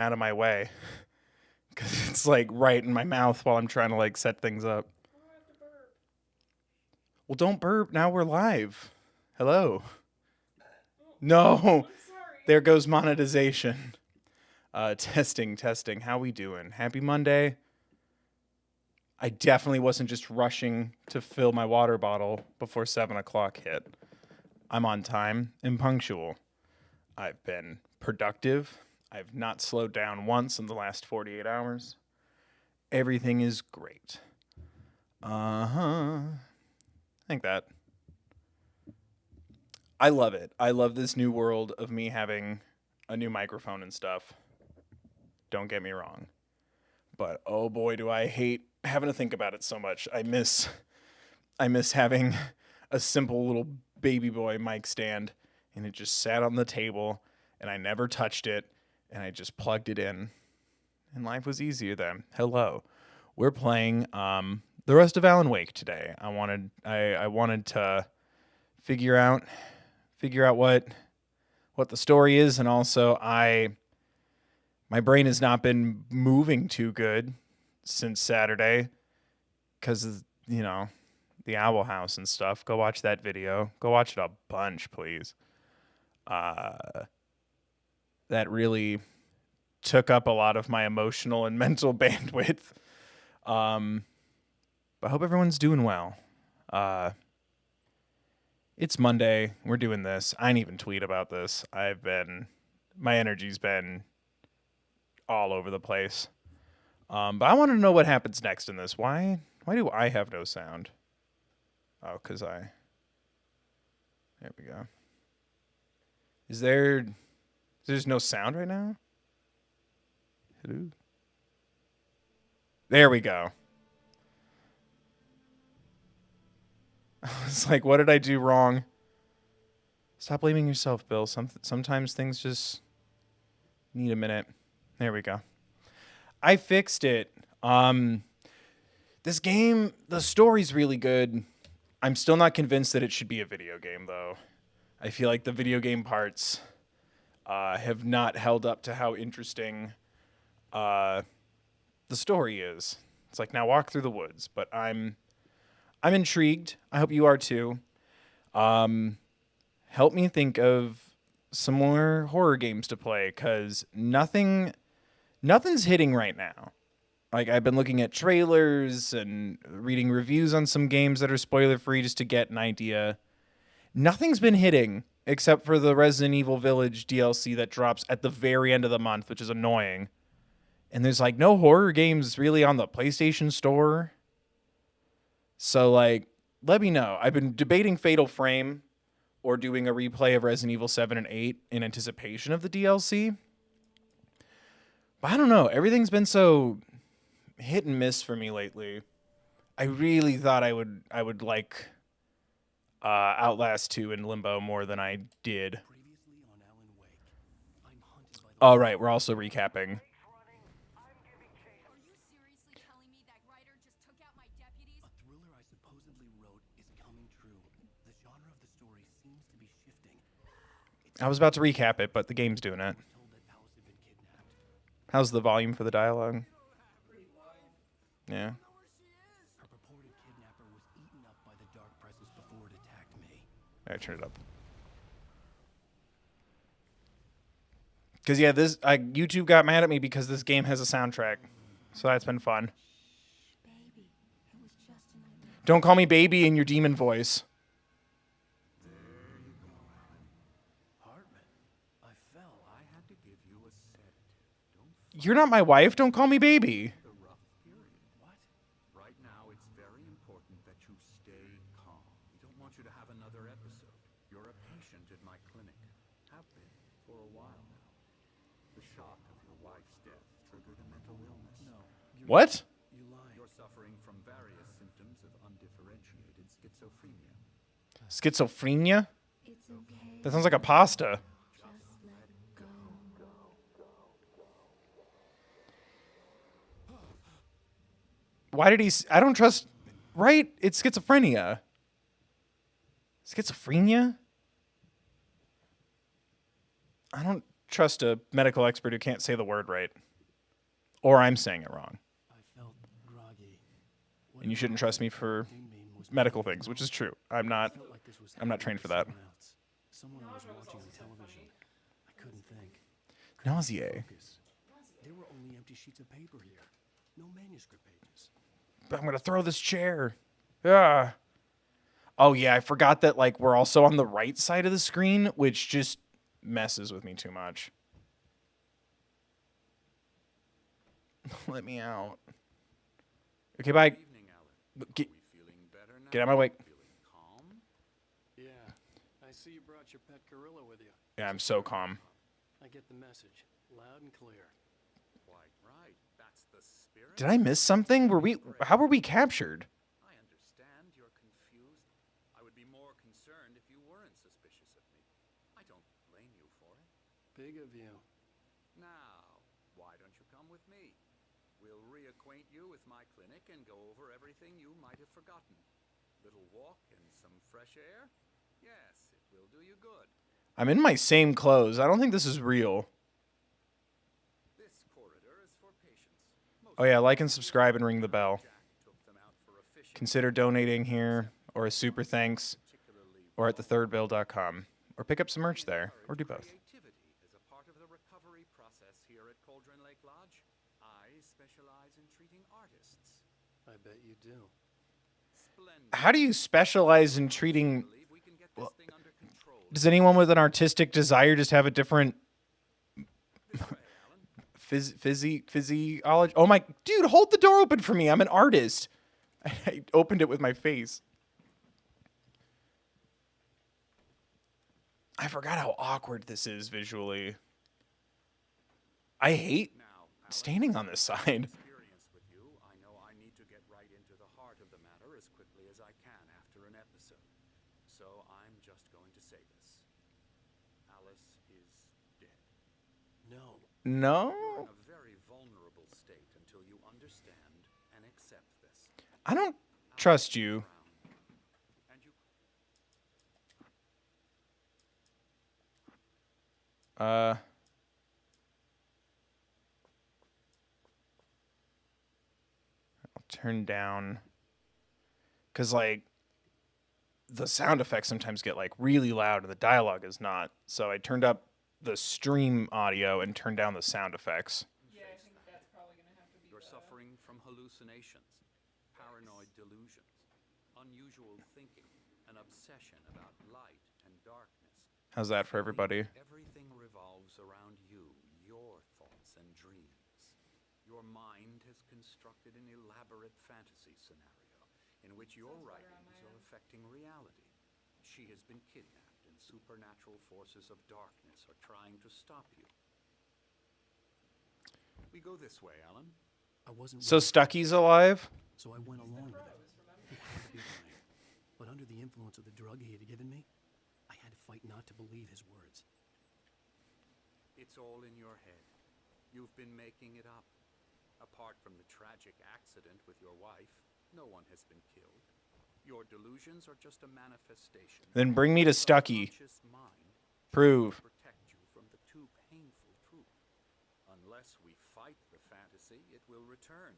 out of my way because it's like right in my mouth while I'm trying to like set things up. Well, don't burp. Now we're live. Hello. No, there goes monetization. Testing. How we doing? Happy Monday. I definitely wasn't just rushing to fill my water bottle before 7 o'clock hit. I'm on time and punctual. I've been productive. I've not slowed down once in the last 48 hours. Everything is great. I think that. I love it. I love this new world of me having a new microphone and stuff. Don't get me wrong. But oh boy, do I hate having to think about it so much. I miss having a simple little baby boy mic stand, and it just sat on the table and I never touched it, and I just plugged it in. And life was easier then. Hello. We're playing the rest of Alan Wake today. I wanted to figure out what the story is, and also my brain has not been moving too good since Saturday because of, the Owl House and stuff. Go watch that video. Go watch it a bunch, please. That really took up a lot of my emotional and mental bandwidth. But I hope everyone's doing well. It's Monday. We're doing this. I didn't even tweet about this. My energy's been all over the place. But I want to know what happens next in this. Why do I have no sound? Oh, because there we go. There's no sound right now? Hello? There we go. I was like, what did I do wrong? Stop blaming yourself, Bill. Sometimes things just need a minute. There we go. I fixed it. This game, the story's really good. I'm still not convinced that it should be a video game, though. I feel like the video game parts have not held up to how interesting the story is. It's like, now walk through the woods, but I'm intrigued. I hope you are too. Help me think of some more horror games to play, because nothing's hitting right now. Like, I've been looking at trailers and reading reviews on some games that are spoiler-free just to get an idea. Nothing's been hitting except for the Resident Evil Village DLC that drops at the very end of the month, which is annoying. And there's, like, no horror games really on the PlayStation Store. So, like, let me know. I've been debating Fatal Frame or doing a replay of Resident Evil 7 and 8 in anticipation of the DLC. But I don't know. Everything's been so hit and miss for me lately. I really thought I would like Outlast 2 and Limbo more than I did. All right, we're also recapping. I was about to recap it, but the game's doing it. How's the volume for the dialogue? Yeah. Her purported kidnapper was eaten up by the dark presence before it attacked me. I turned it up. Because, yeah, YouTube got mad at me because this game has a soundtrack. So that's been fun. Baby, it was just Don't call me baby in your demon voice. You're not my wife. Don't call me baby. What? Right now, it's very important that you stay calm. We don't want you to have another episode. You're a patient at my clinic. Have been for a while now. The shock of your wife's death triggered a mental illness. No. What? You lie. You're suffering from various symptoms of undifferentiated schizophrenia. Schizophrenia? It's okay. That sounds like a pasta. Why did he... I don't trust... Right? It's schizophrenia. Schizophrenia? I don't trust a medical expert who can't say the word right. Or I'm saying it wrong. I felt groggy. And you shouldn't trust me for medical things, which is true. I'm not trained for that. Someone I was watching on television. I couldn't think. Nausea. There were only empty sheets of paper here. No manuscript pages. I'm gonna throw this chair. Ah. Oh yeah, I forgot that like we're also on the right side of the screen, which just messes with me too much. Let me out. Okay, bye. Evening, Alan. Get, Are we feeling better now? get out of my way. Feeling calm? Yeah, I see you brought your pet gorilla with you. Yeah, I'm so calm. I get the message, loud and clear. Quite right. That's the spirit. Did I miss something? How were we captured? I understand you're confused. I would be more concerned if you weren't suspicious of me. I don't blame you for it. Big of you. Now, why don't you come with me? We'll reacquaint you with my clinic and go over everything you might have forgotten. Little walk and some fresh air? Yes, it will do you good. I'm in my same clothes. I don't think this is real. This corridor is for patients. Oh yeah, like and subscribe and ring the bell. Jack took them out for a fishing Consider donating here, or a super thanks, particularly or at thethirdbill.com, or pick up some merch there, or do both. creativity is a part of the recovery process here at Cauldron Lake Lodge. I specialize in treating artists. I bet you do. Splendid. How do you specialize in treating? Believe we can get this thing under control. Does anyone with an artistic desire just have a different This way, Alan. physiology? Oh my, dude, hold the door open for me. I'm an artist. I opened it with my face. I forgot how awkward this is visually. I hate Now, Alan, standing on this side. experience with you, I know I need to get right into the heart of the matter as quickly as I can after an episode. So I'm just going to say this. Alice is dead. No. No, You're in a very vulnerable state until you understand and accept this. I don't trust you. And you I'll turn down, cause like the sound effects sometimes get like really loud and the dialogue is not. So I turned up the stream audio and turned down the sound effects. Yeah, I think that's probably going to have to be You're suffering from hallucinations, paranoid delusions, unusual thinking, an obsession about light and darkness. How's that for everybody? Everything revolves around you, your thoughts and dreams. Your mind has constructed an elaborate fantasy scenario in which your writings are affecting reality. She has been kidnapped, and supernatural forces of darkness are trying to stop you. We go this way, Alan. I wasn't So ready, Stucky's alive? so I went along with it. He had to be lying. But under the influence of the drug he had given me, I had to fight not to believe his words. It's all in your head. You've been making it up. Apart from the tragic accident with your wife, no one has been killed. Your delusions are just a manifestation. Then bring me to Stucky. Subconscious mind Prove. protect you from the too painful truth. Unless we fight the fantasy, it will return.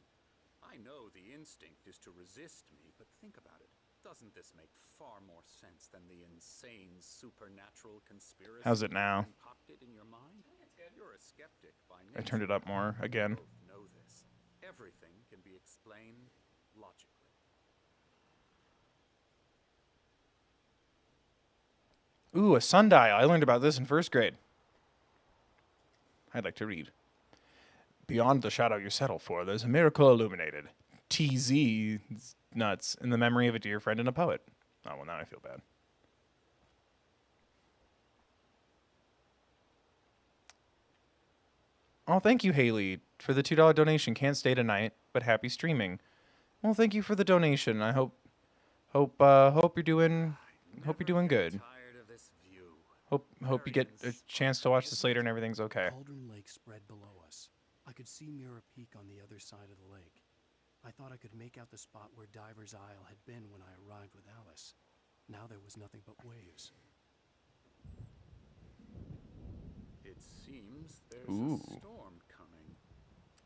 I know the instinct is to resist me, but think about it. Doesn't this make far more sense than the insane supernatural conspiracy How's it you've now? concocted in your mind? You're a skeptic by I nature. turned it up more again. Both know this. Everything can be explained logically. Ooh, a sundial. I learned about this in first grade. I'd like to read. Beyond the shadow you settle for, there's a miracle illuminated. TZ, it's nuts, in the memory of a dear friend and a poet. Oh, well, now I feel bad. Oh, thank you, Haley, for the $2 donation. Can't stay tonight, but happy streaming. Well, thank you for the donation. I hope you're doing good. Tired of this view. Hope you get a chance to watch this later and everything's okay. Cauldron Lake spread below us. I could see Mirror Peak on the other side of the lake. I thought I could make out the spot where Diver's Isle had been when I arrived with Alice. Now there was nothing but waves. It seems there's Ooh. a storm coming.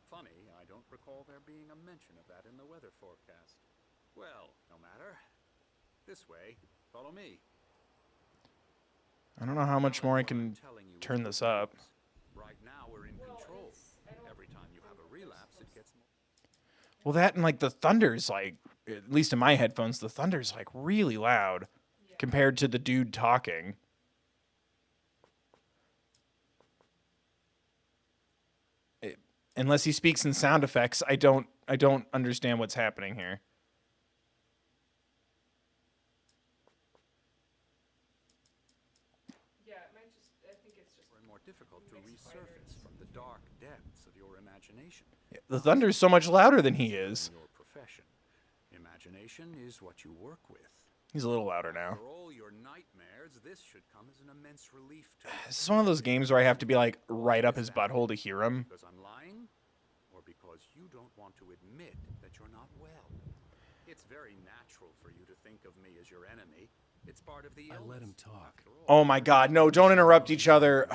Funny, I don't recall there being a mention of that in the weather forecast. Well, no matter. This way. Follow me. I don't know how much more I What I'm can telling you is turn good this up. news. Right now we're in control. Every time you have a relapse, it gets more. Well, that and like the thunder's like, at least in my headphones, the thunder's like really loud compared to the dude talking. Unless he speaks in sound effects, I don't understand what's happening here. Yeah, it might just. I think it's just. More and more difficult to resurface from the dark depths of your imagination. The thunder's so much louder than he is. In your profession, imagination is what you work with. He's a little louder now. For all your nightmares, this should come as an immense relief to you. This is one of those games where I have to be like right up his butthole to hear him. Because I'm lying, or because you don't want to admit that you're not well. It's very natural for you to think of me as your enemy. It's part of the I illness. let him talk. After all, Oh my god, no, don't interrupt each other.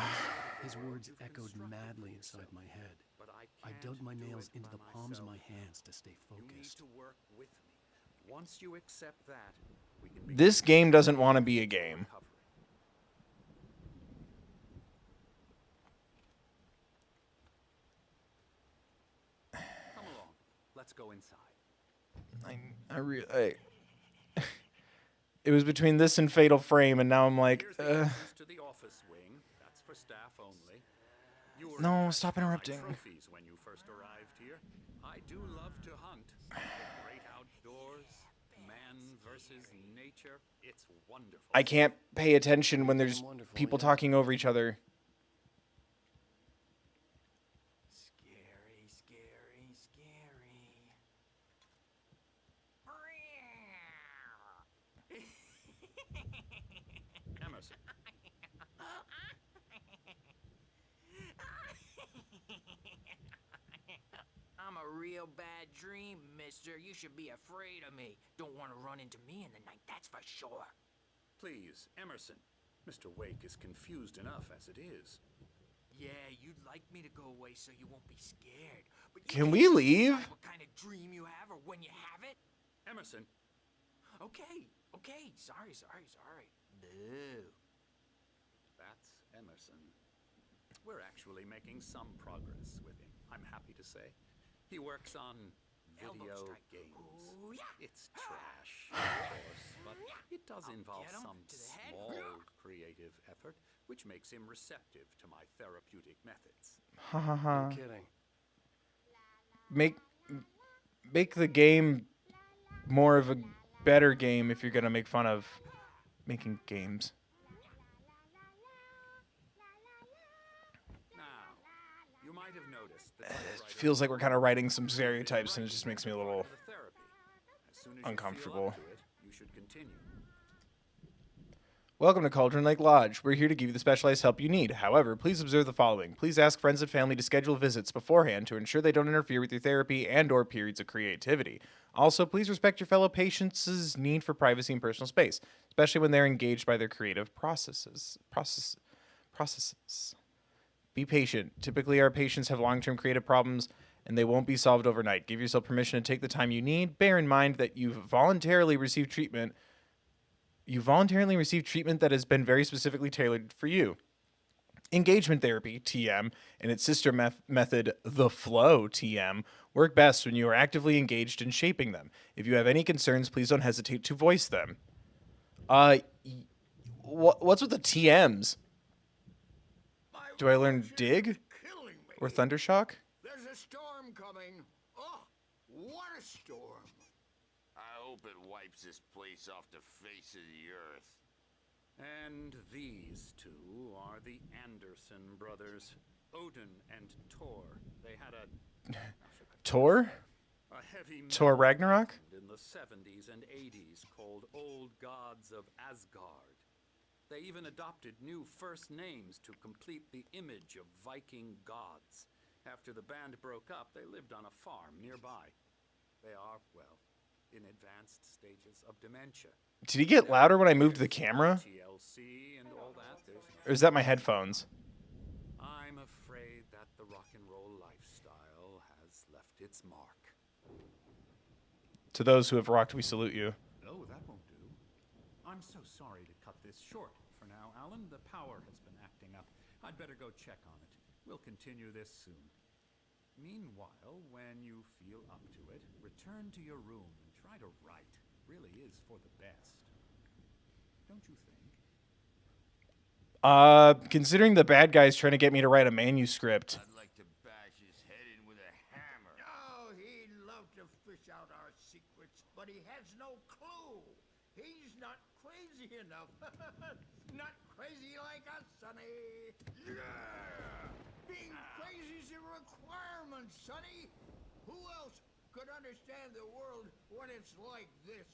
His words echoed madly inside my head. but I can't dug my do nails it into by the palms of my myself. hands to stay You need focused. to work with me. Once you accept that, we can begin This game doesn't want to be a game. recovery. Come along. Let's go inside. It was between this and Fatal Frame, and now I'm like, Here's the entrance to the office wing. That's for staff only. You were No, impressed stop by my interrupting. trophies when you first arrived here. I do love to hunt. The great outdoors, man versus nature. It's wonderful. I can't pay attention when there's Wonderful, people yeah. talking over each other. Scary, scary, scary. Emerson. I'm a real bad dream, mister. You should be afraid of me. Don't want to run into me in the night, that's for sure. Please, Emerson. Mr. Wake is confused enough as it is. Yeah, you'd like me to go away so you won't be scared. But you Can can't we decide leave? What kind of dream you have or when you have it? Emerson. Okay. Sorry. Boo. That's Emerson. We're actually making some progress with him, I'm happy to say. He works on Elbow video strike. games. Ooh, yeah. It's trash, of course, but it does involve get 'em some to the head. small creative effort, which makes him receptive to my therapeutic methods. Ha ha ha. No kidding. Make the game more of a better game if you're gonna make fun of making games. Now, you might have noticed that It feels like we're kind of writing some stereotypes, and it just makes me a little. the therapy. As soon as you uncomfortable. feel up to it, you should continue. Welcome to Cauldron Lake Lodge. We're here to give you the specialized help you need. However, please observe the following. Please ask friends and family to schedule visits beforehand to ensure they don't interfere with your therapy and/or periods of creativity. Also, please respect your fellow patients' need for privacy and personal space, especially when they're engaged by their creative processes. Be patient. Typically, our patients have long-term creative problems, and they won't be solved overnight. Give yourself permission to take the time you need. Bear in mind that you've voluntarily received treatment. You voluntarily received treatment that has been very specifically tailored for you. Engagement therapy, TM, and its sister method, the flow, TM, work best when you are actively engaged in shaping them. If you have any concerns, please don't hesitate to voice them. What's with the TMs? Do I learn dig Killing me. or thundershock? There's a storm coming. Oh, what a storm. I hope it wipes this place off the face of the earth. And these two are the Anderson brothers, Odin and Thor. They had a Tor? heavy Thor metal Ragnarok? band in the 70s and 80s called Old Gods of Asgard. They even adopted new first names to complete the image of Viking gods. After the band broke up, they lived on a farm nearby. They are, well, in advanced stages of dementia. Did he get louder when I moved the camera? TLC and all that. There's Or is that my headphones? I'm afraid that the rock and roll lifestyle has left its mark. To those who have rocked, we salute you. Oh, that won't do. I'm so sorry to cut this short for now, Alan. The power has been acting up. I'd better go check on it. We'll continue this soon. Meanwhile, when you feel up to it, return to your room and try to write. Really is for the best. Don't you think? Considering the bad guy's trying to get me to write a manuscript. I'd like to bash his head in with a hammer. Oh, he'd love to fish out our secrets, but he has no clue. He's not crazy enough. Not crazy like us, Sonny. Yeah! Being crazy's a requirement, Sonny. Who else could understand the world when it's like this?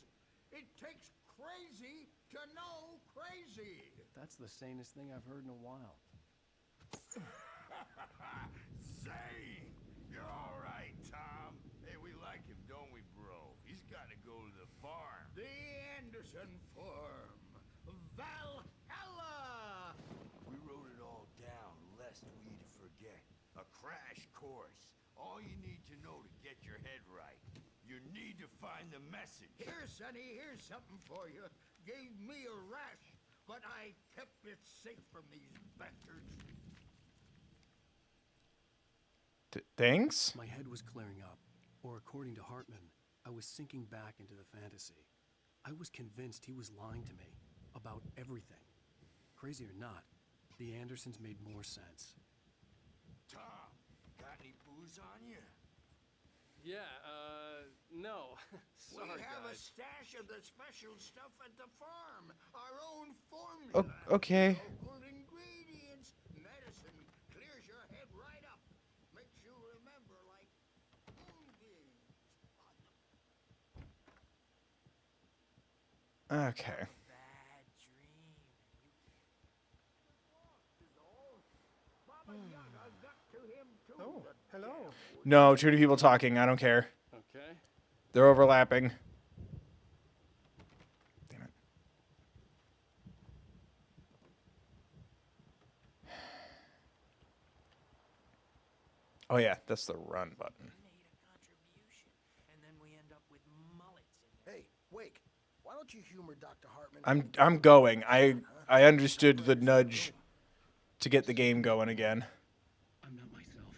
It takes crazy to know crazy. That's the sanest thing I've heard in a while. Say, you're all right, Tom. Hey, we like him, don't we, bro? He's got to go to the farm. The Anderson Farm. Valhalla! We wrote it all down, lest we'd forget. A crash course. All you need to know to get your head right. You need to find the message. Here, Sonny, here's something for you. Gave me a rash, but I kept it safe from these bastards. Thanks? My head was clearing up, or according to Hartman, I was sinking back into the fantasy. I was convinced he was lying to me about everything. Crazy or not, the Andersons made more sense. Tom, got any booze on you? Yeah, no. We Sorry, have a guys. stash of the special stuff at the farm. Our own formula. Okay. Local ingredients. Medicine clears your head right up. Makes you remember like moonbeams. Okay. Bad dream. Baba Yaga got to him too. Oh, hello. No, too many people talking. I don't care. Okay. They're overlapping. Damn it. Oh yeah, that's the run button. Made a contribution, and then we end up with mullets in there. Hey, Wake, why don't you humor Dr. Hartman? I'm going. I understood the nudge to get the game going again. I'm not myself.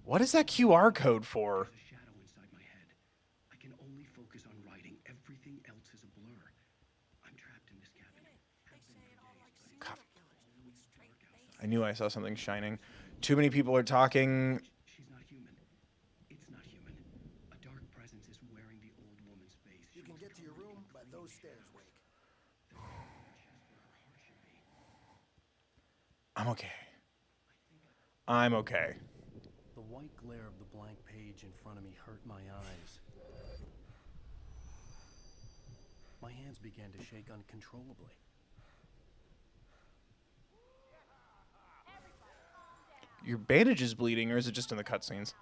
What is that QR code for? There's a shadow inside my head. I can only focus on writing. Everything else is a blur. I'm trapped in this cabin. They say it all like serial killers with straight faces. I knew I saw something shining. Too many people are talking. She's not human. It's not human. A dark presence is wearing the old woman's face. You can get to your room by those stairs, Wake. I'm okay. I'm okay. The white glare of the blank page in front of me hurt my eyes. My hands began to shake uncontrollably. Your bandage is bleeding, or is it just in the cutscenes?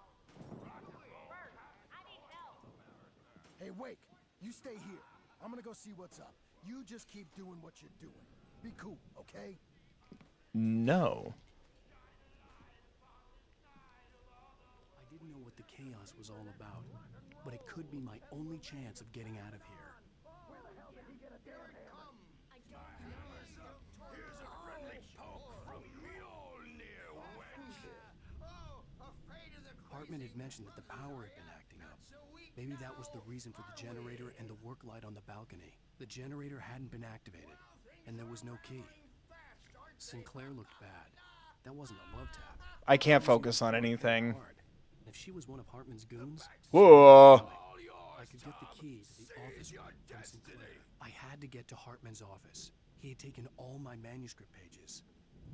Hey, Wake, you stay here. I'm gonna go see what's up. You just keep doing what you're doing. Be cool, okay? No. I didn't know what the chaos was all about, but it could be my only chance of getting out of here. Here's a friendly poke from Mjolnir, wench. Oh, afraid of the Hartman had mentioned that the power had been acting up. Maybe that was the reason for the generator and the work light on the balcony. The generator hadn't been activated, and there was no key. Sinclair looked bad. That wasn't a love tap. I can't focus on anything. Hard. And if she was one of Hartman's goons, Whoa. I could get the key to the office from Sinclair. I had to get to Hartman's office. He had taken all my manuscript pages.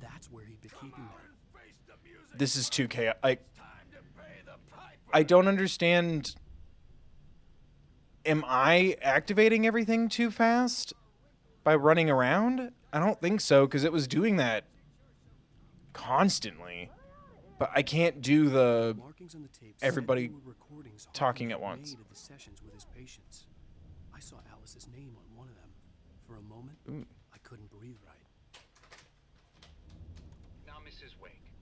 That's where he'd been keeping them. This is too chaotic. I don't understand. Am I activating everything too fast by running around? I don't think so, because it was doing that constantly. But I can't do the Markings on the tape everybody said they were recordings talking Hartman at had once. made of the sessions with his patients. I saw Alice's name on one of them. For a moment, I couldn't breathe right. Now, Mrs. Wake,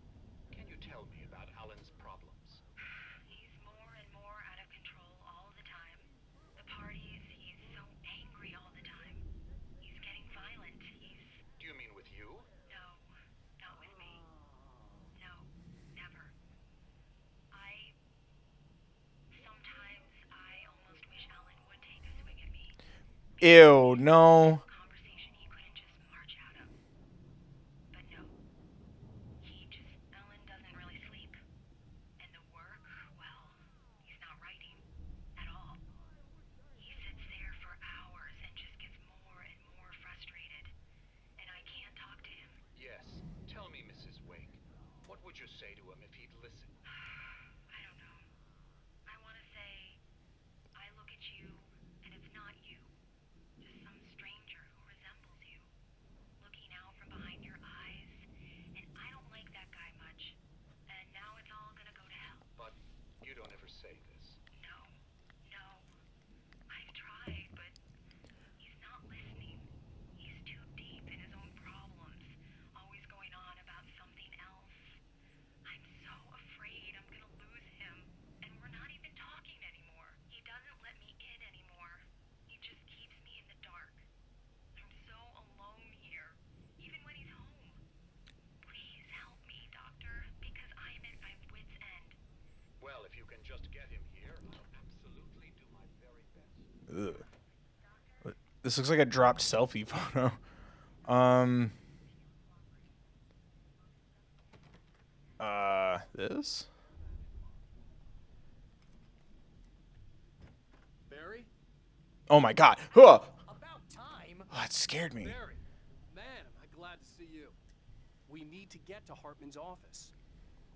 Ew, no. Conversation he couldn't just march out of. But no. Ellen doesn't really sleep. And the work, well, he's not writing at all. He sits there for hours and just gets more and more frustrated. And I can't talk to him. Yes. Tell me, Mrs. Wake. What would you say to him if he'd listen? I don't know. I want to say, I look at you, and it's not you. Just some stranger who resembles you. Looking out from behind your eyes. And I don't like that guy much. And now it's all gonna go to hell. But you don't ever say this. No. No. I've tried, but he's not listening. He's too deep in his own problems. Always going on about something else. I'm so afraid I'm gonna lose him. And we're not even talking anymore. He doesn't let me in anymore. He just keeps me in the dark. I'm so alone here, even when he's home. Please help me, Doctor, because I'm at my wit's end. Well, if you can just get him here, I'll absolutely do my very best. Ugh. This looks like a dropped selfie photo. This? Barry? Oh my god. Huh. About time. Oh, that scared me. Barry, man, am I glad to see you. We need to get to Hartman's office.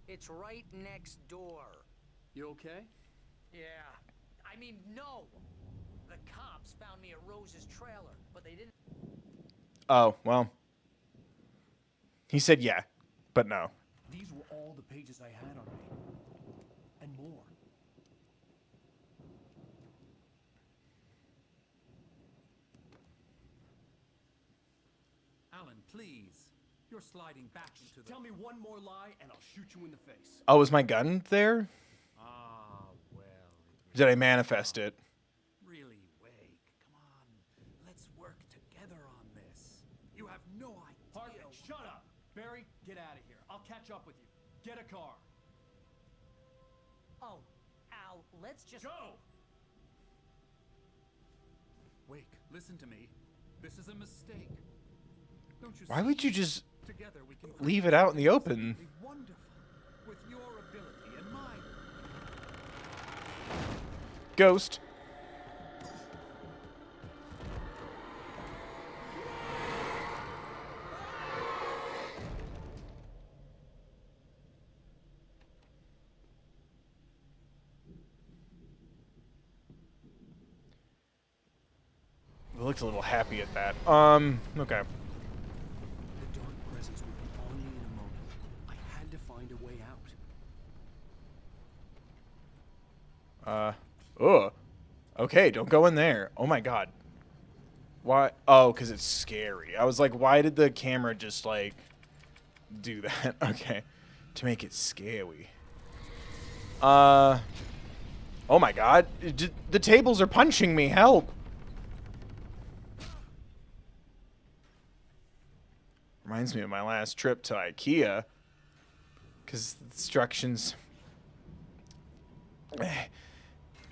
It's right next door. You okay? Yeah. I mean, no. The cops found me at Rose's trailer, but they didn't. Oh, well. He said yeah, but no. These were all the pages I had on me. And more. Alan, please. You're sliding back into the... Tell me one more lie and I'll shoot you in the face. Oh, was my gun there? Ah, well... Did I manifest it? Really, Wake. Come on. Let's work together on this. You have no idea... Hartman, shut up! Barry, get out of here. I'll catch up with you. Get a car. Oh, Al, let's just... Go! Wake, listen to me. This is a mistake. Don't you Why see? would you just Together we can leave it out in the open? create something wonderful. With your ability and mine. Ghost. It looked a little happy at that. Okay. The dark presence would be on me in a moment. I had to find a way out. Ugh. Okay, don't go in there. Oh my god. Why? Oh, because it's scary. I was like, why did the camera just, like, do that? Okay. To make it scary. Oh my god. The tables are punching me. Help. Reminds me of my last trip to IKEA. Because the instructions...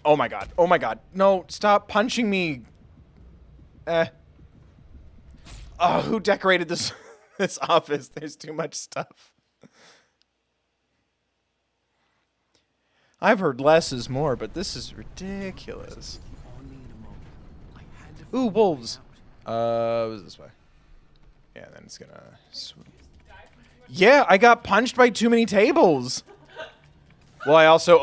Oh my god. Oh my god. No, stop punching me. Oh, who decorated this this office? There's too much stuff. I've heard less is more, but this is ridiculous. On me in a moment. I had to Ooh, find a way wolves. out. It was this way. Yeah, then it's gonna swoop. Yeah, I got punched by too many tables. Well, I also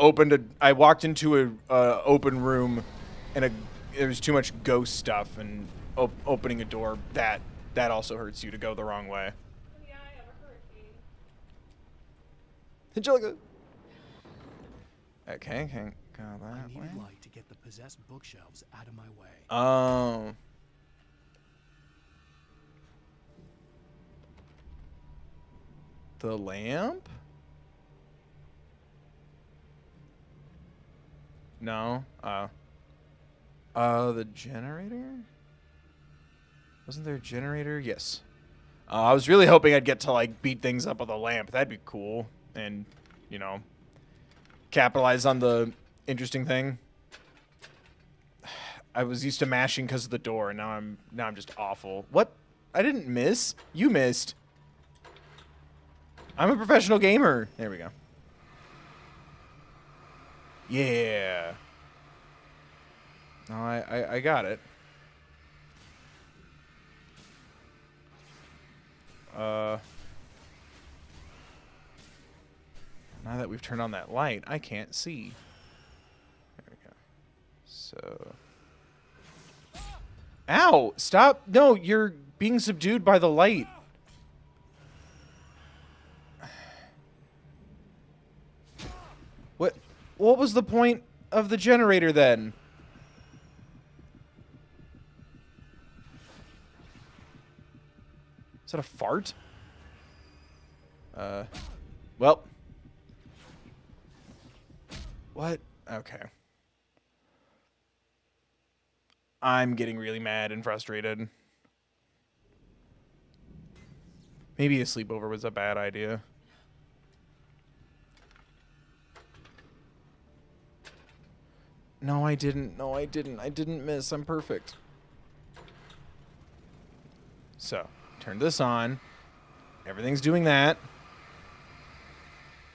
I walked into a open room, and there was too much ghost stuff, and opening a door that also hurts you to go the wrong way. Yeah, I have a hurricane. Angelica. Okay, can't go I that way. needed light to get the possessed bookshelves out of my way. Oh. The lamp? No. The generator? Wasn't there a generator? Yes. I was really hoping I'd get to, like, beat things up with a lamp. That'd be cool. And, you know, capitalize on the interesting thing. I was used to mashing because of the door, and now I'm just awful. What? I didn't miss. You missed. I'm a professional gamer. There we go. Yeah. No, I got it. Now that we've turned on that light, I can't see. There we go. So. Ow! Stop! No, you're being subdued by the light. What was the point of the generator then? Is that a fart? Well. What? Okay. I'm getting really mad and frustrated. Maybe a sleepover was a bad idea. No, I didn't. No, I didn't. I didn't miss. I'm perfect. So, turn this on. Everything's doing that.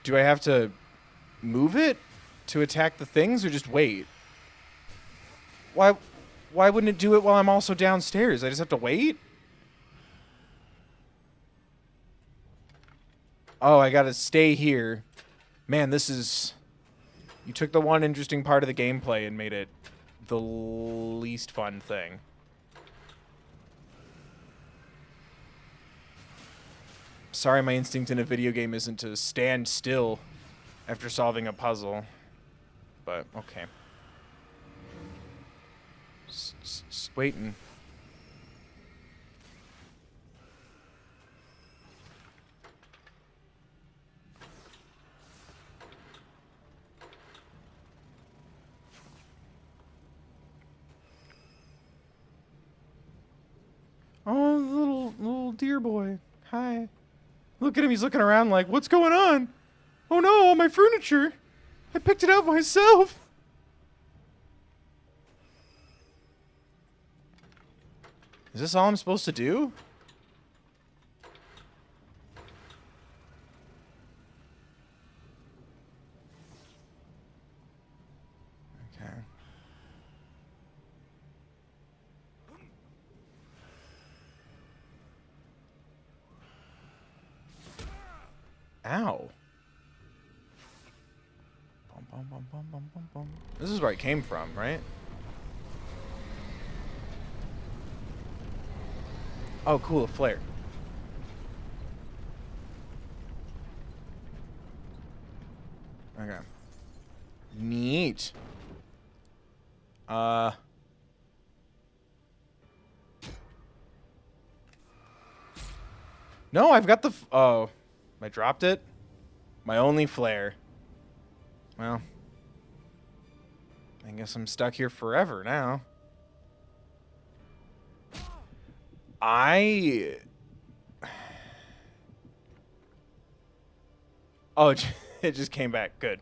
Do I have to move it to attack the things or just wait? Why wouldn't it do it while I'm also downstairs? I just have to wait? Oh, I gotta stay here. Man, this is... You took the one interesting part of the gameplay and made it the least fun thing. Sorry, my instinct in a video game isn't to stand still after solving a puzzle. But, okay. Just waiting. Oh, little deer boy. Hi. Look at him. He's looking around like, what's going on? Oh no, all my furniture. I picked it out myself. Is this all I'm supposed to do? Okay. Ow. Bum, bum, bum, bum, bum, bum, bum. This is where I came from, right? Oh, cool, a flare. Okay. Neat. No, I've got the... Oh. I dropped it? My only flare. Well. I guess I'm stuck here forever now. Oh, it just came back. Good.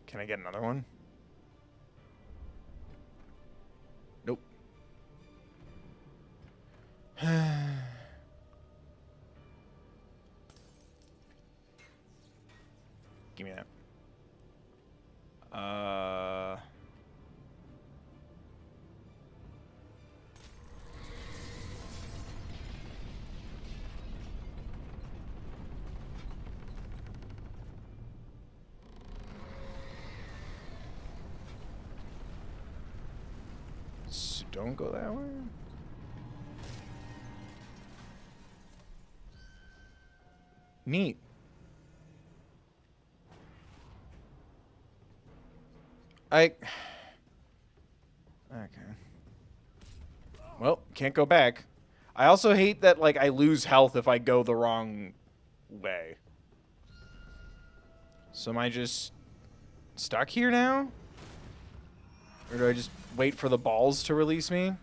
Can I get another one? Nope. Give me that. So don't go that way. Neat. Okay. Well, can't go back. I also hate that, like, I lose health if I go the wrong way. So am I just stuck here now? Or do I just wait for the balls to release me?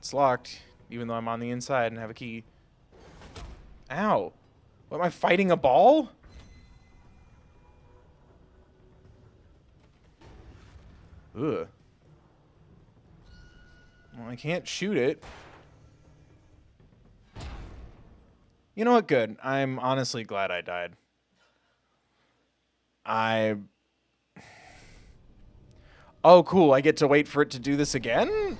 It's locked, even though I'm on the inside and have a key. Ow. What, am I fighting a ball? Ugh. Well, I can't shoot it. You know what? Good. I'm honestly glad I died. Oh, cool. I get to wait for it to do this again?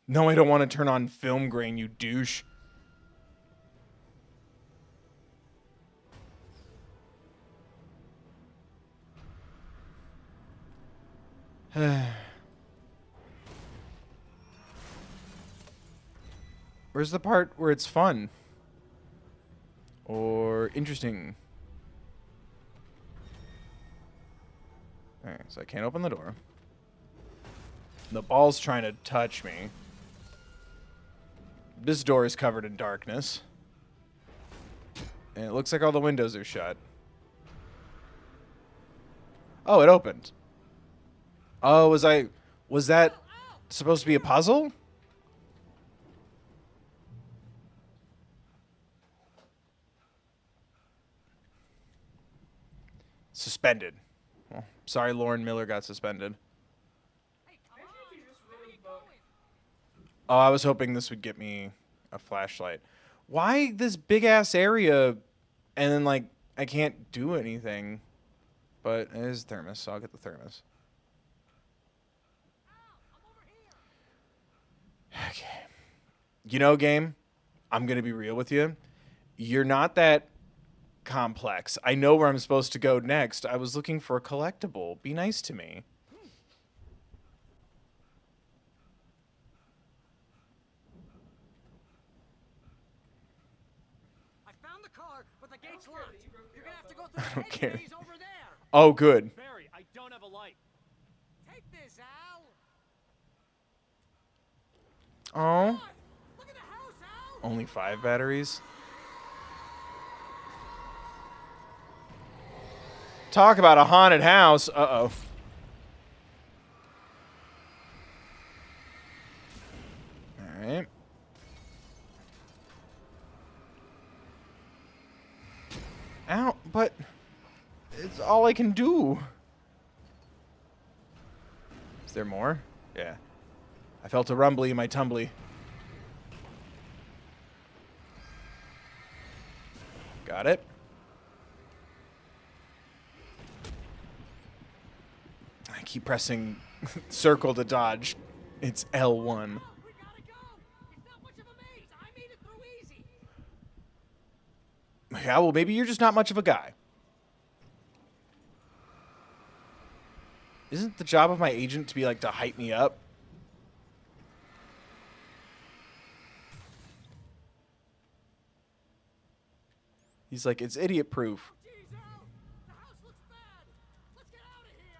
No, I don't want to turn on film grain, you douche. Where's the part where it's fun? Or interesting? Alright, so I can't open the door. The ball's trying to touch me. This door is covered in darkness. And it looks like all the windows are shut. Oh, it opened. Oh, was that supposed to be a puzzle? Suspended. Well, sorry Lauren Miller got suspended. Oh, I was hoping this would get me a flashlight. Why this big ass area and then like I can't do anything? But it is thermos, so I'll get the thermos. Okay. You know, game, I'm going to be real with you. You're not that complex. I know where I'm supposed to go next. I was looking for a collectible. Be nice to me. I found the car, but the gate's locked. You're gonna have to go through the Okay. hedge maze over there. Oh, good. Barry, I don't have a light. Take this, Al. Oh, Look at the house, Al. only 5 batteries. Talk about a haunted house. Uh-oh. All right. Ow, but it's all I can do. Is there more? Yeah. I felt a rumbly in my tumbly. Got it. I keep pressing circle to dodge. It's L1. We gotta go. It's not much of a maze. I made it through easy. Yeah, well, maybe you're just not much of a guy. Isn't the job of my agent to be like to hype me up? He's like, it's idiot proof. Jeez, Al. The house looks bad. Let's get out of here.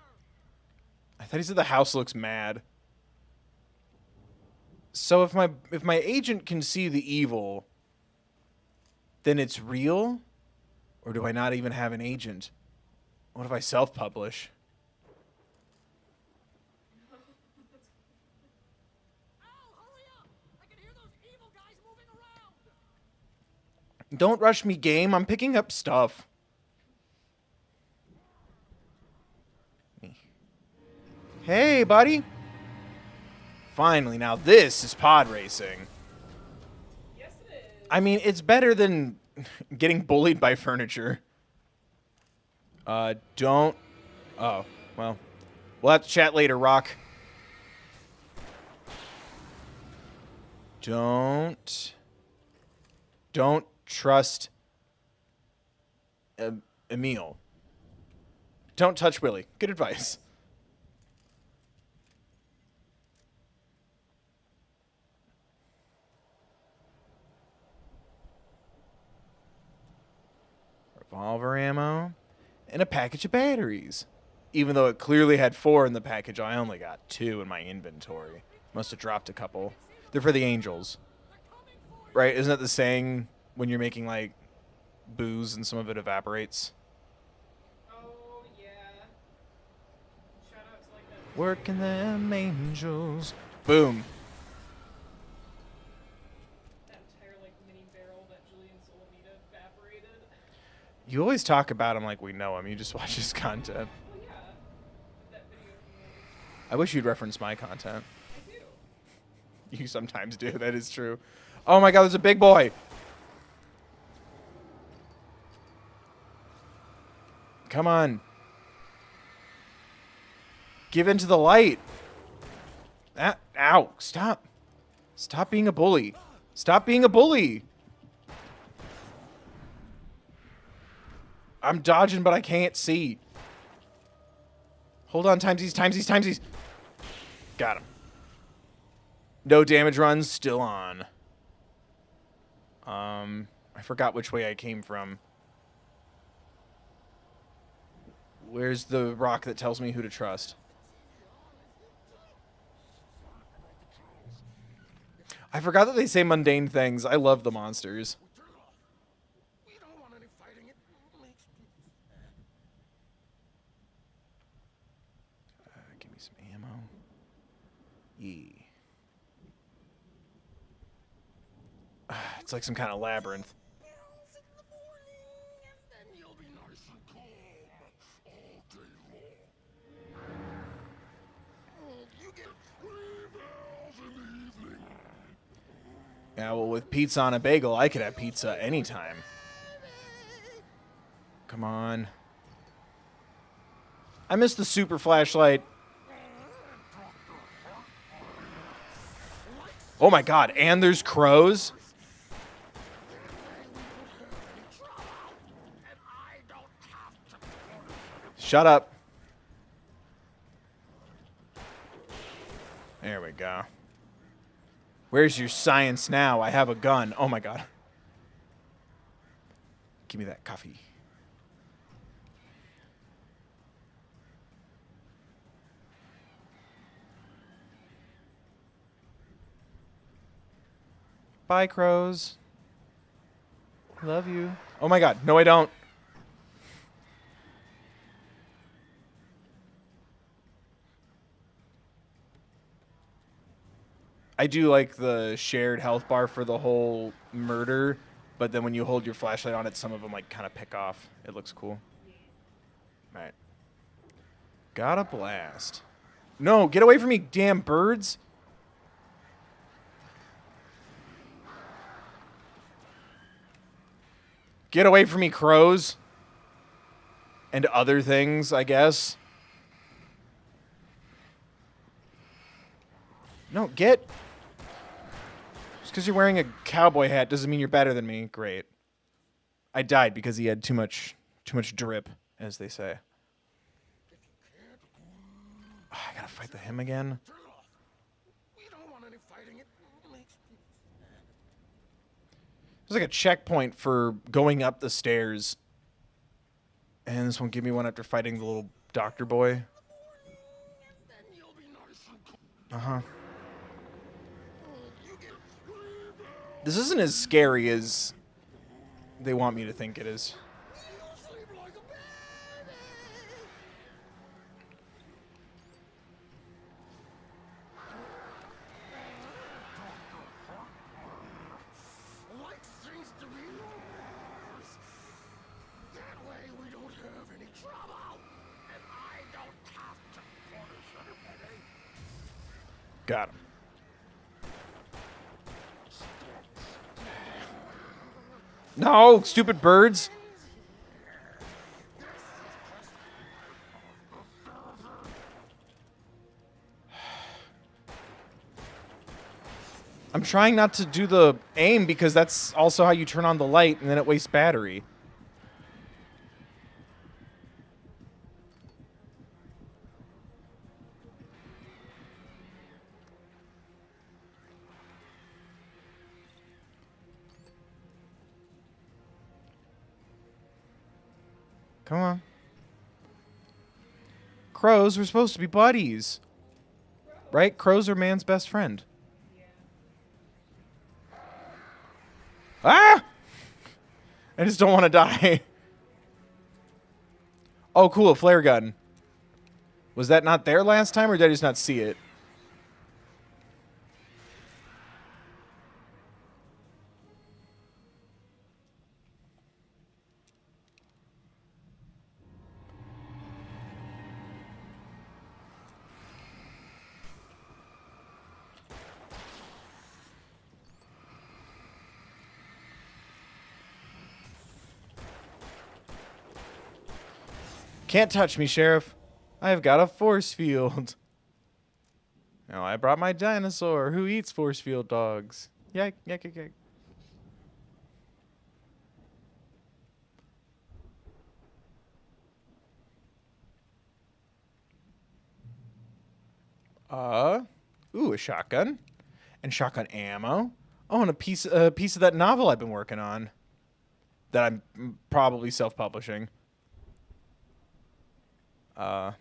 I thought he said the house looks mad. So if my agent can see the evil, then it's real? Or do I not even have an agent? What if I self-publish? Al, hurry up. I can hear those evil guys moving around. Don't rush me, game. I'm picking up stuff. Hey, buddy. Finally, now this is pod racing. Yes, it is. I mean, it's better than getting bullied by furniture. Don't... Oh, well. We'll have to chat later, Rock. Don't trust Emil. Don't touch Willie. Good advice. Revolver ammo and a package of batteries. Even though it clearly had 4 in the package, I only got 2 in my inventory. Must have dropped a couple. They're for the angels. Right? Isn't that the saying when you're making, like, booze and some of it evaporates? Oh, yeah. Shout out to, like, that. Working them angels. Boom. That entire, like, mini barrel that Julie and Solomita evaporated. You always talk about him like we know him. You just watch his content. Well, yeah. That video from I wish you'd reference my content. I do. You sometimes do. That is true. Oh my god, there's a big boy. Come on. Give into the light. Ah, ow. Stop. Stop being a bully. Stop being a bully. I'm dodging, but I can't see. Hold on, timesies, timesies, timesies. Got him. No damage runs, still on. I forgot which way I came from. Where's the rock that tells me who to trust? I forgot that they say mundane things. I love the monsters. We don't want any fighting. It makes me sad. Give me some ammo. Yeah. It's like some kind of labyrinth. Yeah, well, with pizza on a bagel, I could have pizza anytime. Come on. I missed the super flashlight. Oh my god, and there's crows? Shut up. There we go. Where's your science now? I have a gun. Oh my god. Give me that coffee. Bye, crows. Love you. Oh my god. No, I don't. I do like the shared health bar for the whole murder, but then when you hold your flashlight on it, some of them like kind of pick off. It looks cool. All right. Got a blast. No, get away from me, damn birds. Get away from me, crows. And other things, I guess. No, get... Just because you're wearing a cowboy hat doesn't mean you're better than me. Great. I died because he had too much drip, as they say. Oh, I gotta fight him again. We don't want any fighting. It makes me sad. There's like a checkpoint for going up the stairs. And this won't give me one after fighting the little doctor boy. Uh-huh. This isn't as scary as they want me to think it is. Light seems to be yours. That way we don't have any trouble. And I don't have to punish anybody. Got him. No, stupid birds. I'm trying not to do the aim because that's also how you turn on the light and then it wastes battery. Come on. crows. We're supposed to be buddies. Right? Crows are man's best friend. Ah! I just don't want to die. Oh, cool. A flare gun. Was that not there last time, or did I just not see it? Can't touch me, Sheriff. I've got a force field. Now, I brought my dinosaur who eats force field dogs. Yak, yak, yak, yak. Ooh, a shotgun. And shotgun ammo. Oh, and a piece of that novel I've been working on. That I'm probably self-publishing. Okay.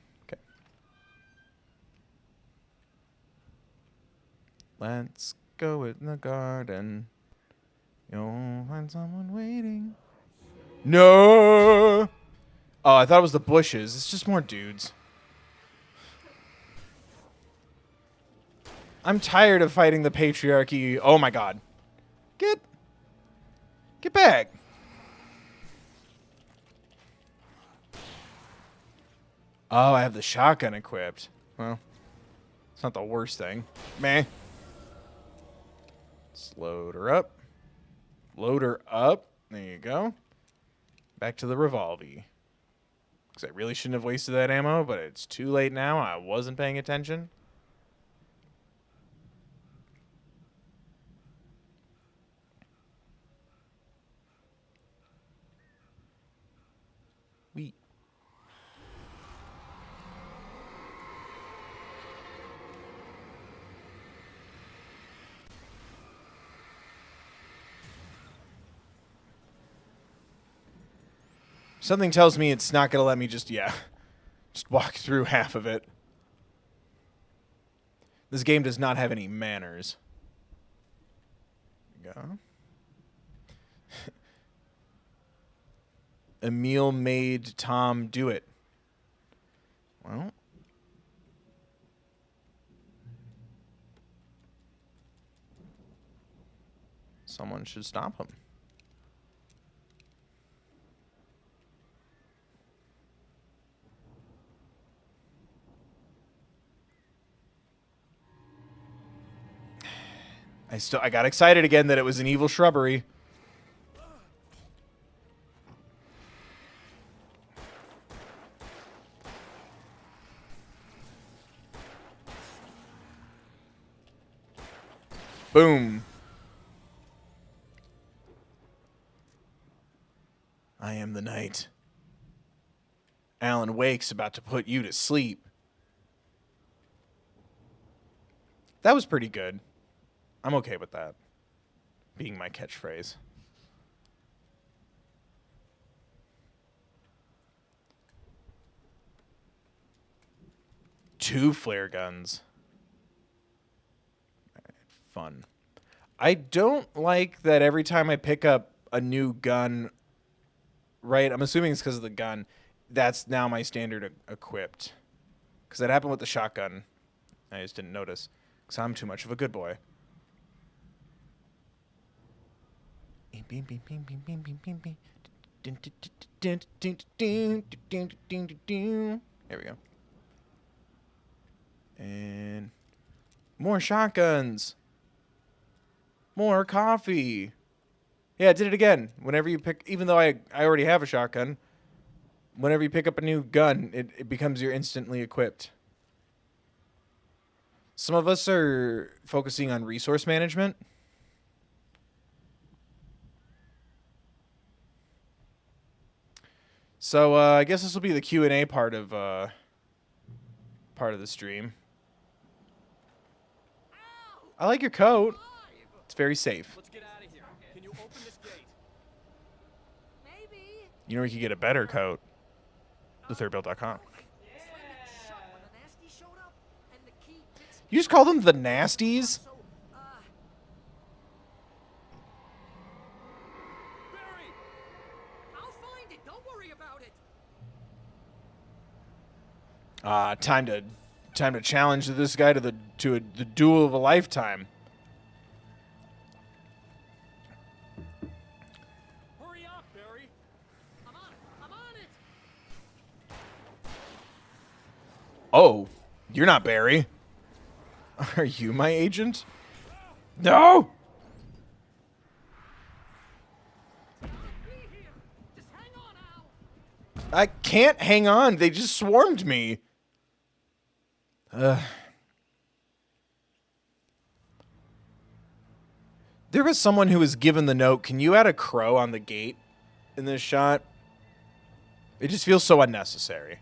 Let's go in the garden. You'll find someone waiting. No! Oh, I thought it was the bushes. It's just more dudes. I'm tired of fighting the patriarchy. Oh my god. Get back. Oh, I have the shotgun equipped. Well, it's not the worst thing. Meh. Let's load her up. Load her up. There you go. Back to the revolver. Because I really shouldn't have wasted that ammo, but it's too late now. I wasn't paying attention. Wheat. Something tells me it's not going to let me just walk through half of it. This game does not have any manners. There we go. Emil made Tom do it. Well. Someone should stop him. I got excited again that it was an evil shrubbery. Boom. I am the night. Alan Wake's about to put you to sleep. That was pretty good. I'm okay with that being my catchphrase. Two flare guns. Fun. I don't like that every time I pick up a new gun, right? I'm assuming it's because of the gun. That's now my standard equipped. Because that happened with the shotgun. I just didn't notice. Because I'm too much of a good boy. There we go. And more shotguns. More coffee. Yeah, I did it again. Whenever you pick, even though I already have a shotgun, whenever you pick up a new gun, it becomes you're instantly equipped. Some of us are focusing on resource management. So I guess this will be the Q&A part of the stream. I like your coat. It's very safe. Let's get out of here. Can you open this gate? Maybe. You know where you can get a better coat? Thethirdbill.com. You just call them the nasties? So, Barry! I'll find it. Don't worry about it. Time to challenge this guy to the duel of a lifetime. Hurry up, Barry. I'm on it. I'm on it. Oh, you're not Barry. Are you my agent? No! Be here. Just hang on, Al. I can't hang on. They just swarmed me. There was someone who was given the note. Can you add a crow on the gate in this shot? It just feels so unnecessary.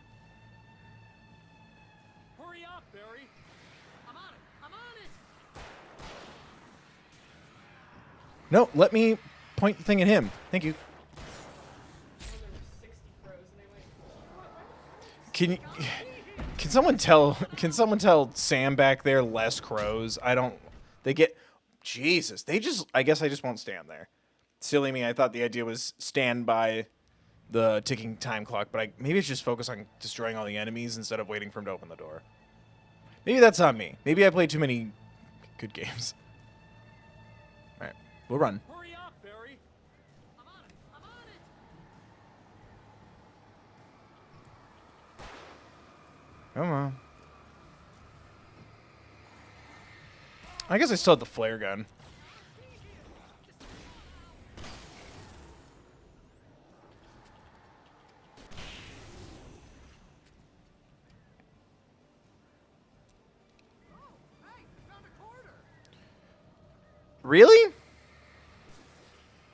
Hurry up, Barry. I'm on it. I'm on it. No, let me point the thing at him. Thank you. Oh, there were 60 crows, and they went, what? Can someone tell Sam back there less crows? They get Jesus. I guess I just won't stand there. Silly me, I thought the idea was stand by the ticking time clock, but maybe it's just focus on destroying all the enemies instead of waiting for him to open the door. Maybe that's on me. Maybe I play too many good games. All right, we'll run. Hurry up, Barry. I'm on it. I'm on it. Come on. I guess I still have the flare gun. Really?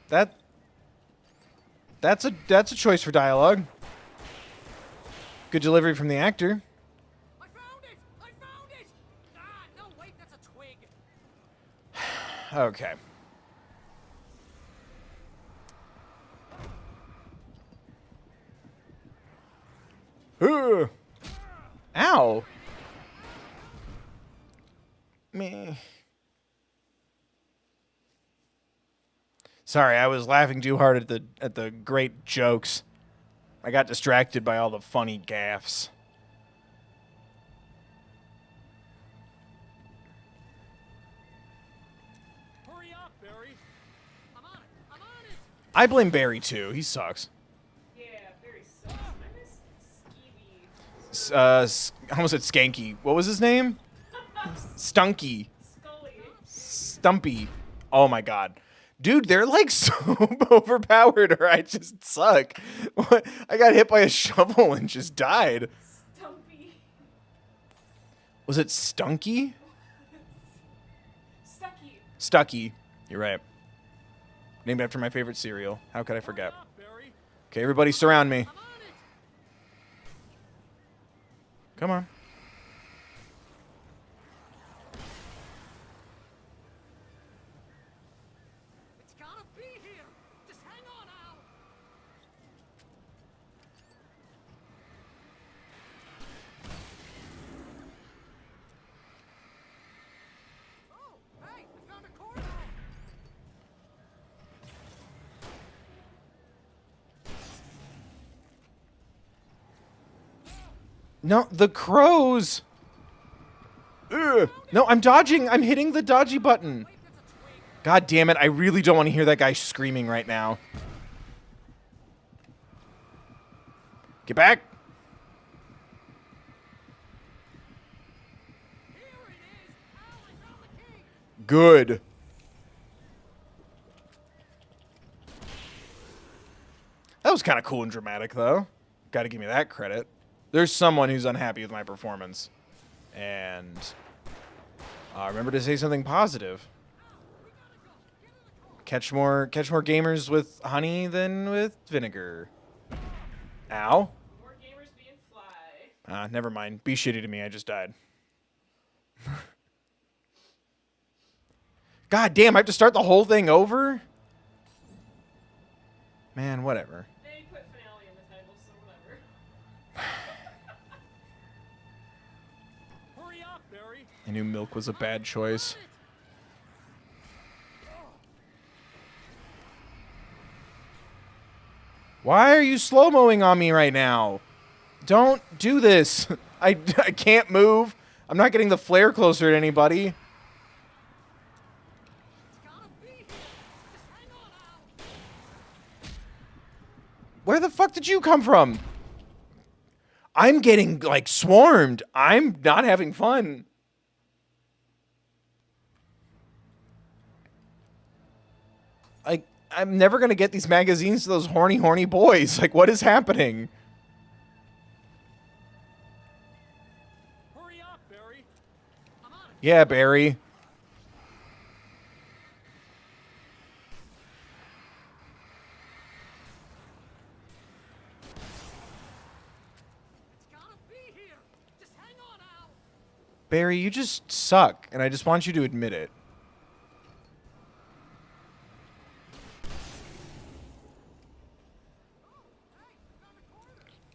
That's a choice for dialogue. Good delivery from the actor. I found it! I found it! Ah, no, wait, that's a twig. Okay. Ow. Me. Sorry, I was laughing too hard at the great jokes. I got distracted by all the funny gaffes. Hurry up, Barry. I'm on it. I'm on it. I blame Barry too. He sucks. Yeah, very sucks. I miss Skeevy. I almost said Skanky. What was his name? Stunky. Scully. Stumpy. Oh my god. Dude, they're like so overpowered or I just suck. What? I got hit by a shovel and just died. Stumpy. Was it Stunky? Stucky. Stucky. You're right. Named after my favorite cereal. How could I forget? Hurry up, Barry. Okay, everybody surround me. I'm on it. Come on. It's gotta be here. Just hang on, Al. Oh, hey, I found a corner. No, the crows. Ugh. No, I'm dodging. I'm hitting the dodgy button. Wait, that's a twig. God damn it. I really don't want to hear that guy screaming right now. Get back. Here it is. Al, I found the key. Good. That was kind of cool and dramatic, though. Got to give me that credit. There's someone who's unhappy with my performance. And remember to say something positive. Catch more gamers with honey than with vinegar. Ow. More gamers being fly. Never mind. Be shitty to me. I just died. God damn, I have to start the whole thing over? Man, whatever. They put finale in the title, so whatever. Hurry up, Barry? I knew milk was a bad choice. Why are you slow-moing on me right now? Don't do this. I can't move. I'm not getting the flare closer to anybody. Where the fuck did you come from? I'm getting, like, swarmed. I'm not having fun. I'm never going to get these magazines to those horny boys. Like, what is happening? Hurry up, Barry. Yeah, Barry. Barry, you just suck, and I just want you to admit it.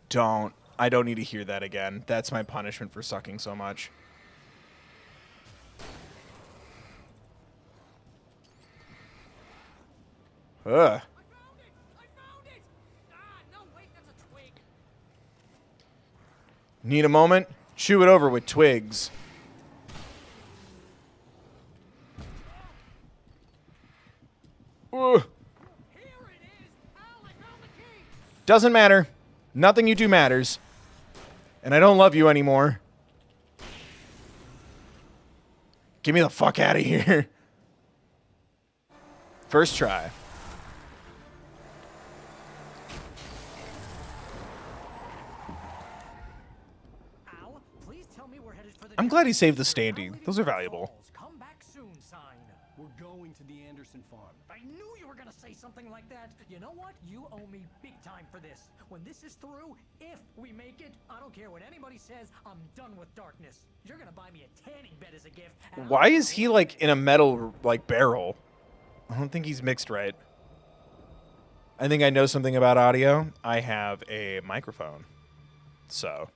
Don't. I don't need to hear that again. That's my punishment for sucking so much. Ugh. Need a moment? Chew it over with twigs. Ugh. Doesn't matter. Nothing you do matters. And I don't love you anymore. Get me the fuck out of here. First try. Al, please tell me we're headed for the I'm glad he saved the standee. Those are valuable. Come back soon sign. We're going to the Anderson farm. I knew you were gonna say something like that. You know what? You owe me big time for this. When this is through, if we make it, I don't care what anybody says, I'm done with darkness. You're gonna buy me a tanning bed as a gift. Why is he like in a metal like barrel? I don't think he's mixed right. I think I know something about audio. I have a microphone. So.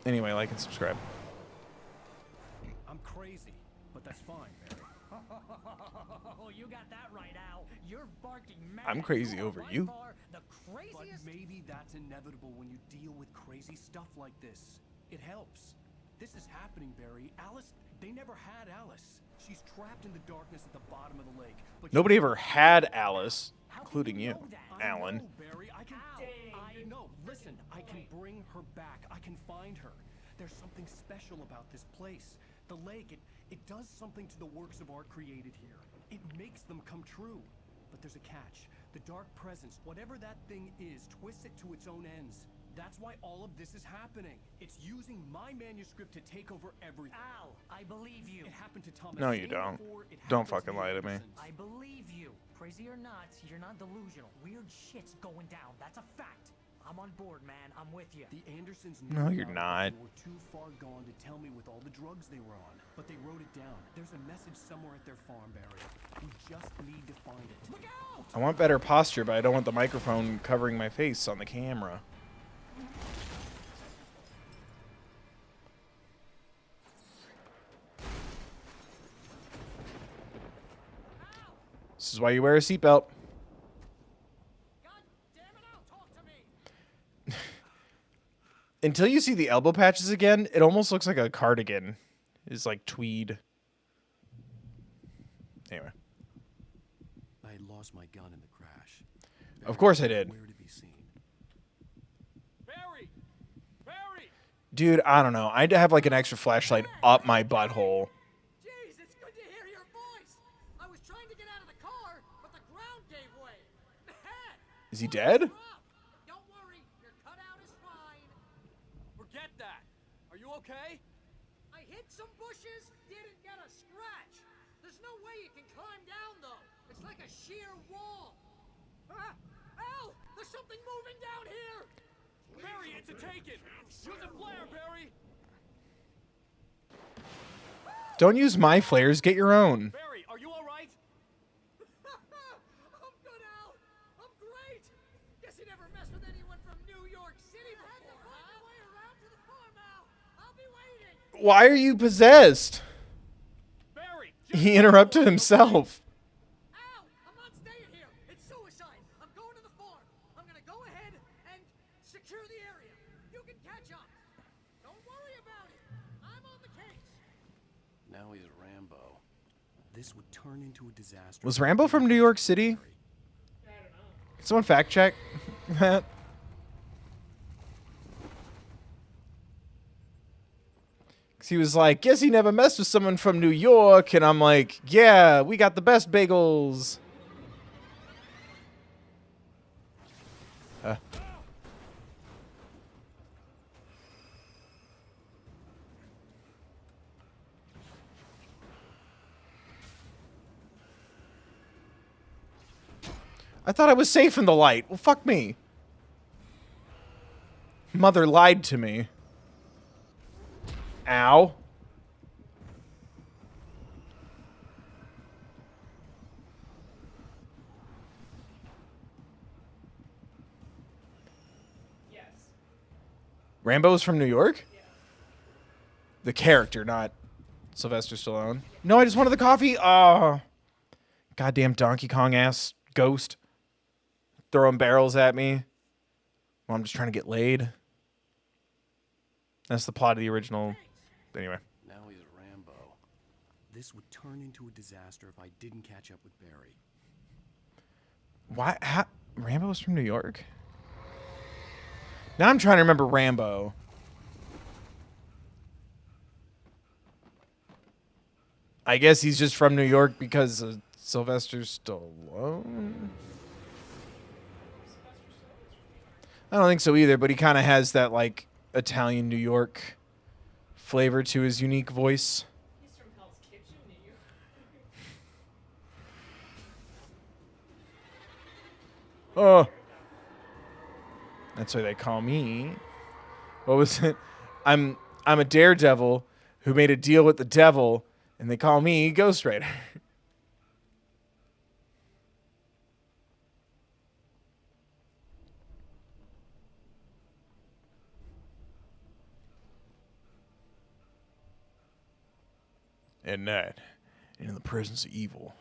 Anyway, like and subscribe. I'm crazy, but that's fine, Barry. Oh, you got that right, Al. You're barking mad. I'm crazy You are over by you. far the But craziest. maybe that's inevitable when you deal with crazy stuff like this. It helps. This is happening, Barry. Alice, they never had Alice. She's trapped in the darkness at the bottom of the lake. But Nobody ever had Alice, How can including you, know that? Alan. know, Barry. I can. I know. Listen, I can bring her back. I can find her. There's something special about this place. The lake, it does something to the works of art created here. It makes them come true. But there's a catch. The dark presence, whatever that thing is, twists it to its own ends. That's why all of this is happening. It's using my manuscript to take over everything. Al, I believe you. It happened to Thomas. No, you Paine don't. before, it Don't happened fucking the lie to me. Andersons. I believe you. Crazy or not, you're not delusional. Weird shit's going down. That's a fact. I'm on board, man. I'm with you. The Andersons No, knew you're about it, not. but they were too far gone to tell me with all the drugs they were on. But they wrote it down. There's a message somewhere at their farm, Barry. We just need to find it. Look out! I want better posture, but I don't want the microphone covering my face on the camera. This is why you wear a seatbelt. God damn it, Al, talk to me. Until you see the elbow patches again, it almost looks like a cardigan. It's like tweed. Anyway. I had lost my gun in the crash. Of course I did. Where to be seen? Barry! Barry! Dude, I don't know. I'd have like an extra flashlight up my butthole. Jeez, it's good to hear your voice. I was trying to get out of the car, but the ground gave way. Is he dead? Don't worry, your cutout is fine. Forget that! Are you okay? I hit some bushes, didn't get a scratch. There's no way you can climb down, though. It's like a sheer wall. Ah! Al! There's something moving down here! Barry, it's a taken! Use a flare, Barry! Don't use my flares. Get your own. Barry, are you alright? I'm good, Al. Why are you possessed? He interrupted himself. Ow! I'm not staying here. It's suicide. I'm going to the farm. I'm gonna go ahead and secure the area. You can catch up. Don't worry about it. I'm on the case. Now he's Rambo. This would turn into a disaster. Was Rambo from New York City? Can someone fact check that? He was like, guess he never messed with someone from New York. And I'm like, yeah, we got the best bagels. I thought I was safe in the light. Well, fuck me. Mother lied to me. Ow. Yes. Rambo's from New York? Yeah. The character, not Sylvester Stallone. No, I just wanted the coffee. Oh. Goddamn Donkey Kong ass ghost. Throwing barrels at me. Well, I'm just trying to get laid. That's the plot of the original. Anyway. Now he's Rambo. This would turn into a disaster if I didn't catch up with Barry. Why? Rambo's from New York? Now I'm trying to remember Rambo. I guess he's just from New York because of Sylvester Stallone. I don't think so either, but he kind of has that, like, Italian New York flavor to his unique voice. He's from Hell's Kitchen, New York. Oh. That's why they call me. What was it? I'm a daredevil who made a deal with the devil, and they call me Ghost Rider. At night, in the presence of evil,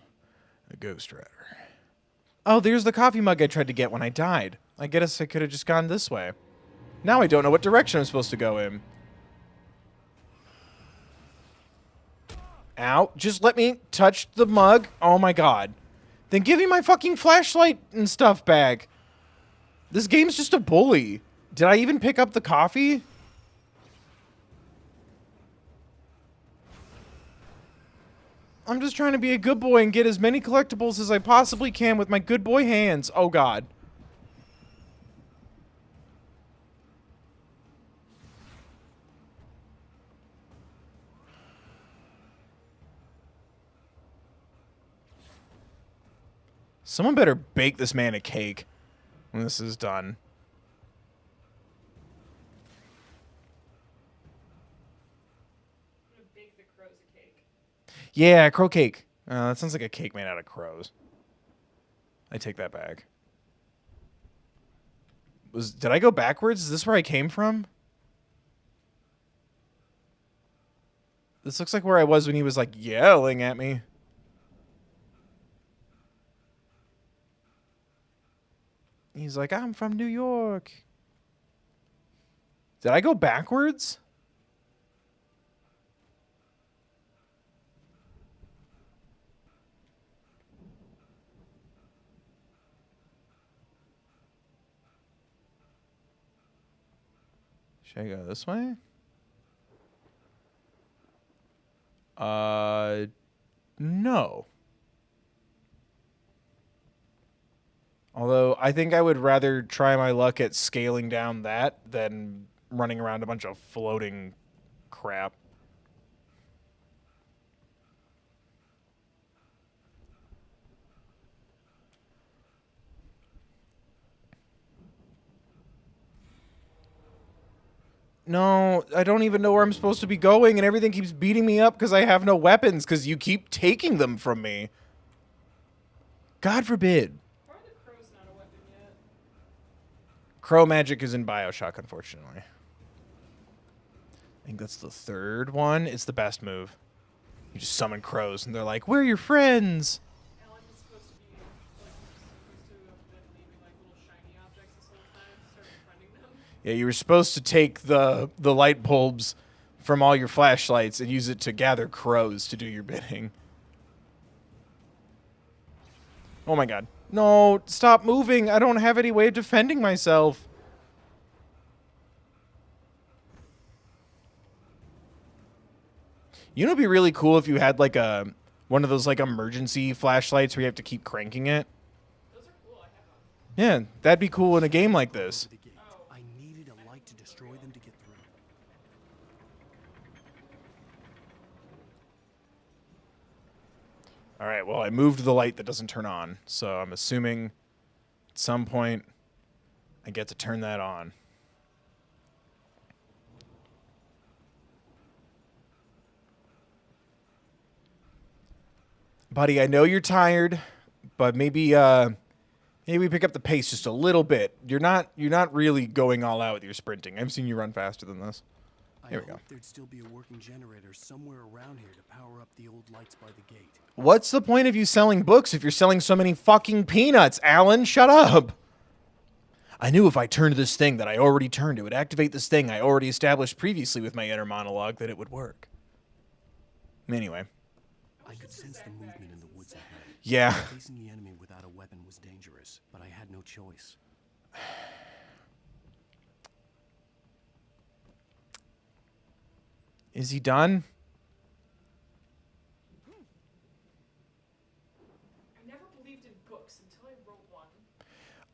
a Ghost Rider. Oh, there's the coffee mug I tried to get when I died. I guess I could have just gone this way. Now I don't know what direction I'm supposed to go in. Ow. Just let me touch the mug. Oh my god. Then give me my fucking flashlight and stuff back. This game's just a bully. Did I even pick up the coffee? I'm just trying to be a good boy and get as many collectibles as I possibly can with my good boy hands. Oh god. Someone better bake this man a cake when this is done. I'm gonna bake the crows a cake. Yeah, crow cake. That sounds like a cake made out of crows. I take that back. Did I go backwards? Is this where I came from? This looks like where I was when he was like yelling at me. He's like, I'm from New York. Did I go backwards? Should I go this way? No. Although, I think I would rather try my luck at scaling down that than running around a bunch of floating crap. No, I don't even know where I'm supposed to be going, and everything keeps beating me up because I have no weapons because you keep taking them from me. God forbid. Why are the crows not a weapon yet? Crow magic is in BioShock, unfortunately. think that's the third one. It's the best move. You just summon crows, and they're like, "We're your friends." Alan is supposed to be like supposed to have been leaving like little shiny objects this whole time. Start befriending them. Yeah, you were supposed to take the light bulbs from all your flashlights and use it to gather crows to do your bidding. Oh my god. No, stop moving. I don't have any way of defending myself. You know, it'd be really cool if you had like one of those like emergency flashlights where you have to keep cranking it. Those are cool. I have them. Yeah, that'd be cool in a game like this. The gate. I needed a light to destroy them to get through. All right, well, I moved the light that doesn't turn on, so I'm assuming at some point I get to turn that on. Buddy, I know you're tired, but maybe we pick up the pace just a little bit. You're not really going all out with your sprinting. I've seen you run faster than this. Here we go. There'd still be a working generator somewhere around here to power up the old lights by the gate. What's the point of you selling books if you're selling so many fucking peanuts, Alan? Shut up. I knew if I turned this thing that I already turned, it would activate this thing I already established previously with my inner monologue that it would work. Anyway. I could sense the movement in the woods ahead. Yeah. Facing the enemy without a weapon was dangerous, but I had no choice. Is he done? I never believed in books until I wrote one.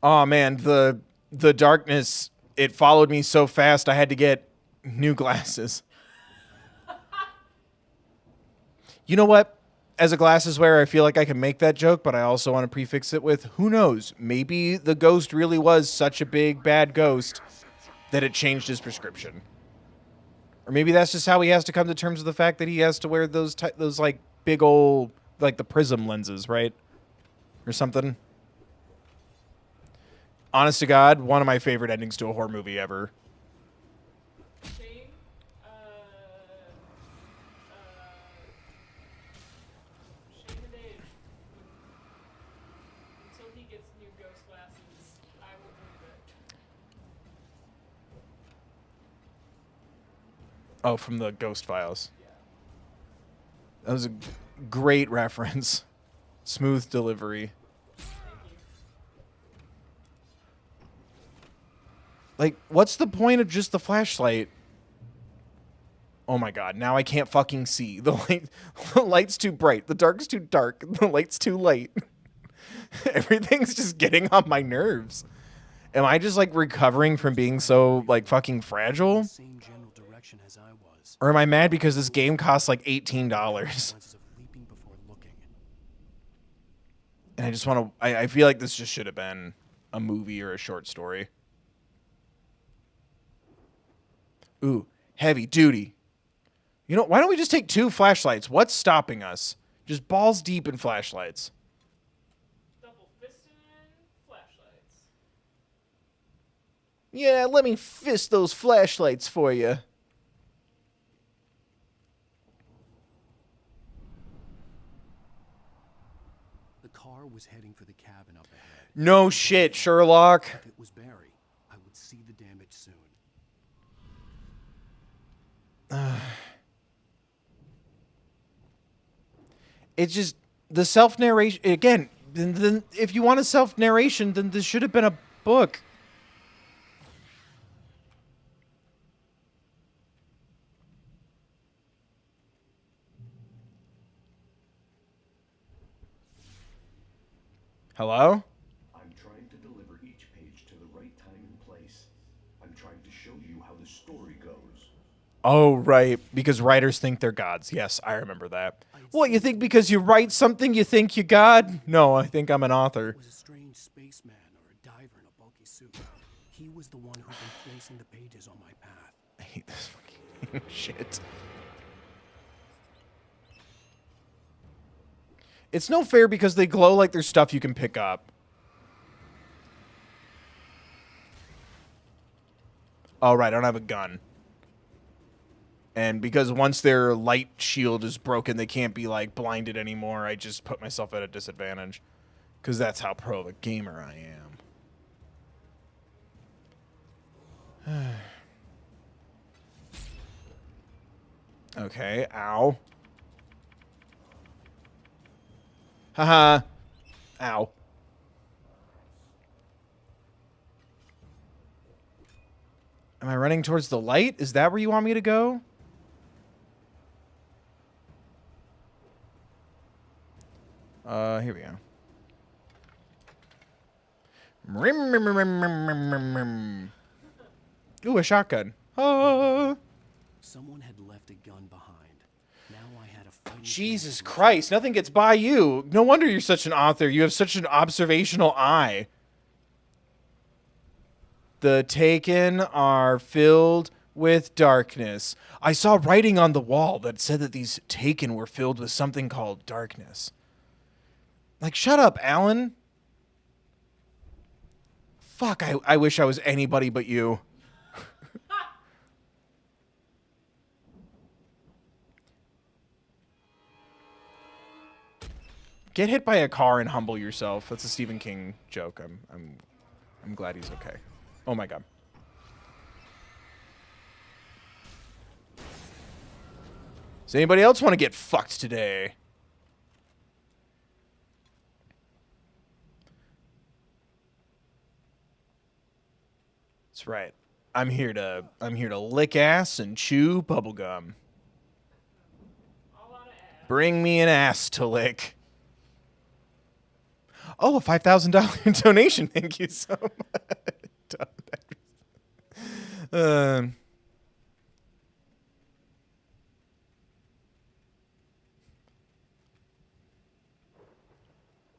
Oh man, the darkness, it followed me so fast I had to get new glasses. You know what? As a glasses wearer, I feel like I can make that joke, but I also want to prefix it with, who knows? Maybe the ghost really was such a big, bad ghost that it changed his prescription. Or maybe that's just how he has to come to terms with the fact that he has to wear those like big old, like the prism lenses, right? Or something. Honest to God, one of my favorite endings to a horror movie ever. Shane, Shane and Dave. Until he gets new ghost glasses, I will believe it. Oh, from the Ghost Files. That was a great reference. Smooth delivery. Like, what's the point of just the flashlight? Oh my god, now I can't fucking see. The light's too bright. The dark's too dark. The light's too light. Everything's just getting on my nerves. Am I just, like, recovering from being so, like, fucking fragile? Same general direction as I was. Or am I mad because this game costs, like, $18? Consequences of leaping before looking. And I just want to... I feel like this just should have been a movie or a short story. Ooh, heavy duty. You know, why don't we just take 2 flashlights? What's stopping us? Just balls deep in flashlights. Double fisted flashlights. Yeah, let me fist those flashlights for you. The car was heading for the cabin up ahead. No shit, Sherlock. If it was Barry, I would see the damage soon. It's just the self-narration again. Then if you want a self-narration, then this should have been a book. Hello? I'm trying to deliver each page to the right time and place. I'm trying to show you how the story goes. Oh, right. Because writers think they're gods. Yes, I remember that. What, you think because you write something you think you're God? No, I think I'm an author. Was a strange spaceman or a diver in a bulky suit. He was the one who'd been placing the pages on my path. I hate this fucking shit. It's no fair because they glow like there's stuff you can pick up. Oh, right, I don't have a gun. And because once their light shield is broken, they can't be, like, blinded anymore, I just put myself at a disadvantage. Because that's how pro of a gamer I am. Okay, ow. Haha. Ow. Am I running towards the light? Is that where you want me to go? Here we go. Ooh, a shotgun. Someone had left a gun behind. Now I had a fighting Jesus Christ, nothing gets by you. No wonder you're such an author. You have such an observational eye. The Taken are filled with darkness. I saw writing on the wall that said that these Taken were filled with something called darkness. Like, shut up, Alan. Fuck, I wish I was anybody but you. Get hit by a car and humble yourself. That's a Stephen King joke. I'm glad he's okay. Oh my god. Does anybody else want to get fucked today? That's right. I'm here to lick ass and chew bubblegum. Bring me an ass to lick. Oh, a $5,000 donation. Thank you so much.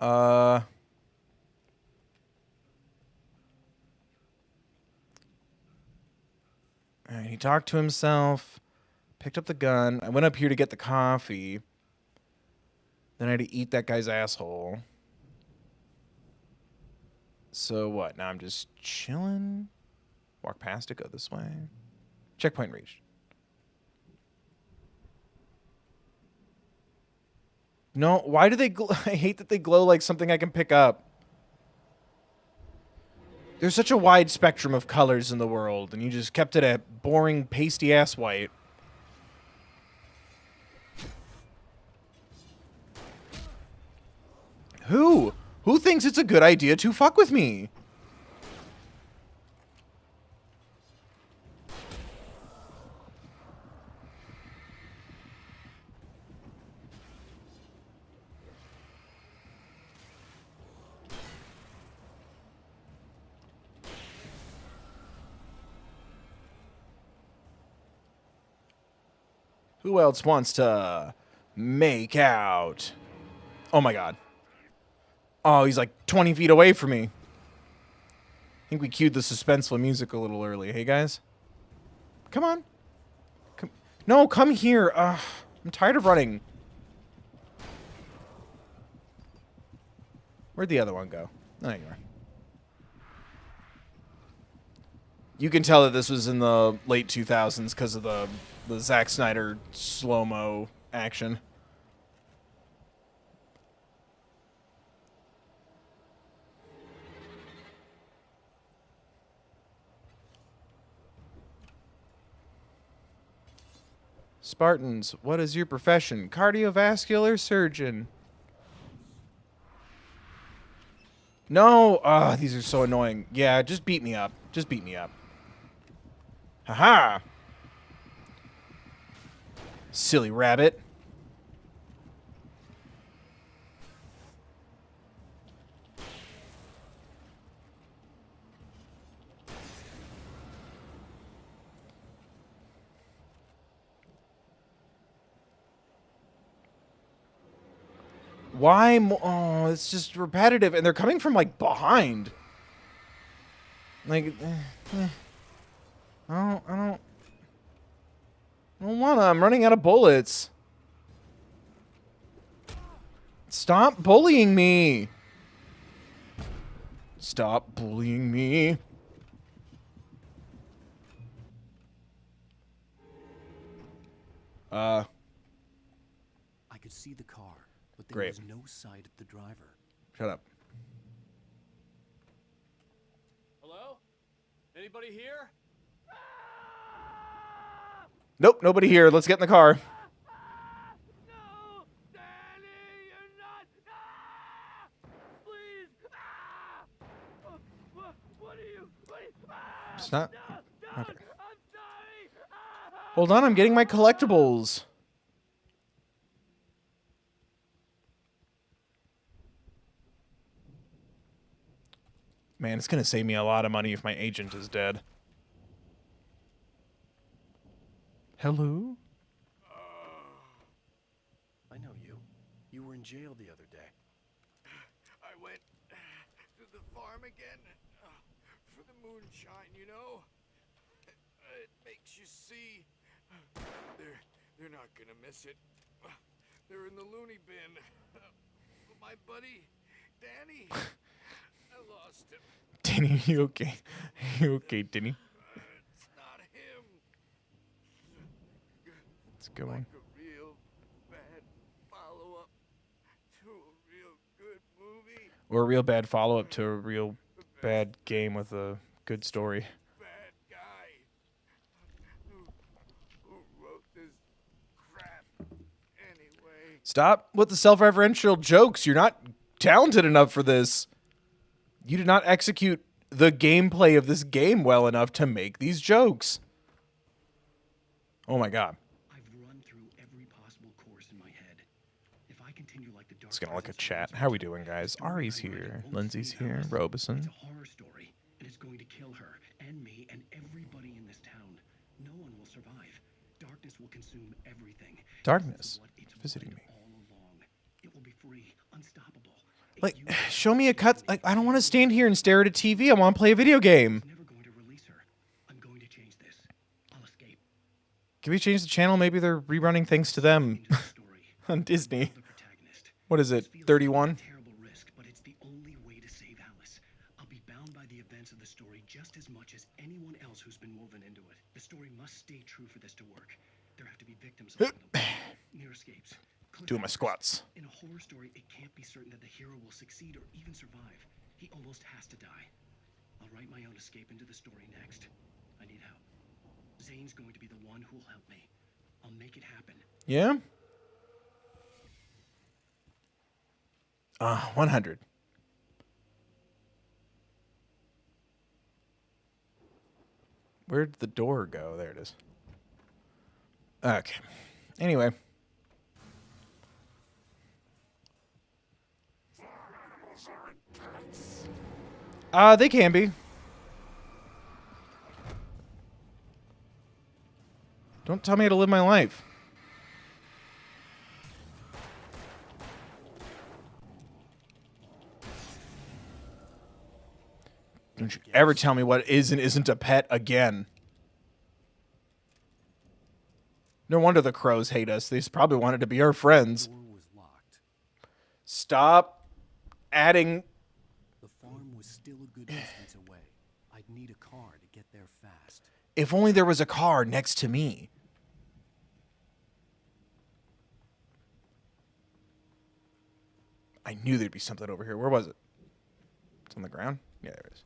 All right, he talked to himself, picked up the gun. I went up here to get the coffee. Then I had to eat that guy's asshole. So what? Now I'm just chilling. Walk past it, go this way. Checkpoint reached. No, why do they I hate that they glow like something I can pick up. There's such a wide spectrum of colors in the world, and you just kept it at boring, pasty-ass white. Who? Who thinks it's a good idea to fuck with me? Who else wants to make out? Oh my god. Oh, he's like 20 feet away from me. I think we cued the suspenseful music a little early. Hey, guys? Come on. Come. No, come here. I'm tired of running. Where'd the other one go? Oh, there you are. You can tell that this was in the late 2000s because of the Zack Snyder slow-mo action. Spartans, what is your profession? Cardiovascular surgeon. No! These are so annoying. Yeah, just beat me up. Just beat me up. Haha! Silly rabbit. Why? Oh, it's just repetitive, and they're coming from like behind. Like, I don't wanna. I'm running out of bullets. Stop bullying me. Stop bullying me. I could see the car, but there Great. was no sight of the driver. Shut up. Hello? Anybody here? Nope, nobody here. Let's get in the car. It's not. Okay. Hold on, I'm getting my collectibles. Man, it's gonna save me a lot of money if my agent is dead. Hello? I know you. You were in jail the other day. I went to the farm again for the moonshine, you know? It makes you see. They're not gonna miss it. They're in the loony bin. My buddy, Danny, I lost him. Danny, you okay? You okay, Danny? It's not him. It's a good one. Like a real bad follow-up to a real good movie. Or a real bad follow-up to a real bad game with a good story. Bad guy who wrote this crap anyway. Stop with the self-referential jokes. You're not talented enough for this. You did not execute the gameplay of this game well enough to make these jokes. Oh my god. I've run through every possible course in my head. If I continue like the dark Just gonna look at chat. How we doing, guys? Ari's here. Lindsay's here. Robeson. It's a horror story, and it's going to kill her and me and everybody in this town. No one will survive. Darkness will consume everything. Darkness. It's Visiting me. all along. It will be free, unstoppable. Like, show me a cut. Like, I don't want to stand here and stare at a TV. I want to play a video game. Never going to release her. I'm going to change this. I'll escape. Can we change the channel? Maybe they're rerunning things to them on Disney. What is it? 31? Terrible risk, but it's the only way to save Alice. I'll be bound by the events of the story just as much as anyone else who's been woven into it. The story must stay true for this to work. There have to be victims along the way. Near escapes. Doing my squats. In a horror story, it can't be certain that the hero will succeed or even survive. He almost has to die. I'll write my own escape into the story next. I need help. Zane's going to be the one who'll help me. I'll make it happen. Yeah? 100. Where'd the door go? There it is. Okay. Anyway. They can be. Don't tell me how to live my life. Don't you ever tell me what is and isn't a pet again. No wonder the crows hate us. They probably wanted to be our friends. The door was locked. Stop adding. The farm was still a good distance away. I'd need a car to get there fast. If only there was a car next to me. I knew there'd be something over here. Where was it? It's on the ground? Yeah, there it is.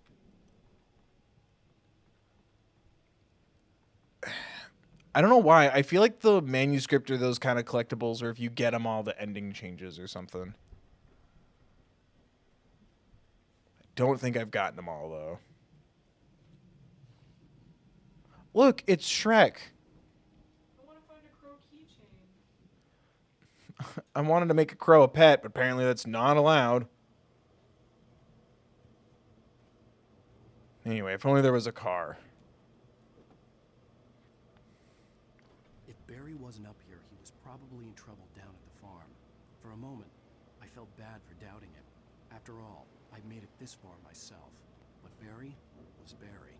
I don't know why. I feel like the manuscript or those kind of collectibles, or if you get them all, the ending changes or something. I don't think I've gotten them all, though. Look, it's Shrek. I want to find a crow keychain. I wanted to make a crow a pet, but apparently that's not allowed. Anyway, if only there was a car. If Barry wasn't up here, he was probably in trouble down at the farm. For a moment, I felt bad for doubting him. After all, I'd made it this far myself. But Barry was Barry.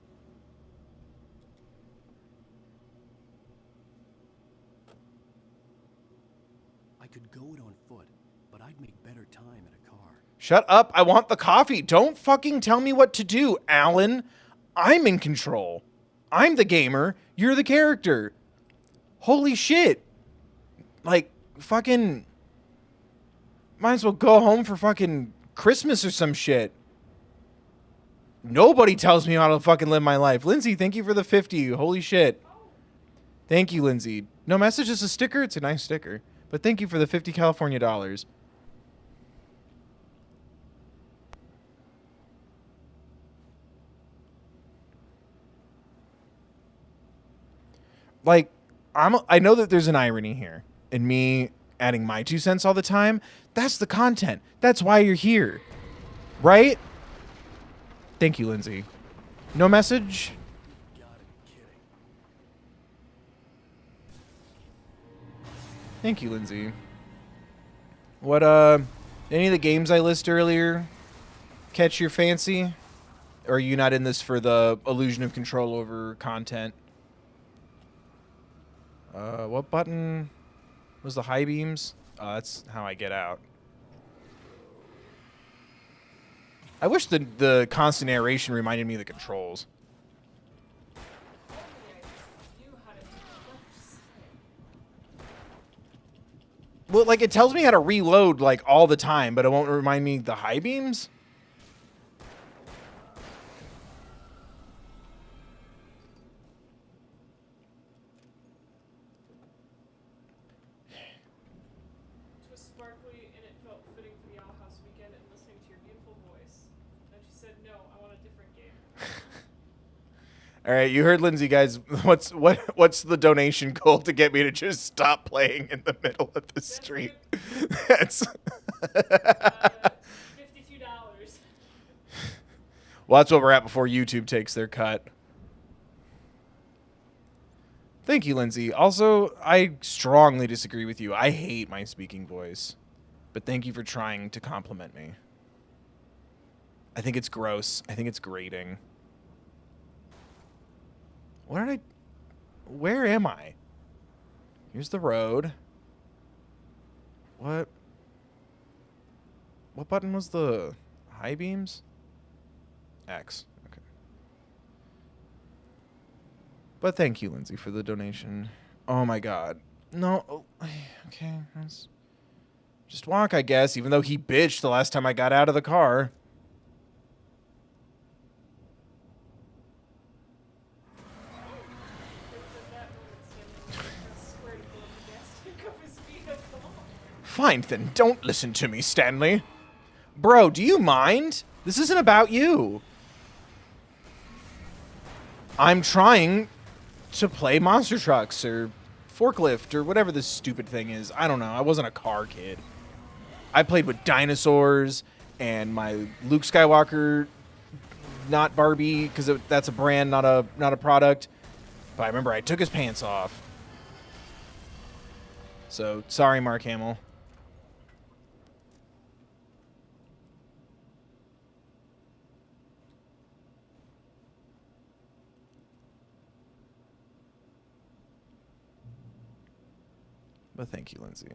I could go it on foot, but I'd make better time in a car. Shut up. I want the coffee. Don't fucking tell me what to do, Alan. I'm in control. I'm the gamer. You're the character. Holy shit. Like, fucking... Might as well go home for fucking Christmas or some shit. Nobody tells me how to fucking live my life. Lindsay, thank you for the 50. Holy shit. Thank you, Lindsay. No message, just a sticker. It's a nice sticker. But thank you for the 50 California dollars. Like, I know that there's an irony here in me adding my 2 cents all the time. That's the content. That's why you're here. Right? Thank you, Lindsay. No message? Thank you, Lindsay. What, any of the games I listed earlier catch your fancy? Or are you not in this for the illusion of control over content? What button was the high beams? That's how I get out. I wish the constant narration reminded me of the controls. Well, like, it tells me how to reload, like, all the time, but it won't remind me the high beams? It was sparkly, and it felt fitting for the Owl House weekend and listening to your beautiful voice. And she said, no, I want a different game. All right, you heard Lindsay, guys. What's the donation goal to get me to just stop playing in the middle of the street? That's $52. Well, that's what we're at before YouTube takes their cut. Thank you, Lindsay. Also, I strongly disagree with you. I hate my speaking voice. But thank you for trying to compliment me. I think it's gross. I think it's grating. Where am I? Here's the road. What button was the high beams? X. Okay. But thank you, Lindsay, for the donation. Oh my god. No. Oh, okay. Just walk, I guess, even though he bitched the last time I got out of the car. Fine, then don't listen to me, Stanley. Bro, do you mind? This isn't about you. I'm trying to play Monster Trucks or Forklift or whatever this stupid thing is. I don't know. I wasn't a car kid. I played with dinosaurs and my Luke Skywalker, not Barbie, because that's a brand, not a product. But I remember I took his pants off. So, sorry, Mark Hamill. But thank you, Lindsay.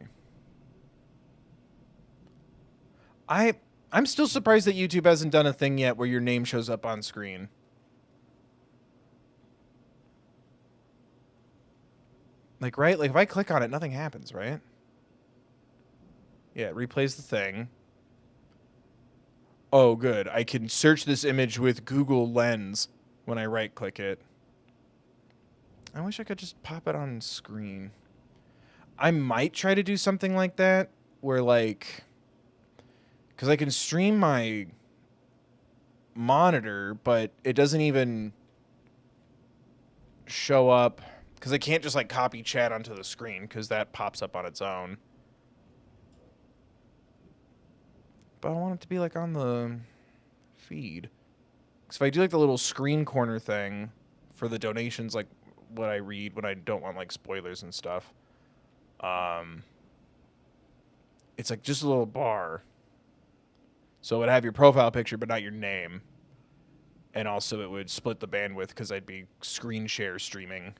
I'm still surprised that YouTube hasn't done a thing yet where your name shows up on screen. Like, right? Like, if I click on it, nothing happens, right? Yeah, it replays the thing. Oh, good. I can search this image with Google Lens when I right-click it. I wish I could just pop it on screen. I might try to do something like that where, like, because I can stream my monitor, but it doesn't even show up because I can't just, like, copy chat onto the screen because that pops up on its own. But I want it to be, like, on the feed. Because if I do, like, the little screen corner thing for the donations, like, what I read when I don't want, like, spoilers and stuff, it's like just a little bar. So it would have your profile picture, but not your name. And also it would split the bandwidth because I'd be screen share streaming.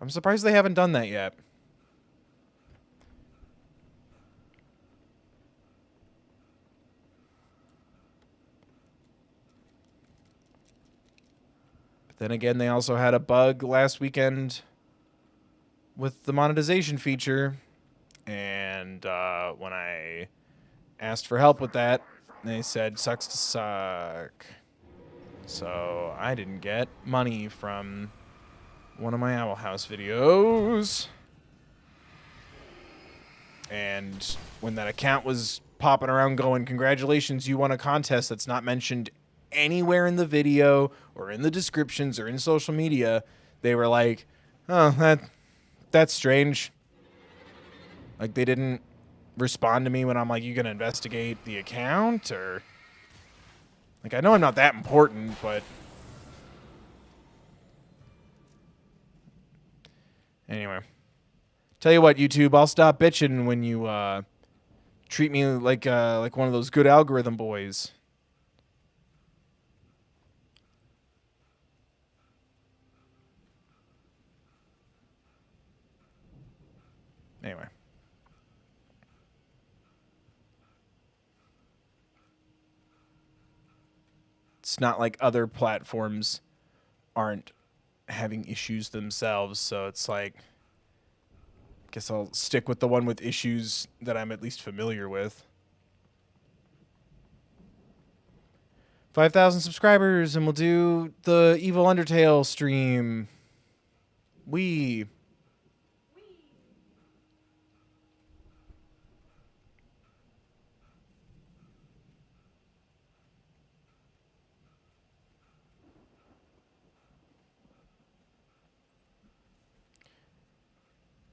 I'm surprised they haven't done that yet. But then again, they also had a bug last weekend with the monetization feature, and when I asked for help with that, they said sucks to suck. So I didn't get money from one of my Owl House videos. And when that account was popping around going, congratulations, you won a contest that's not mentioned anywhere in the video or in the descriptions or in social media, they were like, oh, that's strange. Like, they didn't respond to me when I'm like, you gonna investigate the account? Or, like, I know I'm not that important, but anyway. Tell you what, YouTube, I'll stop bitching when you treat me like one of those good algorithm boys. Anyway. It's not like other platforms aren't having issues themselves, so it's like, guess I'll stick with the one with issues that I'm at least familiar with. 5,000 subscribers, and we'll do the Evil Undertale stream.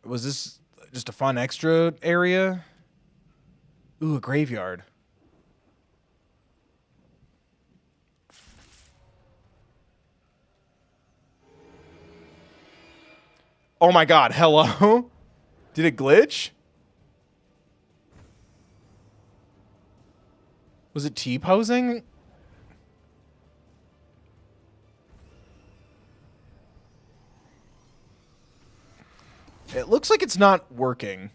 Was this just a fun extra area? Ooh, a graveyard. Oh my god, hello? Did it glitch? Was it T-posing? It looks like it's not working.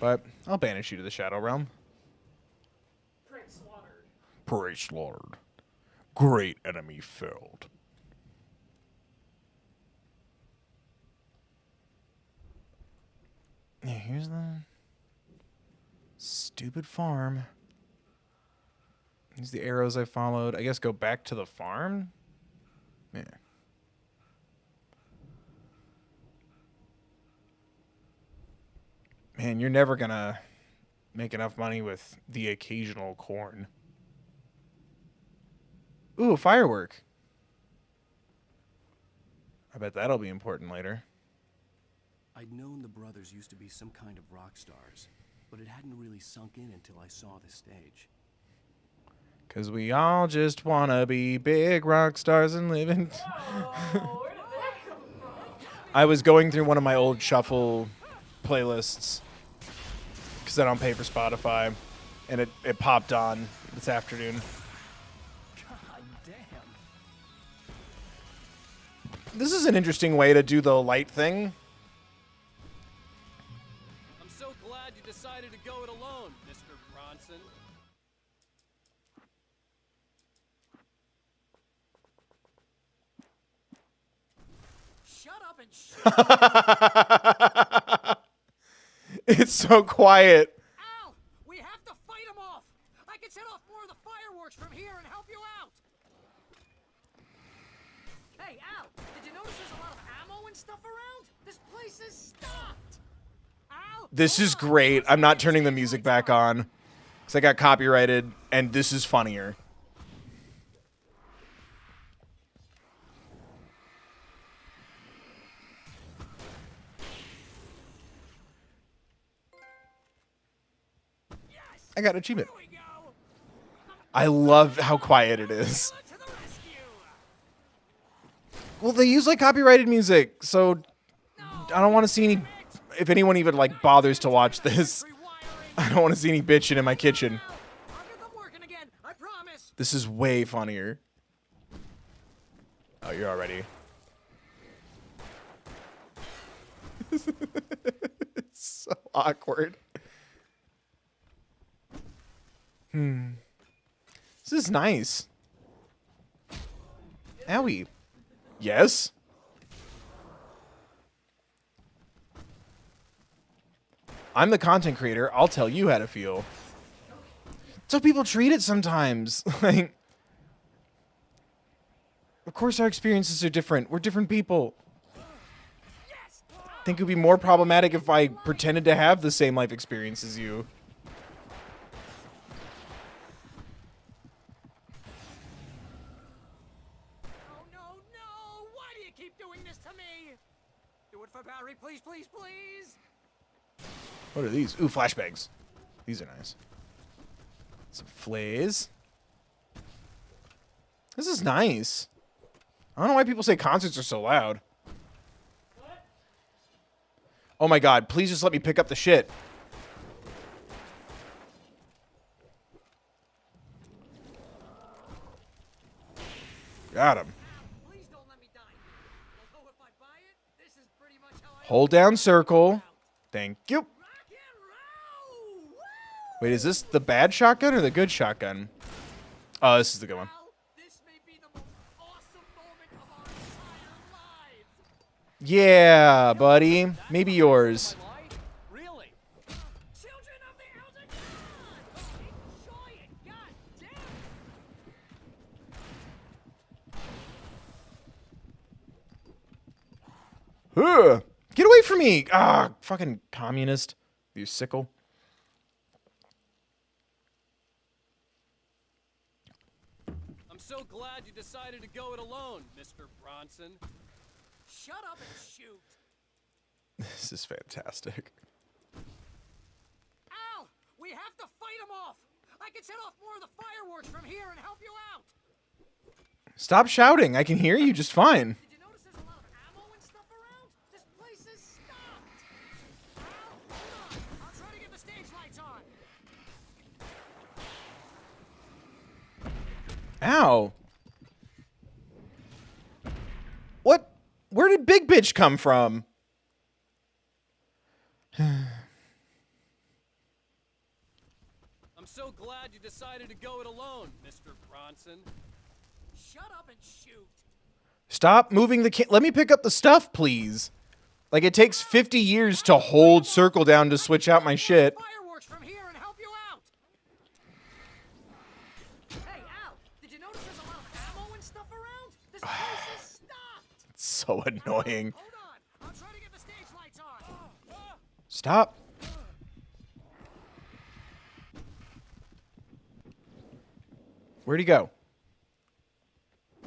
But I'll banish you to the Shadow Realm. Prey slaughtered. Prey slaughtered. Great enemy felled. Yeah, here's the stupid farm. These are the arrows I followed. I guess go back to the farm? Yeah. Man, you're never gonna make enough money with the occasional corn. Ooh, a firework. I bet that'll be important later. I'd known the brothers used to be some kind of rock stars, but it hadn't really sunk in until I saw the stage. 'Cause we all just wanna be big rock stars and live in... Whoa, where did that come from? I was going through one of my old shuffle playlists because I don't pay for Spotify, and it popped on this afternoon. God damn. This is an interesting way to do the light thing. I'm so glad you decided to go it alone, Mr. Bronson. Shut up and shut It's so quiet. Al, we have to fight him off. I can set off more of the fireworks from here and help you out. Hey, Al, did you notice there's a lot of ammo and stuff around? This place is stocked. Al, This is great. I'm not turning the music back on because I got copyrighted, and this is funnier. I got an achievement. I love how quiet it is. Well, they use like copyrighted music, so I don't want to see any. If anyone even like bothers to watch this, I don't want to see any bitching in my kitchen. This is way funnier. Oh, you're already. It's so awkward. This is nice. Owie. Yes? I'm the content creator. I'll tell you how to feel. That's how people treat it sometimes. Like, of course our experiences are different. We're different people. I think it would be more problematic if I pretended to have the same life experience as you. Oh no, no! Why do you keep doing this to me? Do it for Barry, please, please, please! What are these? Ooh, flashbangs. These are nice. Some flays. This is nice. I don't know why people say concerts are so loud. Oh my god, please just let me pick up the shit. Got him. Hold down circle. Thank you. Wait, is this the bad shotgun or the good shotgun? Oh, this is the good one. Yeah, buddy. Maybe yours. Really? Children of the Elder God! Enjoy it, goddamn! Get away from me! Ah, fucking communist. You sickle. I'm so glad you decided to go it alone, Mr. Bronson. Shut up and shoot! This is fantastic. Al! We have to fight him off! I can set off more of the fireworks from here and help you out! Stop shouting. I can hear you just fine. Did you notice there's a lot of ammo and stuff around? This place is stocked! Al, hold on! I'll try to get the stage lights on! Ow. What? Where did Big Bitch come from? I'm so glad you decided to go it alone, Mr. Bronson. Shut up and shoot! Stop moving the let me pick up the stuff, please. Like, it takes 50 years to hold circle down to switch out my shit. Fireworks from here and help you out! Hey, Al! Did you notice there's a lot of ammo and stuff around? This place is stocked! It's so annoying. Hold on! I'll try to get the stage lights on! Stop. Where'd he go?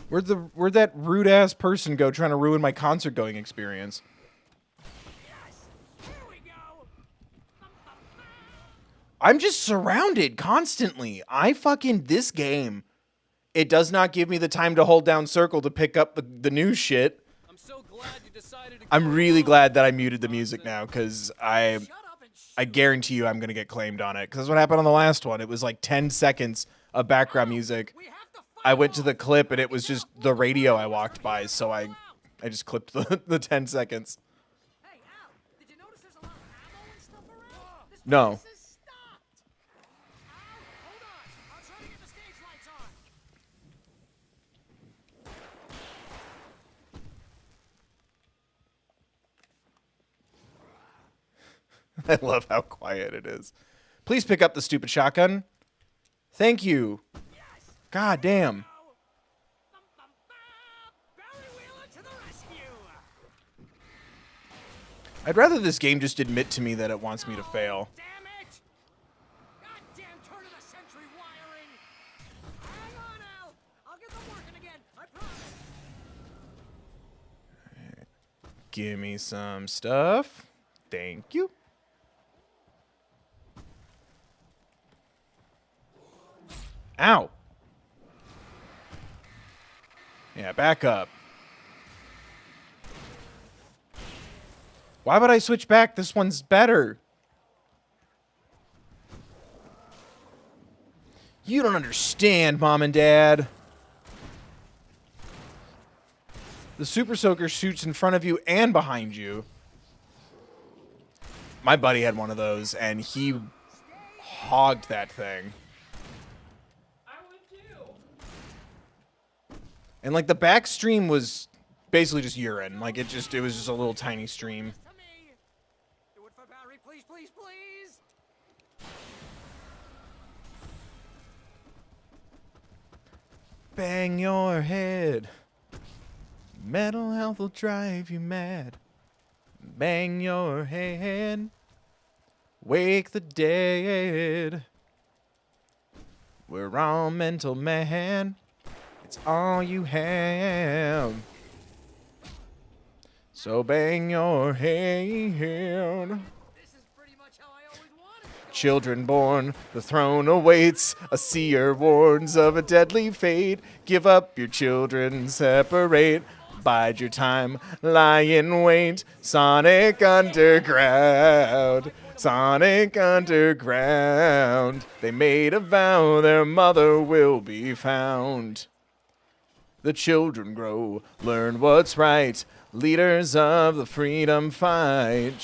Where'd that rude ass person go trying to ruin my concert going experience? Yes! Here we go! I'm just surrounded constantly. This game, it does not give me the time to hold down circle to pick up the new shit. I'm so glad you decided to I'm really glad that I muted the music now, because I guarantee you I'm going to get claimed on it. Because that's what happened on the last one. It was like 10 seconds of background music. I went to the clip and it was just the radio I walked by, so I just clipped the 10 seconds. Hey, Al! Did you notice there's a lot of ammo and stuff around? This No. place is stocked! Al, hold on! I'll try to get the stage lights on! I love how quiet it is. Please pick up the stupid shotgun. Thank you. God damn. I'd rather this game just admit to me that it wants me to fail. Damn it! Goddamn turn of the century wiring! Hang on, Al! I'll get them working again, I promise! Give me some stuff. Thank you. Ow. Yeah, back up. Why would I switch back? This one's better. You don't understand, Mom and Dad. The Super Soaker shoots in front of you and behind you. My buddy had one of those, and he hogged that thing. And, like, the back stream was basically just urine. Like, it was just a little tiny stream. Please, please, please! Bang your head. Mental health will drive you mad. Bang your head. Wake the dead. We're all mental, man. It's all you have. So bang your head. Children born, the throne awaits. A seer warns of a deadly fate. Give up your children, separate. Bide your time, lie in wait. Sonic Underground. Sonic Underground. They made a vow their mother will be found. The children grow, learn what's right. Leaders of the freedom fight.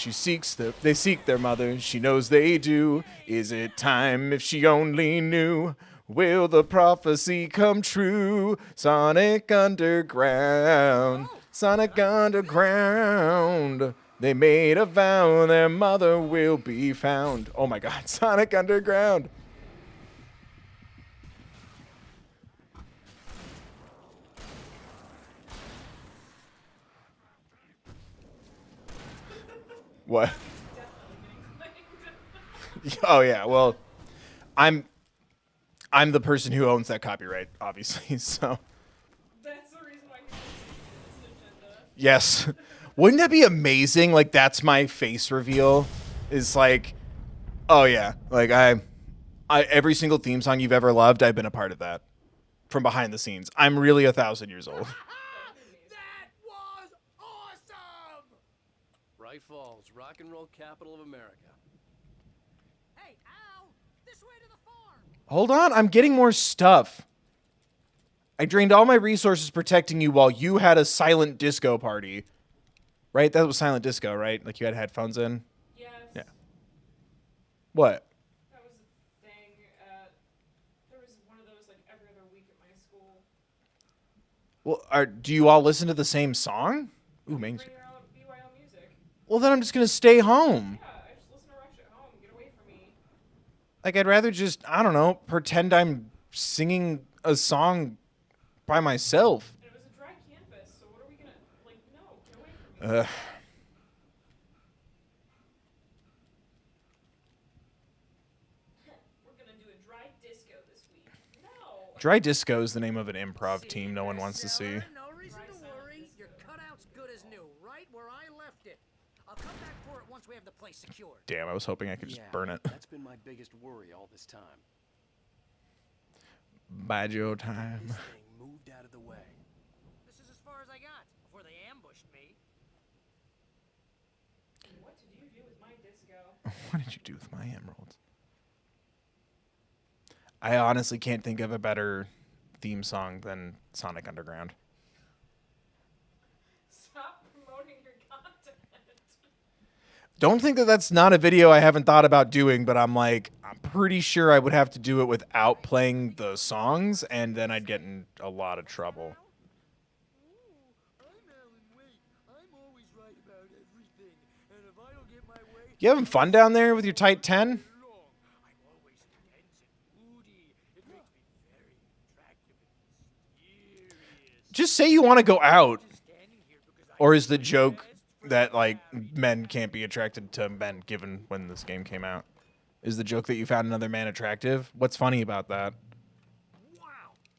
They seek their mother, she knows they do. Is it time if she only knew? Will the prophecy come true? Sonic Underground. Sonic Underground. They made a vow their mother will be found. Oh my god, Sonic Underground. What? Oh yeah, well, I'm the person who owns that copyright, obviously. So. That's the reason why he's an agenda. Yes. Wouldn't that be amazing? Like that's my face reveal. Is like, oh yeah, like I every single theme song you've ever loved, I've been a part of that from behind the scenes. I'm really 1,000 years old. That was awesome! Bright Falls, rock and roll capital of America. Hey, Al! This way to the farm! Hold on, I'm getting more stuff. I drained all my resources protecting you while you had a silent disco party. Right? That was silent disco, right? Like you had headphones in? Yes. Yeah. What? That was a thing at... There was one of those like every other week at my school. Well, do you all listen to the same song? Ooh, man. Bring your own BYO music. Well, then I'm just going to stay home. Yeah, I just listen to Rush at home. Get away from me. Like, I'd rather just, I don't know, pretend I'm singing a song by myself. And it was a dry canvas, so what are we gonna... Like, no, get away from me. We're gonna do a dry disco this week. No! Dry Disco is the name of an improv team no one wants to see. No reason to worry. Your cutout's good as new, right where I left it. I'll come back for it once we have the place secured. Damn, I was hoping I could just burn it. That's been my biggest worry all this time. Bide your time. This thing moved out of the way. This is as far as I got before they ambushed me. What did you do with my disco? What did you do with my emeralds? I honestly can't think of a better theme song than Sonic Underground. Stop promoting your content. Don't think that that's not a video I haven't thought about doing, but I'm pretty sure I would have to do it without playing the songs, and then I'd get in a lot of trouble. You having fun down there with your tight 10? Just say you want to go out. Or is the joke that, like, men can't be attracted to men given when this game came out? Is the joke that you found another man attractive? What's funny about that?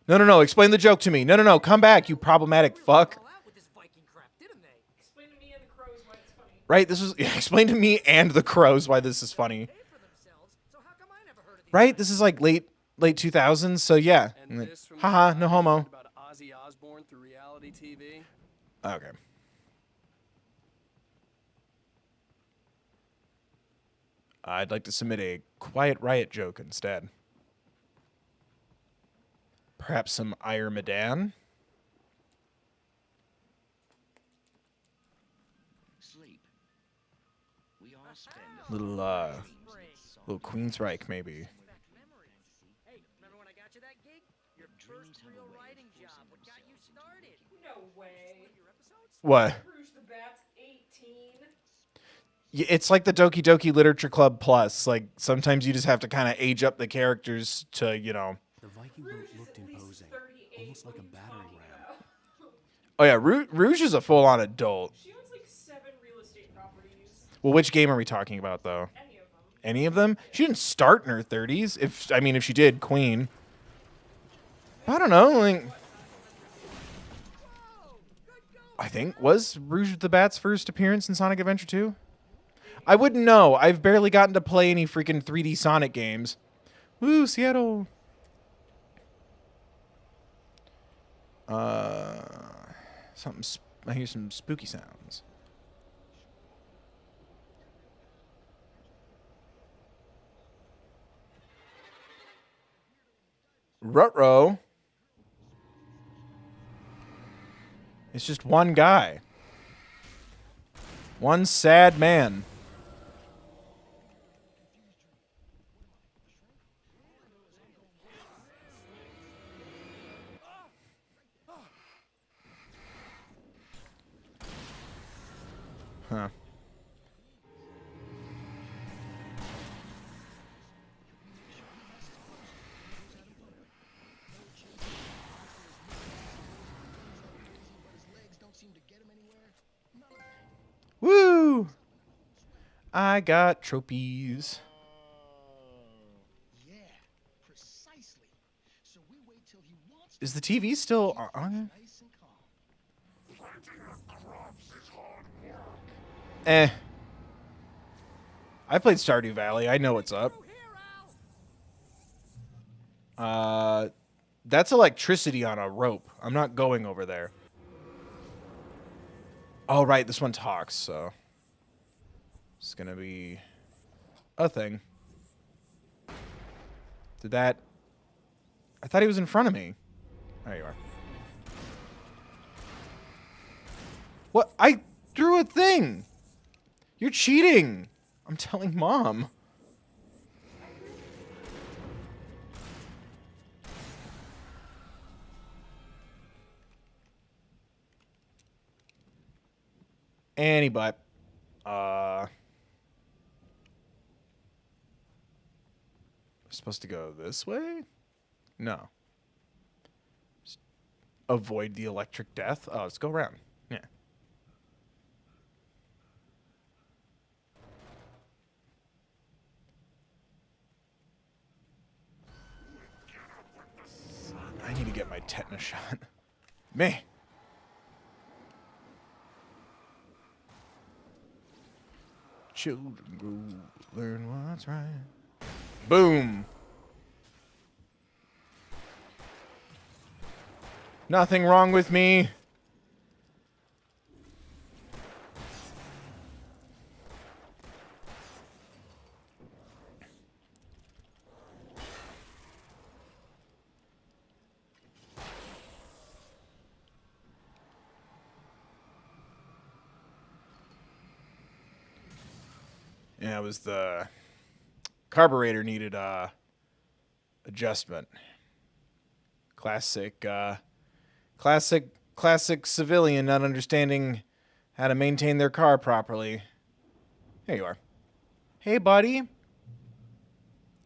No. Explain the joke to me. No. Come back, you problematic fuck. Explain to me and the crows why it's funny. Right? Explain to me and the crows why this is funny. Right? This is like late 2000s, so yeah. Haha, no homo. About Ozzy Osbourne through reality TV. Okay. I'd like to submit a Quiet Riot joke instead. Perhaps some Ire Madan? Sleep. We all spend Little Queensryche, maybe. Hey, remember when I got you that gig? Your first real writing job. What got you started? No way. What? Rouge the Bat's 18. It's like the Doki Doki Literature Club Plus. Like, sometimes you just have to kind of age up the characters to, you know. The Viking boat looked imposing, almost like a battering ram. Oh, yeah, Rouge is a full-on adult. She owns like 7 real estate properties. Well, which game are we talking about, though? Any of them. Any of them? She didn't start in her 30s. If she did, Queen. I don't know. Like, I think, was Rouge the Bat's first appearance in Sonic Adventure 2? I wouldn't know. I've barely gotten to play any freaking 3D Sonic games. Woo, Seattle. I hear some spooky sounds. Ruh-roh. It's just one guy. One sad man. Huh. Woo! I got trophies. Yeah, precisely. So we wait till he wants. Is the TV still on? Nice and calm. Planting the crops is hard work. Eh. I played Stardew Valley. I know what's up. That's electricity on a rope. I'm not going over there. Oh, right. This one talks, so it's gonna be a thing. Did that... I thought he was in front of me. There you are. What? I threw a thing! You're cheating! I'm telling Mom. Any but. Supposed to go this way? No. Just avoid the electric death? Oh, let's go around. Yeah. I need to get my tetanus shot. Me. Children grow, learn what's right. Boom. Nothing wrong with me. Yeah, it was the carburetor needed adjustment. Classic civilian not understanding how to maintain their car properly. Here you are. Hey, buddy.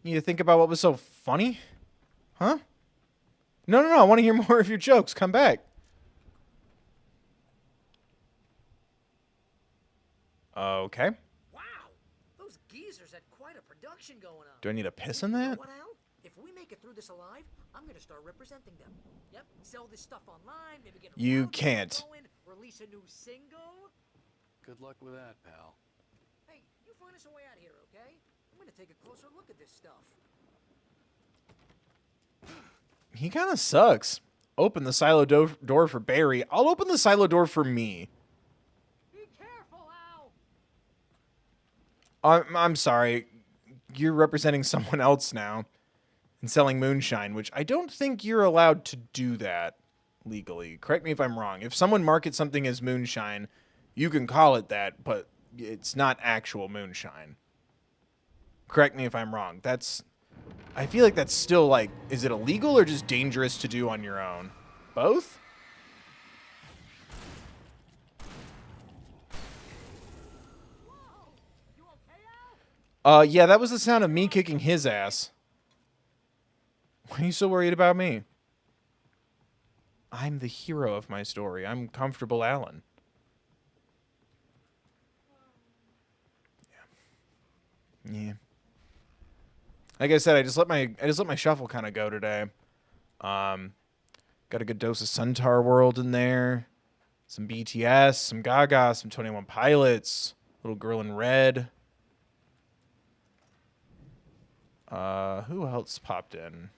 You think about what was so funny? Huh? No, I want to hear more of your jokes. Come back. Okay. Production going on. Do I need to piss in that? You know what, Al? If we make it through this alive, I'm gonna start representing them. Yep, sell this stuff online, maybe get a You can't. going, release a new single. Good luck with that, pal. Hey, you find us a way out here, okay? I'm gonna take a closer look at this stuff. He kind of sucks. Open the silo door for Barry. I'll open the silo door for me. Be careful, Al. I'm sorry. You're representing someone else now and selling moonshine, which I don't think you're allowed to do that legally. Correct me if I'm wrong. If someone markets something as moonshine, you can call it that, but it's not actual moonshine. Correct me if I'm wrong. I feel like that's still like, is it illegal or just dangerous to do on your own? Both? Yeah, that was the sound of me kicking his ass. Why are you so worried about me? I'm the hero of my story. I'm Comfortable Alan. Yeah. Like I said, I just let my shuffle kind of go today. Got a good dose of Suntar World in there. Some BTS, some Gaga, some 21 Pilots, Little Girl in Red. Who else popped in?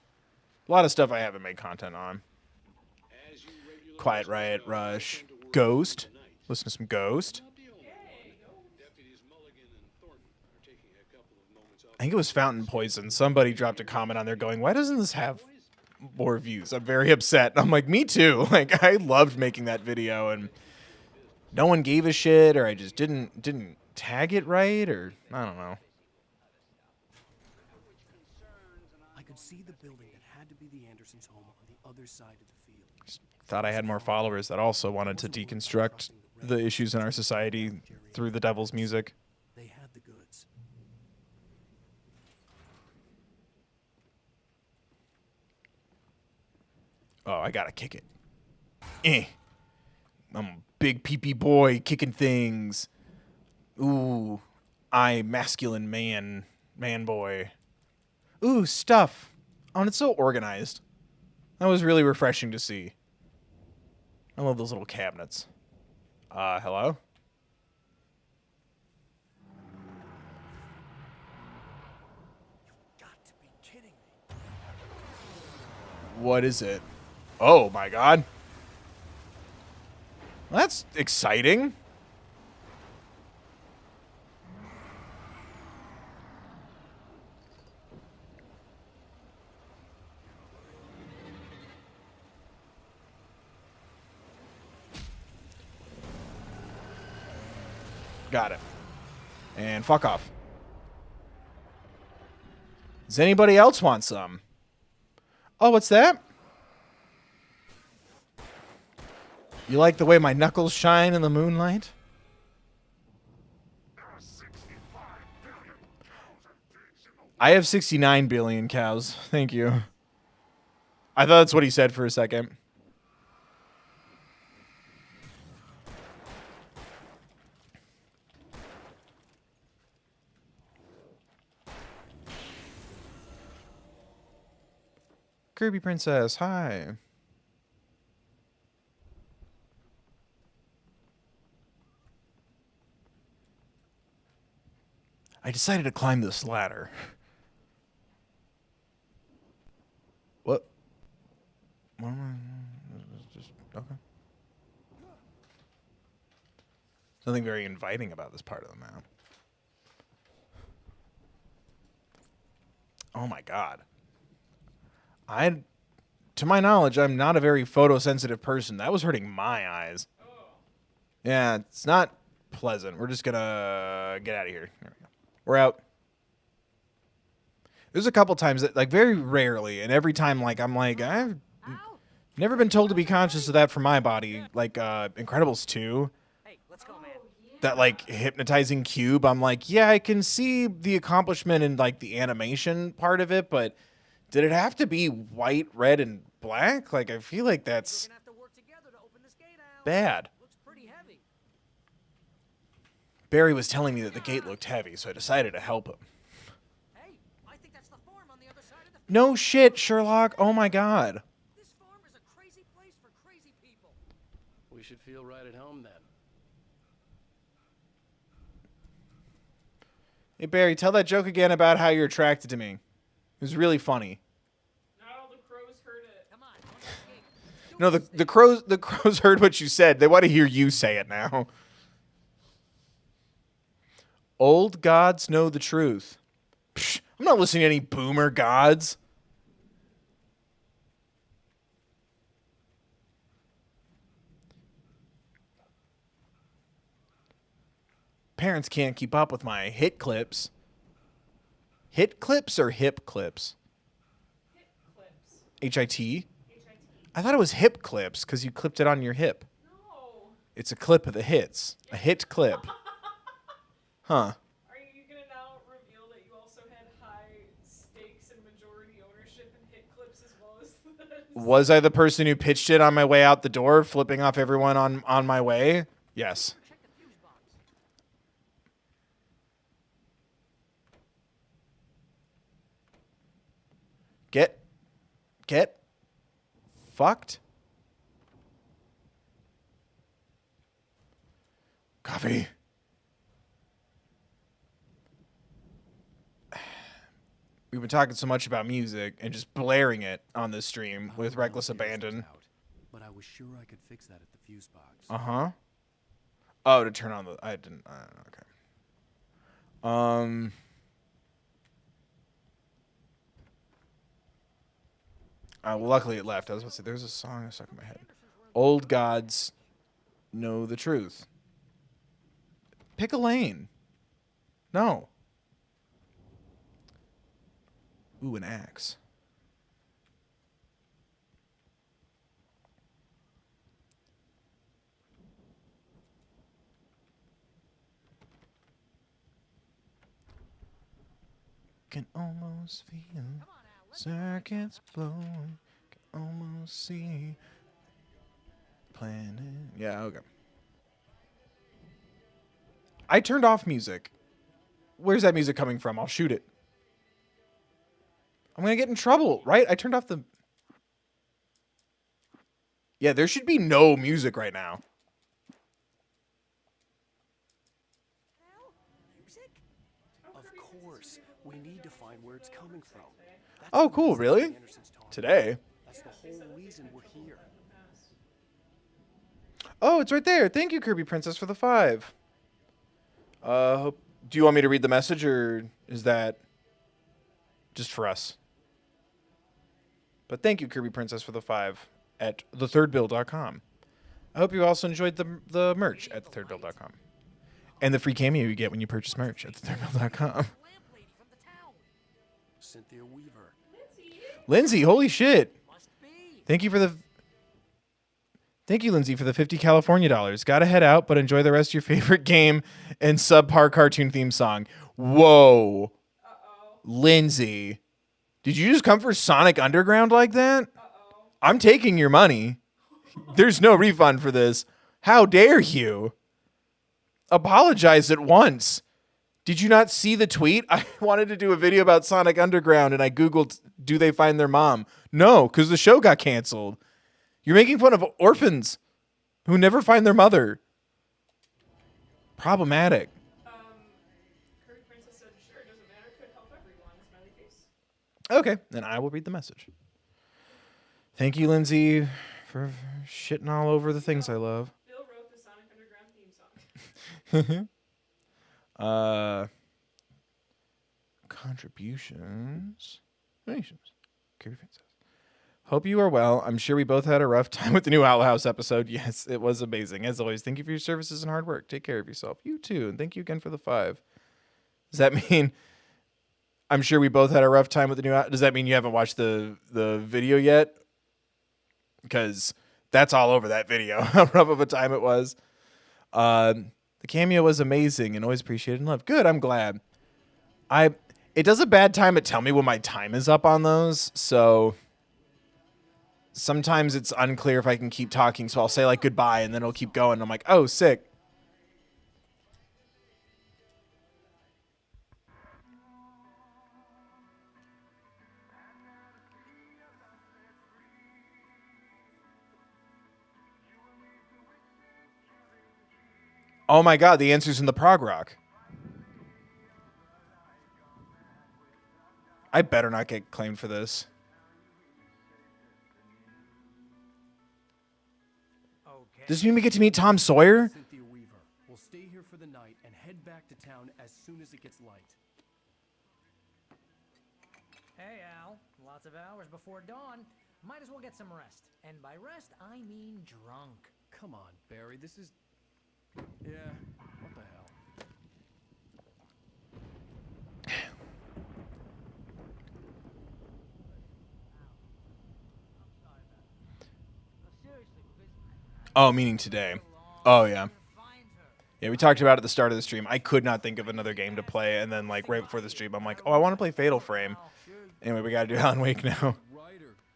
A lot of stuff I haven't made content on. Quiet Riot, Rush, Ghost. Listen to some Ghost. I think it was Fountain Poison. Somebody dropped a comment on there going, why doesn't this have more views? I'm very upset. I'm like, me too. Like, I loved making that video, and no one gave a shit, or I just didn't tag it right, or I don't know. I could see the building that had to be the Andersons' home on the other side of the field. Just thought I had more followers that also wanted to deconstruct the issues in our society through the devil's music. They had the goods. Oh, I gotta kick it. I'm a big pee-pee boy kicking things. Ooh, masculine man boy. Ooh, stuff. Oh, and it's so organized. That was really refreshing to see. I love those little cabinets. Hello? You've got to be kidding me. What is it? Oh my god. Well, that's exciting. Got it. And fuck off. Does anybody else want some? Oh, what's that? You like the way my knuckles shine in the moonlight? I have 69 billion cows. Thank you. I thought that's what he said for a second. Kirby Princess, hi. I decided to climb this ladder. What? What am I? Just okay. Something very inviting about this part of the map. Oh my god. To my knowledge, I'm not a very photosensitive person. That was hurting my eyes. Yeah, it's not pleasant. We're just gonna get out of here. There we go. We're out. There's a couple times that, like, very rarely, and every time, like, I'm like, I've never been told to be conscious of that for my body. Like, Incredibles 2. Hey, let's go, man. That, like, hypnotizing cube. I'm like, yeah, I can see the accomplishment and, like, the animation part of it, but did it have to be white, red, and black? Like, I feel like that's bad. Barry was telling me that the gate looked heavy, so I decided to help him. Hey, I think that's the farm on the other side of the field. No shit, Sherlock. Oh my god. This farm is a crazy place for crazy people. We should feel right at home then. Hey, Barry, tell that joke again about how you're attracted to me. It was really funny. Not all the crows heard it. Come on. No, the crows heard what you said. They want to hear you say it now. Old gods know the truth. Psh, I'm not listening to any boomer gods. Parents can't keep up with my hit clips. Hit clips or hip clips? Hit clips. H-I-T? H-I-T. I thought it was hip clips because you clipped it on your hip. No. It's a clip of the hits. A hit clip. Huh. Are you gonna now reveal that Was I the person who pitched it on my way out the door, flipping off everyone on my way? Yes. Get fucked. Coffee. We've been talking so much about music and just blaring it on this stream with reckless abandon. But I was sure I could fix that at the fuse box. Uh-huh. Oh, to turn on the... I don't know, okay. Well, luckily it left. I was about to say, there's a song stuck in my head. Old gods know the truth. Pick a lane. No. Ooh, an axe. Can almost feel circuits blowing. Can almost see planet. Yeah, okay. I turned off music. Where's that music coming from? I'll shoot it. I'm going to get in trouble, right? I turned off the... Yeah, there should be no music right now. Of course. We need to find where it's coming from. Oh, cool. Really? Today? That's the whole reason we're here. Oh, it's right there. Thank you, Kirby Princess, for the 5. Do you want me to read the message, or is that just for us? But thank you, Kirby Princess, for the 5 at thethirdbill.com. I hope you also enjoyed the merch at thethirdbill.com. And the free cameo you get when you purchase merch at thethirdbill.com. Cynthia Weaver. Lindsay, holy shit. Thank you, Lindsay, for the 50 California dollars. Gotta head out, but enjoy the rest of your favorite game and subpar cartoon theme song. Whoa. Lindsay. Did you just come for Sonic Underground like that? I'm taking your money. There's no refund for this. How dare you? Apologize at once. Did you not see the tweet? I wanted to do a video about Sonic Underground, and I Googled, do they find their mom? No, because the show got canceled. You're making fun of orphans who never find their mother. Problematic. Kirby Princess said, sure, it doesn't matter, could help everyone, smiley face. Okay, then I will read the message. Thank you, Lindsay, for shitting all over the things I love. Bill wrote the Sonic Underground theme song. Contributions. Donations. Kirby Princess. Hope you are well. I'm sure we both had a rough time with the new Owl House episode. Yes, it was amazing. As always, thank you for your services and hard work. Take care of yourself. You too. And thank you again for the 5. Does that mean I'm sure we both had a rough time with the new... Does that mean you haven't watched the video yet? Because that's all over that video. How rough of a time it was. The cameo was amazing and always appreciated and loved. Good, I'm glad. It does a bad time at tell me when my time is up on those, so sometimes it's unclear if I can keep talking, so I'll say like goodbye and then it'll keep going. I'm like, oh, sick. Oh my god, the answer's in the prog rock. I better not get claimed for this. Does this mean we get to meet Tom Sawyer? Cynthia Weaver. We'll stay here for the night and head back to town as soon as it gets light. Hey, Al. Lots of hours before dawn. Might as well get some rest. And by rest, I mean drunk. Come on, Barry. This is... Yeah, what the hell? Oh, meaning today. Oh, yeah. Yeah, we talked about it at the start of the stream. I could not think of another game to play, and then, like, right before the stream, I'm like, oh, I want to play Fatal Frame. Anyway, we got to do Alan Wake now.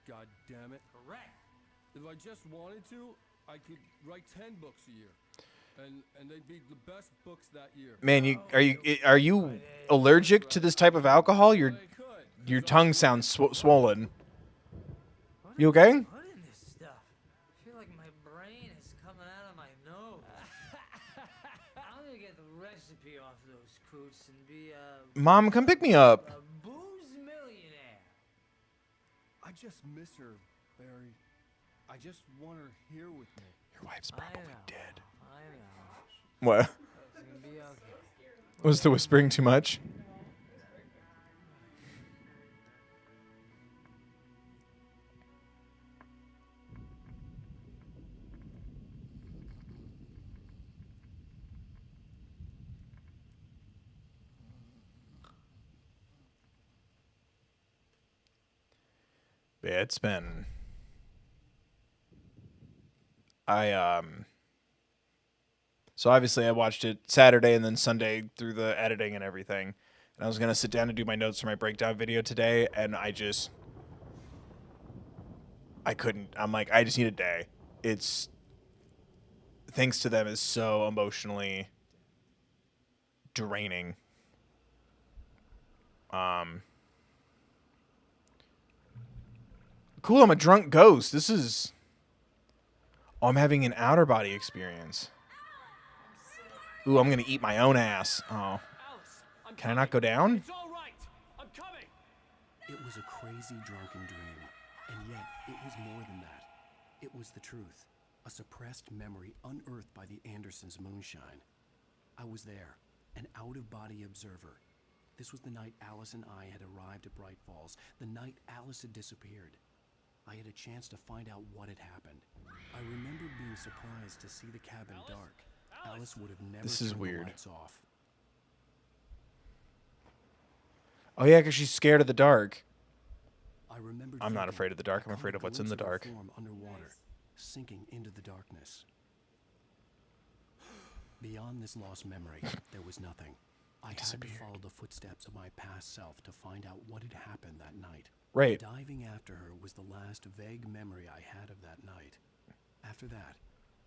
God damn it. If I just wanted to, I could write 10 books a year. And they'd be the best books that year. Man, are you allergic to this type of alcohol? Your tongue sounds swollen. You okay? What in this stuff? I feel like my brain is coming out of my nose. I'm gonna get the recipe off those coots and be Mom, come pick me up. a booze millionaire. I just miss her, Barry. I just want her here with me. Your wife's probably dead. I know. What? It's gonna be okay. Was the whispering too much? Yeah, it's been... So obviously I watched it Saturday and then Sunday through the editing and everything. And I was going to sit down and do my notes for my breakdown video today, and I couldn't. I'm like, I just need a day. It's... Thanks to them is so emotionally draining. Cool, I'm a drunk ghost. This is... Oh, I'm having an outer body experience. Ooh, I'm gonna eat my own ass. Oh. Can I not go down? It was a crazy drunken dream, and yet it was more than that. It was the truth, a suppressed memory unearthed by the Andersons' moonshine. I was there, an out-of-body observer. This was the night Alice and I had arrived at Bright Falls, the night Alice had disappeared. I had a chance to find out what had happened. I remembered being surprised to see the cabin dark. Alice would have never turned the lights off. Oh yeah, because she's scared of the dark. I remembered I'm not thinking, afraid of the dark. I'm I caught afraid a of what's in glimpse the her dark. form underwater, sinking into the darkness. Beyond this lost memory, there was nothing. I had to follow the footsteps of my past self to find out what had happened that night. Right. Diving after her was the last vague memory I had of that night. After that,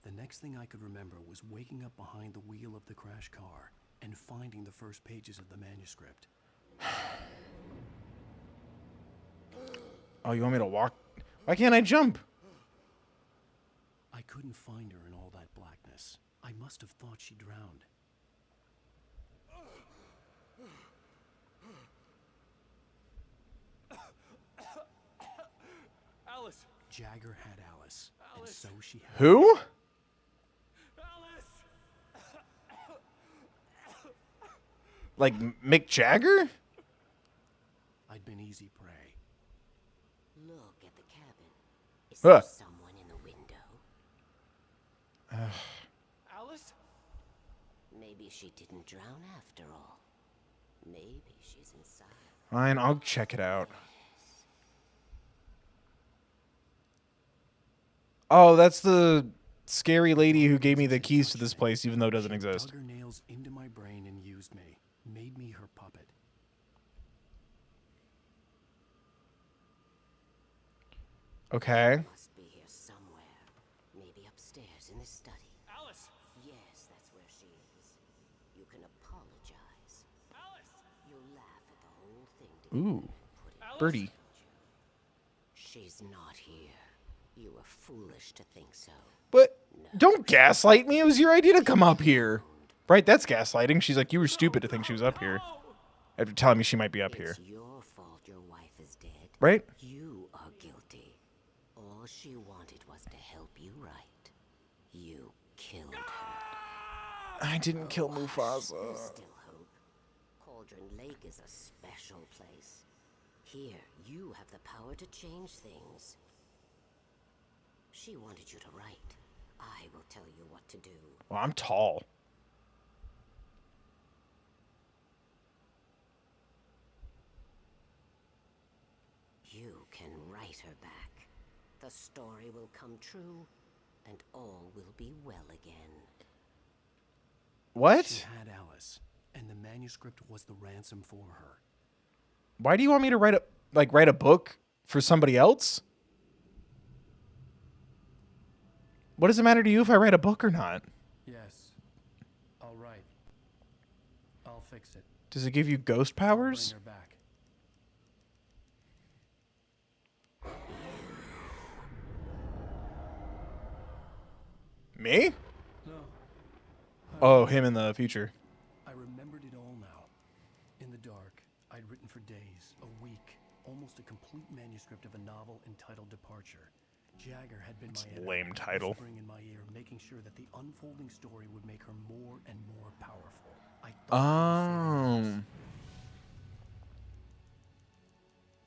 the next thing I could remember was waking up behind the wheel of the crash car and finding the first pages of the manuscript. Oh, you want me to walk? Why can't I jump? I couldn't find her in all that blackness. I must have thought she drowned. Alice! Jagger had Alice, and so she had... Who? Like Mick Jagger? I'd been easy prey. Look at the cabin. Is there someone in the window? Alice? Maybe she didn't drown after all. Maybe she's inside. Fine, I'll check it out. Oh, that's the scary lady who gave me the keys to this place, even though it doesn't exist. Dug her nails into my brain and used me. Made me her puppet. Okay. Must be here somewhere. Maybe upstairs in the study. Alice! Yes, that's where she is. You can apologize. Alice! You'll laugh at the whole thing. Ooh. Birdie. She's not here. You were foolish to think so. But don't gaslight me. It was your idea to come up here. Right, that's gaslighting. She's like, you were stupid to think she was up here. After telling me she might be up here. It's your fault your wife is dead. Right? You are guilty. All she wanted was to help you right. You killed her. I didn't kill There's Mufasa. still hope. Cauldron Lake is a special place. Here, you have the power to change things. She wanted you to write. I will tell you what to do. Well, I'm tall. You can write her back. The story will come true, and all will be well again. What? She had Alice, and the manuscript was the ransom for her. Why do you want me to write a book for somebody else? What does it matter to you if I write a book or not? Yes. All right. I'll fix it. Does it give you ghost powers? Bring her back. Me? No. Oh, him in the future. I remembered it all now. In the dark, I'd written for days, a week, almost a complete manuscript of a novel entitled Departure. Jagger had been my editor, lame title. whispering in my ear, making sure that the unfolding story would make her more and more powerful. I thought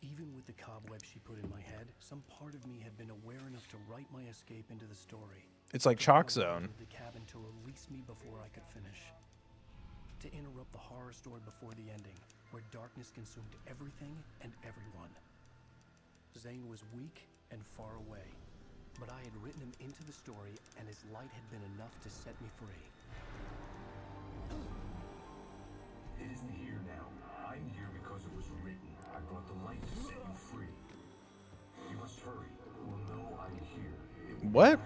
even with the cobwebs she put in my head, some part of me had been aware enough to write my escape into the story. It's like Chalk Zone. The cabin to release me before I could finish. To interrupt the horror story before the ending, where darkness consumed everything and everyone. Zane was weak and far away, but I had written him into the story, and his light had been enough to set me free. It isn't here now. I'm here because it was written. I brought the light to set you free. You must hurry. We'll know I'm here. What?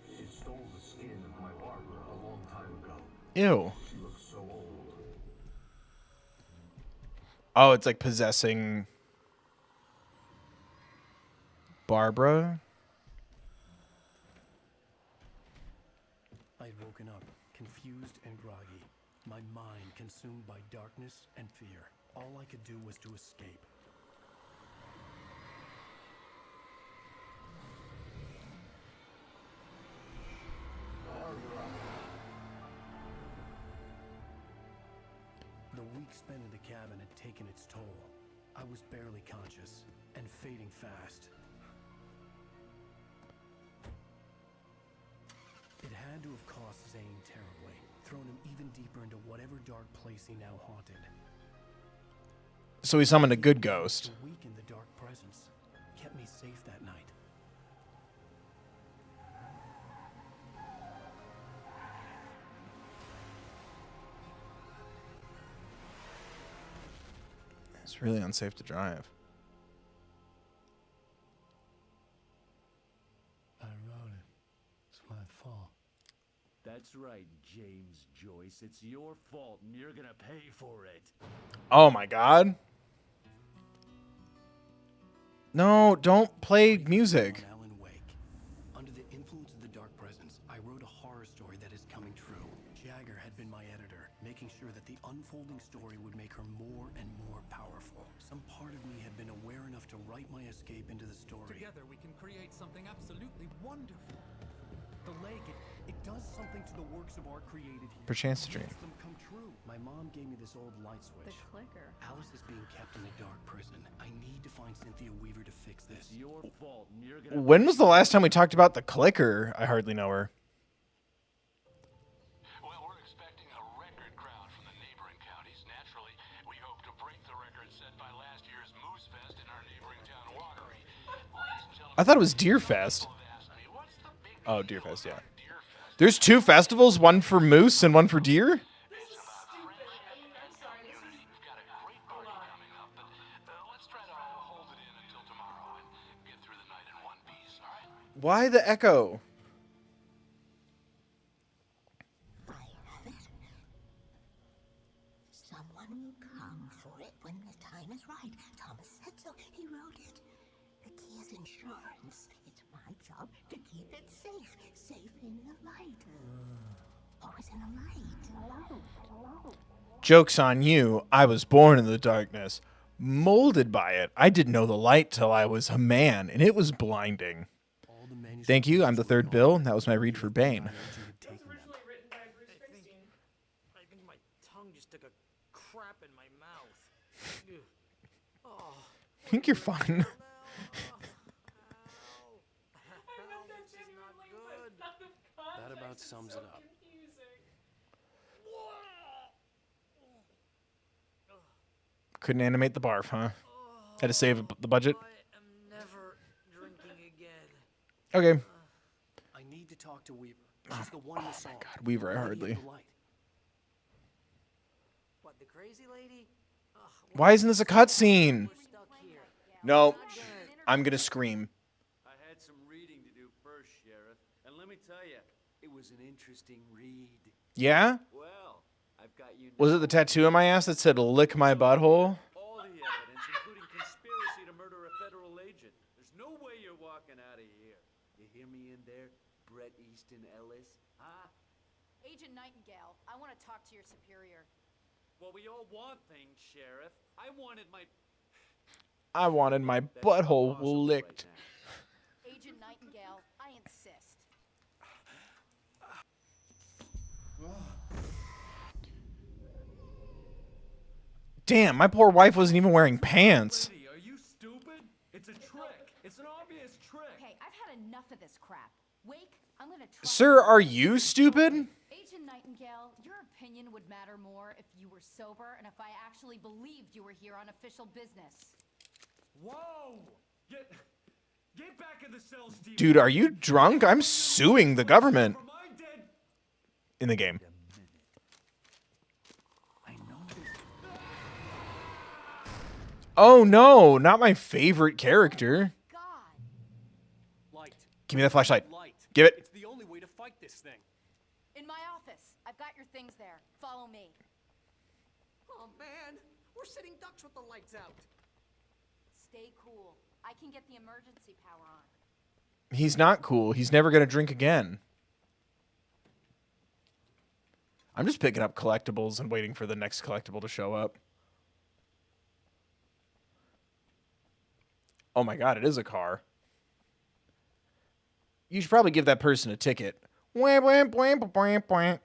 It stole the skin of my Barbara a long time ago. Ew. She looks so old. Oh, it's like possessing Barbara. I had woken up, confused and groggy, my mind consumed by darkness and fear. All I could do was to escape. The week spent in the cabin had taken its toll. I was barely conscious and fading fast. It had to have cost Zane terribly, thrown him even deeper into whatever dark place he now haunted. So he summoned a good ghost. The week in the dark presence kept me safe that night. It's really unsafe to drive. I wrote it. It's my fault. That's right, James Joyce. It's your fault, and you're gonna pay for it. Oh my god. No, don't play music. Alan Wake. Under the influence of the dark presence, I wrote a horror story that is coming true. Jagger had been my editor, making sure that the unfolding story would make her more and more powerful. Some part of me had been aware enough to write my escape into the story. Together we can create something absolutely wonderful. The lake, it does something to the works of art created here. Perchance to dream. Makes them come true. My mom gave me this old light switch. The clicker. Alice is being kept in a dark prison. I need to find Cynthia Weaver to fix this. It's your fault, and you're gonna. When was the last time we talked about the clicker? I hardly know her. Well, we're expecting a record crowd from the neighboring counties. Naturally, we hope to break the record set by last year's Moose Fest in our neighboring town, Walkery. I thought it was Deer Fest. Oh, Deer Fest, yeah. There's two festivals, one for moose and one for deer? Why the echo? I have it. Someone will come for it when the time is right. Thomas said so. He wrote it. The key is insurance. It's my job to keep it safe. Safe in the light. Always in the light. Alone. Joke's on you. I was born in the darkness, molded by it. I didn't know the light till I was a man, and it was blinding. Thank you. I'm the third Bill, and that was my read for Bane. It was originally written by Bruce Springsteen. I think my tongue just took a crap in my mouth. Oh. I think you're fine. That about sums it up. Couldn't animate the barf, huh? Had to save the budget. I'm never drinking again. Okay. I need to talk to Weaver. She's the one in the song. God, Weaver, I hardly. What, the crazy lady? Why isn't this a cutscene? No, I'm gonna scream. I had some reading to do first. tell you, it was an interesting read. Yeah? Well, I've got you. Was it the tattoo on my ass that said "lick my butthole"? All the evidence, including conspiracy to murder a federal agent. There's no way you're walking out of here. You hear me in there, Bret Easton Ellis? Huh? Agent Nightingale, I want to talk to your superior. Well, we all want things, Sheriff. I wanted my butthole licked. Agent Nightingale, I insist. Damn, my poor wife wasn't even wearing pants. Are you stupid? It's a trick. It's an obvious trick. Okay, I've had enough of this crap. Wake, I'm gonna try. Sir, are you stupid? Agent Nightingale, your opinion would matter more if you were sober and if I actually believed you were here on official business. Whoa! Get back in the cell, Steve. Dude, are you drunk? I'm suing the government. In the game. Oh no, not my favorite character. light. Give me that flashlight. Light. Give it. It's the only way to fight this thing. In my office. I've got your things there. Follow me. Oh man, we're sitting ducks with the lights out. Stay cool. I can get the emergency power on. He's not cool. He's never going to drink again. I'm just picking up collectibles and waiting for the next collectible to show up. Oh my god, it is a car. You should probably give that person a ticket. Wah, wah, wah, wah, wah.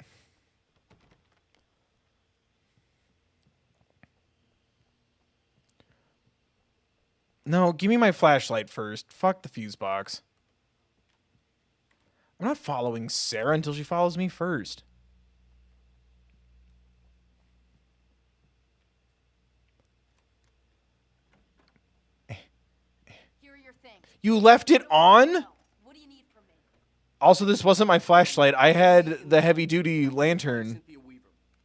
No, give me my flashlight first. Fuck the fuse box. I'm not following Sarah until she follows me first. Here are your things. You left it on? Also, this wasn't my flashlight. I had the heavy-duty lantern.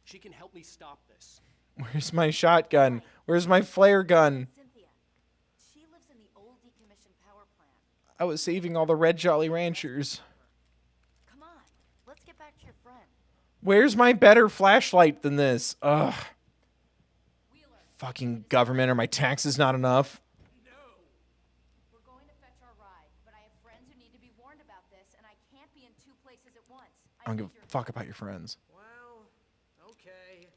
She can help me stop this. Where's my shotgun? Where's my flare gun? She lives in the old decommissioned power plant. I was saving all the Red Jolly Ranchers. Come on, let's get back to your friend. Where's my better flashlight than this? Ugh. Fucking government, are my taxes not enough? We're going to fetch our ride, but I have friends who need to be warned about this, and I can't be in two places at once. I don't give a fuck about your friends. Well, okay.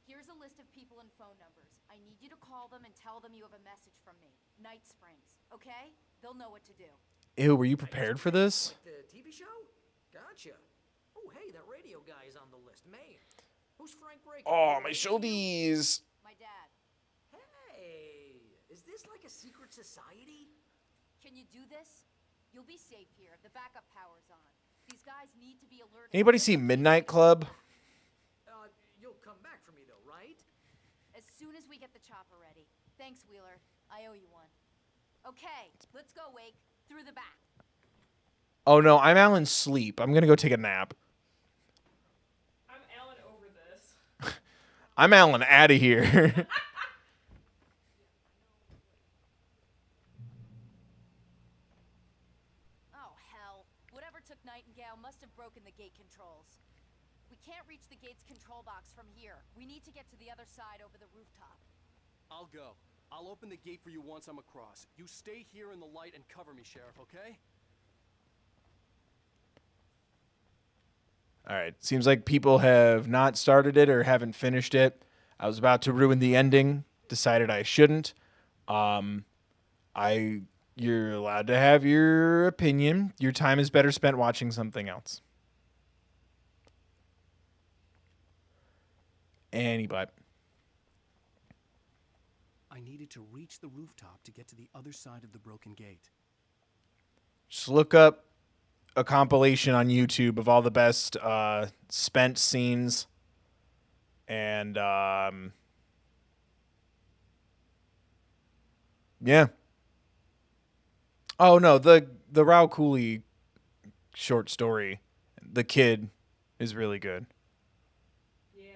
Here's a list of people and phone numbers. I need you to call them and tell them you have a message from me. Night Springs, okay? They'll know what to do. Ew, were you prepared for this? The TV show? Gotcha. Oh, hey, that radio guy is on the list. Man, who's Frank Breaker? Oh, my shouldies. My dad. Hey, is this like a secret society? Can you do this? You'll be safe here. The backup power's on. These guys need to be alerted. Anybody see Midnight Club? You'll come back for me though, right? As soon as we get the chopper ready. Thanks, Wheeler. I owe you one. Okay, let's go, Wake. Through the back. Oh no, I'm Alan Sleep. I'm gonna go take a nap. I'm Alan over this. I'm Alan out of here. Oh, hell. Whatever took Nightingale must have broken the gate controls. We can't reach the gate's control box from here. We need to get to the other side over the rooftop. I'll go. I'll open the gate for you once I'm across. You stay here in the light and cover me, Sheriff, okay? All right. Seems like people have not started it or haven't finished it. I was about to ruin the ending. Decided I shouldn't. You're allowed to have your opinion. Your time is better spent watching something else. Anybody. I needed to reach the rooftop to get to the other side of the broken gate. Just look up a compilation on YouTube of all the best spent scenes. And yeah. Oh no, the Rao Cooley short story, The Kid, is really good. Yeah.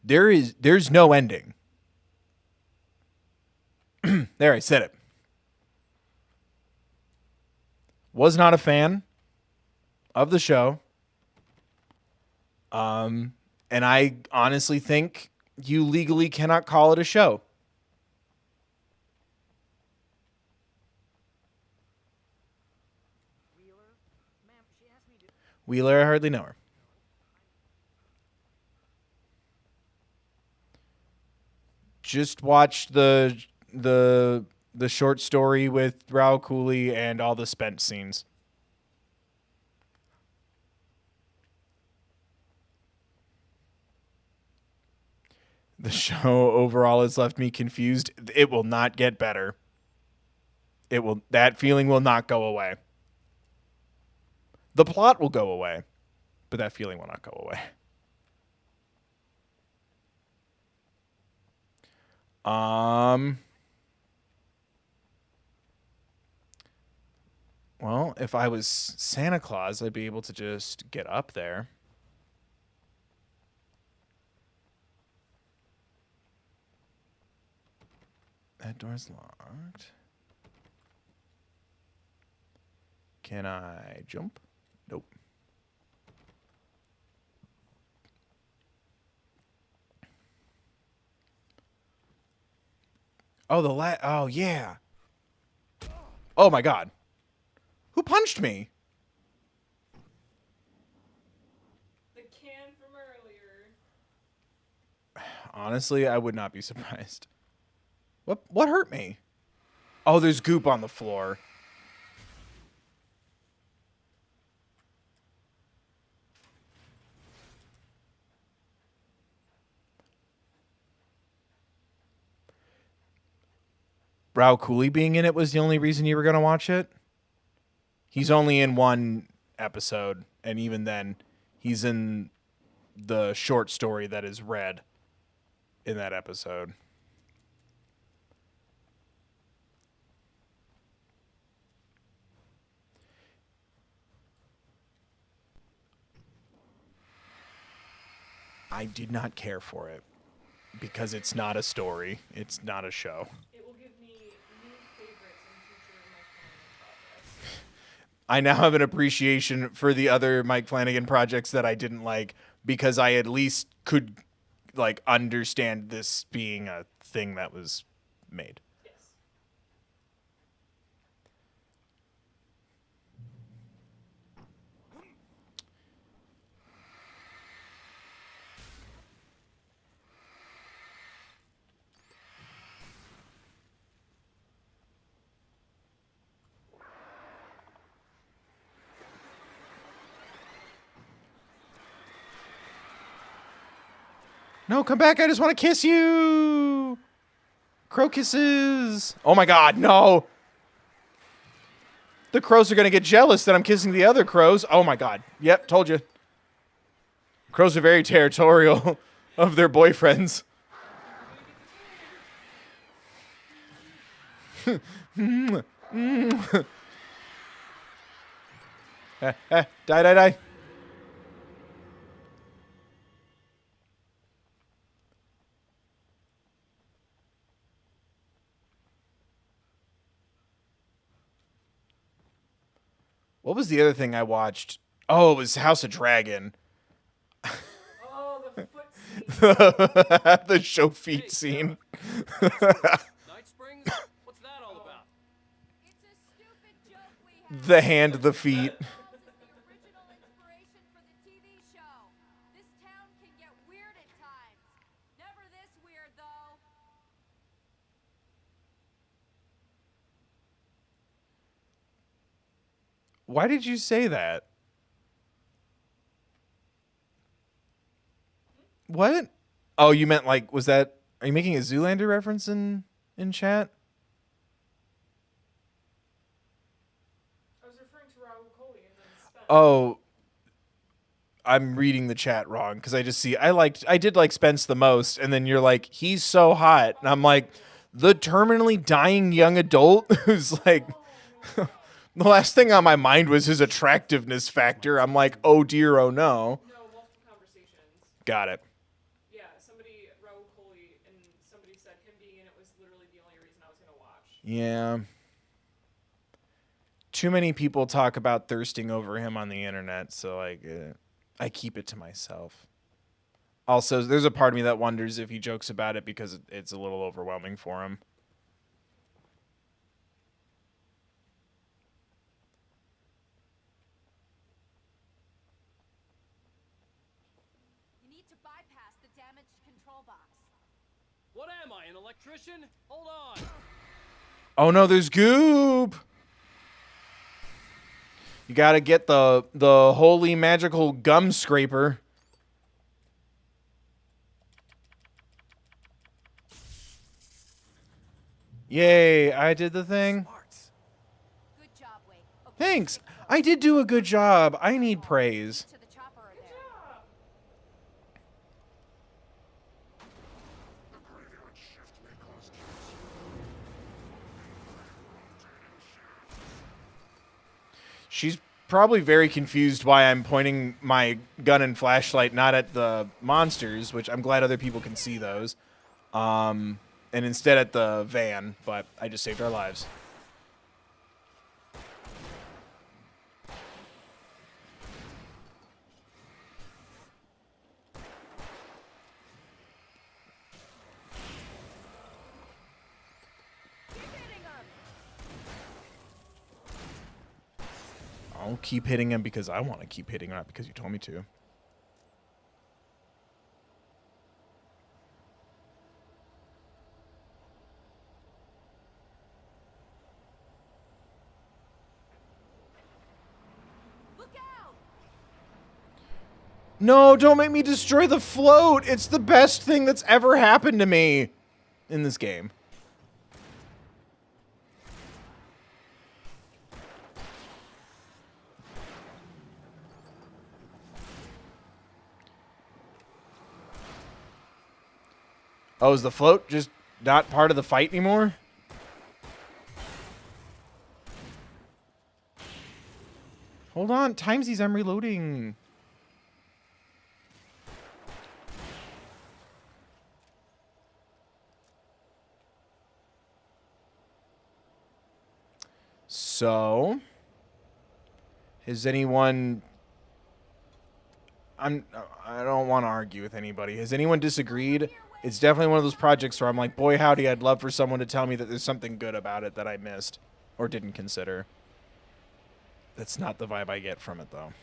There's no ending. There, I said it. Was not a fan of the show. And I honestly think you legally cannot call it a show. Wheeler, I hardly know her. Just watched the short story with Raul Cooley and all the spent scenes. The show overall has left me confused. It will not get better. That feeling will not go away. The plot will go away, but that feeling will not go away. Well, if I was Santa Claus, I'd be able to just get up there. That door's locked. Can I jump? Nope. Oh, oh, yeah. Oh, my God. Who punched me? The can from earlier. Honestly, I would not be surprised. What hurt me? Oh, there's goop on the floor. Raul Cooley being in it was the only reason you were going to watch it? He's only in one episode, and even then, he's in the short story that is read in that episode. I did not care for it because it's not a story. It's not a show. It will give me new favorites in future Mike Flanagan projects. I now have an appreciation for the other Mike Flanagan projects that I didn't like because I at least could like understand this being a thing that was made. No, come back. I just want to kiss you. Crow kisses. Oh my God, no. The crows are going to get jealous that I'm kissing the other crows. Oh my God. Yep, told you. Crows are very territorial of their boyfriends. Die. What was the other thing I watched? Oh, it was House of Dragon. Oh, the foot scene. The show feet scene. Night Springs? What's that all about? It's a stupid joke we have. The hand, the feet. The original inspiration for the TV show. This town can get weird at times. Never this weird, though. Why did you say that? What? Oh, you meant like, was that, are you making a Zoolander reference in chat? I was referring to Raul Coley and then Spence. Oh, I'm reading the chat wrong because I just see, I did like Spence the most, and then you're like, he's so hot. And I'm like, the terminally dying young adult who's like, the last thing on my mind was his attractiveness factor. I'm like, oh dear, oh no. No, multiple conversations. Got it. Yeah, Raul Coley, and somebody said him being in it was literally the only reason I was going to Yeah. Too many people talk about thirsting over him on the internet, so like I keep it to myself. Also, there's a part of me that wonders if he jokes about it because it's a little overwhelming for him. You need to bypass the damaged control box. What am I, an electrician? Hold on. Oh no, there's goop. You gotta get the holy magical gum scraper. Yay, I did the thing. Good job, Wake. Okay, Thanks. I did do a good job. I need praise. to the chopper or there. She's probably very confused why I'm pointing my gun and flashlight not at the monsters, which I'm glad other people can see those, and instead at the van, but I just saved our lives. I'll keep hitting him because I want to keep hitting him, not because you told me to. Look out! No, don't make me destroy the float. It's the best thing that's ever happened to me in this game. Oh, is the float just not part of the fight anymore? Hold on, timesies, I'm reloading. So, has anyone... I don't want to argue with anybody. Has anyone disagreed? It's definitely one of those projects where I'm like, boy, howdy, I'd love for someone to tell me that there's something good about it that I missed or didn't consider. That's not the vibe I get from it, though.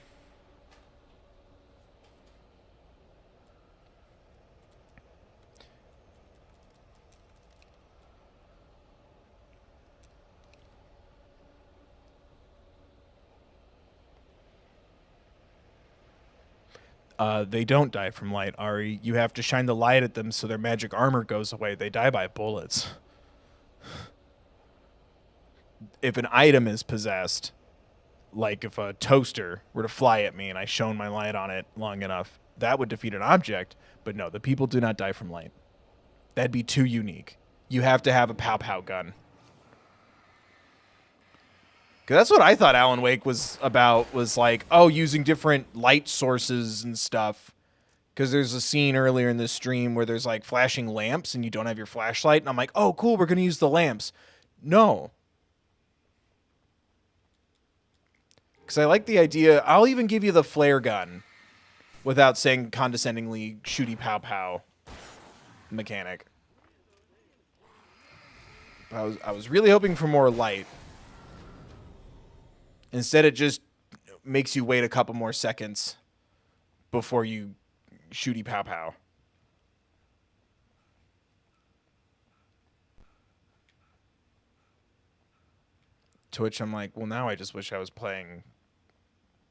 They don't die from light, Ari. You have to shine the light at them so their magic armor goes away. They die by bullets. If an item is possessed, like if a toaster were to fly at me and I shone my light on it long enough, that would defeat an object. But no, the people do not die from light. That'd be too unique. You have to have a pow-pow gun. Because that's what I thought Alan Wake was about, was like, oh, using different light sources and stuff. Because there's a scene earlier in this stream where there's like flashing lamps and you don't have your flashlight. And I'm like, oh, cool, we're going to use the lamps. No. Because I like the idea. I'll even give you the flare gun without saying condescendingly shooty pow pow mechanic. I was really hoping for more light. Instead, it just makes you wait a couple more seconds before you shooty pow pow. To which I'm like, well, now I just wish I was playing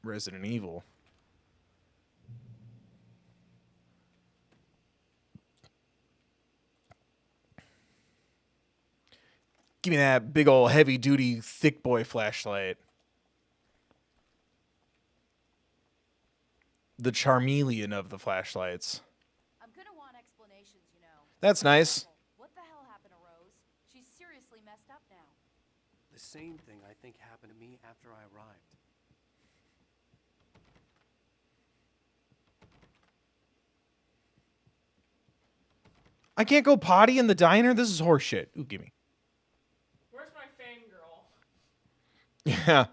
Resident Evil. Give me that big old heavy duty thick boy flashlight. The Charmeleon of the flashlights. I'm gonna want explanations, you know. That's nice. What the hell happened to Rose? She's seriously messed up now. The same thing I think happened to me after I arrived. I can't go potty in the diner? This is horseshit. Ooh, gimme. Where's Yeah.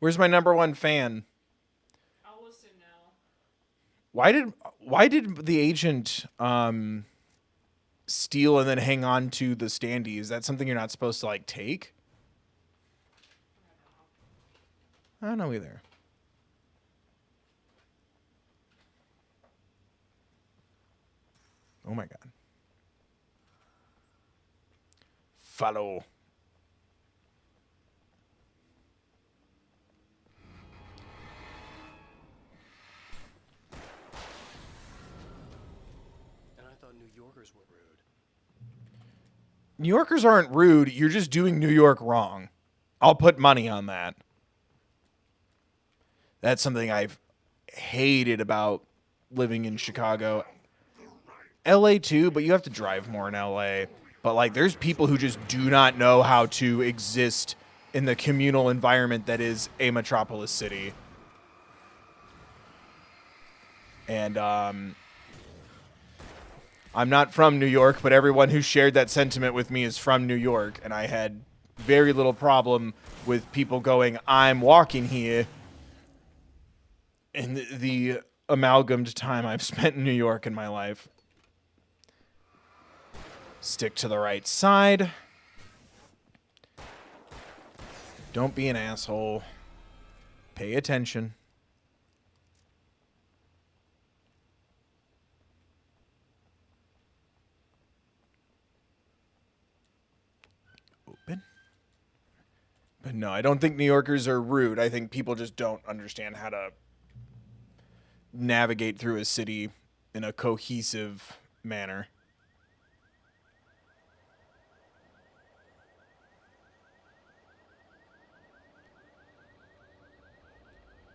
Where's my number one fan? I'll listen now. Why did the agent steal and then hang on to the standee? Is that something you're not supposed to like take? I don't know either. Oh my god. Follow. And I thought New Yorkers were rude. New Yorkers aren't rude. You're just doing New York wrong. I'll put money on that. That's something I've hated about living in Chicago. LA too, but you have to drive more in LA. But like there's people who just do not know how to exist in the communal environment that is a metropolis city. And I'm not from New York, but everyone who shared that sentiment with me is from New York, and I had very little problem with people going, I'm walking here. In the amalgamed time I've spent in New York in my life. Stick to the right side. Don't be an asshole. Pay attention. Open. But no, I don't think New Yorkers are rude. I think people just don't understand how to navigate through a city in a cohesive manner.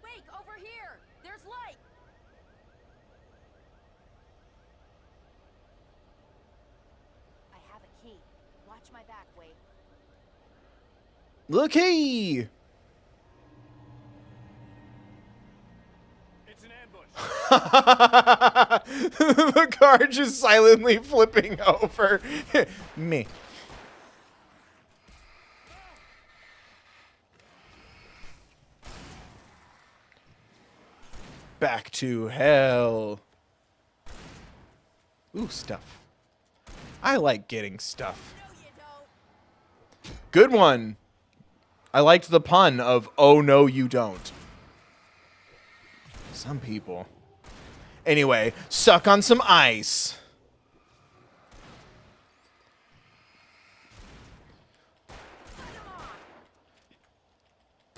Wake, over here! There's light! I have a key. Watch my back, Wake. Look, hey! It's an ambush. The car just silently flipping over. Me. Back to hell. Ooh, stuff. I like getting stuff. Good one. I liked the pun of, oh no you don't. Some people. Anyway, suck on some ice.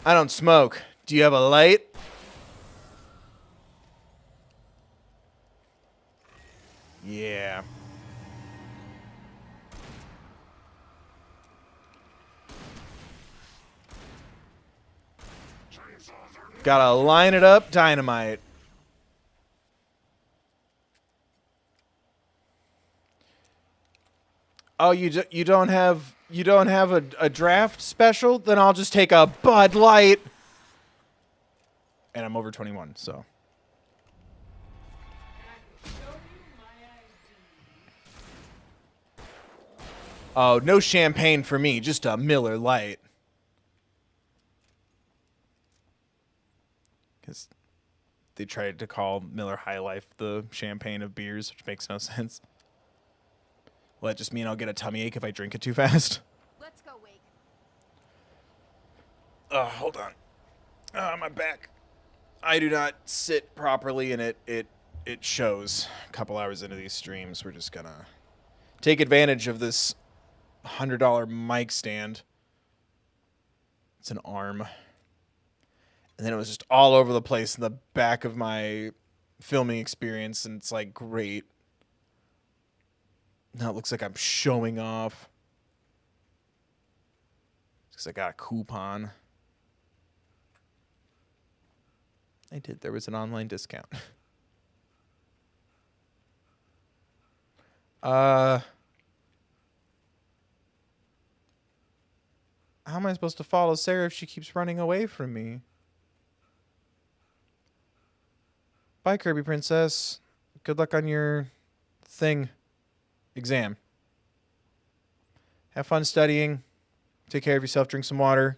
I don't smoke. Do you have a light? Yeah. Gotta line it up, dynamite. Oh, you don't have a draft special? Then I'll just take a Bud Light. And I'm over 21, so. Oh, no champagne for me, just a Miller Lite. Because they tried to call Miller High Life the champagne of beers, which makes no sense. Will that just mean I'll get a tummy ache if I drink it too fast? Let's go, Wake. Hold on. My back. I do not sit properly, and it shows. A couple hours into these streams, we're just gonna take advantage of this $100 mic stand. It's an arm. And then it was just all over the place in the back of my filming experience, and it's like, great. Now it looks like I'm showing off. Because I got a coupon. I did. There was an online discount. How am I supposed to follow Sarah if she keeps running away from me? Bye, Kirby Princess. Good luck on your exam. Have fun studying. Take care of yourself. Drink some water.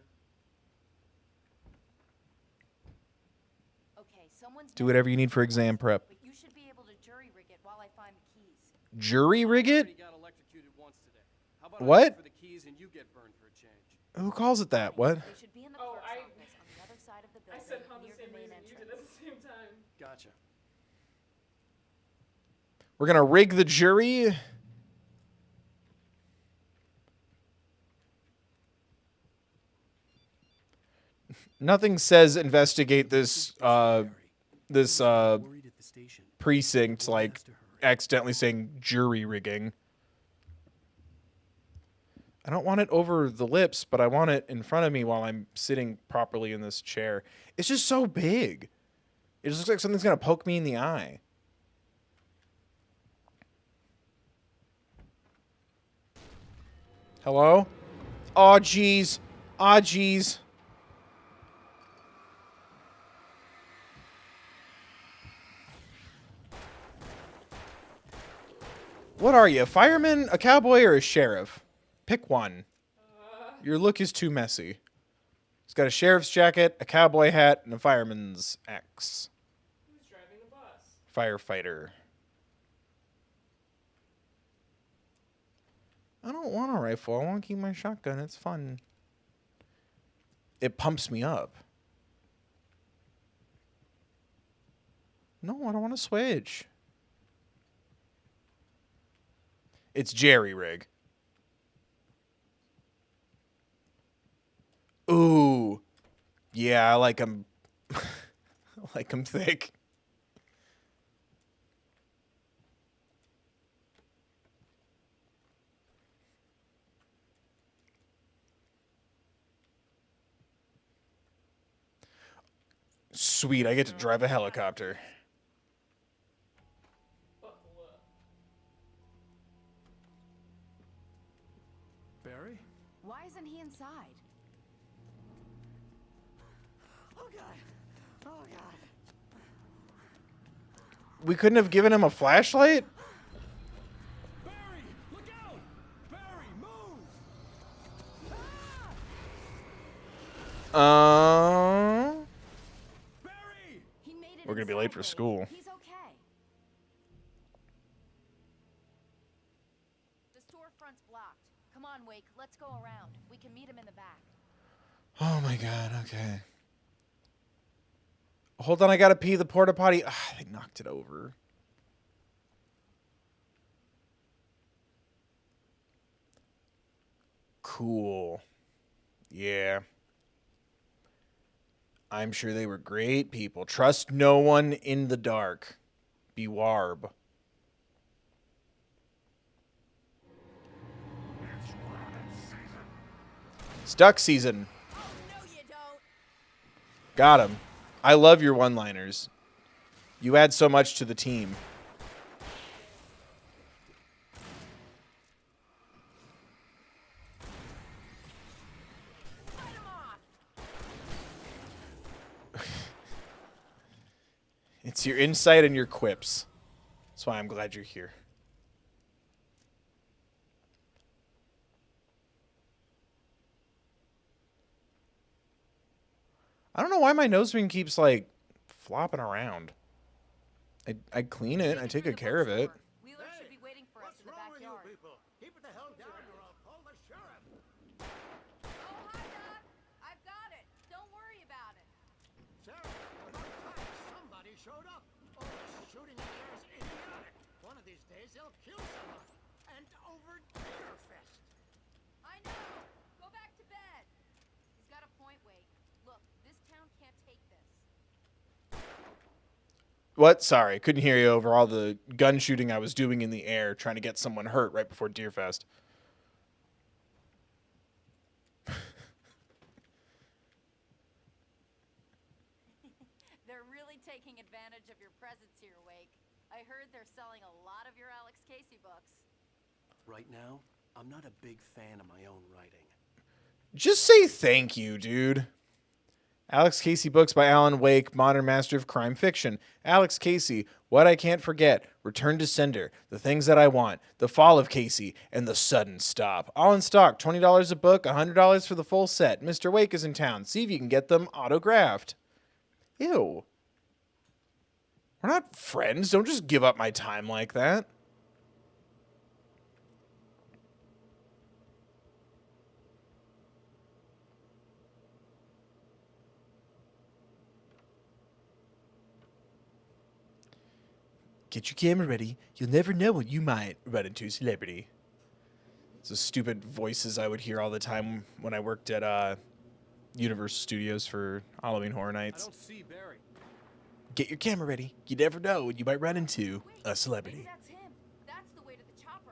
someone's Do whatever you need for exam prep. but you should be able to jury rig it while I find the keys. Jury rig it? Already got electrocuted once today. How about I What? wait for the keys and you get burned for a change? Who calls it that? What? They should be in the clerk's office on the other side of the I building said on the near same the main reason you did entrance. at the same time. Gotcha. We're gonna rig the jury? Nothing says investigate this precinct like accidentally saying jury rigging. I don't want it over the lips, but I want it in front of me while I'm sitting properly in this chair. It's just so big. It just looks like something's gonna poke me in the eye. Hello? Aw, jeez. Aw, jeez. What are you, a fireman, a cowboy, or a sheriff? Pick one. Your look is too messy. He's got a sheriff's jacket, a cowboy hat, and a fireman's axe. Who's driving the bus? Firefighter. I don't want a rifle. I want to keep my shotgun. It's fun. It pumps me up. No, I don't want to switch. It's jerry rig. Ooh. Yeah, I like them. I like them thick. Sweet, I get to drive a helicopter. Barry? Why isn't he inside? Oh god. Oh god. We couldn't have given him a flashlight? Barry, look out! Barry, move! Barry! He made it We're gonna be late for school. He's okay. The storefront's blocked. Come on, Wake. Let's go around. We can meet him in the back. Oh my god, okay. Hold on, I gotta pee the porta potty. Ah, they knocked it over. Cool. Yeah. I'm sure they were great people. Trust no one in the dark. Be warb. It's duck season. Got him. I love your one-liners. You add so much to the team. It's your insight and your quips. That's why I'm glad you're here. I don't know why my nose ring keeps, like, flopping around. I clean it. I take good care of it. Wheeler should be waiting for us in the backyard. Keep it the hell down or I'll call the sheriff. Oh, hi, Doc. I've got it. Don't worry about it. Sheriff, about time somebody showed up. All this shooting in the air is idiotic. One of these days they'll kill someone. And over Deerfest. I know. Go back to bed. He's got a point, Wake. Look, this town can't take this. What? Sorry, couldn't hear you over all the gun shooting I was doing in the air trying to get someone hurt right before Deerfest. They're really taking advantage of your presence here, Wake. I heard they're selling a lot of your Alex Casey books. Right now, I'm not a big fan of my own writing. Just say thank you, dude. Alex Casey books by Alan Wake, modern master of crime fiction. Alex Casey, What I Can't Forget, Return to Sender, The Things That I Want, The Fall of Casey, and The Sudden Stop. All in stock, $20 a book, $100 for the full set. Mr. Wake is in town. See if you can get them autographed. Ew. We're not friends. Don't just give up my time like that. Get your camera ready. You'll never know when you might run into a celebrity. It's the stupid voices I would hear all the time when I worked at Universal Studios for Halloween Horror Nights. I don't see Barry. Get your camera ready. You never know when you might run into a celebrity. Maybe that's him. That's the way to the chopper.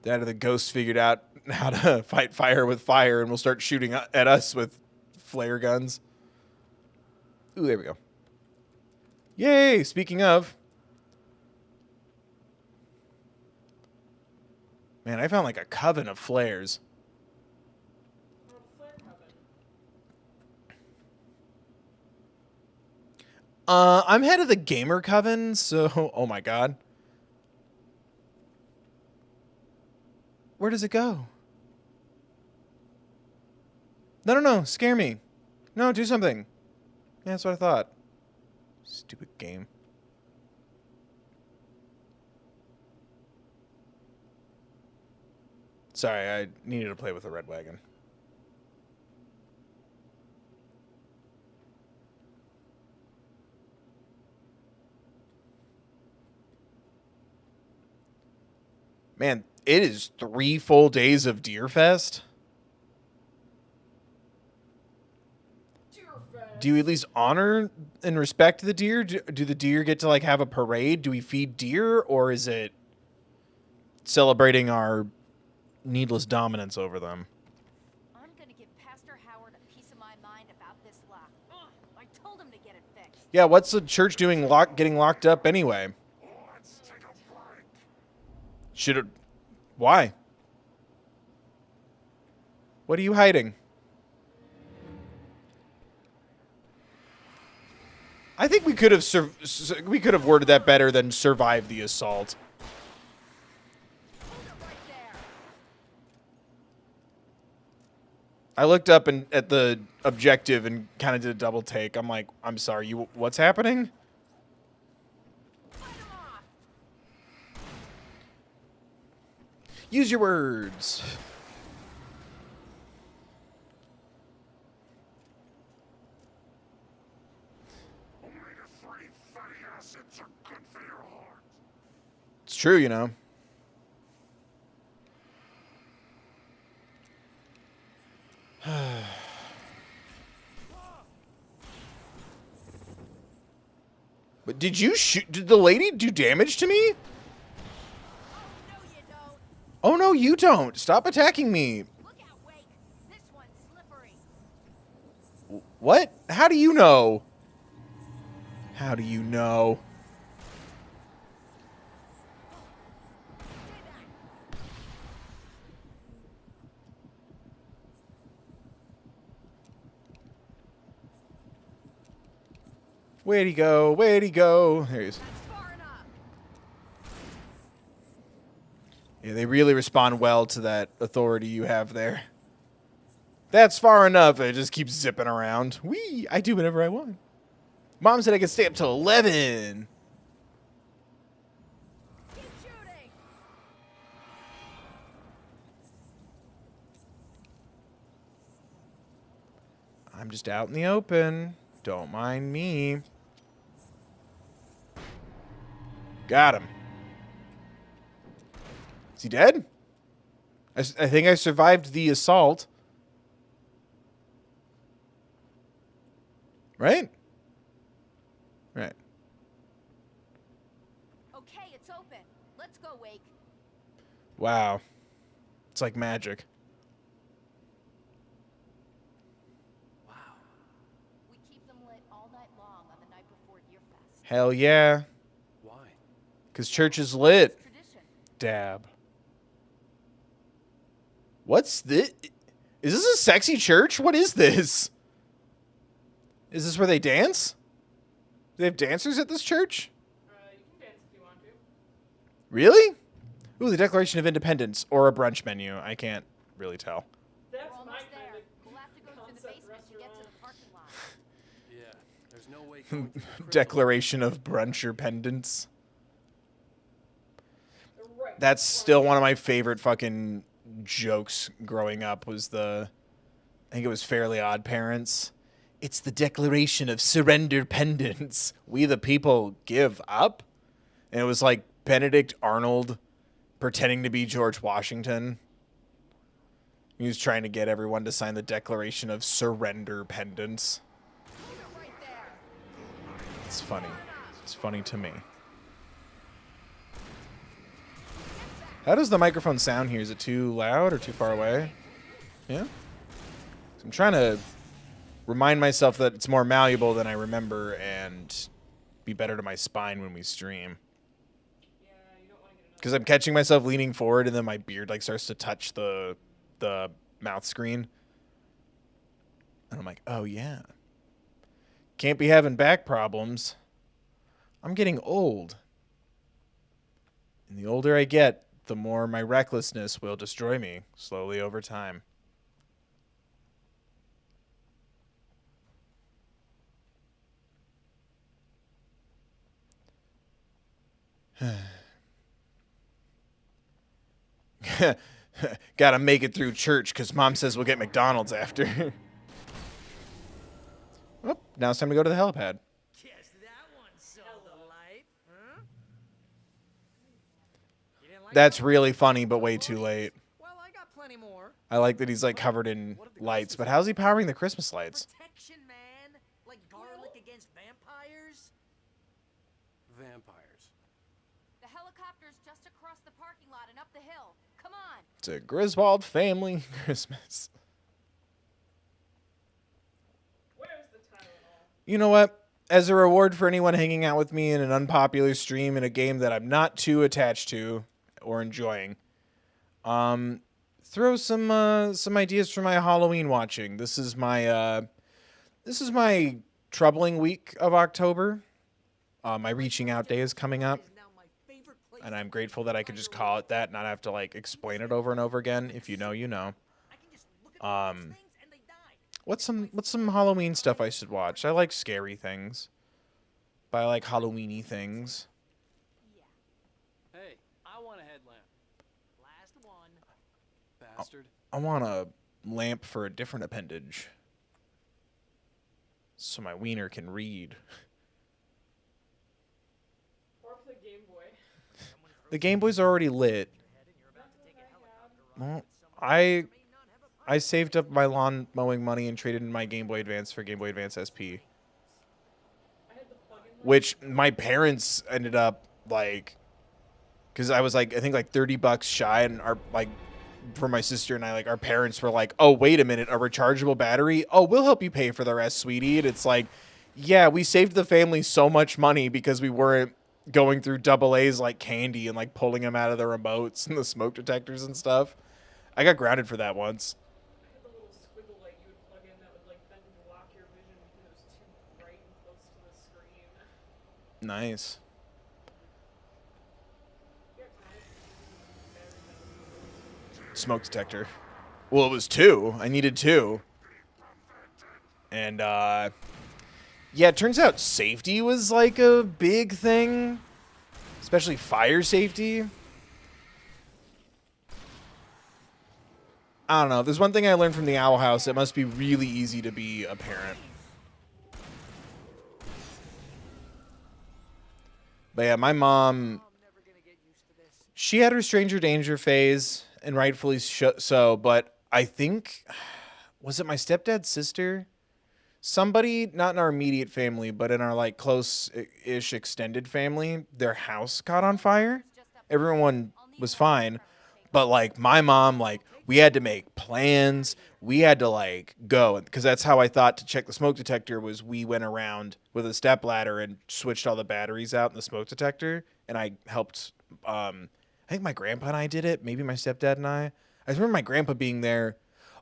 That or the ghost figured out how to fight fire with fire and will start shooting at us with flare guns. Ooh, there we go. Yay! Speaking of. Man, I found like a coven of flares. I'm head of the gamer coven, so oh my god. Where does it go? No, scare me. No, do something. Yeah, that's what I thought. Stupid game. Sorry, I needed to play with a red wagon. Man, it is 3 full days of Deer Fest. Do you at least honor and respect the deer? Do the deer get to like have a parade? Do we feed deer, or is it celebrating our needless dominance over them? I'm gonna give Pastor Howard a piece of my mind about this lock. Ugh, I told him to get it fixed. Yeah, what's the church doing getting locked up anyway? Should it... Why? What are you hiding? I think we could have worded that better than survive the assault. I looked up at the objective and kind of did a double take. I'm like, I'm sorry, what's happening? Use your words. It's true, you know. But did you shoot? Did the lady do damage to me? Oh, no, you don't. Stop attacking me. Look out, Wake. This one's slippery. What? How do you know? How do you know? Where'd he go? Where'd he go? There he is. Yeah, they really respond well to that authority you have there. That's far enough. It just keeps zipping around. Whee! I do whatever I want. Mom said I could stay up till 11. Keep shooting. I'm just out in the open. Don't mind me. Got him. Is he dead? I think I survived the assault. Right? Right. Okay, it's open. Let's go, Wake. Wow. It's like magic. We keep them lit all night long on the night before Deer Fest. Hell yeah. Why? Because church is lit. Dab. What's this? Is this a sexy church? What is this? Is this where they dance? Do they have dancers at this church? You can dance if you want to. Really? Ooh, the Declaration of Independence or a brunch menu. I can't really tell. That's my kind of We'll have to go through the basement to get to the parking lot. Yeah, There's no way going through the crypt Declaration of bruncher pendants. That's still one of my favorite fucking jokes growing up was I think it was Fairly Odd Parents. It's the Declaration of Surrender pendants. We the people give up. And it was like Benedict Arnold pretending to be George Washington. He was trying to get everyone to sign the Declaration of Surrender pendants. It's funny. It's funny to me. How does the microphone sound here? Is it too loud or too far away? Yeah? So I'm trying to remind myself that it's more malleable than I remember and be better to my spine when we stream. Because I'm catching myself leaning forward and then my beard like starts to touch the mouth screen. And I'm like, oh yeah. Can't be having back problems. I'm getting old. And the older I get, the more my recklessness will destroy me slowly over time. Gotta make it through church because Mom says we'll get McDonald's after. Oh, now it's time to go to the helipad. Guess that one saw the light, huh? That's really funny, but way too late. Well, I got plenty more. I like that he's like covered in lights, but how's he powering the Christmas lights? Protection, man. Like garlic against vampires. Vampires. The helicopter's just across the parking lot and up the hill. Come on. It's a Griswold family Christmas. You know what? As a reward for anyone hanging out with me in an unpopular stream in a game that I'm not too attached to or enjoying, throw some ideas for my Halloween watching. This is my troubling week of October. My reaching out day is coming up, and I'm grateful that I could just call it that, not have to like explain it over and over again. If you know, you know. What's some Halloween stuff I should watch? I like scary things, but I like Halloween-y things. Hey, I want a headlamp. Last one. Bastard. I want a lamp for a different appendage, so my wiener can read. Or the Game Boy. The Game Boy's already lit. Well, I saved up my lawn mowing money and traded in my Game Boy Advance for Game Boy Advance SP. Which my parents ended up like, because I was like, I think like $30 shy, and our like, for my sister and I, like our parents were like, oh, wait a minute, a rechargeable battery? Oh, we'll help you pay for the rest, sweetie. And it's like, yeah, we saved the family so much money because we weren't going through AA's like candy and like pulling them out of the remotes and the smoke detectors and stuff. I got grounded for that once. Nice. Smoke detector. Well, it was 2. I needed 2. And, yeah, it turns out safety was, like, a big thing. Especially fire safety. I don't know. If there's one thing I learned from the Owl House, it must be really easy to be a parent. But yeah, my mom, she had her stranger danger phase, and rightfully so, but I think, was it my stepdad's sister? Somebody, not in our immediate family, but in our like close-ish extended family, their house caught on fire. Everyone was fine, but like my mom, like we had to make plans. We had to like go, because that's how I thought to check the smoke detector was we went around with a stepladder and switched all the batteries out in the smoke detector. And I helped, I think my grandpa and I did it. Maybe my stepdad and I remember my grandpa being there.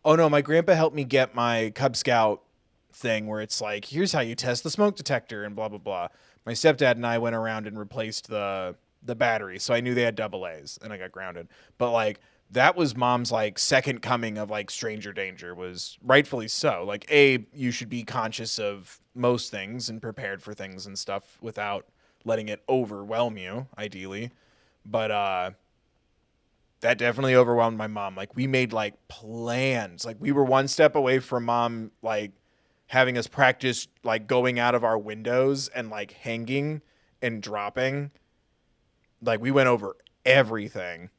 Oh no, my grandpa helped me get my Cub Scout thing where it's like, here's how you test the smoke detector and blah, blah, blah. My stepdad and I went around and replaced the battery. So I knew they had AA's and I got grounded. But like that was mom's like second coming of like stranger danger, was rightfully so. Like, A, you should be conscious of most things and prepared for things and stuff without letting it overwhelm you, ideally. But that definitely overwhelmed my mom. Like, we made like plans. Like, we were one step away from mom like having us practice like going out of our windows and like hanging and dropping. Like, we went over everything.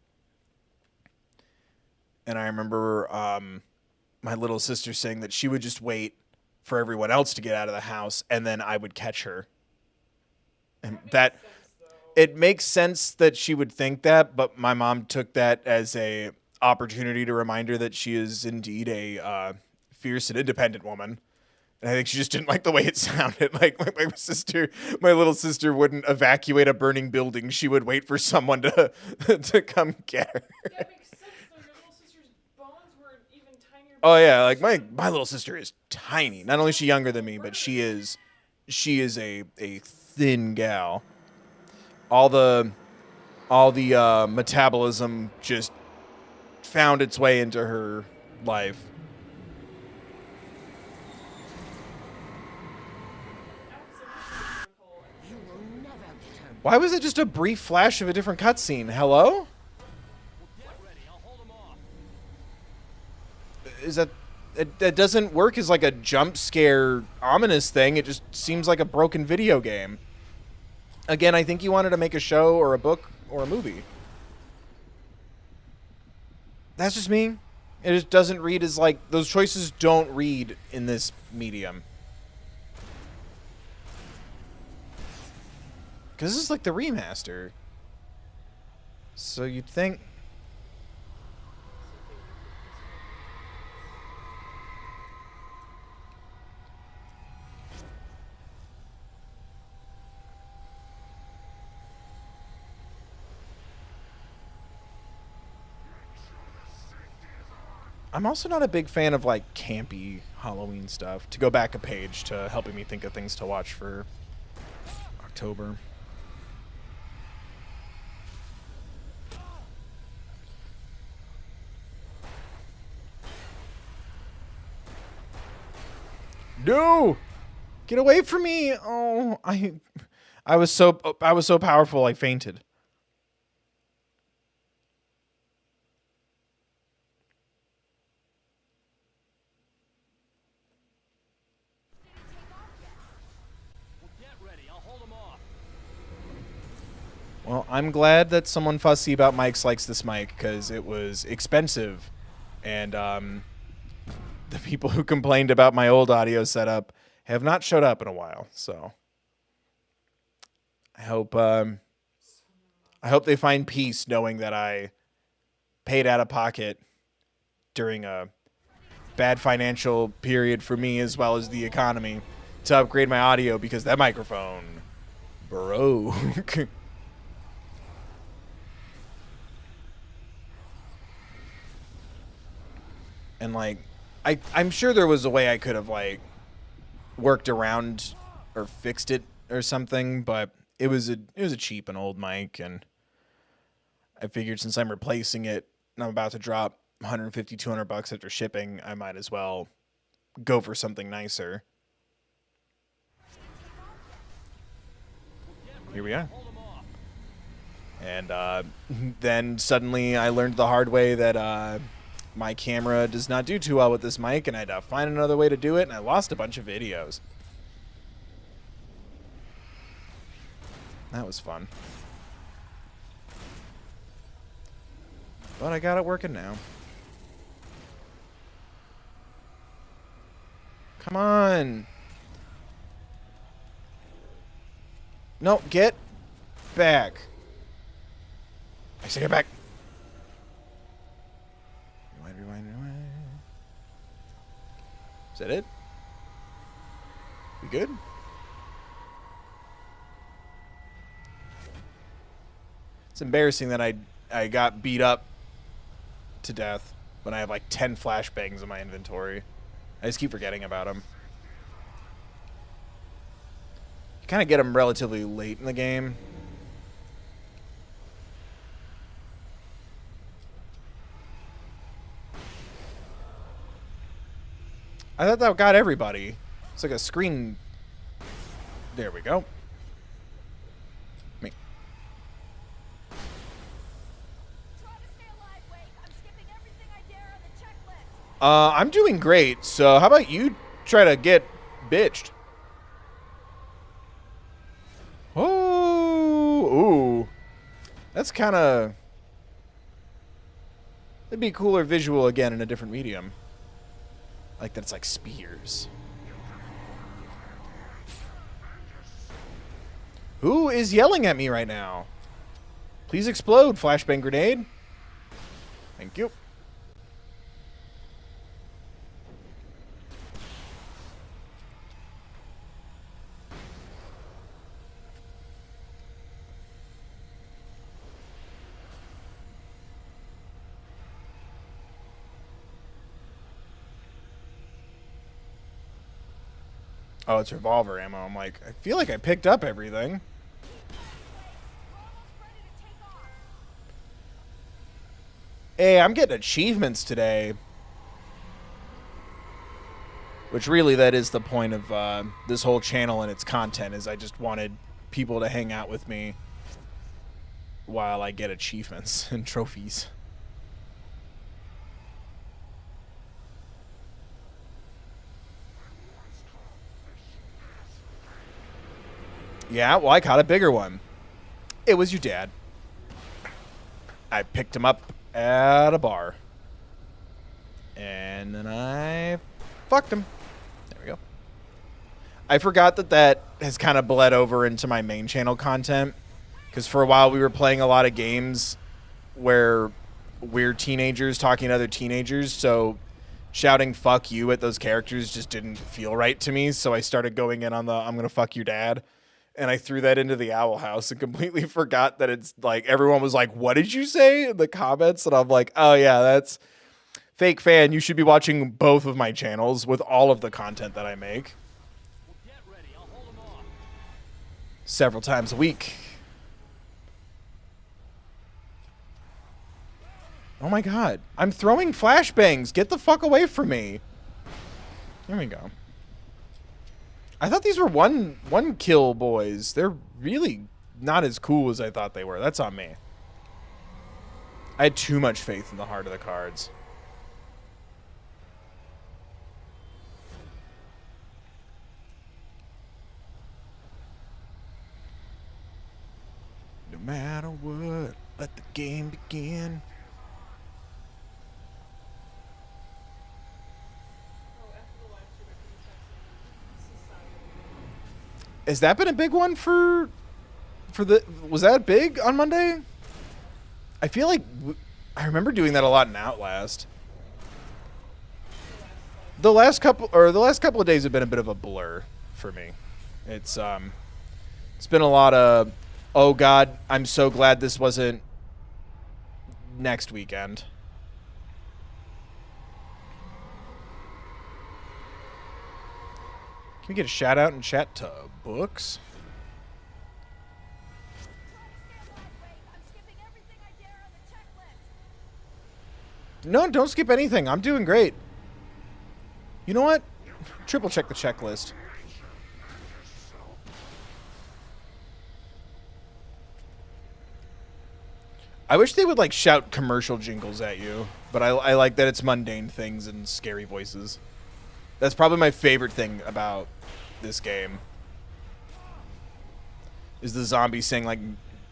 And I remember my little sister saying that she would just wait for everyone else to get out of the house and then I would catch her. And that it makes sense that she would think that, but my mom took that as a opportunity to remind her that she is indeed a fierce and independent woman. And I think she just didn't like the way it sounded. Like my little sister wouldn't evacuate a burning building. She would wait for someone to to come get her. That makes sense, though. Your little sister's bones were even tinier. Oh yeah, like my little sister is tiny. Not only is she younger than me, but she is a thin gal. All the metabolism just found its way into her life. Why was it just a brief flash of a different cutscene? Hello? Is that it doesn't work as like a jump scare ominous thing. It just seems like a broken video game. Again, I think you wanted to make a show or a book or a movie. That's just me. It just doesn't read as like, those choices don't read in this medium. Because this is like the remaster. So you'd think... I'm also not a big fan of like campy Halloween stuff. To go back a page to helping me think of things to watch for October. No! Get away from me! Oh, I was so powerful I fainted. Well, I'm glad that someone fussy about mics likes this mic, because it was expensive. And the people who complained about my old audio setup have not showed up in a while. So I hope they find peace knowing that I paid out of pocket during a bad financial period for me as well as the economy to upgrade my audio, because that microphone broke. And like, I'm sure there was a way I could have like worked around or fixed it or something, but it was a cheap and old mic, and I figured since I'm replacing it and I'm about to drop 150, 200 bucks after shipping, I might as well go for something nicer. Here we are. And then suddenly I learned the hard way that my camera does not do too well with this mic, and I had to find another way to do it, and I lost a bunch of videos. That was fun. But I got it working now. Come on. No, get back. I say get back. Rewind. Is that it? We good? It's embarrassing that I got beat up to death when I have like 10 flashbangs in my inventory. I just keep forgetting about them. You kind of get them relatively late in the game. I thought that got everybody. It's like a screen. There we go. Me. I'm doing great. So how about you try to get bitched? Oh, ooh. That's kind of... It'd be a cooler visual again in a different medium. Like that it's like spears. Who is yelling at me right now? Please explode, flashbang grenade. Thank you. Oh, it's revolver ammo. I'm like, I feel like I picked up everything. Hey, I'm getting achievements today. Which really, that is the point of this whole channel and its content, is I just wanted people to hang out with me while I get achievements and trophies. Yeah, well, I caught a bigger one. It was your dad. I picked him up at a bar. And then I fucked him. There we go. I forgot that that has kind of bled over into my main channel content. Because for a while we were playing a lot of games where we're teenagers talking to other teenagers. So shouting fuck you at those characters just didn't feel right to me. So I started going in on the I'm going to fuck your dad. And I threw that into the Owl House and completely forgot that it's like everyone was like, what did you say in the comments? And I'm like, oh, yeah, that's fake fan. You should be watching both of my channels with all of the content that I make. Several times a week. Oh, my God. I'm throwing flashbangs. Get the fuck away from me. Here we go. I thought these were one kill boys. They're really not as cool as I thought they were. That's on me. I had too much faith in the heart of the cards. No matter what, let the game begin. Has that been a big one for the... Was that big on Monday? I feel like... I remember doing that a lot in Outlast. The last couple of days have been a bit of a blur for me. It's been a lot of, oh God, I'm so glad this wasn't next weekend. Can we get a shout out in chat to books? No, don't skip anything. I'm doing great. You know what? Triple check the checklist. I wish they would like shout commercial jingles at you, but I like that it's mundane things and scary voices. That's probably my favorite thing about this game. Is the zombies saying like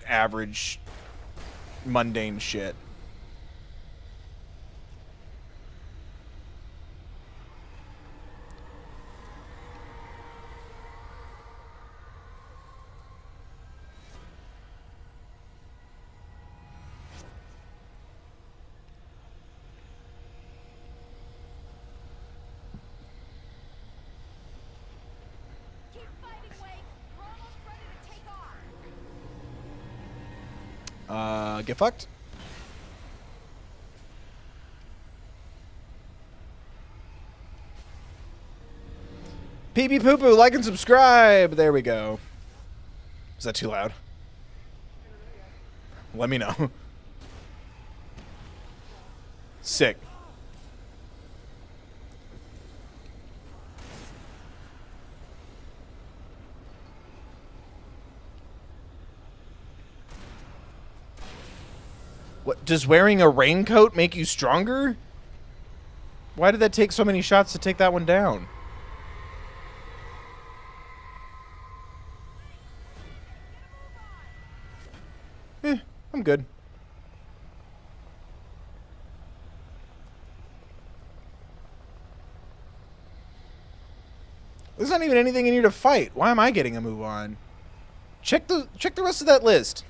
average mundane shit. Get fucked. PB Poo Poo, like and subscribe. There we go. Is that too loud? Let me know. Sick. What, does wearing a raincoat make you stronger? Why did that take so many shots to take that one down? I'm good. There's not even anything in here to fight. Why am I getting a move on? Check the rest of that list.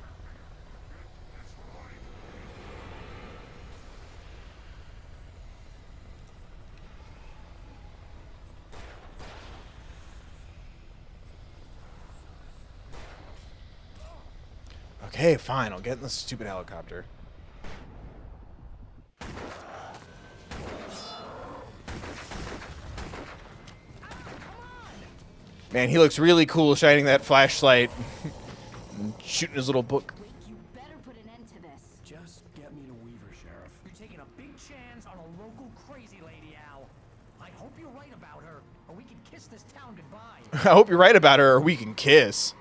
Okay, fine. I'll get in the stupid helicopter. Man, he looks really cool shining that flashlight and shooting his little book. You better put an end to this. Just get me to Weaver, Sheriff. You're taking a big chance on a local crazy lady, Al. I hope you're right about her, or we can kiss this town goodbye. I hope you're right about her, or we can kiss.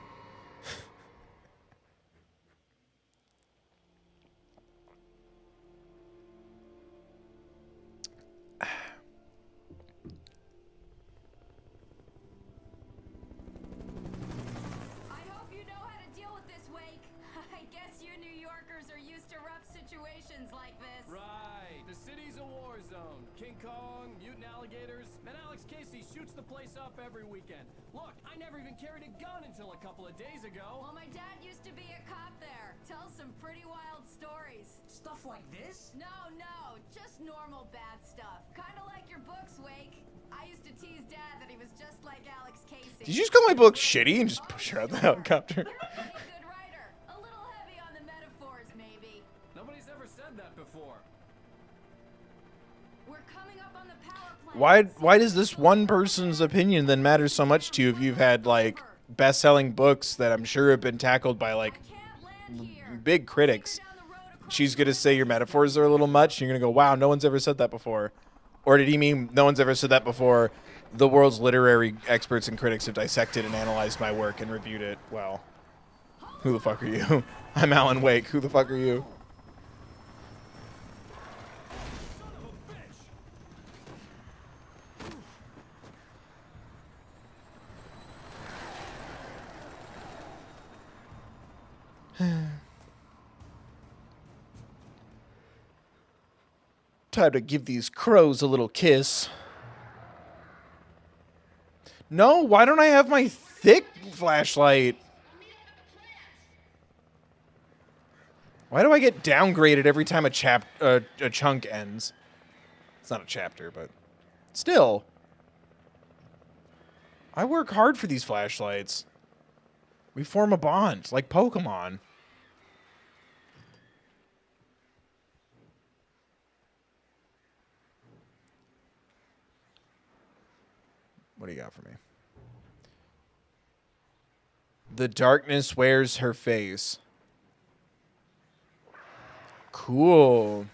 Shoots the place up every weekend. Look, I never even carried a gun until a couple of days ago. Well, my dad used to be a cop there. Tells some pretty wild stories. Stuff like this? No, just normal bad stuff. Kind of like your books, Wake. I used to tease Dad that he was just like Alex Casey. Did you just call my book shitty and just push her out the helicopter? You're a pretty good writer. A little heavy on the metaphors, maybe. Nobody's ever said that before. We're coming up on the power plant. Why does this one person's opinion then matter so much to you if you've had like best-selling books that I'm sure have been tackled by like big critics? She's gonna say your metaphors are a little much, and you're gonna go, wow, no one's ever said that before. Or did he mean no one's ever said that before? The world's literary experts and critics have dissected and analyzed my work and reviewed it. Well, who the fuck are you? I'm Alan Wake. Who the fuck are you? Time to give these crows a little kiss. No, why don't I have my thick flashlight? Why do I get downgraded every time a chunk ends? It's not a chapter, but still. I work hard for these flashlights. We form a bond, like Pokemon. What do you got for me? The darkness wears her face. Cool.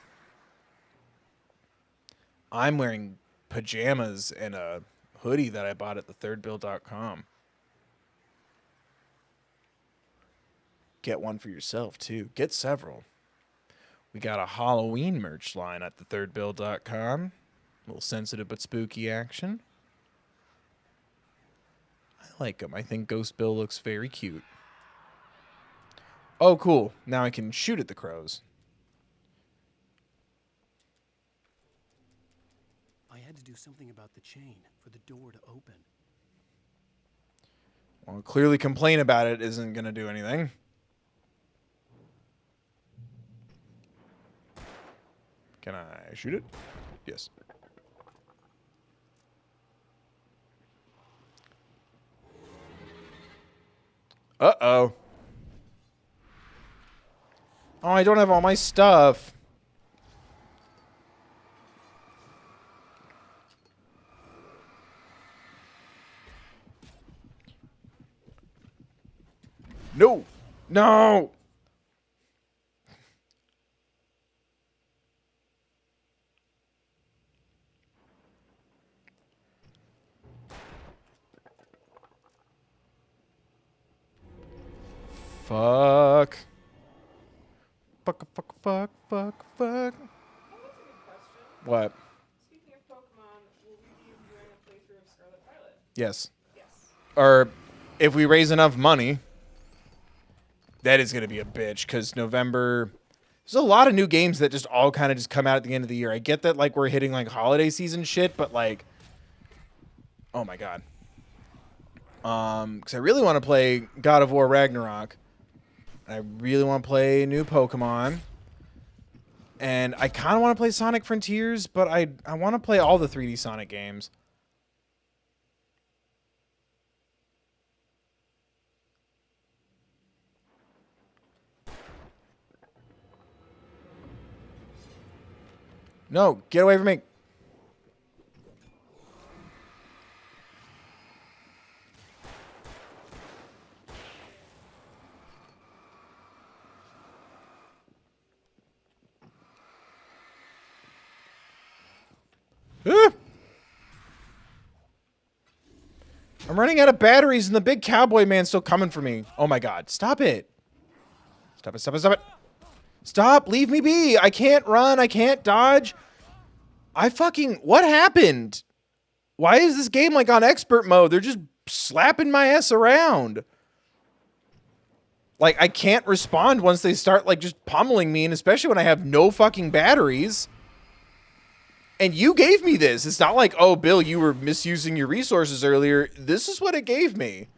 I'm wearing pajamas and a hoodie that I bought at thethirdbill.com. Get one for yourself, too. Get several. We got a Halloween merch line at thethirdbill.com. A little sensitive but spooky action. I like them. I think Ghost Bill looks very cute. Oh, cool. Now I can shoot at the crows. I had to do something about the chain for the door to open. Well, clearly complain about it isn't going to do anything. Can I shoot it? Yes. Uh-oh. Oh, I don't have all my stuff. No. No. Fuck. Fuck, fuck, fuck. Oh, that's a good question. What? Speaking of Pokemon, will we be doing a playthrough of Scarlet Violet? Yes. Yes. Or if we raise enough money, that is going to be a bitch because November. There's a lot of new games that just all kind of just come out at the end of the year. I get that like we're hitting like holiday season shit, but like, oh my god. Because I really want to play God of War Ragnarok. I really want to play new Pokemon. And I kind of want to play Sonic Frontiers, but I want to play all the 3D Sonic games. No, get away from me. Ah! I'm running out of batteries and the big cowboy man's still coming for me. Oh my god, stop it. Stop it, stop it, stop it. Stop, leave me be. I can't run, I can't dodge. What happened? Why is this game like on expert mode? They're just slapping my ass around. Like, I can't respond once they start like just pummeling me, and especially when I have no fucking batteries. And you gave me this. It's not like, oh, Bill, you were misusing your resources earlier. This is what it gave me.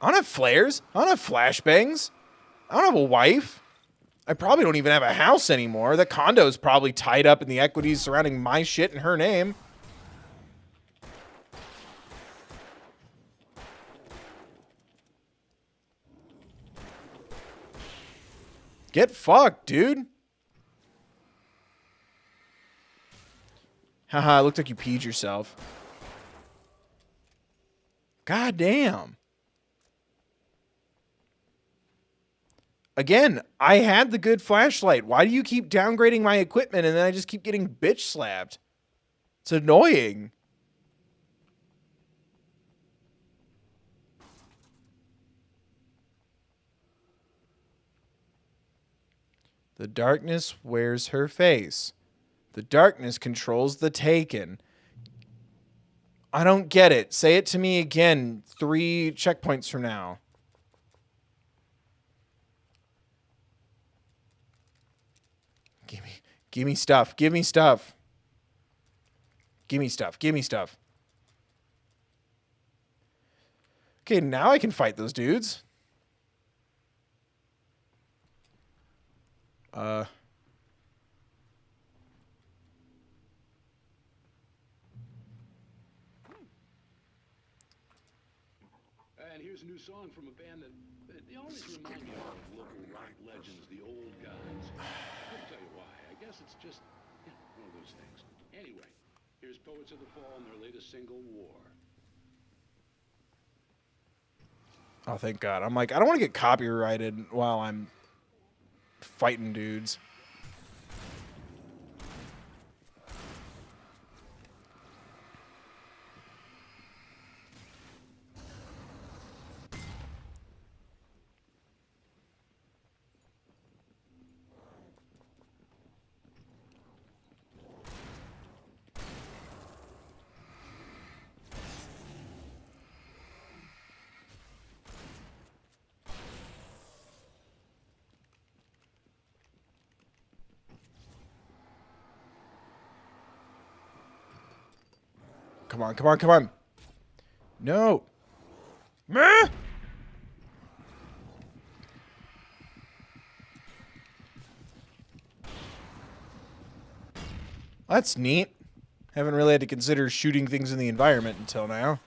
I don't have flares. I don't have flashbangs. I don't have a wife. I probably don't even have a house anymore. That condo is probably tied up in the equities surrounding my shit in her name. Get fucked, dude. Haha, it looked like you peed yourself. God damn. Again, I had the good flashlight. Why do you keep downgrading my equipment and then I just keep getting bitch slapped? It's annoying. The darkness wears her face. The darkness controls the Taken. I don't get it. Say it to me again 3 checkpoints from now. Give me stuff. Give me stuff. Give me stuff. Give me stuff. Okay, now I can fight those dudes. And here's a new song from a band that they always remind me of local rock legends, the old guys. I'll tell you why. I guess it's just one of those things. Anyway, here's Poets of the Fall and their latest single, War. Oh, thank God. I'm like, I don't want to get copyrighted while I'm fighting dudes. Come on, come on, come on. No. Meh. That's neat. Haven't really had to consider shooting things in the environment until now.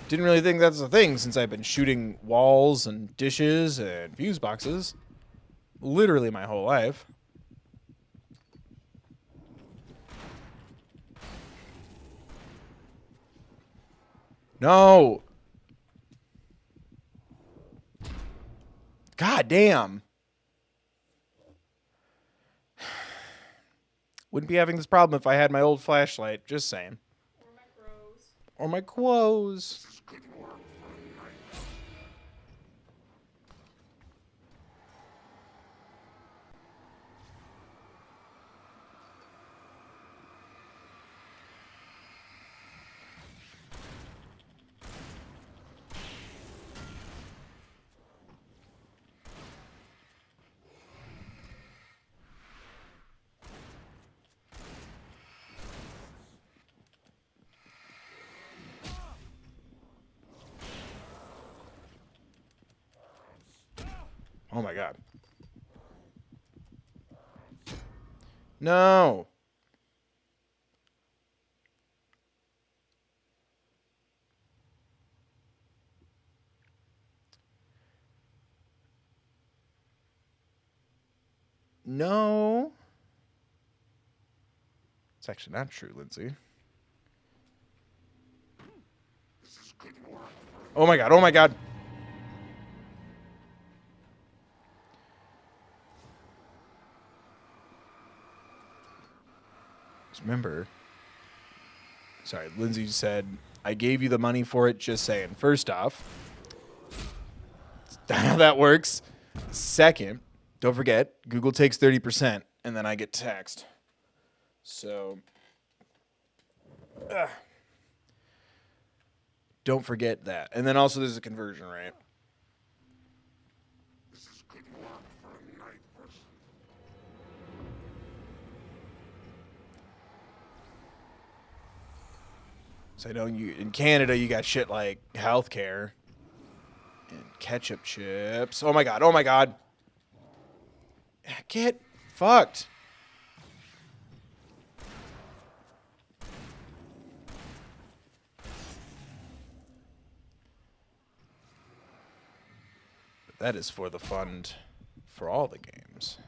Didn't really think that's a thing since I've been shooting walls and dishes and fuse boxes. Literally my whole life. No. God damn. Wouldn't be having this problem if I had my old flashlight. Just saying. Or my crows. Or my quos. Oh my god. No. No. It's actually not true, Lindsay. Oh my god, oh my god. Just remember. Sorry, Lindsay said, I gave you the money for it, just saying. First off, that's how that works. Second, don't forget, Google takes 30%, and then I get taxed. So, don't forget that. And then also there's a conversion rate. So I know you in Canada you got shit like healthcare and ketchup chips. Oh my god, oh my god. Get fucked. But that is for the fund for all the games.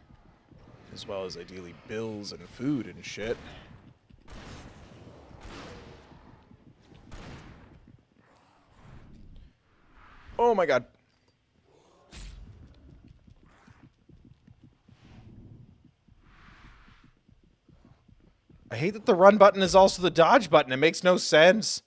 As well as ideally bills and food and shit. Oh my god. I hate that the run button is also the dodge button. It makes no sense.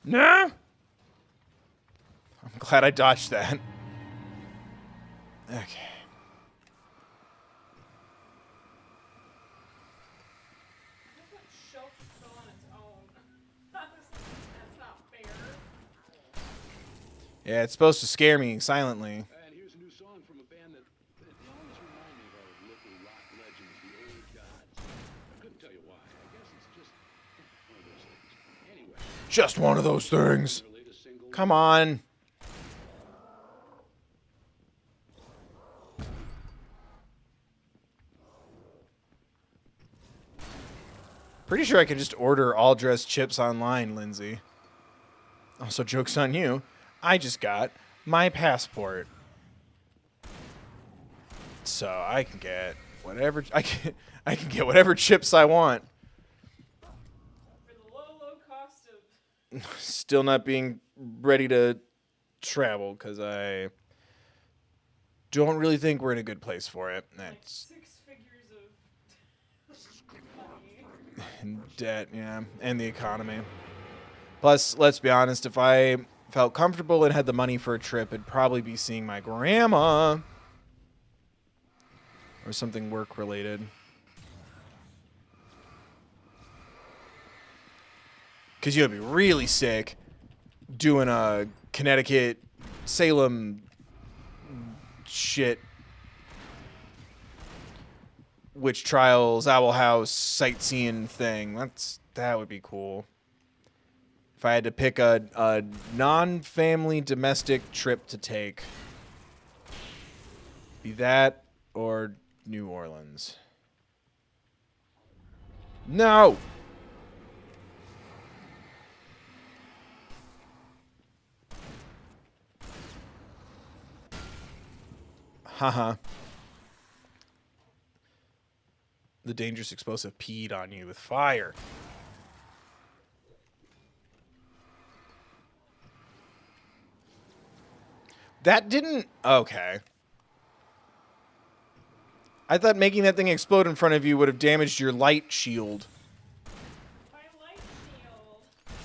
Nah. I'm glad I dodged that. Okay. Yeah, it's supposed to scare me silently. And here's a new song from a band that they always remind me of our local rock legends, the old gods. I couldn't tell you why. I guess it's just one of those things. Anyway. Just one of those things. Come on. Pretty sure I can just order all dressed chips online, Lindsay. Also, joke's on you. I just got my passport. So I can get whatever I can get whatever chips I want. For the low cost of Still not being ready to travel because I don't really think we're in a good place for it. That's like 6 figures of money. Debt, yeah, and the economy. Plus, let's be honest, if I felt comfortable and had the money for a trip, it'd probably be seeing my grandma or something work related. Because you'd be really sick doing a Connecticut, Salem shit. Witch Trials, Owl House, sightseeing thing. That would be cool. If I had to pick a non-family domestic trip to take. Be that or New Orleans. No! Haha. The dangerous explosive peed on you with fire. That didn't... Okay. I thought making that thing explode in front of you would have damaged your light shield. My light shield.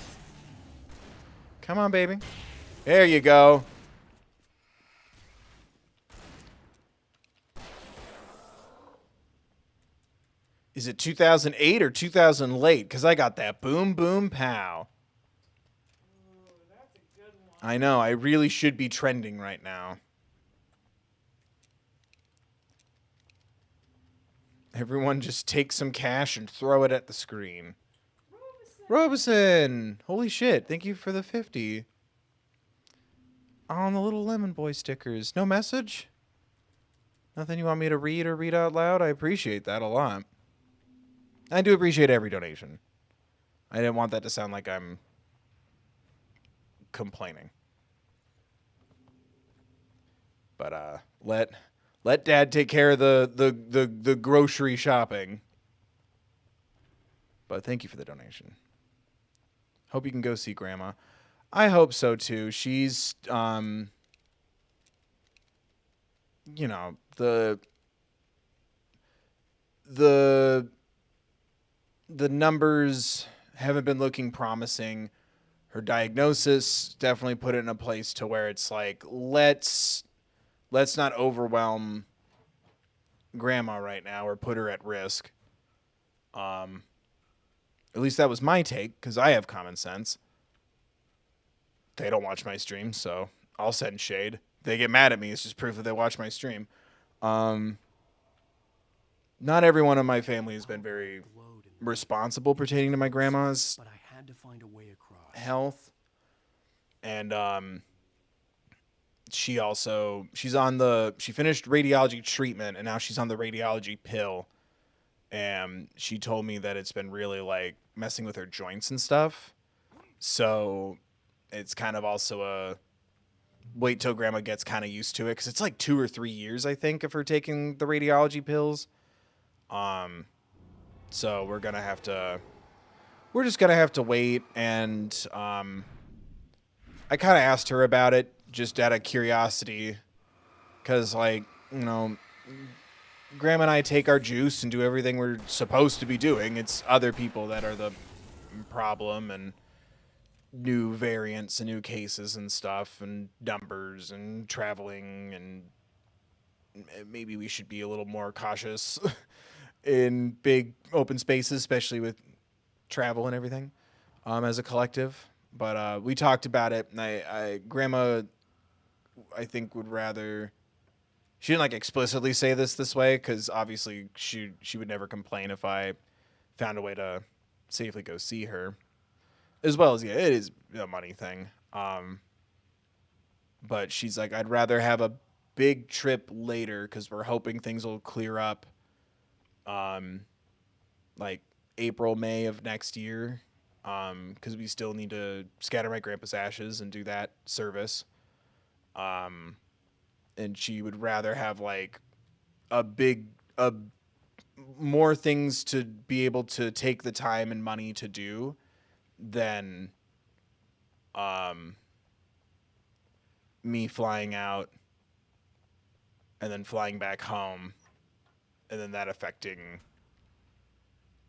Come on, baby. There you go. Is it 2008 or 2000 late? Because I got that boom, boom, pow. Ooh, that's a good one. I know. I really should be trending right now. Everyone just take some cash and throw it at the screen. Robeson! Holy shit, thank you for the 50. On the little lemon boy stickers. No message? Nothing you want me to read or read out loud? I appreciate that a lot. I do appreciate every donation. I didn't want that to sound like I'm complaining. But let Dad take care of the grocery shopping. But thank you for the donation. Hope you can go see Grandma. I hope so too. She's you know, the numbers haven't been looking promising. Her diagnosis definitely put it in a place to where it's like, let's not overwhelm Grandma right now or put her at risk. At least that was my take, because I have common sense. They don't watch my stream, so I'll send shade. They get mad at me. It's just proof that they watch my stream. Not everyone in my family has been very responsible pertaining to my grandma's health. And she finished radiology treatment, and now she's on the radiology pill. And she told me that it's been really like messing with her joints and stuff. So it's kind of also a wait till Grandma gets kind of used to it, because it's like 2 or 3 years, I think, of her taking the radiology pills. So we're just gonna have to wait. And I kind of asked her about it just out of curiosity, because, like, you know, Grandma and I take our juice and do everything we're supposed to be doing. It's other people that are the problem, and new variants and new cases and stuff and numbers and traveling, and maybe we should be a little more cautious in big open spaces, especially with travel and everything, as a collective. But we talked about it, and Grandma, I think, would rather... She didn't like explicitly say this way, because obviously she would never complain if I found a way to safely go see her. As well as, yeah, it is a money thing. But she's like, I'd rather have a big trip later, because we're hoping things will clear up, like April, May of next year. Because we still need to scatter my grandpa's ashes and do that service. And she would rather have like more things to be able to take the time and money to do than me flying out and then flying back home, and then that affecting,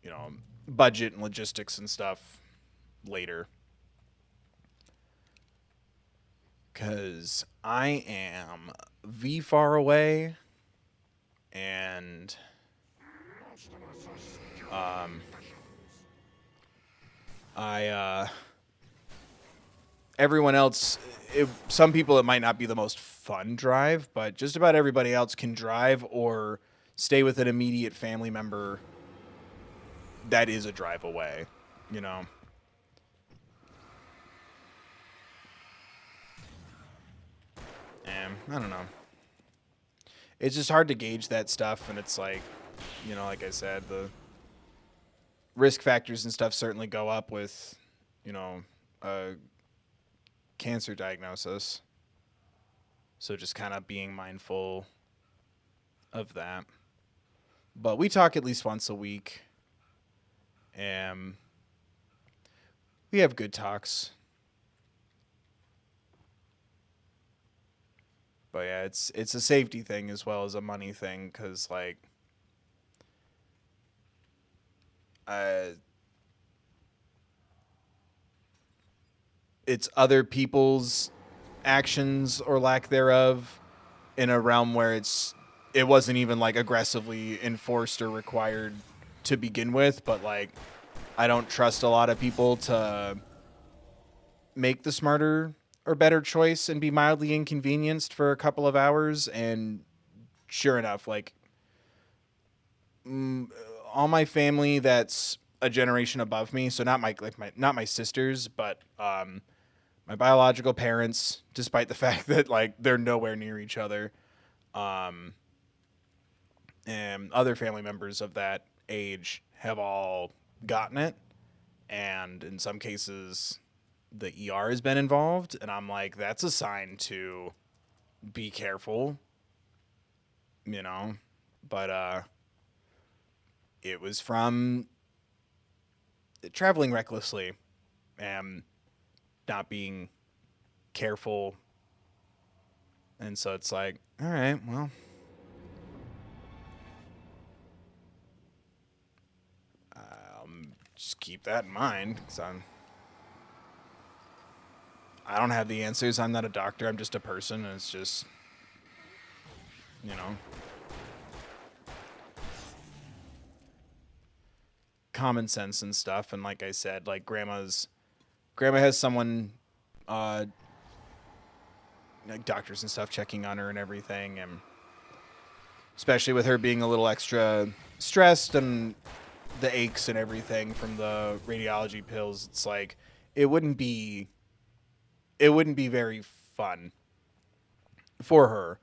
you know, budget and logistics and stuff later. Because I am far away, and everyone else, some people it might not be the most fun drive, but just about everybody else can drive or stay with an immediate family member that is a drive away, you know. And I don't know. It's just hard to gauge that stuff, and it's like, you know, like I said, the risk factors and stuff certainly go up with, you know, a cancer diagnosis. So just kind of being mindful of that. But we talk at least once a week, and we have good talks. But yeah, it's a safety thing as well as a money thing, because, like, it's other people's actions or lack thereof in a realm where it wasn't even, like, aggressively enforced or required to begin with, but, like, I don't trust a lot of people to make the smarter or better choice and be mildly inconvenienced for a couple of hours. And sure enough, like, all my family that's a generation above me, so not my sisters, but my biological parents, despite the fact that like they're nowhere near each other, and other family members of that age have all gotten it, and in some cases the ER has been involved, and I'm like, that's a sign to be careful, you know. But it was from traveling recklessly and not being careful. And so it's like, all right, well, just keep that in mind. Because I don't have the answers. I'm not a doctor. I'm just a person. And it's just, you know, common sense and stuff. And like I said, like grandma has someone, like doctors and stuff checking on her and everything. And especially with her being a little extra stressed and the aches and everything from the radiology pills, it's like, it wouldn't be very fun for her.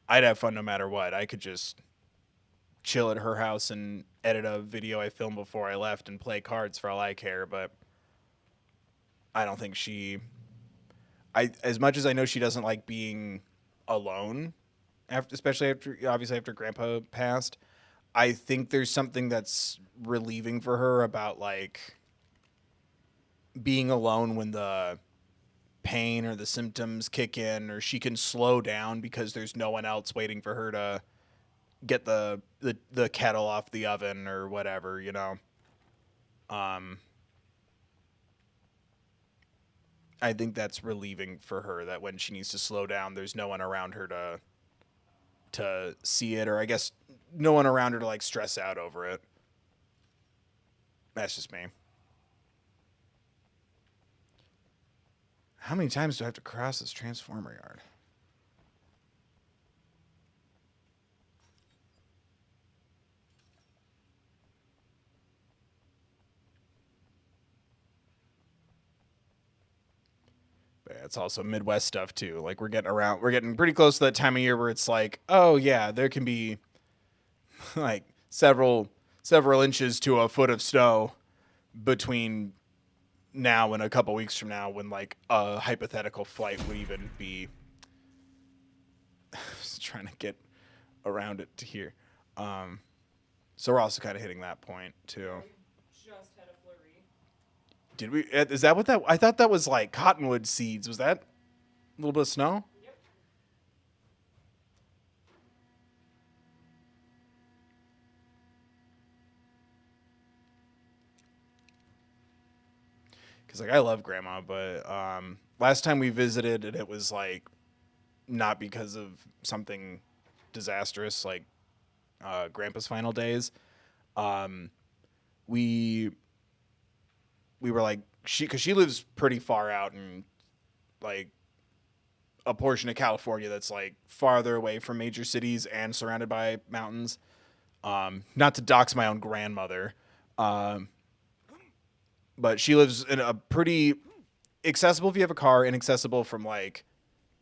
I'd have fun no matter what. I could just chill at her house and edit a video I filmed before I left and play cards for all I care, but I don't think as much as I know she doesn't like being alone, especially after Grandpa passed, I think there's something that's relieving for her about like being alone when the pain or the symptoms kick in, or she can slow down because there's no one else waiting for her to get the kettle off the oven or whatever, you know. I think that's relieving for her, that when she needs to slow down, there's no one around her to see it, or I guess no one around her to like stress out over it. That's just me. How many times do I have to cross this transformer yard? But it's also Midwest stuff too. Like we're getting pretty close to that time of year where it's like, oh yeah, there can be like several inches to a foot of snow between now and a couple weeks from now, when like a hypothetical flight would even be just trying to get around it to here. So we're also kind of hitting that point too. Just had a flurry. Did we? Is that what that? I thought that was like cottonwood seeds. Was that a little bit of snow? Yep. Because like I love Grandma, but last time we visited, and it was like not because of something disastrous like Grandpa's final days. We were like, because she lives pretty far out in like a portion of California that's like farther away from major cities and surrounded by mountains. Not to dox my own grandmother, but she lives in a pretty accessible if you have a car, inaccessible from like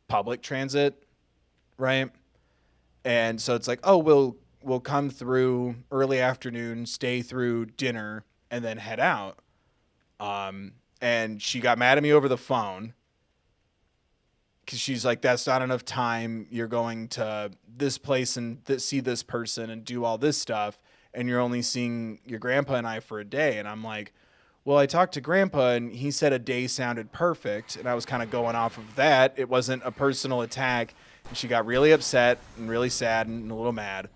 public transit, right? And so it's like, oh, we'll come through early afternoon, stay through dinner, and then head out. And she got mad at me over the phone because she's like, that's not enough time. You're going to this place and see this person and do all this stuff, and you're only seeing your grandpa and I for a day. And I'm like, well, I talked to Grandpa and he said a day sounded perfect, and I was kind of going off of that. It wasn't a personal attack. And she got really upset and really sad and a little mad.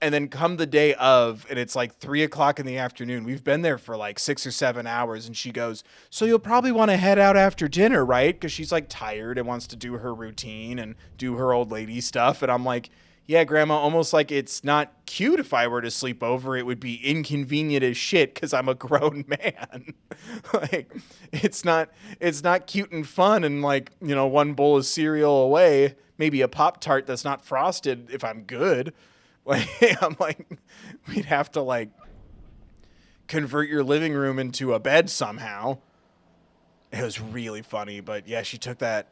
And then come the day of, and it's like 3:00 in the afternoon. We've been there for like 6 or 7 hours. And she goes, so you'll probably want to head out after dinner, right? Because she's like tired and wants to do her routine and do her old lady stuff. And I'm like, yeah, Grandma, almost like it's not cute if I were to sleep over. It would be inconvenient as shit because I'm a grown man. Like, it's not cute and fun. And like, you know, one bowl of cereal away, maybe a Pop-Tart that's not frosted if I'm good. Like, I'm like, we'd have to like convert your living room into a bed somehow. It was really funny, but yeah, she took that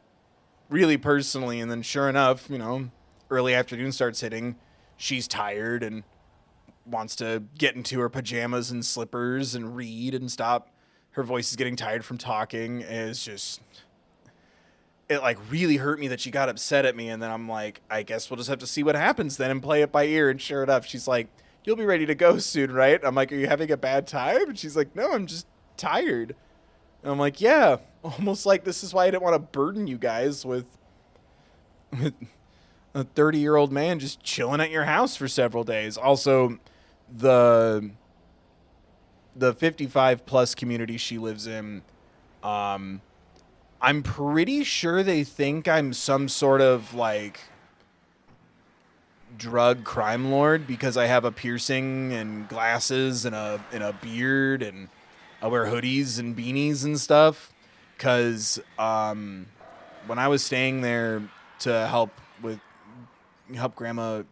really personally. And then sure enough, you know, early afternoon starts hitting. She's tired and wants to get into her pajamas and slippers and read and stop. Her voice is getting tired from talking. It's just, it like really hurt me that she got upset at me. And then I'm like, I guess we'll just have to see what happens then and play it by ear. And sure enough, she's like, you'll be ready to go soon, right? I'm like, are you having a bad time? And she's like, no, I'm just tired. And I'm like, yeah, almost like this is why I didn't want to burden you guys with a 30-year-old man just chilling at your house for several days. Also, the 55 plus community she lives in, I'm pretty sure they think I'm some sort of like drug crime lord because I have a piercing and glasses and a beard, and I wear hoodies and beanies and stuff. Cause when I was staying there to help grandma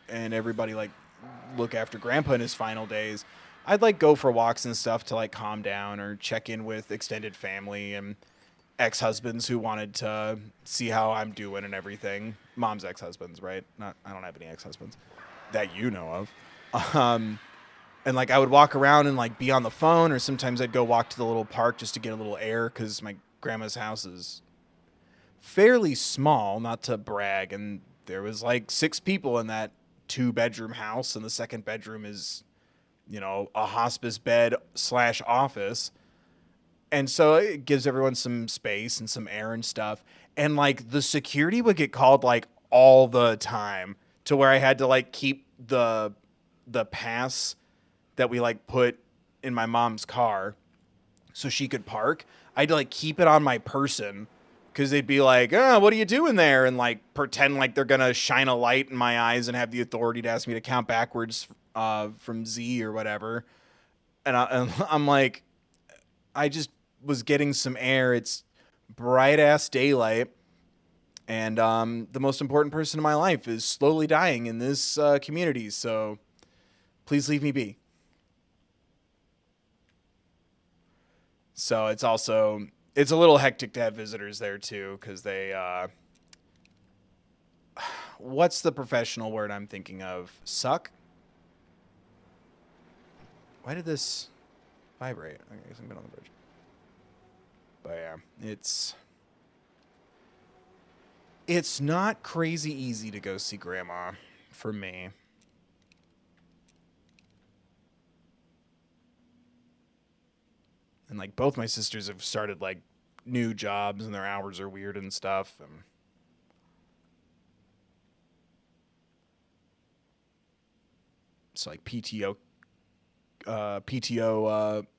and everybody like look after grandpa in his final days, I'd like go for walks and stuff to like calm down or check in with extended family and ex-husbands who wanted to see how I'm doing and everything. Mom's ex-husbands, right? I don't have any ex-husbands that you know of. And like I would walk around and like be on the phone, or sometimes I'd go walk to the little park just to get a little air because my grandma's house is fairly small, not to brag, and there was like 6 people in that 2-bedroom house, and the second bedroom is, you know, a hospice bed / office. And so it gives everyone some space and some air and stuff. And like the security would get called like all the time, to where I had to like keep the pass that we like put in my mom's car so she could park. I had to like keep it on my person because they'd be like, oh, what are you doing there? And like pretend like they're going to shine a light in my eyes and have the authority to ask me to count backwards from Z or whatever. And I'm like, I just was getting some air. It's bright ass daylight. And the most important person in my life is slowly dying in this community. So please leave me be. So it's a little hectic to have visitors there too, because they, what's the professional word I'm thinking of? Suck? Why did this vibrate? I guess I've been on the bridge. But yeah, it's not crazy easy to go see grandma for me. And like both my sisters have started like new jobs and their hours are weird and stuff. And so like PTO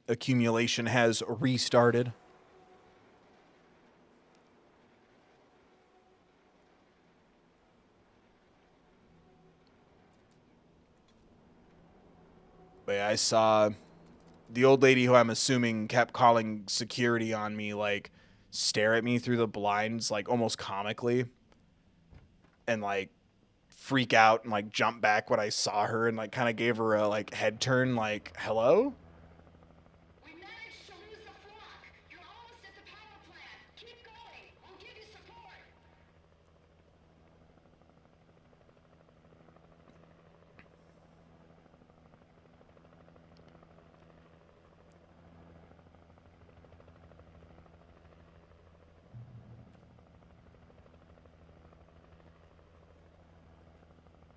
accumulation has restarted. But yeah, I saw the old lady who I'm assuming kept calling security on me, like, stare at me through the blinds, like, almost comically. And, like, freak out and, like, jump back when I saw her and, like, kind of gave her a, like, head turn, like, hello? We managed to lose the flock. You're almost at the power plant. Keep going. I'll give you support.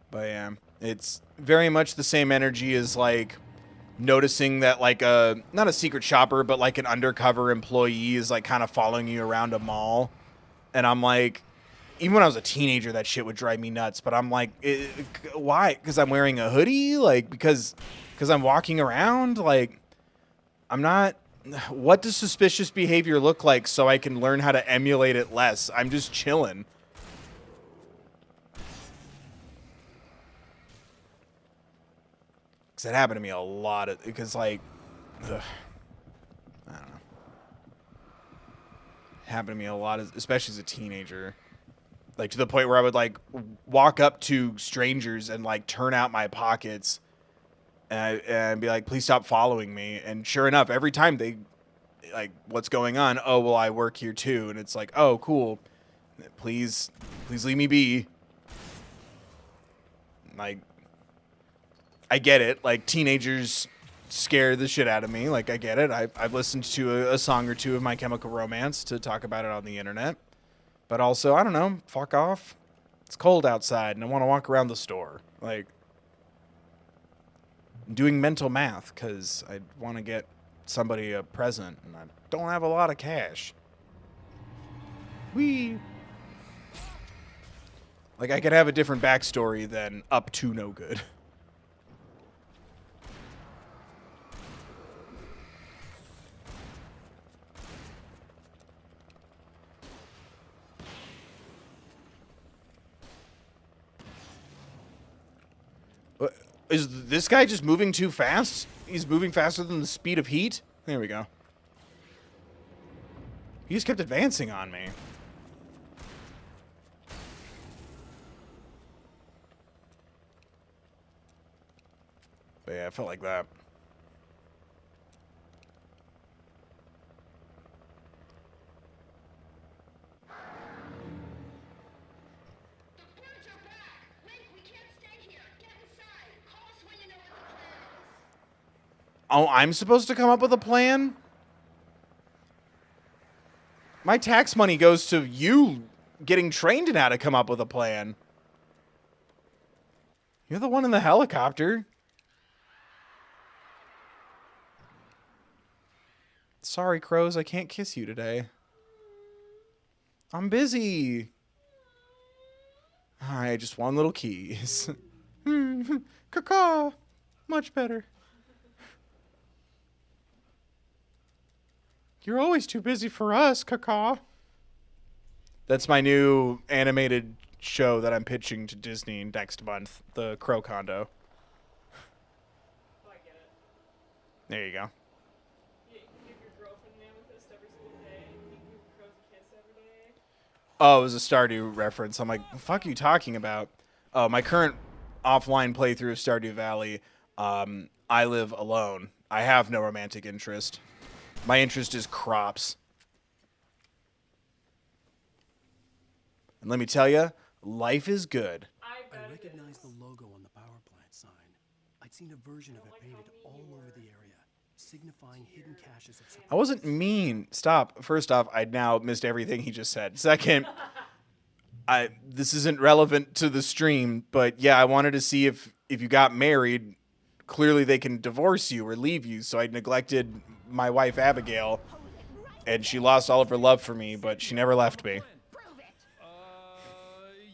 But yeah, it's very much the same energy as like noticing that like not a secret shopper, but like an undercover employee is like kind of following you around a mall. And I'm like, even when I was a teenager, that shit would drive me nuts. But I'm like, why? Because I'm wearing a hoodie? Like, because I'm walking around? Like, I'm not... What does suspicious behavior look like so I can learn how to emulate it less? I'm just chilling. Because that happened to me a lot. Because, like... Ugh, I don't know. Happened to me a lot, especially as a teenager. Like, to the point where I would, like, walk up to strangers and, like, turn out my pockets and be like, please stop following me. And sure enough, every time they, like, what's going on? Oh, well, I work here too. And it's like, oh, cool. Please leave me be. Like, I get it. Like, teenagers scare the shit out of me. Like, I get it. I've listened to a song or two of My Chemical Romance to talk about it on the internet. But also, I don't know, fuck off. It's cold outside and I want to walk around the store. Like, I'm doing mental math because I want to get somebody a present and I don't have a lot of cash. Whee! Like, I could have a different backstory than up to no good. Is this guy just moving too fast? He's moving faster than the speed of heat? There we go. He just kept advancing on me. But yeah, I felt like that. Oh, I'm supposed to come up with a plan? My tax money goes to you getting trained in how to come up with a plan. You're the one in the helicopter. Sorry, crows, I can't kiss you today. I'm busy. Alright, just one little kiss. Caw-caw. Much better. You're always too busy for us, caw-caw. That's my new animated show that I'm pitching to Disney next month. The Crow Condo. Oh, I get it. There you go. You can give your girlfriend an amethyst every single day. You can give crows a kiss every day. Oh, it was a Stardew reference. I'm like, what the fuck are you talking about? Oh, my current offline playthrough of Stardew Valley, I live alone. I have no romantic interest. My interest is crops. And let me tell you, life is good. I recognized the logo on the power plant sign. I'd seen a version of it painted all over the area, signifying hidden caches of I wasn't mean. Stop. First off, I now missed everything he just said. Second, this isn't relevant to the stream, but yeah, I wanted to see if you got married, clearly they can divorce you or leave you, so I neglected my wife Abigail, and she lost all of her love for me, but she never left me.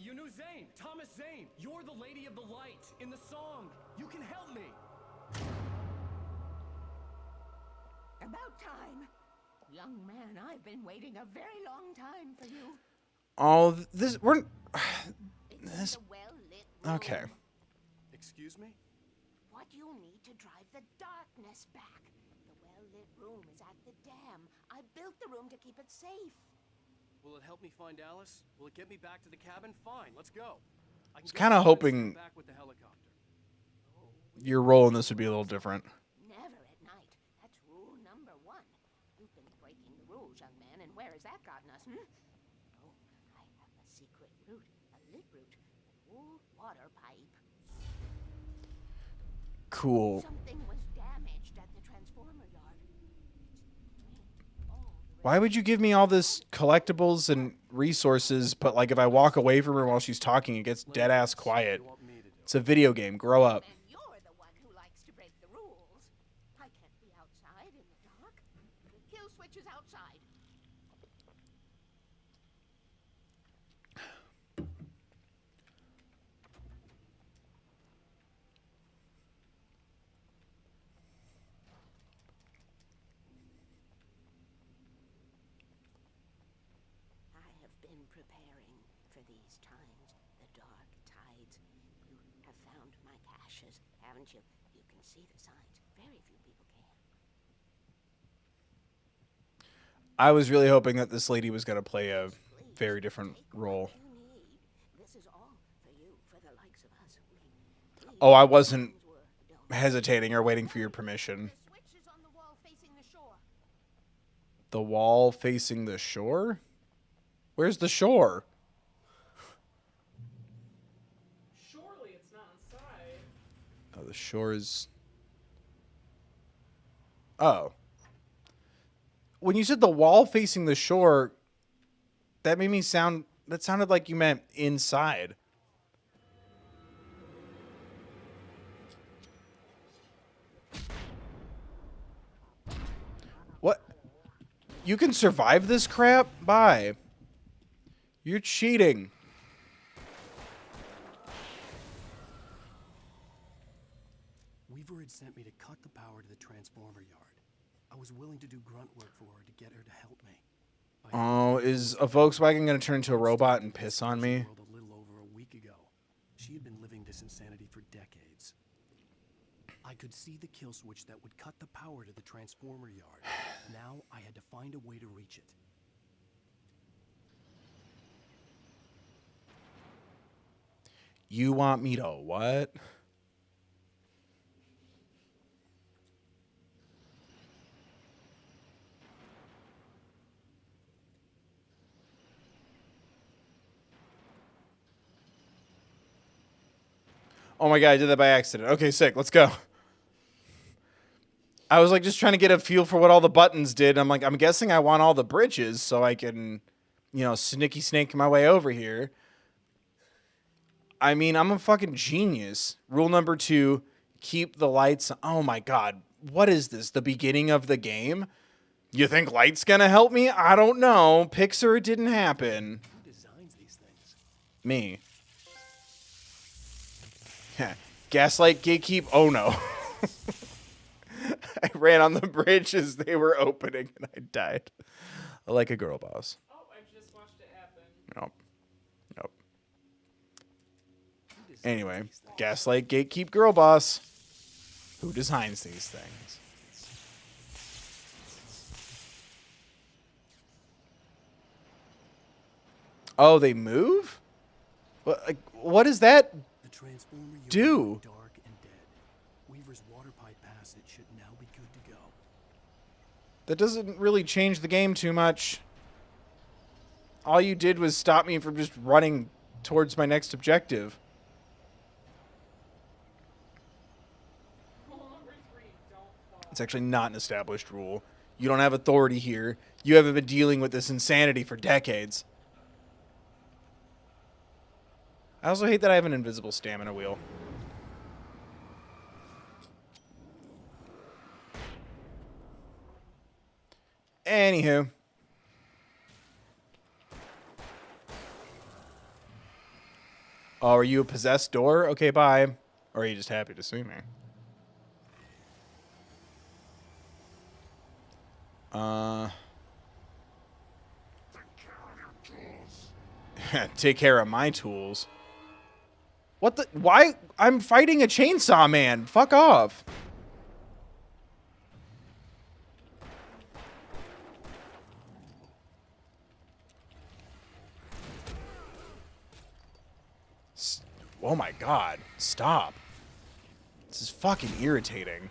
You knew Zane, Thomas Zane. You're the Lady of the Light in the song. You can help me. About time. Young man, I've been waiting a very long time for you. Oh, this okay. Excuse me? What you need to drive the darkness back. The well-lit room is at the dam. I built the room to keep it safe. Will it help me find Alice? Will it get me back to the cabin? Fine, let's go. I was kind of hoping back with the helicopter. your role in this would be a little different. Never at night. That's rule number 1. You've been breaking the rules, young man, and where has that gotten us, Oh, I have a secret route, a lit route, an old water pipe. Cool. Something was damaged at the transformer yard. Why would you give me all this collectibles and resources, but like if I walk away from her while she's talking, it gets dead ass quiet? It's a video game. Grow up. And you're the one who likes to break the rules. I can't be outside in the dark. The kill switch is outside. I have been preparing for these times, the dark tides. You have found my caches, haven't you? You can see the signs. Very few people can. I was really hoping that this lady was going to play a very different role. You need. six of us. Oh, I wasn't hesitating or waiting for your permission. The switch is on the wall facing the shore. The wall facing the shore? Where's the shore? Surely it's not inside. Oh, the shore is... Oh. When you said the wall facing the shore, that made me sound... That sounded like you meant inside. What? You can survive this crap? Bye. You're cheating. Weaver had sent me to cut the power to the transformer yard. I was willing to do grunt work for her to get her to help me. Oh, is a Volkswagen going to turn into a robot and piss on me? A little over a week ago. She had been living this insanity for decades. I could see the kill switch that would cut the power to the transformer yard. Now I had to find a way to reach it. You want me to what? Oh my god, I did that by accident. Okay, sick. Let's go. I was like just trying to get a feel for what all the buttons did. I'm like, I'm guessing I want all the bridges so I can, you know, snicky snake my way over here. I mean, I'm a fucking genius. Rule number 2, keep the lights. Oh my god. What is this? The beginning of the game? You think light's gonna help me? I don't know. Pixar, it didn't happen. Who designs these things? Me. Gaslight, gatekeep. Oh no. I ran on the bridge as they were opening and I died. Like a girl boss. Oh, I just watched it happen. Nope. Nope. Anyway, gaslight, gatekeep, girl boss. Who designs these things? Oh, they move? What does that do? Dark and dead. Weaver's water pipe passage should now be good to go. That doesn't really change the game too much. All you did was stop me from just running towards my next objective. It's actually not an established rule. You don't have authority here. You haven't been dealing with this insanity for decades. I also hate that I have an invisible stamina wheel. Anywho. Oh, are you a possessed door? Okay, bye. Or are you just happy to see me? Take care of my tools. What the? Why? I'm fighting a chainsaw man. Fuck off. Oh my god. Stop. This is fucking irritating.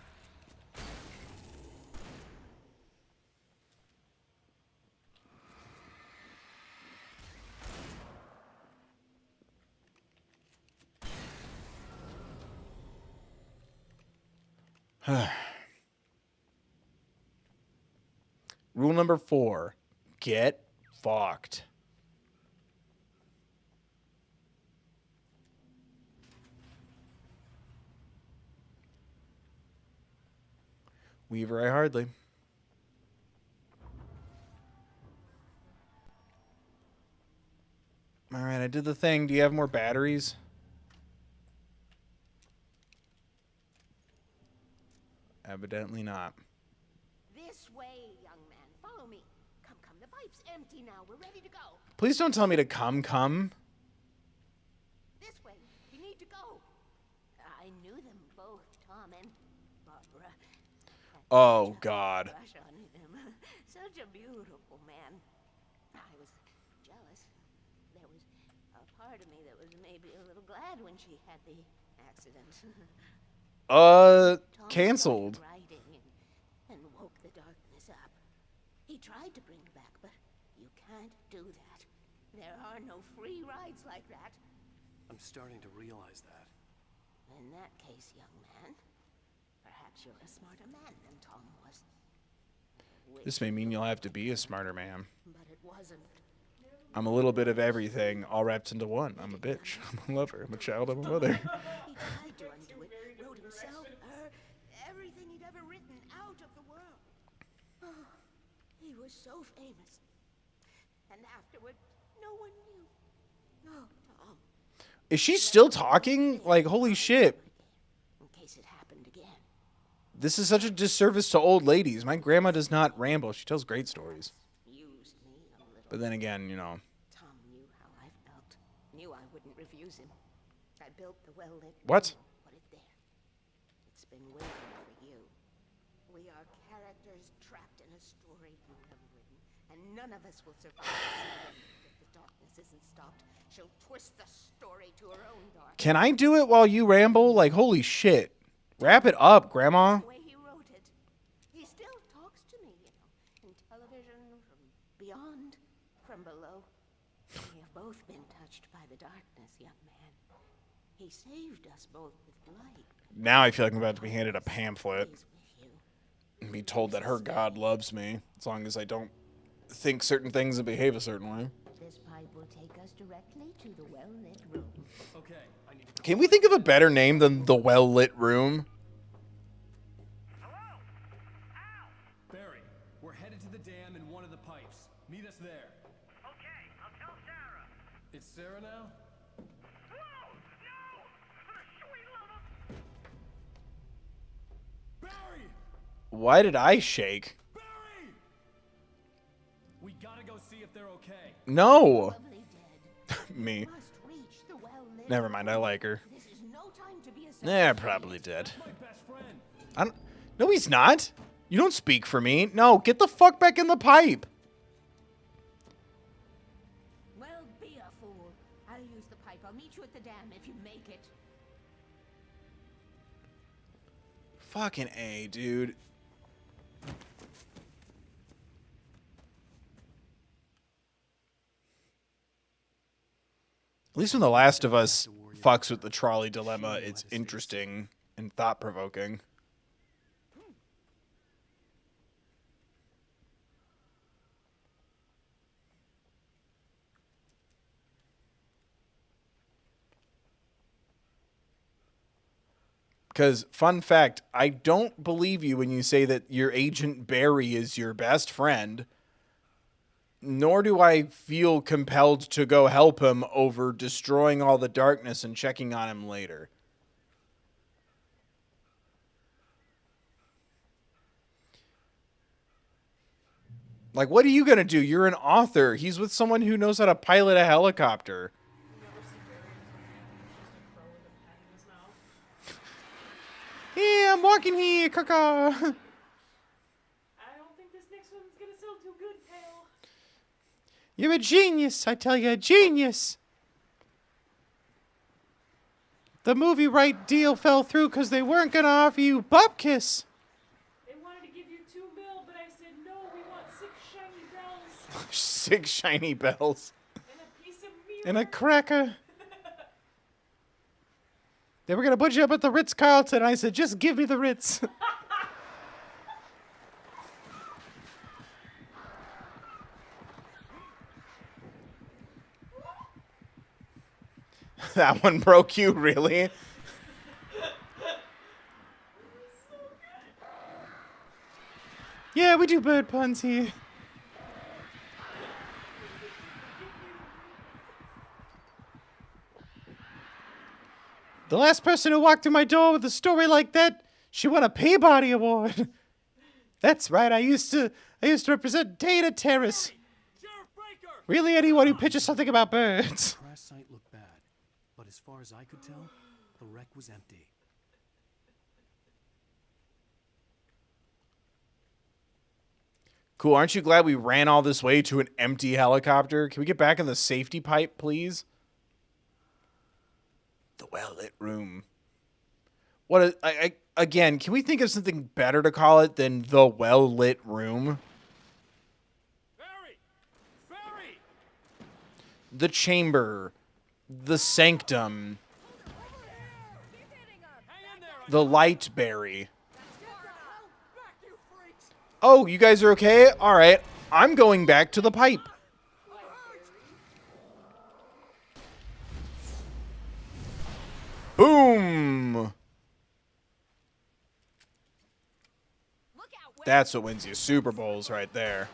Rule number 4. Get fucked. Weaver, I hardly. All right, I did the thing. Do you have more batteries? Evidently not. This way, young man. Follow me. Come, come. The pipe's empty now. We're ready to go. Please don't tell me to come. This way. We need to go. I knew them both, Tom and Barbara. Oh, God. Crush on him. Such a beautiful man. I was jealous. There was a part part of me that was maybe a little glad when she had the accident. Canceled. Writing and woke the darkness up. He tried to bring her back, but you can't do that. There are no free rides like that. I'm starting to realize that. In that case, young man, perhaps you're a smarter man than Tom was. This may mean you'll have to be a smarter man. But it wasn't. I'm a little bit of everything, all wrapped into one. I'm a bitch. I'm a lover. I'm a child. I'm a mother. He tried to undo it, wrote himself, her, everything he'd ever written out of the world. Oh, he was so famous. And afterward, no one knew. Oh, Tom. Is she still talking? Like, holy shit. In case it happened again. This is such a disservice to old ladies. My grandma does not ramble. She tells great stories. But then again, you know. Tom knew how I felt. Knew I wouldn't refuse him. I built the well-lit What? room, put it there. It's been waiting for you. We are characters trapped in a story you have written, and none of us will survive to see the end. If the darkness isn't stopped, she'll twist the story to her own dark. Can I do it while you ramble? Like, holy shit. Wrap it up, Grandma. The way he wrote it. He still talks to me, you know, in television, from beyond, from below. We have both been touched by the darkness, young man. He saved us both with light. Now I feel like I'm about to be handed a pamphlet and be told that her God loves me as long as I don't think certain things and behave a certain way. This pipe will take us directly to the well-lit room. Okay, I need to Can we think of a better name than the well-lit room? Barry, we're headed to the dam in one of the pipes. Meet us there. Okay, I'll tell Sarah. It's Sarah now? Whoa! No! For the sweet love of... Barry! Why did I shake? Barry! We gotta go see if they're okay. No. Me. Must reach the well-lit Never mind, I like her. This is no time to be a Yeah, probably did. My best friend. I don't. No, he's not. You don't speak for me. No, get the fuck back in the pipe. Well, be a fool. I'll use the pipe. I'll meet you at the dam if you make it. Fucking A, dude. At least when The Last of Us fucks with the trolley dilemma, it's interesting and thought-provoking. Because, fun fact, I don't believe you when you say that your Agent Barry is your best friend. Nor do I feel compelled to go help him over destroying all the darkness and checking on him later. Like, what are you going to do? You're an author. He's with someone who knows how to pilot a helicopter. Yeah, I'm walking here, caca. I don't think this next one's gonna sell too good, pal. You're a genius, I tell you, a genius. The movie right deal fell through because they weren't going to offer you Bupkis. They wanted to give you $2 million, but I said no, we want 6 shiny bells 6 shiny bells. and a piece of meat. And a cracker. They were going to put you up at the Ritz-Carlton. I said, just give me the Ritz. That one broke you, really? Yeah, we do bird puns here. The last person who walked through my door with a story like that, she won a Peabody Award. That's right, I used to represent data terrorists. Really, anyone who pitches something about birds. The crash site looked bad, but as far as I could tell, the wreck was empty. Cool, aren't you glad we ran all this way to an empty helicopter? Can we get back in the safety pipe, please? The well-lit room. Again, can we think of something better to call it than the well-lit room? The chamber. The sanctum. The lightberry. Oh, you guys are okay? All right. I'm going back to the pipe. Boom. That's what wins you Super Bowls right there.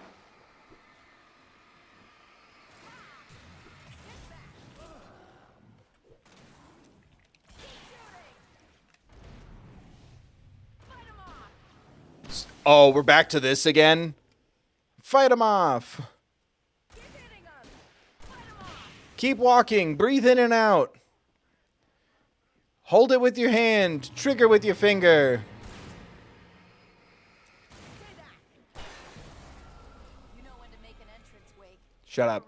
Oh, we're back to this again? Fight him off. Keep walking. Breathe in and out. Hold it with your hand. Trigger with your finger. Shut up.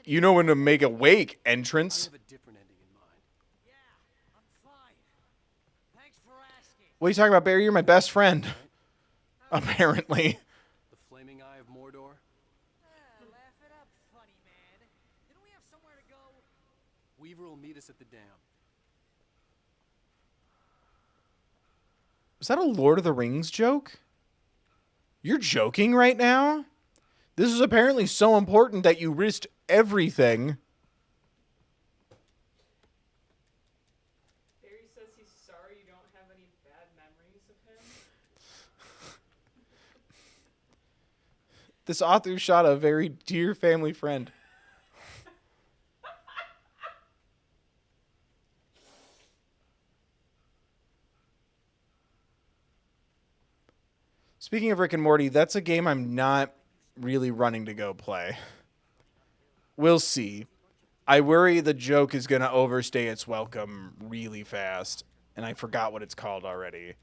You know when to make a wake entrance. What are you talking about, Barry? You're my best friend. Apparently. The flaming eye of Mordor? Laugh it up, funny man. Didn't we have somewhere to go? Weaver will meet us at the dam. Was that a Lord of the Rings joke? You're joking right now? This is apparently so important that you risked everything. Barry says he's sorry you don't have any bad memories of him. This author shot a very dear family friend. Speaking of Rick and Morty, that's a game I'm not really running to go play. We'll see. I worry the joke is going to overstay its welcome really fast, and I forgot what it's called already.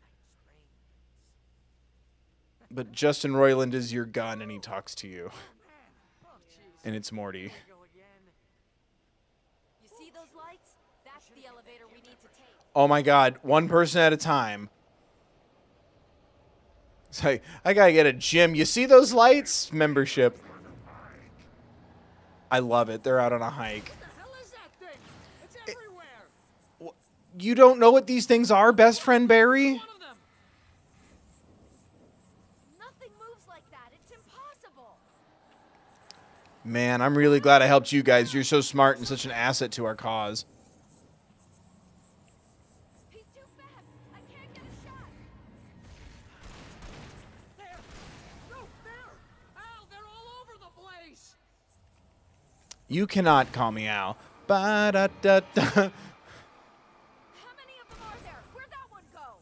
But Justin Roiland is your gun, and he talks to you. And it's Morty. You see those lights? That's the elevator we need to take. Oh my god, one person at a time. It's like, I gotta get a gym. You see those lights? Membership. I love it. They're out on a hike. What the hell is that thing? It's everywhere. You don't know what these things are, best friend Barry? Nothing moves like that. It's impossible. Man, I'm really glad I helped you guys. You're so smart and such an asset to our cause. He's too fast. I can't get a shot. There. No, there. Al, they're all over the place. You cannot call me Al. Ba-da-da-da. How many of them are there? Where'd that one go?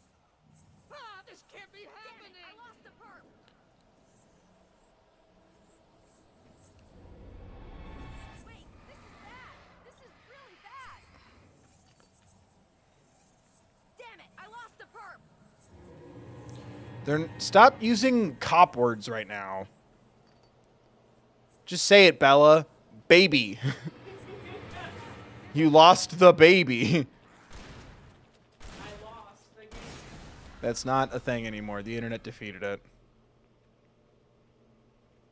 Ah, this can't be happening. I lost the perp. Wait, this is bad. This is really bad. Damn it, I lost the perp. Stop using cop words right now. Just say it, Bella. Baby. You lost the baby. I lost the game. That's not a thing anymore. The internet defeated it.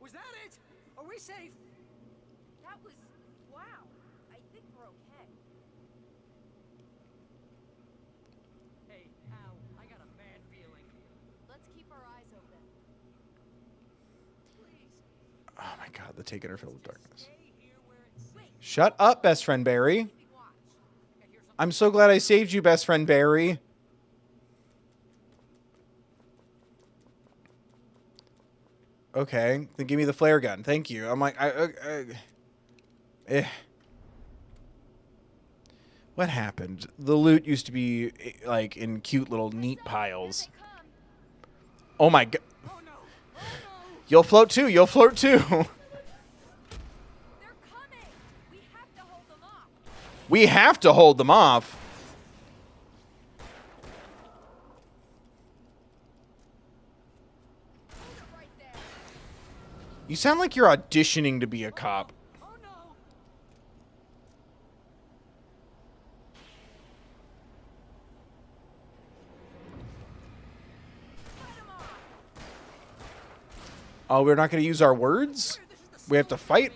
Was that it? Are we safe? That was... wow. I think we're okay. Hey, Al, I got a bad feeling. Let's keep our eyes open. Oh my god, the taken are filled with darkness. Shut up, best friend Barry. I'm so glad I saved you, best friend Barry. Okay, then give me the flare gun. Thank you. I'm like, What happened? The loot used to be like in cute little neat piles. Oh my god. You'll float too. You'll float too. We have to hold them off. You sound like you're auditioning to be a cop. Oh, we're not going to use our words? We have to fight?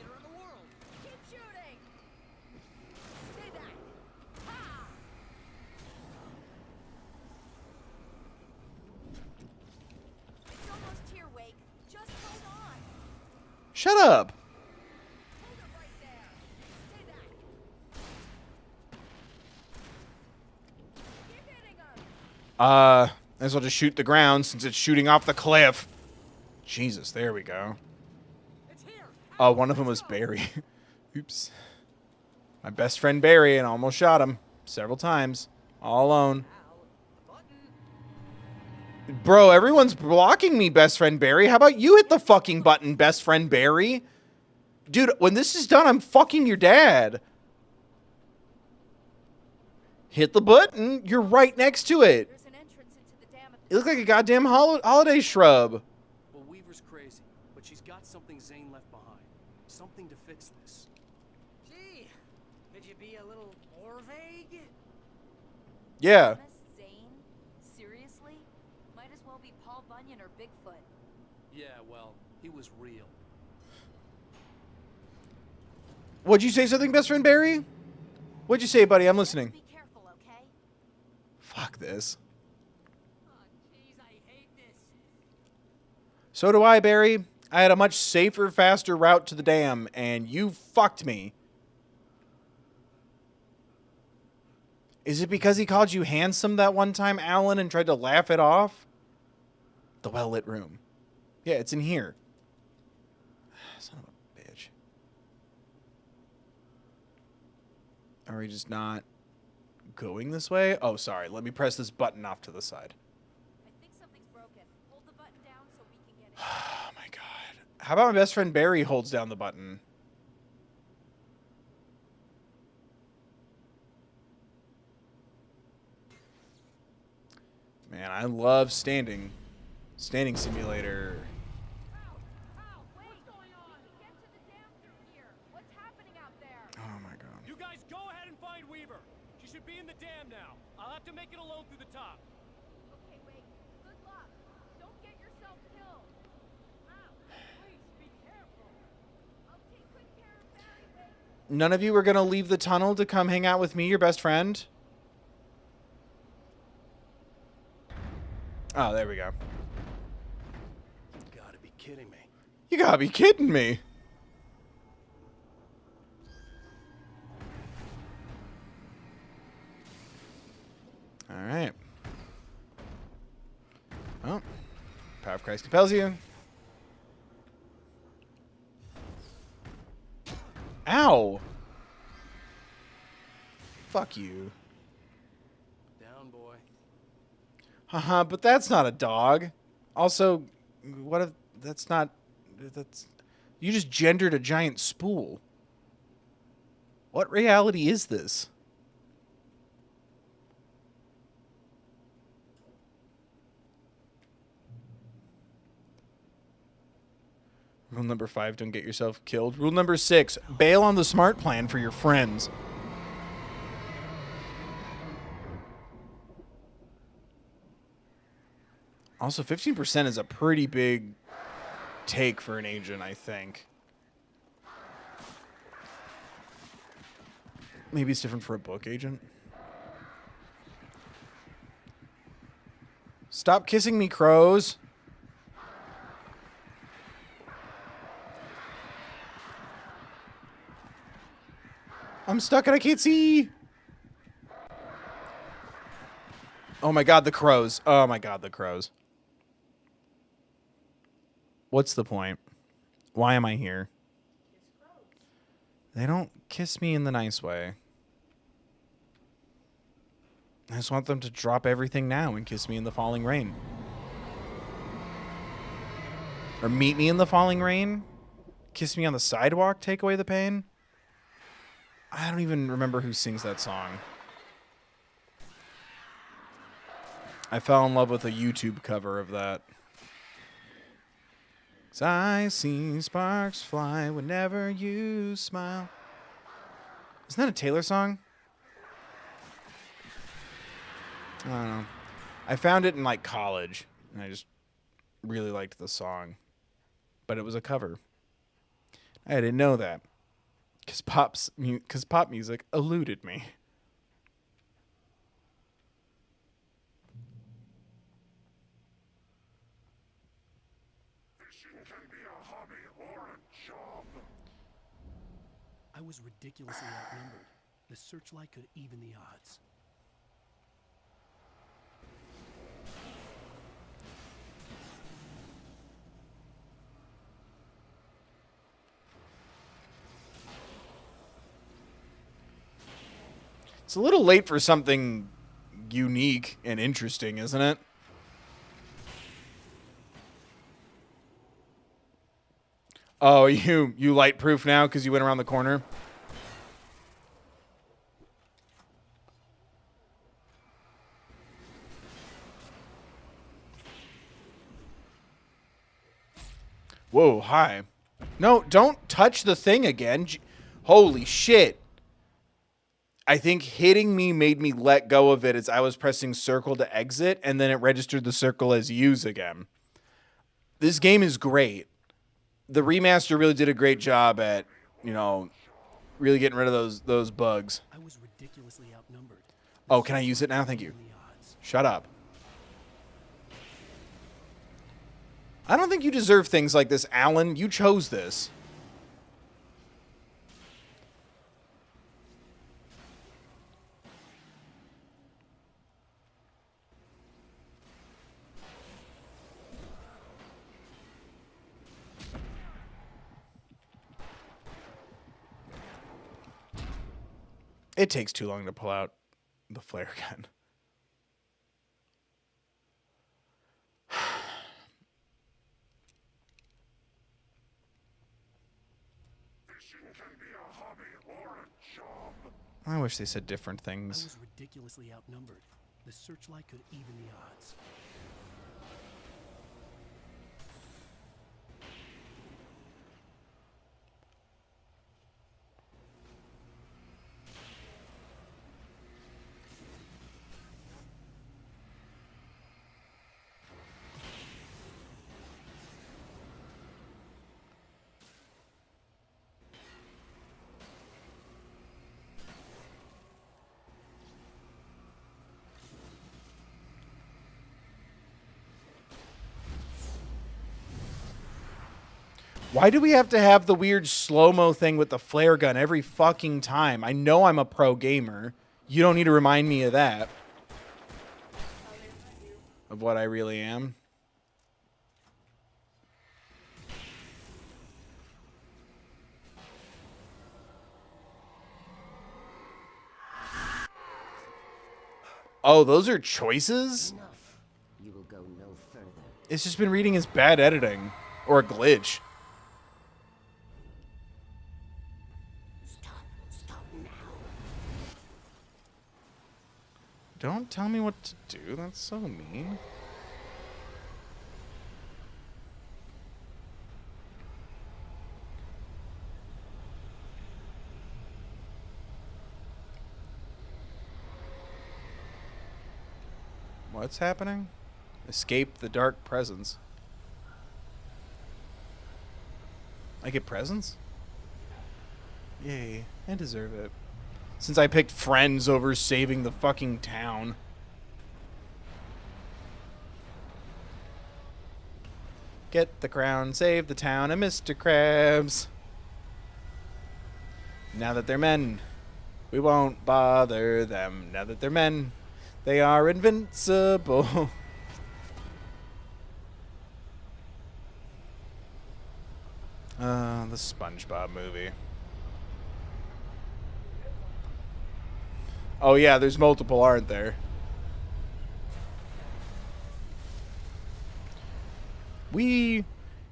Shut up. Might as well just shoot the ground since it's shooting off the cliff. Jesus, there we go. Oh, one of them was Barry. Oops. My best friend Barry, and I almost shot him several times. All alone. Bro, everyone's blocking me, best friend Barry. How about you hit the fucking button, best friend Barry? Dude, when this is done, I'm fucking your dad. Hit the button. You're right next to it. It looks like a goddamn holiday shrub. Well, Weaver's crazy, but she's got something Zane left behind. Something to fix this. Gee, could you be a little more vague? Yeah. Zane? Seriously? Might as well be Paul Bunyan or Bigfoot. Yeah, well, he was real. What'd you say something, best friend Barry? What'd you say, buddy? I'm listening. Be careful, okay? Fuck this. Oh, jeez, I hate this. So do I, Barry. I had a much safer, faster route to the dam, and you fucked me. Is it because he called you handsome that one time, Alan, and tried to laugh it off? The well-lit room. Yeah, it's in here. Son of a bitch. Are we just not going this way? Oh, sorry. Let me press this button off to the side. I think something's broken. Hold the button down so we can get in. Oh, my God. How about my best friend Barry holds down the button? Man, I love standing. Standing simulator. Oh my God. You guys go ahead and find Weaver. She should be in the dam now. I'll have to make it alone through the top. Okay, wait. Good luck. Don't get yourself killed. Please be careful. I'll take good care of Barry, wait. None of you were going to leave the tunnel to come hang out with me, your best friend? Oh, there we go. You gotta be kidding me. You gotta be kidding me. All right. Well, power of Christ compels you. Ow. Fuck you. Down, boy. Haha, but that's not a dog. Also, what if that's not... That's... You just gendered a giant spool. What reality is this? Rule number 5, don't get yourself killed. Rule number 6, bail on the smart plan for your friends. Also, 15% is a pretty big take for an agent, I think. Maybe it's different for a book agent. Stop kissing me, crows. I'm stuck and I can't see. Oh my God, the crows. Oh my God, the crows. What's the point? Why am I here? They don't kiss me in the nice way. I just want them to drop everything now and kiss me in the falling rain. Or meet me in the falling rain. Kiss me on the sidewalk, take away the pain. I don't even remember who sings that song. I fell in love with a YouTube cover of that. 'Cause I see sparks fly whenever you smile. Isn't that a Taylor song? I don't know. I found it in like college, and I just really liked the song. but it was a cover. I didn't know that because pop music eluded me. I was ridiculously outnumbered. The searchlight could even the odds. It's a little late for something unique and interesting, isn't it? Oh, you light proof now because you went around the corner? Whoa, hi. No, don't touch the thing again. Holy shit. I think hitting me made me let go of it as I was pressing circle to exit, and then it registered the circle as use again. This game is great. The remaster really did a great job at, really getting rid of those bugs. I was ridiculously outnumbered. Oh, can I use it now? Thank you. Shut up. I don't think you deserve things like this, Alan. You chose this. It takes too long to pull out the flare gun. I wish they said different things. I was ridiculously outnumbered. The searchlight could even the odds. Why do we have to have the weird slow-mo thing with the flare gun every fucking time? I know I'm a pro gamer. You don't need to remind me of that. Of what I really am. Oh, those are choices? You will go no further. It's just been reading as bad editing. Or a glitch. Stop now. Don't tell me what to do. That's so mean. What's happening? Escape the dark presence. I get presents? Yay, I deserve it. Since I picked friends over saving the fucking town. Get the crown, save the town, and Mr. Krabs. Now that they're men, we won't bother them. Now that they're men, they are invincible. The SpongeBob movie. Oh yeah, there's multiple, aren't there? You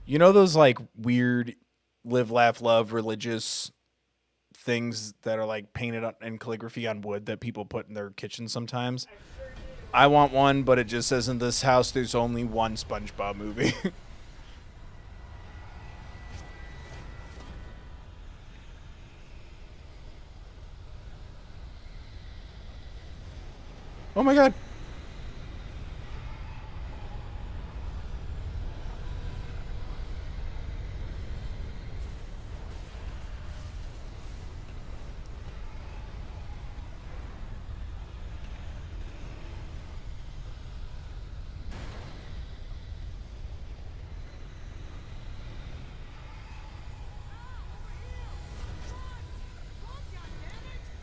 know those like weird live, laugh, love religious things that are like painted in calligraphy on wood that people put in their kitchen sometimes? I want one, but it just says in this house there's only one SpongeBob movie. Oh my god.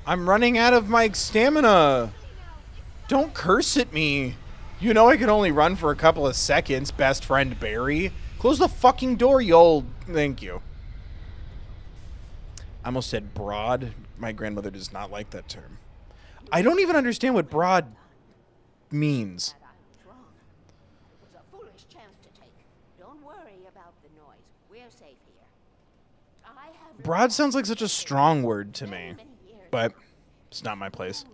I'm running out of my stamina. Don't curse at me. You know I can only run for a couple of seconds, best friend Barry. Close the fucking door, you old... Thank you. I almost said broad. My grandmother does not like that term. I don't even understand what broad means. I was wrong. It was a foolish chance to take. Don't worry about the noise. We're safe here. I have Broad sounds like such a strong word to me, but it's not my place.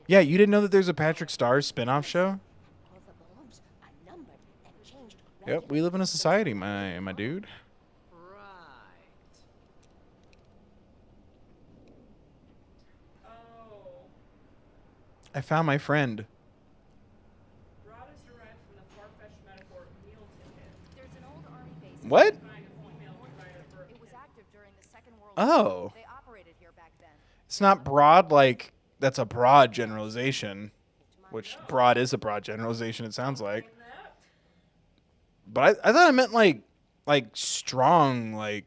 Yeah, you didn't know that there's a Patrick Star spin-off show? Yep, we live in a society, my dude. I found my friend. Broad is derived from the far-fetched metaphor meal ticket. There's an old army base. What? It was active during the Second World Oh. War. They operated here back then. It's not broad like that's a broad generalization, which broad is a broad generalization, it sounds like. But I thought it meant like strong, like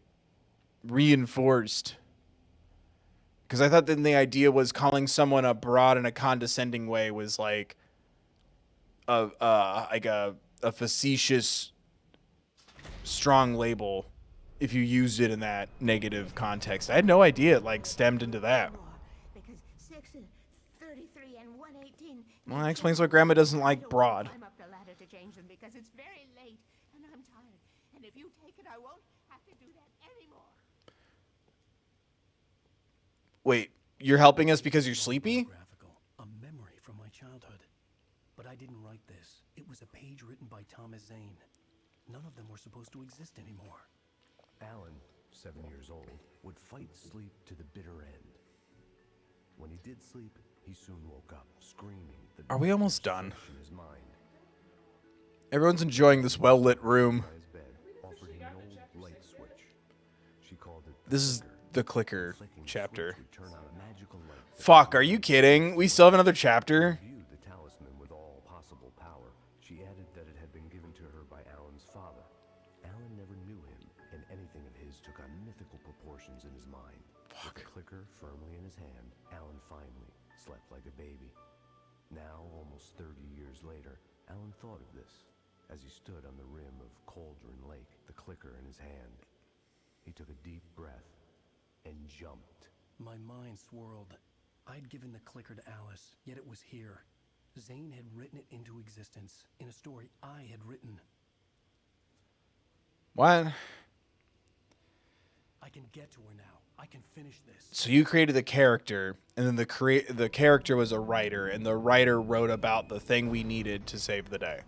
reinforced. Because I thought then the idea was calling someone a broad in a condescending way was like a facetious, strong label if you used it in that negative context. I had no idea it like stemmed into that. Because 6 and 33 and 118. Well, that explains why Grandma doesn't like broad. Climb up the ladder to change them because it's very late and I'm tired. And if you take it, I won't have to do that anymore. Wait, you're helping us because you're sleepy? A memory from my childhood. But I didn't write this. It was a page written by Thomas Zane. None of them were supposed to exist anymore. Alan, 7 years old, would fight sleep to the bitter end. When he did sleep, he soon woke up, screaming. Are we almost done? In his mind. Everyone's enjoying this well-lit room. Offered him an old light switch. She called it This is the clicker chapter. turn on a magical light. Fuck, are you kidding? We still have another chapter? Viewed the talisman with all possible power. She added that it had been given to her by Alan's father. Alan never knew him, and anything of his took on mythical proportions in his mind. With the clicker firmly in his hand, Alan finally slept like a baby. Now, almost 30 years later, Alan thought of this as he stood on the rim of Cauldron Lake, the clicker in his hand. He took a deep breath and jumped. My mind swirled. I'd given the clicker to Alice, yet it was here. Zane had written it into existence in a story I had written. What? I can get to her now. I can finish this. So you created the character, and then the character was a writer, and the writer wrote about the thing we needed to save the day.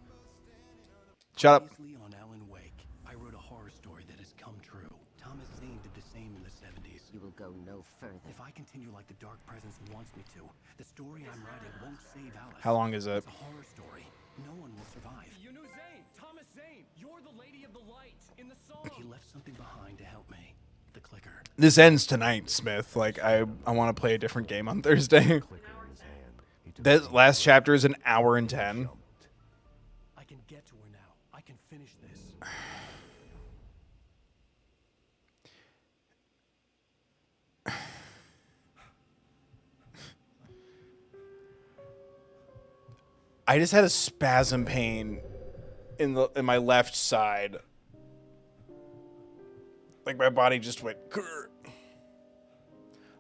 Shut up. Previously on Alan Wake, I wrote a horror story that has come true. Thomas Zane did the same in the 70s. You will go no further. If I continue like the Dark Presence wants me to, the story I'm writing won't save Alice. How long is it? It's a horror story. No one will survive. You knew Zane! Thomas Zane! You're the Lady of the Light in the song! He left something behind to help me. The clicker. This ends tonight, Smith. Like, I want to play a different game on Thursday. That last chapter is an hour and 10. I can get to her now. I can finish this. I just had a spasm pain in my left side. Like my body just went. Grr.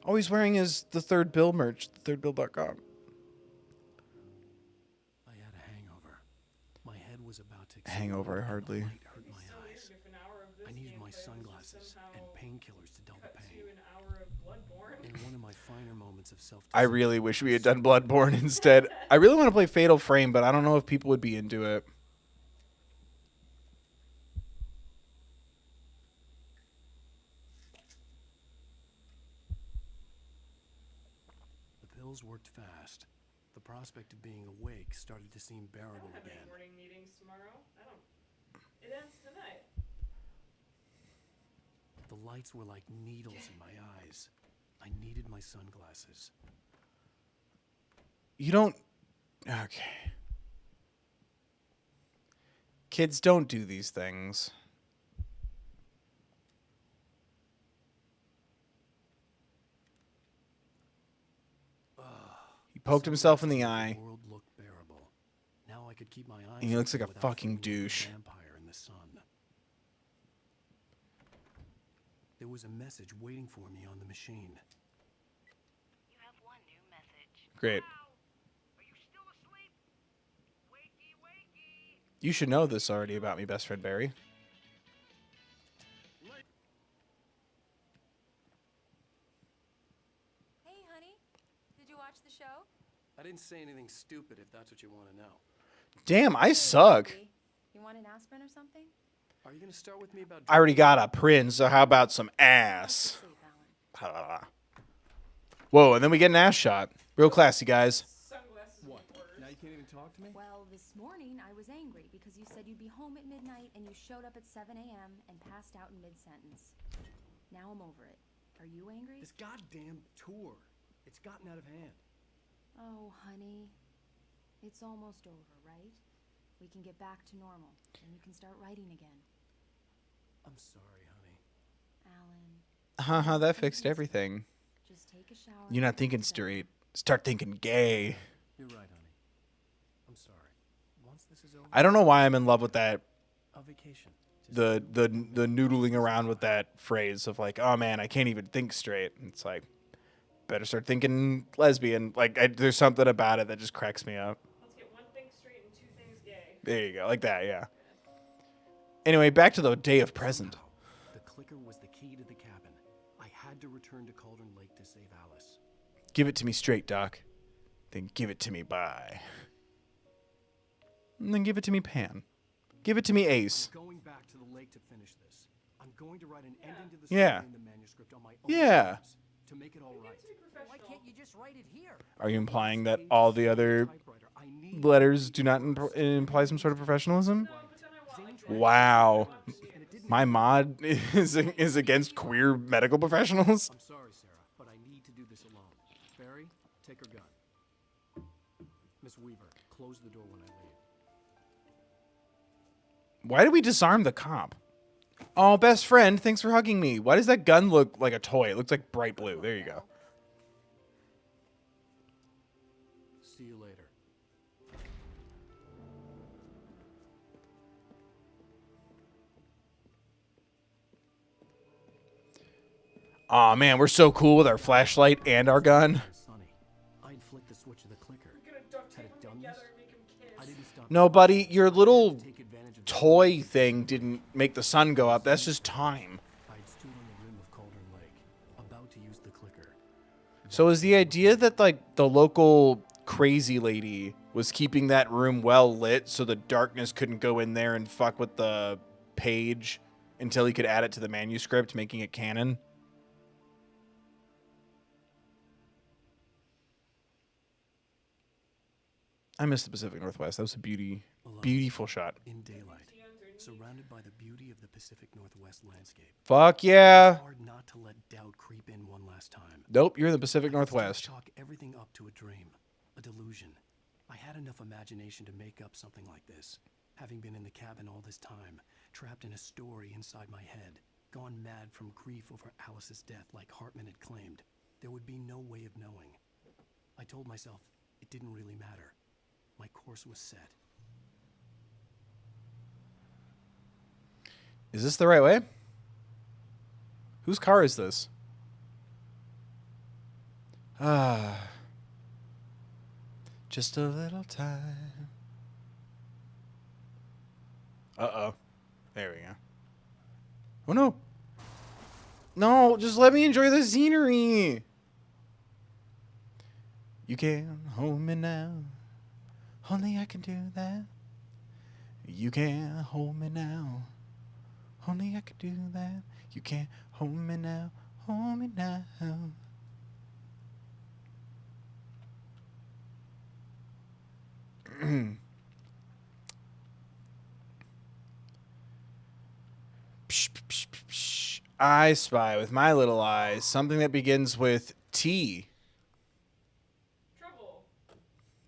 All he's wearing is the Thethirdbill merch, thethirdbill.com. I had a hangover. My head was about to Hangover, hardly. Light hurt my eyes. I needed my sunglasses and painkillers to dull the pain. In one of my finer moments of self. I really wish we had done Bloodborne instead. I really want to play Fatal Frame, but I don't know if people would be into it. The pills worked fast. The prospect of being awake started to seem bearable I don't have again. any morning meetings tomorrow. It ends tonight. The lights were like needles in my eyes. I needed my sunglasses. You don't... Okay. Kids, don't do these things. poked himself in the eye. The world looked bearable. Now I could keep my eyes And he looks like a open without fucking feeling like a douche. vampire in the sun. There was a message waiting for me on the machine. You have one new message. Great. Are you still asleep? Wakey, wakey. You should know this already about me, best friend Barry. Hey, honey. Did you watch the show? I didn't say anything stupid if that's what you want to know. Damn, I suck. You want an aspirin or something? Are you going to start with me about... I already got a prince, so how about some ass? Whoa, and then we get an ass shot. Real classy, guys. What? Now you can't even talk to me? Well, this morning I was angry because you said you'd be home at midnight and you showed up at 7 a.m. and passed out in mid-sentence. Now I'm over it. Are you angry? This goddamn tour. It's gotten out of hand. Oh, honey. It's almost over, right? We can get back to normal and you can start writing again. I'm sorry, honey. Alan. Haha, that fixed everything. Just take a shower. You're not thinking straight. Start thinking gay. You're right, honey. I'm sorry. Once this is over... I don't know why I'm in love with that. A vacation. The noodling around with that phrase of like, oh man, I can't even think straight. It's like, better start thinking lesbian. Like, there's something about it that just cracks me up. Let's get one thing straight and two things gay. There you go, like that, yeah. Anyway, back to the day of present. The clicker was the key to the cabin. I had to return to Cauldron Lake to save Alice. Give it to me straight, Doc. Then give it to me by. And then give it to me pan. Give it to me ace. I'm going back to the lake to finish this. I'm going to write an ending to the Yeah. story in the manuscript on my own Yeah. terms to make it all right. Why can't you just write it here? Are you implying that all the other letters do not imply some sort of professionalism? Wow. My mod is against queer medical professionals? I'm sorry, Sarah, but I need to do this alone. Barry, take her gun. Miss Weaver, close the door when I leave. Why did we disarm the cop? Oh, best friend, thanks for hugging me. Why does that gun look like a toy? It looks like bright blue. There you go. See you later. Aw, man, we're so cool with our flashlight and our gun. Sonny, I'd flick the switch of the clicker. Had it done this? I didn't stop. No, buddy, your little toy thing didn't make the sun go up. That's just time. I'd stood on the rim of Cauldron Lake, about to use the clicker. So is the idea that, like, the local crazy lady was keeping that room well lit so the darkness couldn't go in there and fuck with the page until he could add it to the manuscript, making it canon? I miss the Pacific Northwest. That was a beautiful shot. In daylight, surrounded by the beauty of the Pacific Northwest landscape. Fuck yeah. It's hard not to let doubt creep in one last time. Nope, you're in the Pacific Northwest. Chalk everything up to a dream, a delusion. I had enough imagination to make up something like this. Having been in the cabin all this time, trapped in a story inside my head, gone mad from grief over Alice's death like Hartman had claimed, there would be no way of knowing. I told myself it didn't really matter. My course was set. Is this the right way? Whose car is this? Ah. Just a little time. Uh-oh. There we go. Oh, no. No, just let me enjoy the scenery. You can't hold me now. Only I can do that. You can't hold me now. Only I can do that. You can't hold me now. Hold me now. Psh, psh, psh, psh, psh. I spy with my little eyes something that begins with T. Trouble.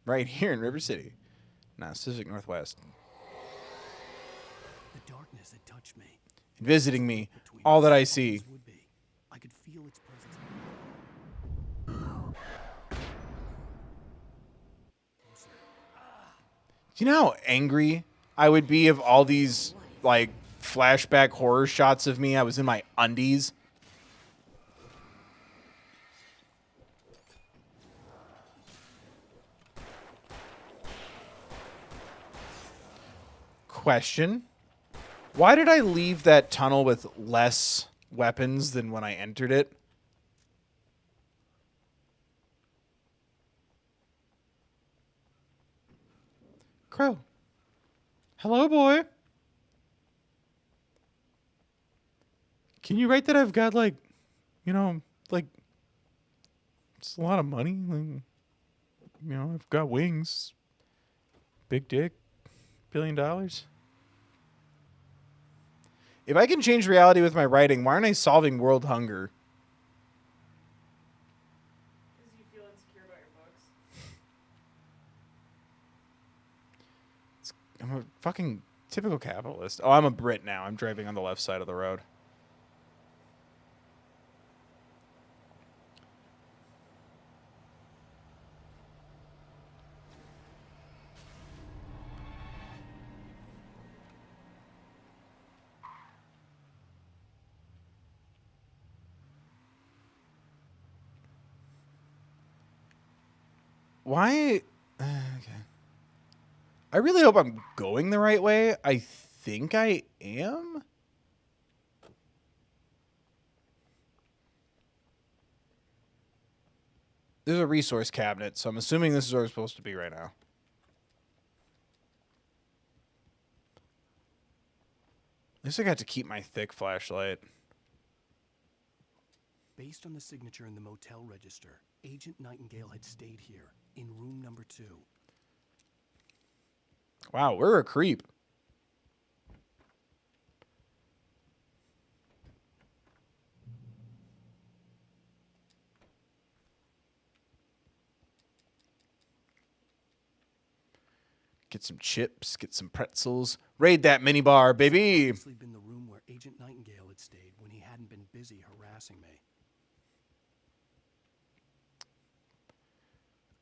Right here in River City. Not Pacific Northwest. The darkness had touched me. Visiting me. All that I see. I could feel its presence. Do you know how angry I would be if all these, like, flashback horror shots of me, I was in my undies? Question. Why did I leave that tunnel with less weapons than when I entered it? Crow. Hello, boy. Can you write that I've got, like, you know, like, it's a lot of money. Like, you know, I've got wings. Big dick. $1 billion. If I can change reality with my writing, why aren't I solving world hunger? Because you feel insecure about your books. I'm a fucking typical capitalist. Oh, I'm a Brit now. I'm driving on the left side of the road. Why? Okay. I really hope I'm going the right way. I think I am. There's a resource cabinet, so I'm assuming this is where we're supposed to be right now. At least I got to keep my thick flashlight. Based on the signature in the motel register, Agent Nightingale had stayed here, in room number 2. Wow, we're a creep. Get some chips, get some pretzels. Raid that minibar, baby. This had been the room where Agent Nightingale had stayed when he hadn't been busy harassing me.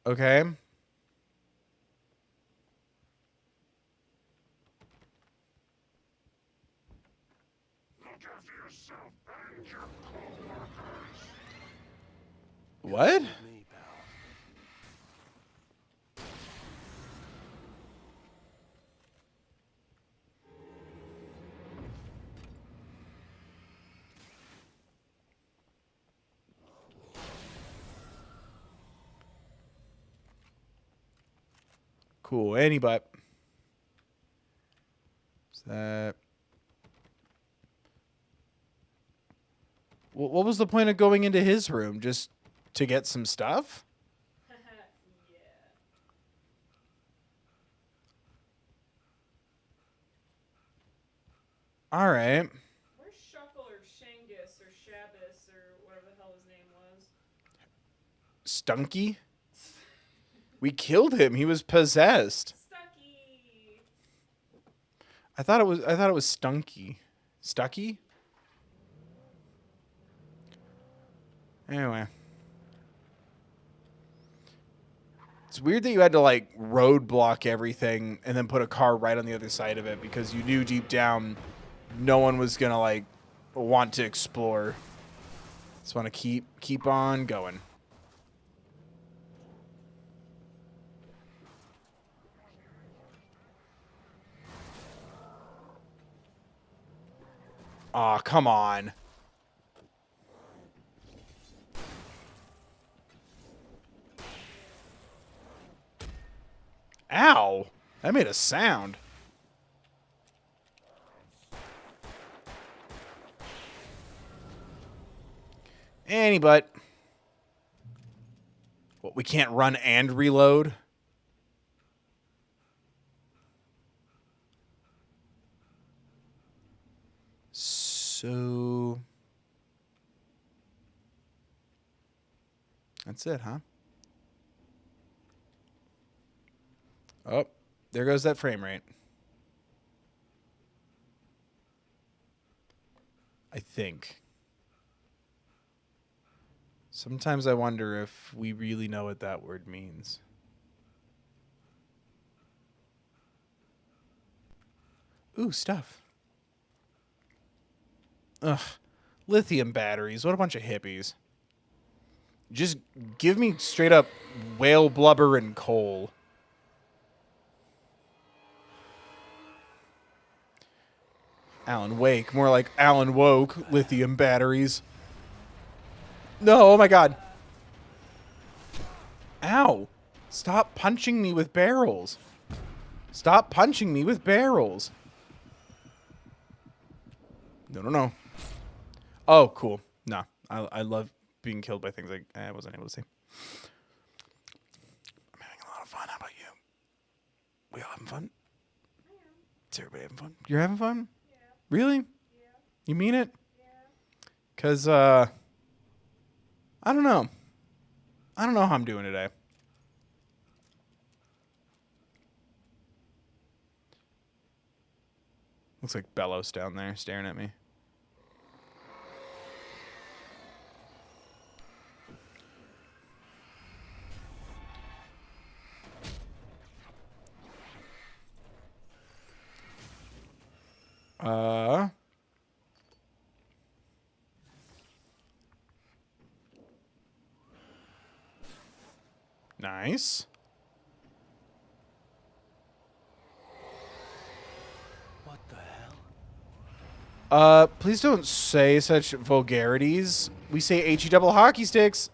Okay. What? Cool. Any but. Is that? What was the point of going into his room? Just to get some stuff? Yeah. All right. Where's Shuckle or Shangus or Shabbos or whatever the hell his name was? Stunky? We killed him. He was possessed. Stucky. I thought it was Stunky. Stucky? Anyway. It's weird that you had to, like, roadblock everything and then put a car right on the other side of it because you knew deep down no one was going to, like, want to explore. Just want to keep on going. Aw, come on. Ow! That made a sound. Any but. What, we can't run and reload? So that's it, huh? Oh, there goes that frame rate. I think. Sometimes I wonder if we really know what that word means. Ooh, stuff. Ugh. Lithium batteries. What a bunch of hippies. Just give me straight up whale blubber and coal. Alan Wake. More like Alan Woke. Lithium batteries. No, oh my god. Ow. Stop punching me with barrels. Stop punching me with barrels. No, no, no. Oh, cool. No, I love being killed by things I wasn't able to see. I'm having a lot of fun. How about you? We all having fun? Is everybody having fun? You're having fun? Yeah. Really? Yeah. You mean it? Yeah. Because, I don't know. I don't know how I'm doing today. Looks like Bellows down there staring at me. Nice. What the hell? Please don't say such vulgarities. We say HE double hockey sticks.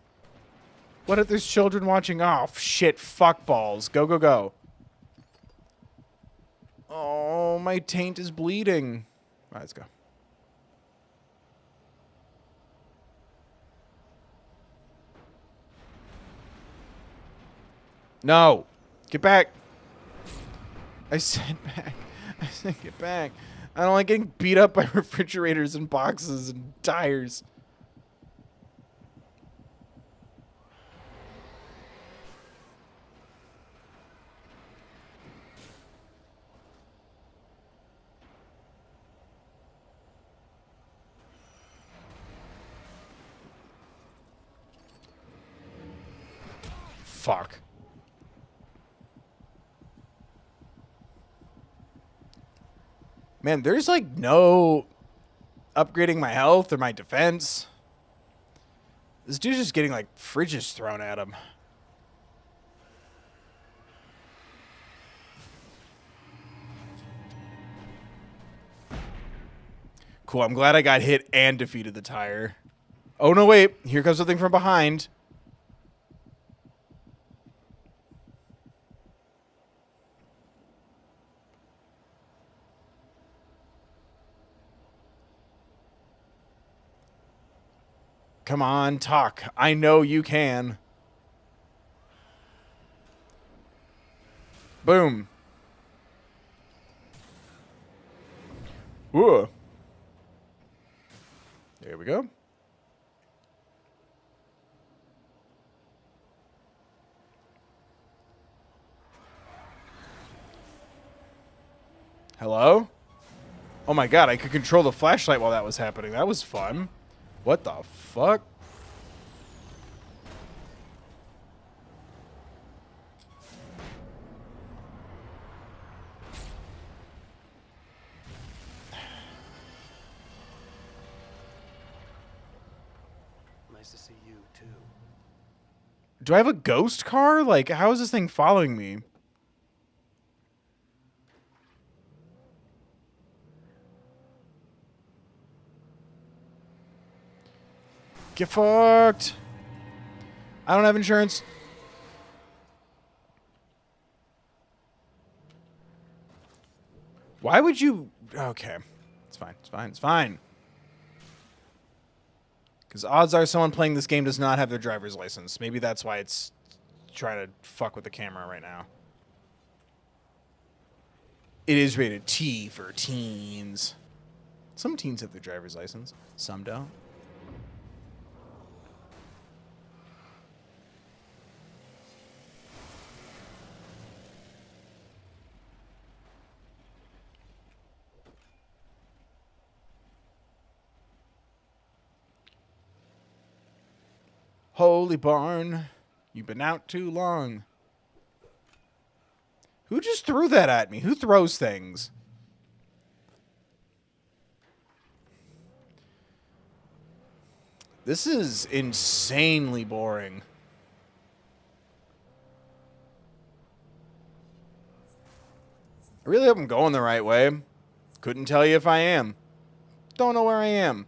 What if there's children watching? Oh, shit. Fuck balls. Go, go, go. Oh, my taint is bleeding. All right, let's go. No. Get back. I said back. I said get back. I don't like getting beat up by refrigerators and boxes and tires. Fuck. Man, there's like no upgrading my health or my defense. This dude's just getting like fridges thrown at him. Cool, I'm glad I got hit and defeated the tire. Oh no, wait. Here comes something from behind. Come on, talk. I know you can. Boom. Whoa. There we go. Hello? Oh my god, I could control the flashlight while that was happening. That was fun. What the fuck? Nice to see you, too. Do I have a ghost car? Like, how is this thing following me? Get fucked. I don't have insurance. Why would you... Okay. It's fine. It's fine. It's fine. Because odds are someone playing this game does not have their driver's license. Maybe that's why it's trying to fuck with the camera right now. It is rated T for teens. Some teens have their driver's license. Some don't. Holy barn, you've been out too long. Who just threw that at me? Who throws things? This is insanely boring. I really hope I'm going the right way. Couldn't tell you if I am. Don't know where I am.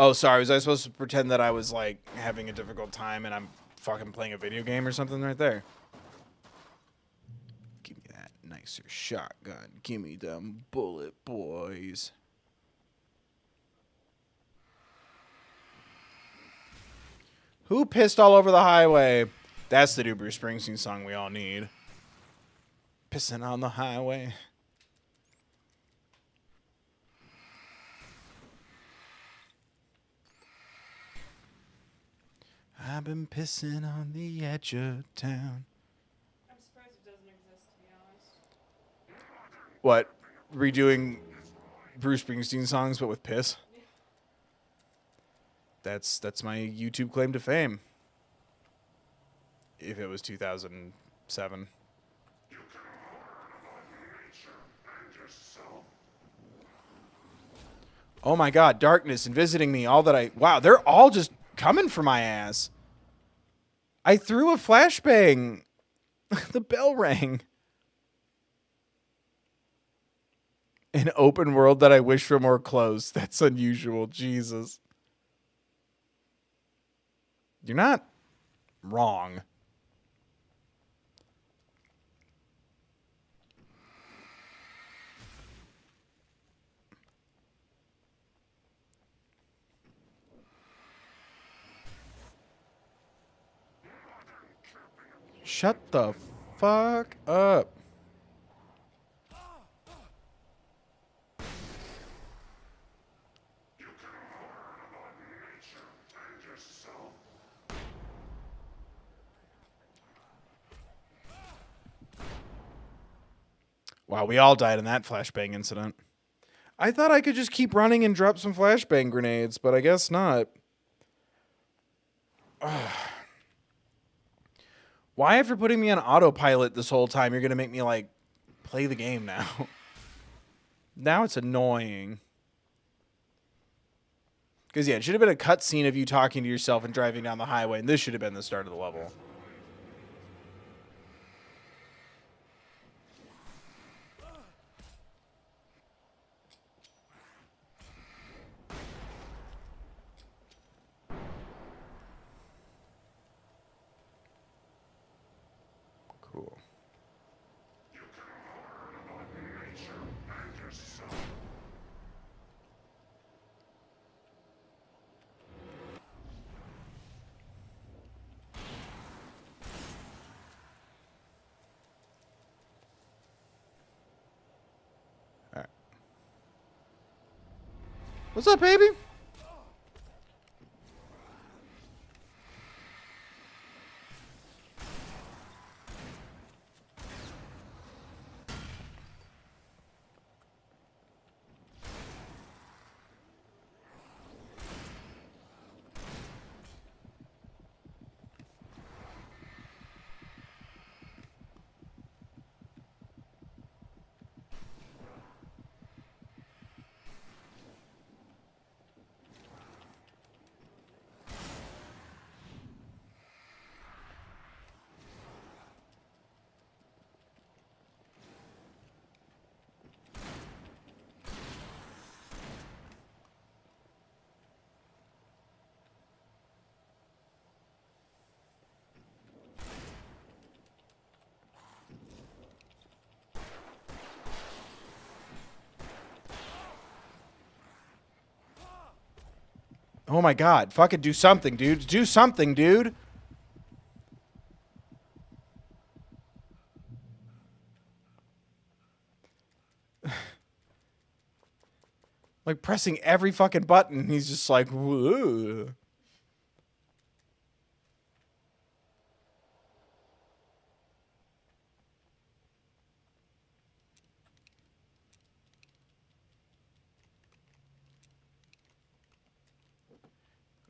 Oh, sorry. Was I supposed to pretend that I was, like, having a difficult time and I'm fucking playing a video game or something right there? Give me that nicer shotgun. Give me them bullet boys. Who pissed all over the highway? That's the new Bruce Springsteen song we all need. Pissing on the highway. I've been pissing on the edge of town. I'm surprised it doesn't exist, to be honest. What? Redoing Bruce Springsteen songs but with piss? Yeah. That's my YouTube claim to fame. If it was 2007. Oh my god, darkness and visiting me, all that I... Wow, they're all just coming for my ass. I threw a flashbang. The bell rang. An open world that I wish were more closed. That's unusual. Jesus. You're not wrong. Shut the fuck up. Wow, we all died in that flashbang incident. I thought I could just keep running and drop some flashbang grenades, but I guess not. Ugh. Why, after putting me on autopilot this whole time, you're going to make me, like, play the game now? Now it's annoying. Because, yeah, it should have been a cutscene of you talking to yourself and driving down the highway, and this should have been the start of the level. Cool. All right. What's up, baby? Oh my god. Fucking do something, dude. Do something, dude. Like pressing every fucking button. He's just like, whoa.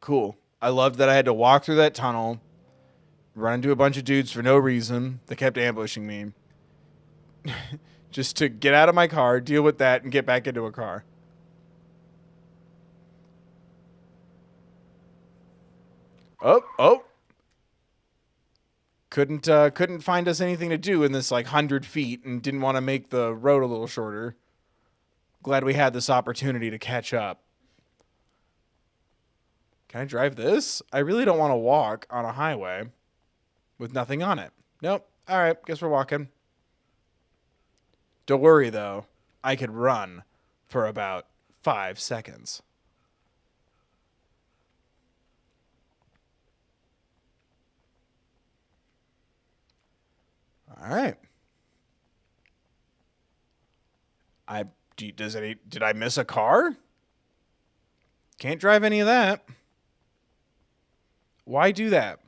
cool. I loved that I had to walk through that tunnel, run into a bunch of dudes for no reason. They kept ambushing me. Just to get out of my car, deal with that, and get back into a car. Oh. Couldn't find us anything to do in this, like, 100 feet and didn't want to make the road a little shorter. Glad we had this opportunity to catch up. Can I drive this? I really don't want to walk on a highway with nothing on it. Nope. All right, guess we're walking. Don't worry, though. I could run for about 5 seconds. All right. Did I miss a car? Can't drive any of that. Why do that?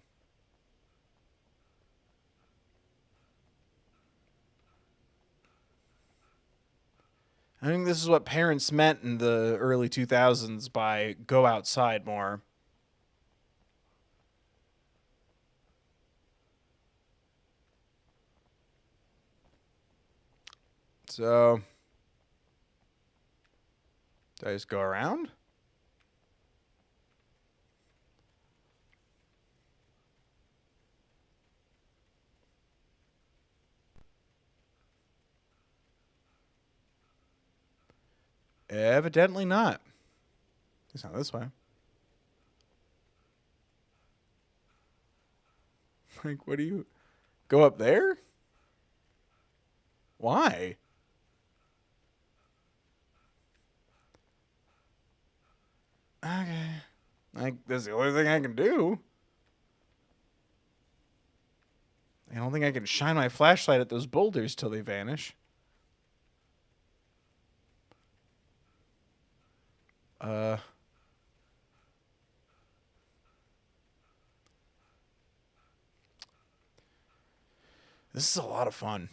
I think this is what parents meant in the early 2000s by go outside more. So, do I just go around? Evidently not. It's not this way. Like, what do you... Go up there? Why? Okay. Like, that's the only thing I can do. I don't think I can shine my flashlight at those boulders till they vanish. This is a lot of fun.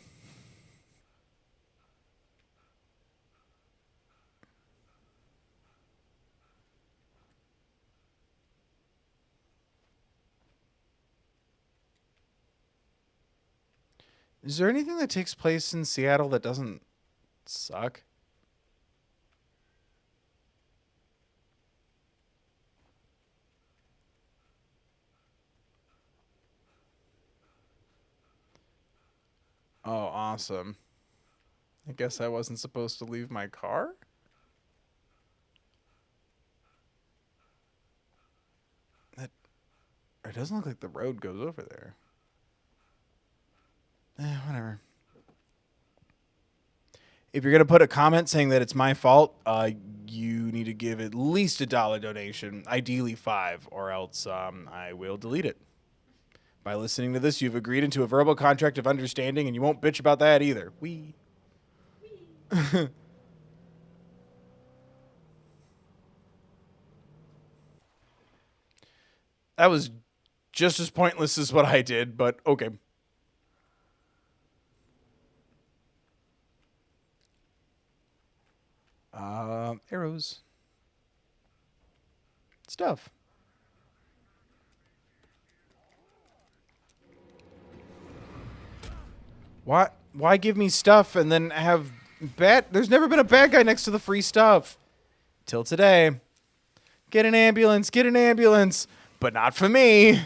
Is there anything that takes place in Seattle that doesn't suck? Oh, awesome. I guess I wasn't supposed to leave my car? It doesn't look like the road goes over there. Whatever. If you're going to put a comment saying that it's my fault, you need to give at least $1 donation, ideally 5, or else I will delete it. By listening to this, you've agreed into a verbal contract of understanding, and you won't bitch about that either. Wee. That was just as pointless as what I did, but okay. Arrows. Stuff. Why give me stuff and then have there's never been a bad guy next to the free stuff. Till today. Get an ambulance, but not for me.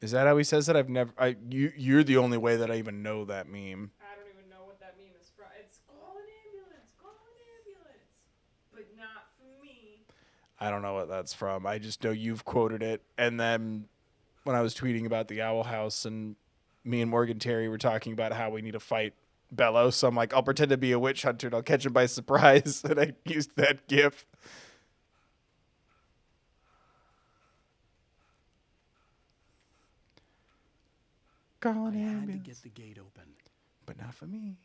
Is that how he says it? You're the only way that I even know that meme. I don't even know what that meme is from. It's call an ambulance, but not for me. I don't know what that's from. I just know you've quoted it. And then when I was tweeting about the Owl House and me and Morgan Terry were talking about how we need to fight Bellows, so I'm like, I'll pretend to be a witch hunter and I'll catch him by surprise. And I used that gif. Call an ambulance. I had to get the gate open. But not for me.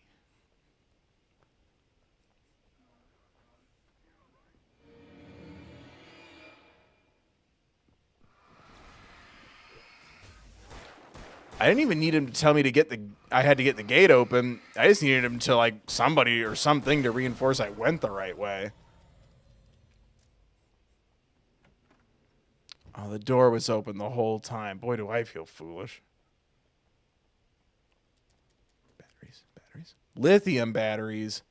I didn't even need him to tell me to get I had to get the gate open. I just needed him to, like, somebody or something to reinforce I went the right way. Oh, the door was open the whole time. Boy, do I feel foolish. Batteries. Lithium batteries.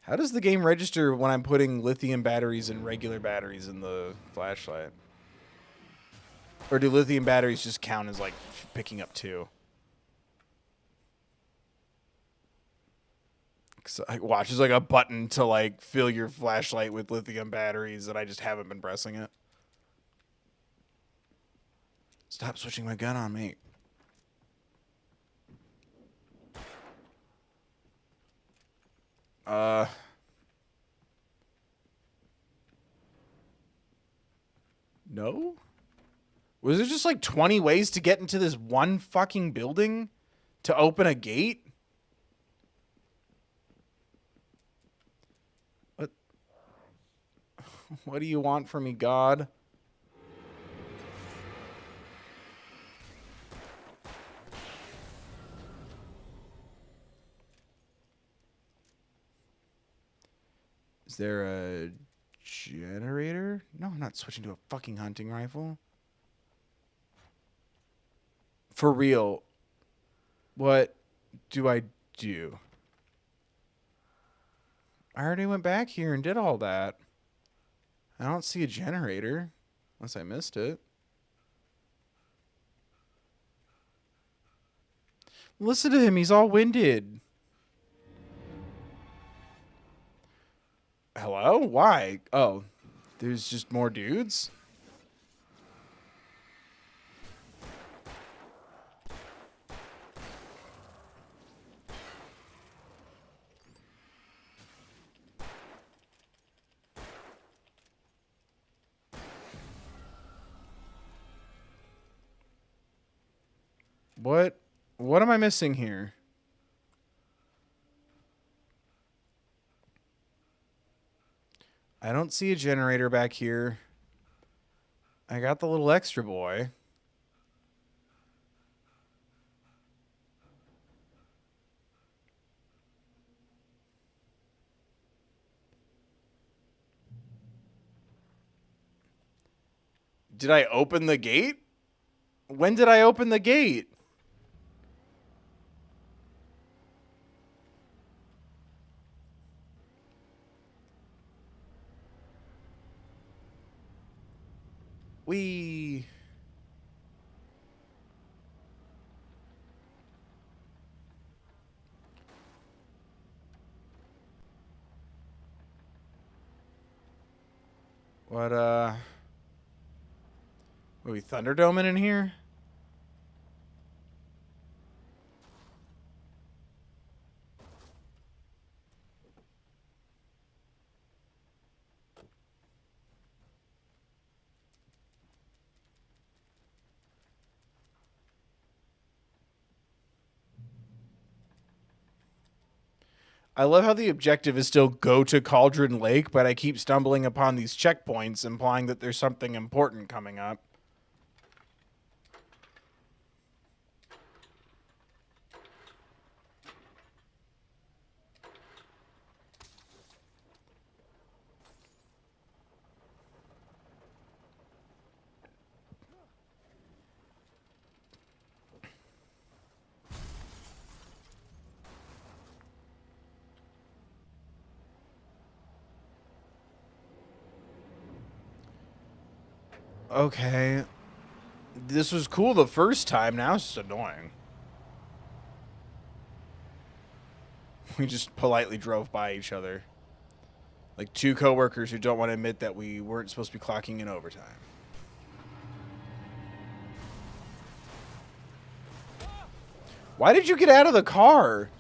How does the game register when I'm putting lithium batteries and regular batteries in the flashlight? Or do lithium batteries just count as, like, picking up 2? Watch, there's like a button to, like, fill your flashlight with lithium batteries and I just haven't been pressing it. Stop switching my gun on me. No? Was there just like 20 ways to get into this one fucking building to open a gate? What? What do you want from me, God? Is there a generator? No, I'm not switching to a fucking hunting rifle. For real, what do I do? I already went back here and did all that. I don't see a generator, unless I missed it. Listen to him, he's all winded. Hello? Why? Oh, there's just more dudes? What am I missing here? I don't see a generator back here. I got the little extra boy. Did I open the gate? When did I open the gate? What, are we Thunderdoming in here? I love how the objective is still go to Cauldron Lake, but I keep stumbling upon these checkpoints, implying that there's something important coming up. Okay. This was cool the first time, now it's just annoying. We just politely drove by each other. Like two coworkers who don't want to admit that we weren't supposed to be clocking in overtime. Why did you get out of the car?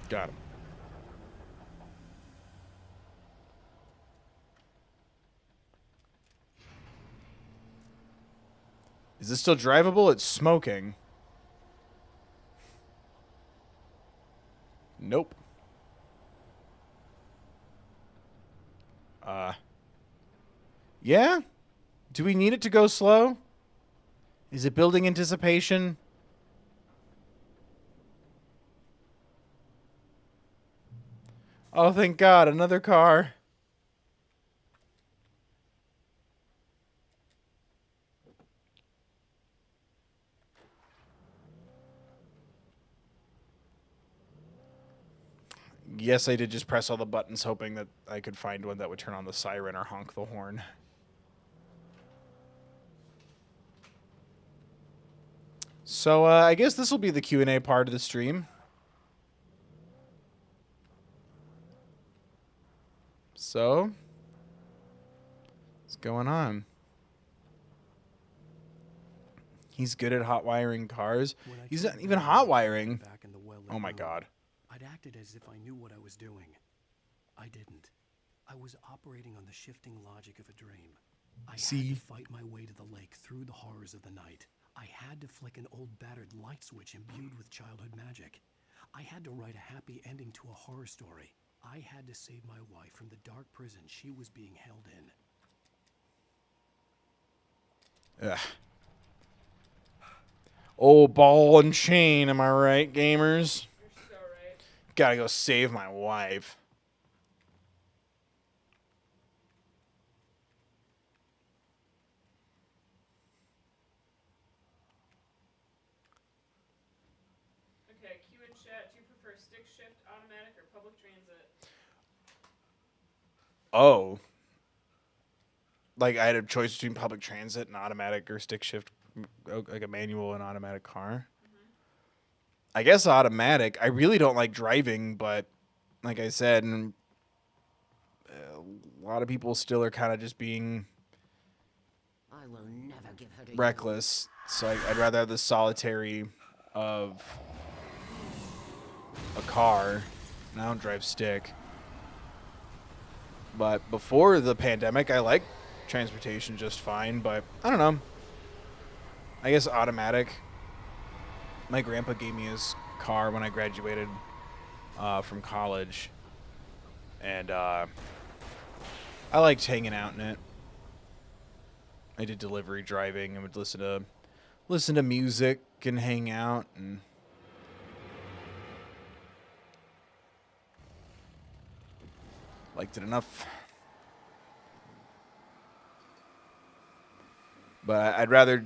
Got him. Is this still drivable? It's smoking. Nope. Yeah? Do we need it to go slow? Is it building anticipation? Oh, thank God, another car. Yes, I did just press all the buttons hoping that I could find one that would turn on the siren or honk the horn. So, I guess this will be the Q&A part of the stream. So, what's going on? He's good at hot wiring cars. He's not even hot wiring. Oh my God. I'd acted as if I knew what I was doing. I didn't. I was operating on the shifting logic of a dream. I had to fight my way to the lake through the horrors of the night. I had to flick an old battered light switch imbued with childhood magic. I had to write a happy ending to a horror story. I had to save my wife from the dark prison she was being held in. Ugh. Oh, ball and chain, am I right, gamers? You're so right. Gotta go save my wife. Okay, Q in chat. Do you prefer stick shift, automatic, or public transit? Oh. Like, I had a choice between public transit and automatic or stick shift, like a manual and automatic car. I guess automatic. I really don't like driving, but like I said, a lot of people still are kind of just being I will never give her to reckless. So I'd rather have the solitary of a car. And I don't drive stick. But before the pandemic, I liked transportation just fine. But I don't know. I guess automatic. My grandpa gave me his car when I graduated from college. And I liked hanging out in it. I did delivery driving and would listen to music and hang out and liked it enough. But I'd rather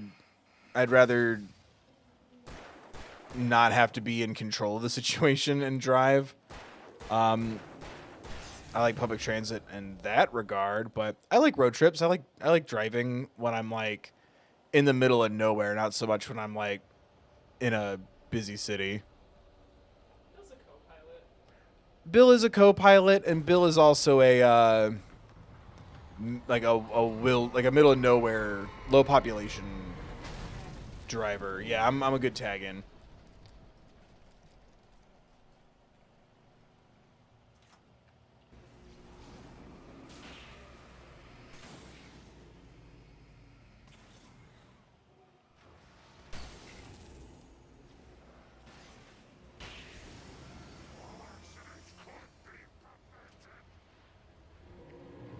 not have to be in control of the situation and drive. I like public transit in that regard, but I like road trips. I like driving when I'm like in the middle of nowhere, not so much when I'm like in a busy city. Bill's a co-pilot. Bill is a co-pilot, and Bill is also a like a middle of nowhere, low population driver. Yeah, I'm a good tag-in.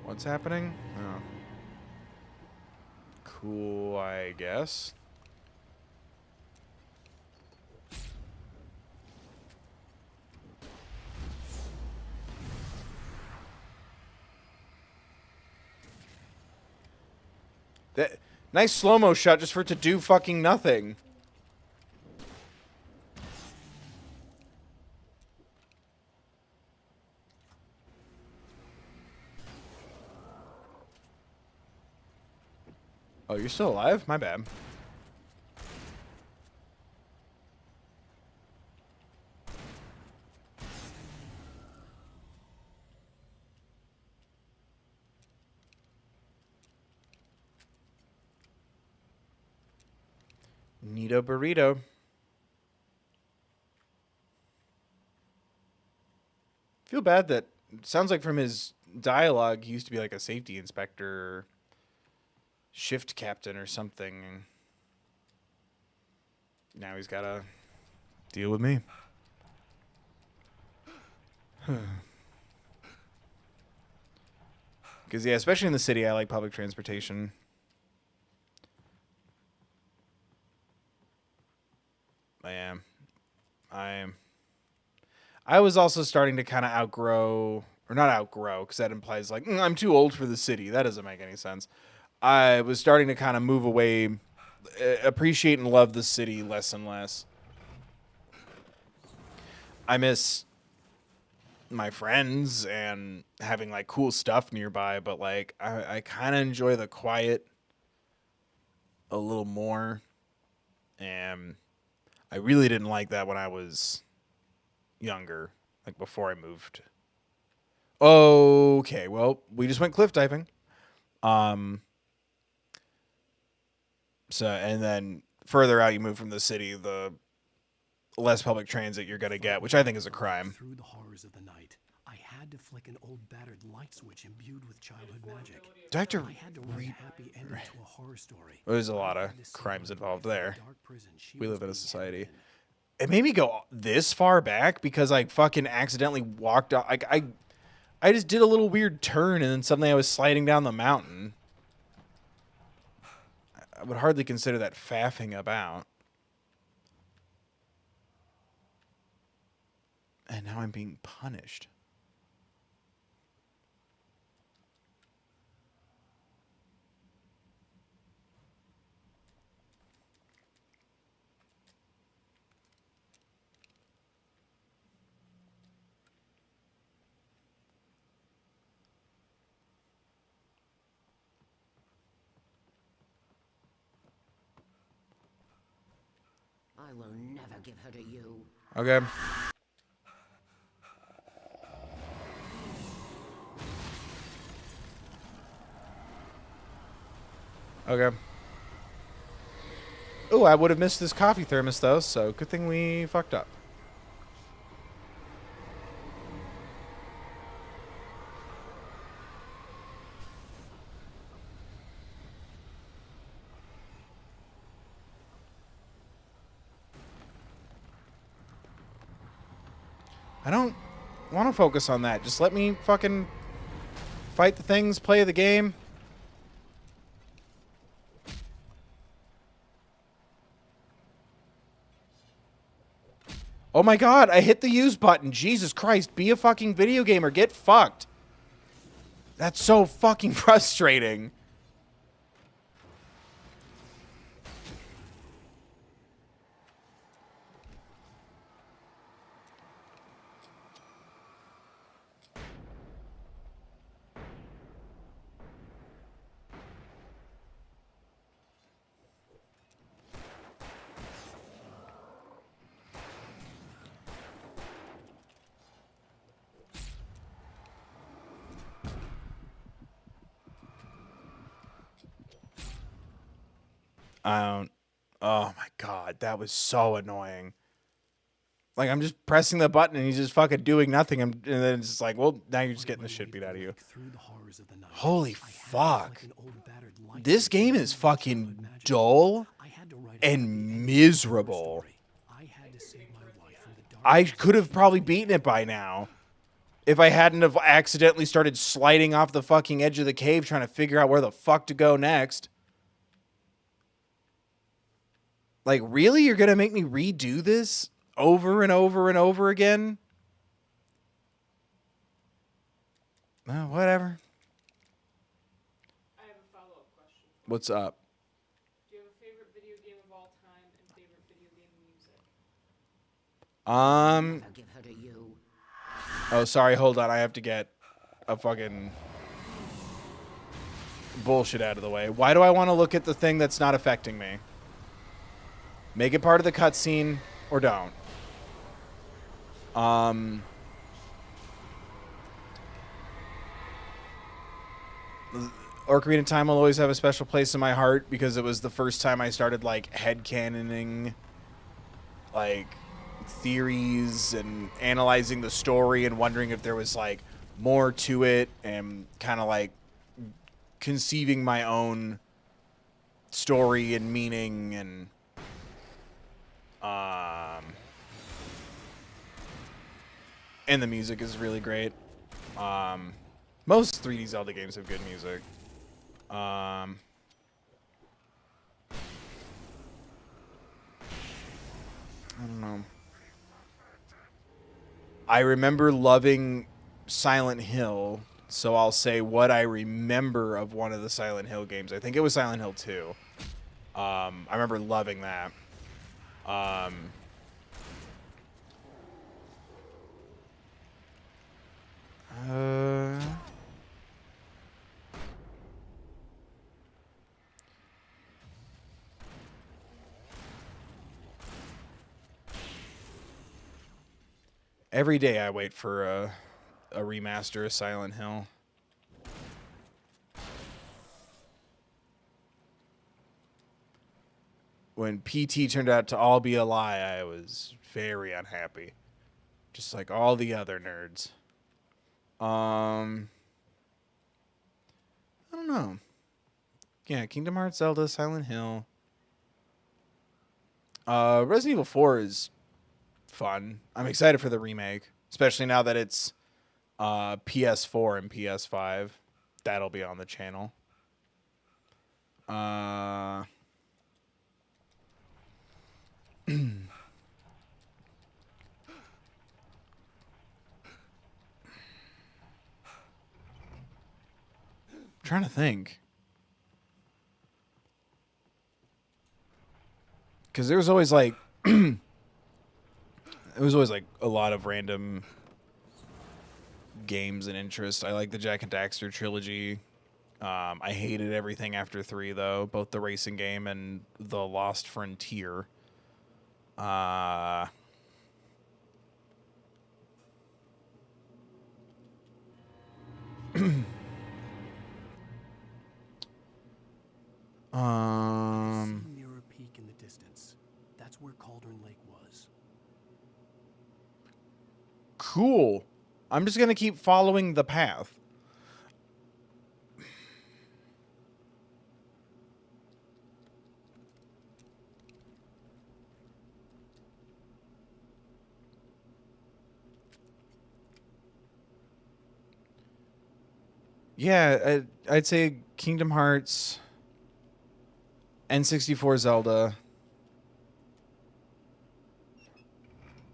What's happening? Oh. Cool, I guess. That nice slow-mo shot just for it to do fucking nothing. Oh, you're still alive? My bad. Neato burrito. Feel bad that sounds like from his dialogue he used to be like a safety inspector or shift captain or something. Now he's got to deal with me. Because, yeah, especially in the city, I like public transportation. I am. I was also starting to kind of outgrow, or not outgrow, because that implies like, I'm too old for the city. That doesn't make any sense. I was starting to kind of move away, appreciate and love the city less and less. I miss my friends and having like cool stuff nearby, but like I kind of enjoy the quiet a little more. And I really didn't like that when I was younger, like before I moved. Okay, well, we just went cliff diving. So, and then further out you move from the city, the less public transit you're going to get, which I think is a crime. Through the horrors of the night, I had to flick an old battered light switch imbued with childhood magic. Do I have to I had to write a happy ending to a horror story. There's a lot of crimes involved there. We live in a society. It made me go this far back because I fucking accidentally walked out. Like I just did a little weird turn and then suddenly I was sliding down the mountain. I would hardly consider that faffing about. And now I'm being punished. I will never give her to you. Okay. Okay. Oh, I would have missed this coffee thermos, though, so good thing we fucked up. I don't want to focus on that. Just let me fucking fight the things, play the game. Oh my god, I hit the use button. Jesus Christ, be a fucking video gamer. Get fucked. That's so fucking frustrating. Oh my god, that was so annoying. Like, I'm just pressing the button and he's just fucking doing nothing. And then it's just like, well, now you're just getting the shit beat out of you. Holy fuck. This game is fucking dull and miserable. I could have probably beaten it by now if I hadn't have accidentally started sliding off the fucking edge of the cave trying to figure out where the fuck to go next. Like, really? You're going to make me redo this over and over and over again? Well, whatever. I have a follow-up question. What's up? Do you have a favorite video game of all time and favorite video game music? I'll give her to you. Oh, sorry, hold on. I have to get a fucking bullshit out of the way. Why do I want to look at the thing that's not affecting me? Make it part of the cutscene or don't. Ocarina of Time will always have a special place in my heart because it was the first time I started like headcanoning like theories and analyzing the story and wondering if there was like more to it, and kind of like conceiving my own story and meaning, and the music is really great. Most 3D Zelda games have good music. I don't know. I remember loving Silent Hill, so I'll say what I remember of one of the Silent Hill games. I think it was Silent Hill 2. I remember loving that. Every day I wait for a remaster of Silent Hill. When PT turned out to all be a lie, I was very unhappy. Just like all the other nerds. I don't know. Yeah, Kingdom Hearts, Zelda, Silent Hill. Resident Evil 4 is fun. I'm excited for the remake, especially now that it's PS4 and PS5. That'll be on the channel. Trying to think. Because there was always like it was always like a lot of random games and interest. I like the Jak and Daxter trilogy. I hated everything after 3 though, both the racing game and the Lost Frontier. Mirror Peak in the distance. That's where Cauldron Lake was. Cool. I'm just gonna keep following the path. Yeah, I'd say Kingdom Hearts, N64 Zelda,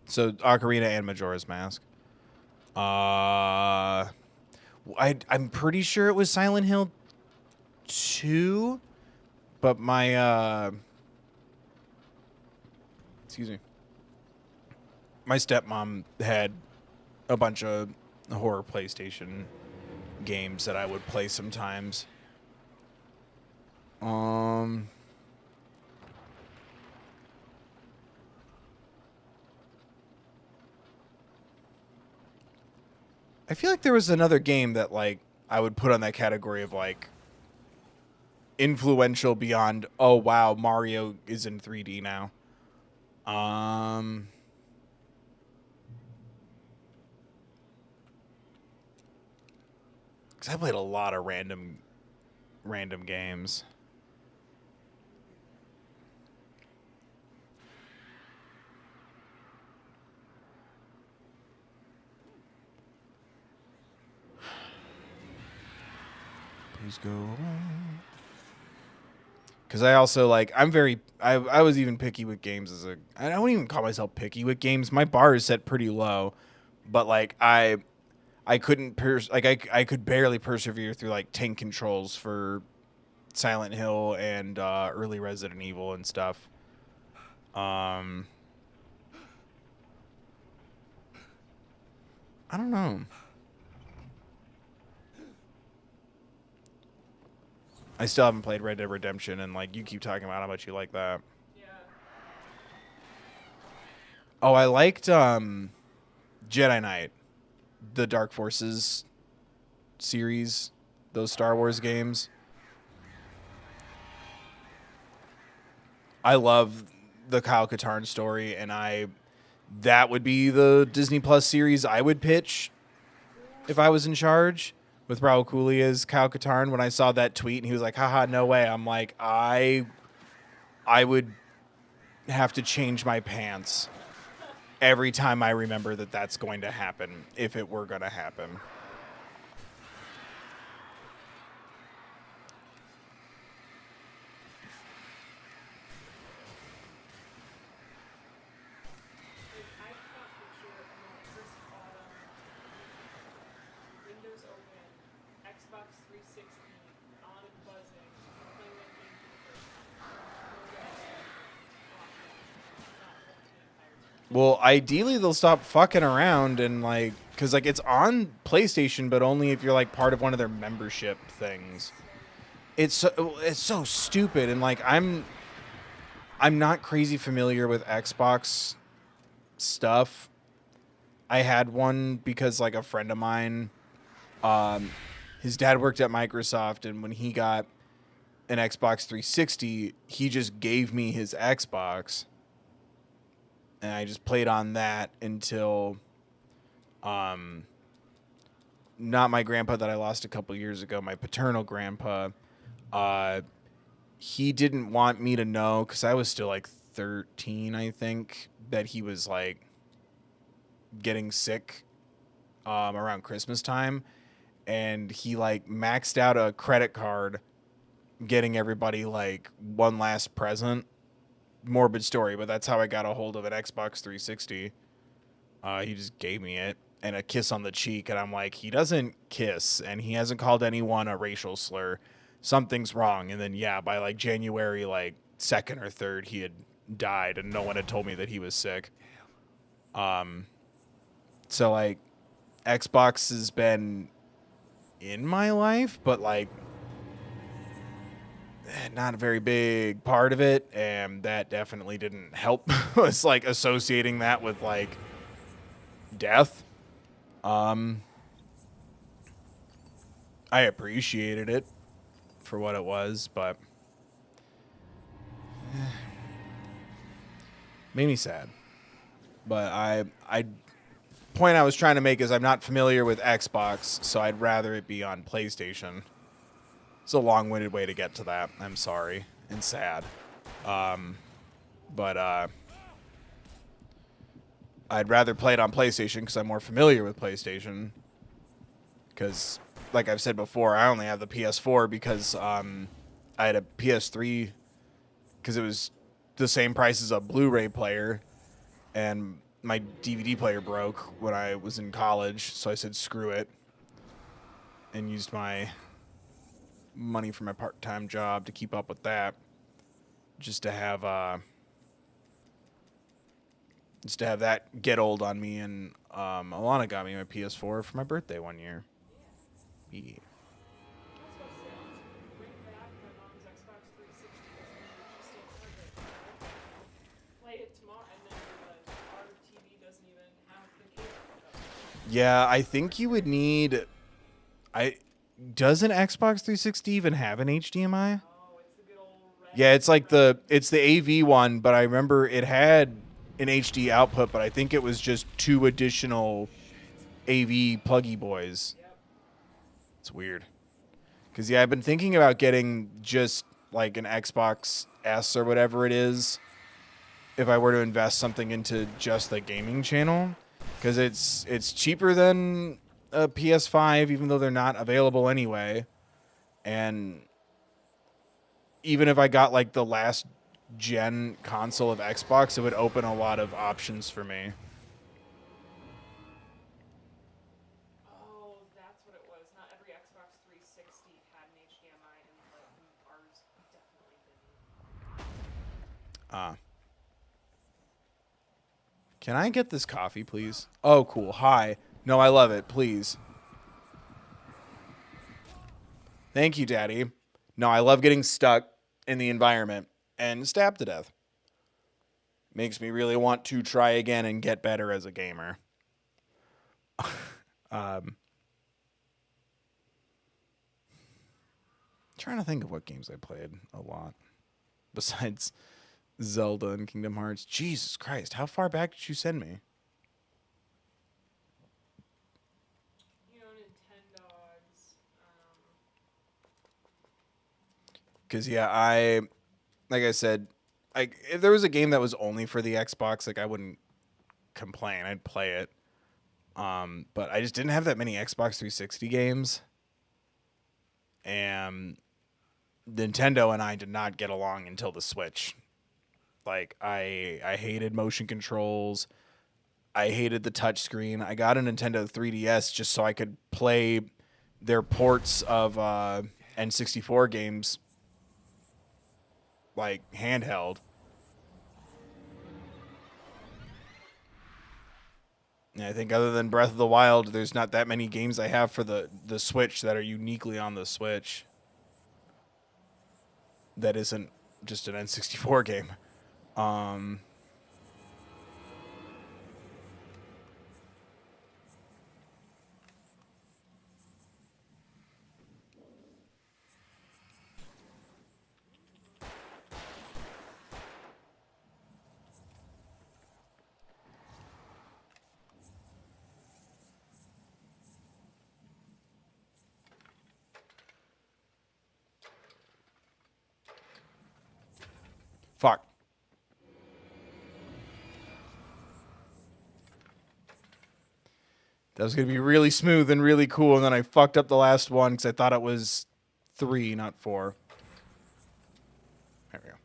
so Ocarina and Majora's Mask. I'm pretty sure it was Silent Hill 2, but my excuse me, my stepmom had a bunch of horror PlayStation games that I would play sometimes. I feel like there was another game that like I would put on that category of like influential beyond, oh wow, Mario is in 3D now. Cause I played a lot of random games. Please go away. Because I also like, I was even picky with games I don't even call myself picky with games. My bar is set pretty low, but like I couldn't I could barely persevere through like tank controls for Silent Hill and early Resident Evil and stuff. I don't know. I still haven't played Red Dead Redemption, and like you keep talking about how much you like that. Yeah. Oh, I liked Jedi Knight, the Dark Forces series, those Star Wars games. I love the Kyle Katarn story, and I that would be the Disney Plus series I would pitch if I was in charge, with Raul Julia as Kyle Katarn. When I saw that tweet and he was like, haha, no way. I'm like, I would have to change my pants every time I remember that that's going to happen, if it were going to happen. Windows open, Xbox 360 on and buzzing, playing that game for the first time. Well, ideally they'll stop fucking around and like, because like it's on PlayStation, but only if you're like part of one of their membership things. It's so stupid, and like I'm not crazy familiar with Xbox stuff. I had one because like a friend of mine, his dad worked at Microsoft, and when he got an Xbox 360, he just gave me his Xbox, and I just played on that until, not my grandpa that I lost a couple years ago, my paternal grandpa, he didn't want me to know, because I was still like 13, I think, that he was like getting sick around Christmas time, and he like maxed out a credit card getting everybody like one last present. Morbid story, but that's how I got a hold of an Xbox 360. He just gave me it and a kiss on the cheek, and I'm like, he doesn't kiss and he hasn't called anyone a racial slur. Something's wrong. And then yeah, by like January like 2nd or 3rd, he had died and no one had told me that he was sick. So like Xbox has been in my life, but like not a very big part of it, and that definitely didn't help. It's like associating that with like death. I appreciated it for what it was, but made me sad. But I point I was trying to make is I'm not familiar with Xbox, so I'd rather it be on PlayStation. It's a long-winded way to get to that. I'm sorry and sad. But I'd rather play it on PlayStation because I'm more familiar with PlayStation. Because, like I've said before, I only have the PS4 because I had a PS3 because it was the same price as a Blu-ray player, and my DVD player broke when I was in college, so I said screw it and used my money from my part-time job to keep up with that, just to have that get old on me. And Alana got me my PS4 for my birthday one year. Yeah. Yeah, I think you would need. Does an Xbox 360 even have an HDMI? Yeah, it's like the AV one, but I remember it had an HD output, but I think it was just 2 additional AV pluggy boys. It's weird. Because, yeah, I've been thinking about getting just like an Xbox S or whatever it is if I were to invest something into just the gaming channel. Because it's cheaper than a PS5, even though they're not available anyway. And even if I got like the last gen console of Xbox, it would open a lot of options for me. Oh, that's what it was. Not every Xbox 360 had an HDMI, and ours definitely didn't. Can I get this coffee, please? Oh, cool. Hi. No, I love it. Please. Thank you, Daddy. No, I love getting stuck in the environment and stabbed to death. Makes me really want to try again and get better as a gamer. Trying to think of what games I played a lot besides Zelda and Kingdom Hearts. Jesus Christ, how far back did you send me? You know, Nintendogs. Because, yeah, like I said, if there was a game that was only for the Xbox, like, I wouldn't complain. I'd play it. But I just didn't have that many Xbox 360 games. And Nintendo and I did not get along until the Switch. Like, I hated motion controls. I hated the touchscreen. I got a Nintendo 3DS just so I could play their ports of N64 games, like, handheld. And I think other than Breath of the Wild, there's not that many games I have for the Switch that are uniquely on the Switch. That isn't just an N64 game. Fuck. That was going to be really smooth and really cool, and then I fucked up the last one because I thought it was 3, not 4. There we go.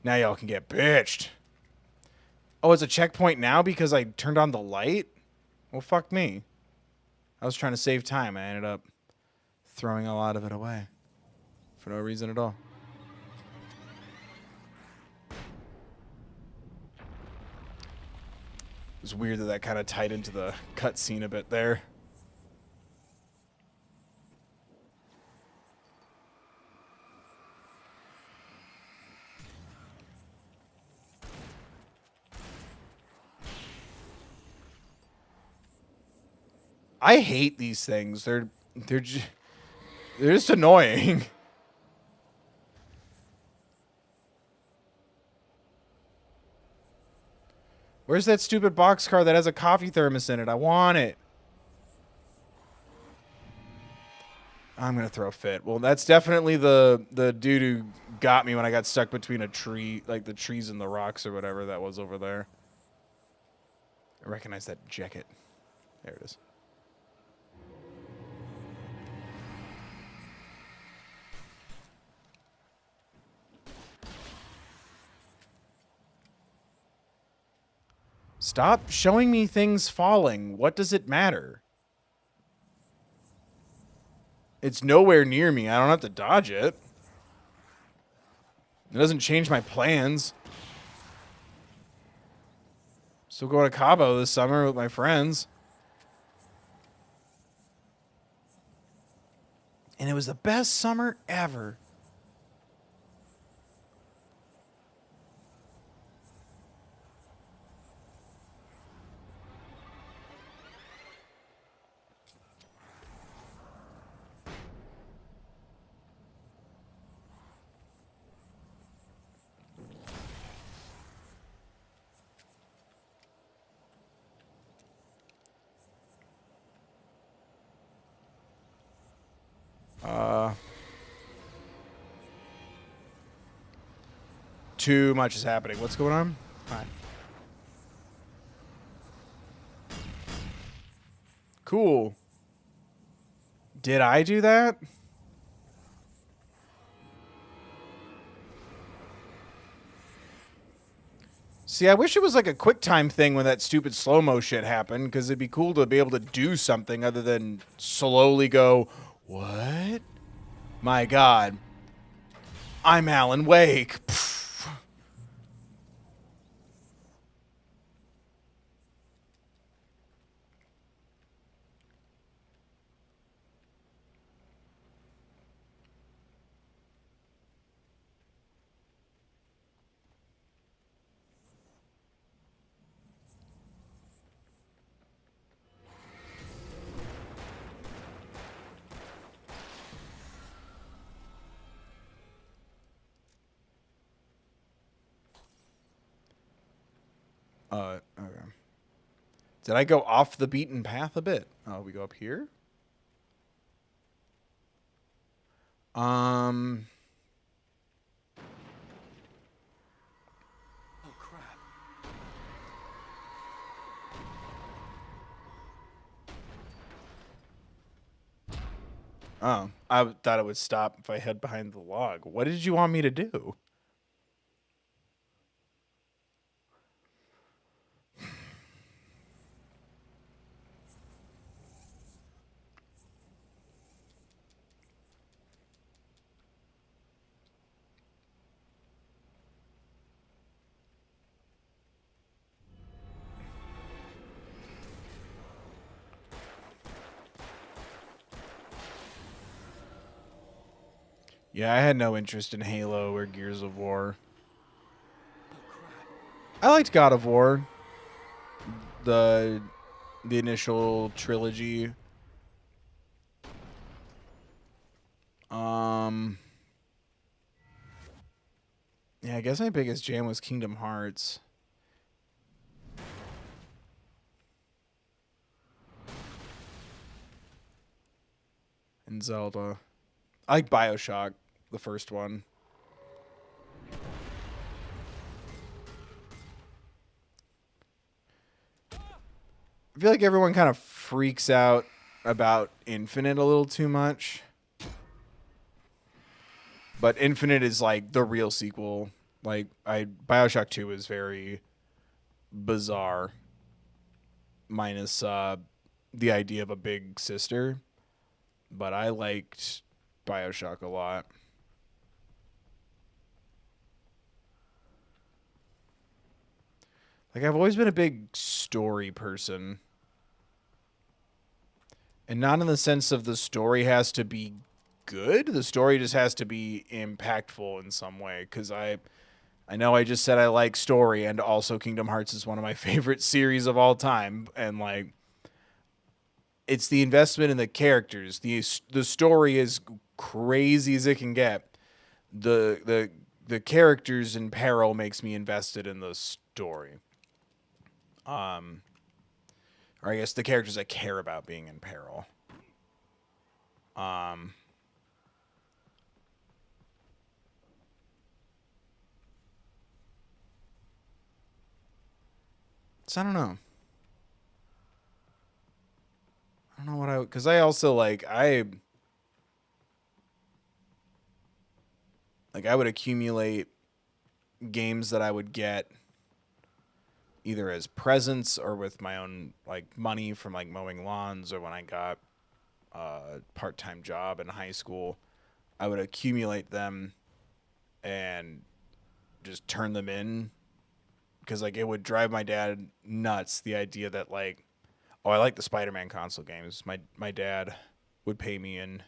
Now y'all can get bitched. Oh, it's a checkpoint now because I turned on the light? Well, fuck me. I was trying to save time. I ended up throwing a lot of it away for no reason at all. It was weird that kind of tied into the cutscene a bit there. I hate these things. They're just annoying. Where's that stupid boxcar that has a coffee thermos in it? I want it. I'm going to throw a fit. Well, that's definitely the dude who got me when I got stuck between a tree, like the trees and the rocks or whatever that was over there. I recognize that jacket. There it is. Stop showing me things falling. What does it matter? It's nowhere near me. I don't have to dodge it. It doesn't change my plans. Still going to Cabo this summer with my friends. And it was the best summer ever. Too much is happening. What's going on? Hi. Cool. Did I do that? See, I wish it was like a QuickTime thing when that stupid slow-mo shit happened, because it'd be cool to be able to do something other than slowly go, what? My God. I'm Alan Wake. Pfft. Okay. Did I go off the beaten path a bit? Oh, we go up here? Oh, crap. Oh, I thought it would stop if I head behind the log. What did you want me to do? Yeah, I had no interest in Halo or Gears of War. I liked God of War. The initial trilogy. Yeah, I guess my biggest jam was Kingdom Hearts. And Zelda. I like BioShock, the first one. I feel like everyone kind of freaks out about Infinite a little too much. But Infinite is like the real sequel. Like BioShock 2 is very bizarre. Minus the idea of a big sister. But I liked BioShock a lot. Like, I've always been a big story person. And not in the sense of the story has to be good. The story just has to be impactful in some way. Because I know I just said I like story, and also Kingdom Hearts is one of my favorite series of all time. And, like, it's the investment in the characters. The story is crazy as it can get. The characters in peril makes me invested in the story. Or I guess the characters I care about being in peril. So I don't know. I don't know what because I also like I would accumulate games that I would get either as presents or with my own like money from like mowing lawns, or when I got a part-time job in high school, I would accumulate them and just turn them in, because like it would drive my dad nuts, the idea that like, oh, I like the Spider-Man console games. My dad would pay me in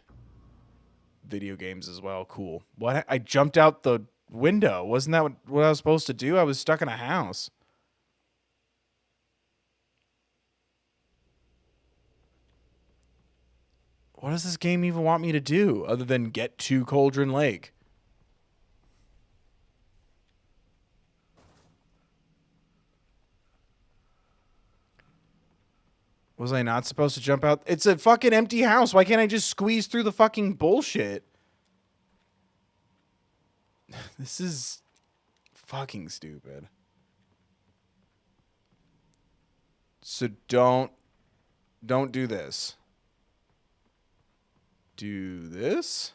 video games as well. Cool. What? I jumped out the window. Wasn't that what I was supposed to do? I was stuck in a house. What does this game even want me to do other than get to Cauldron Lake? Was I not supposed to jump out? It's a fucking empty house. Why can't I just squeeze through the fucking bullshit? This is fucking stupid. So don't do this. Do this?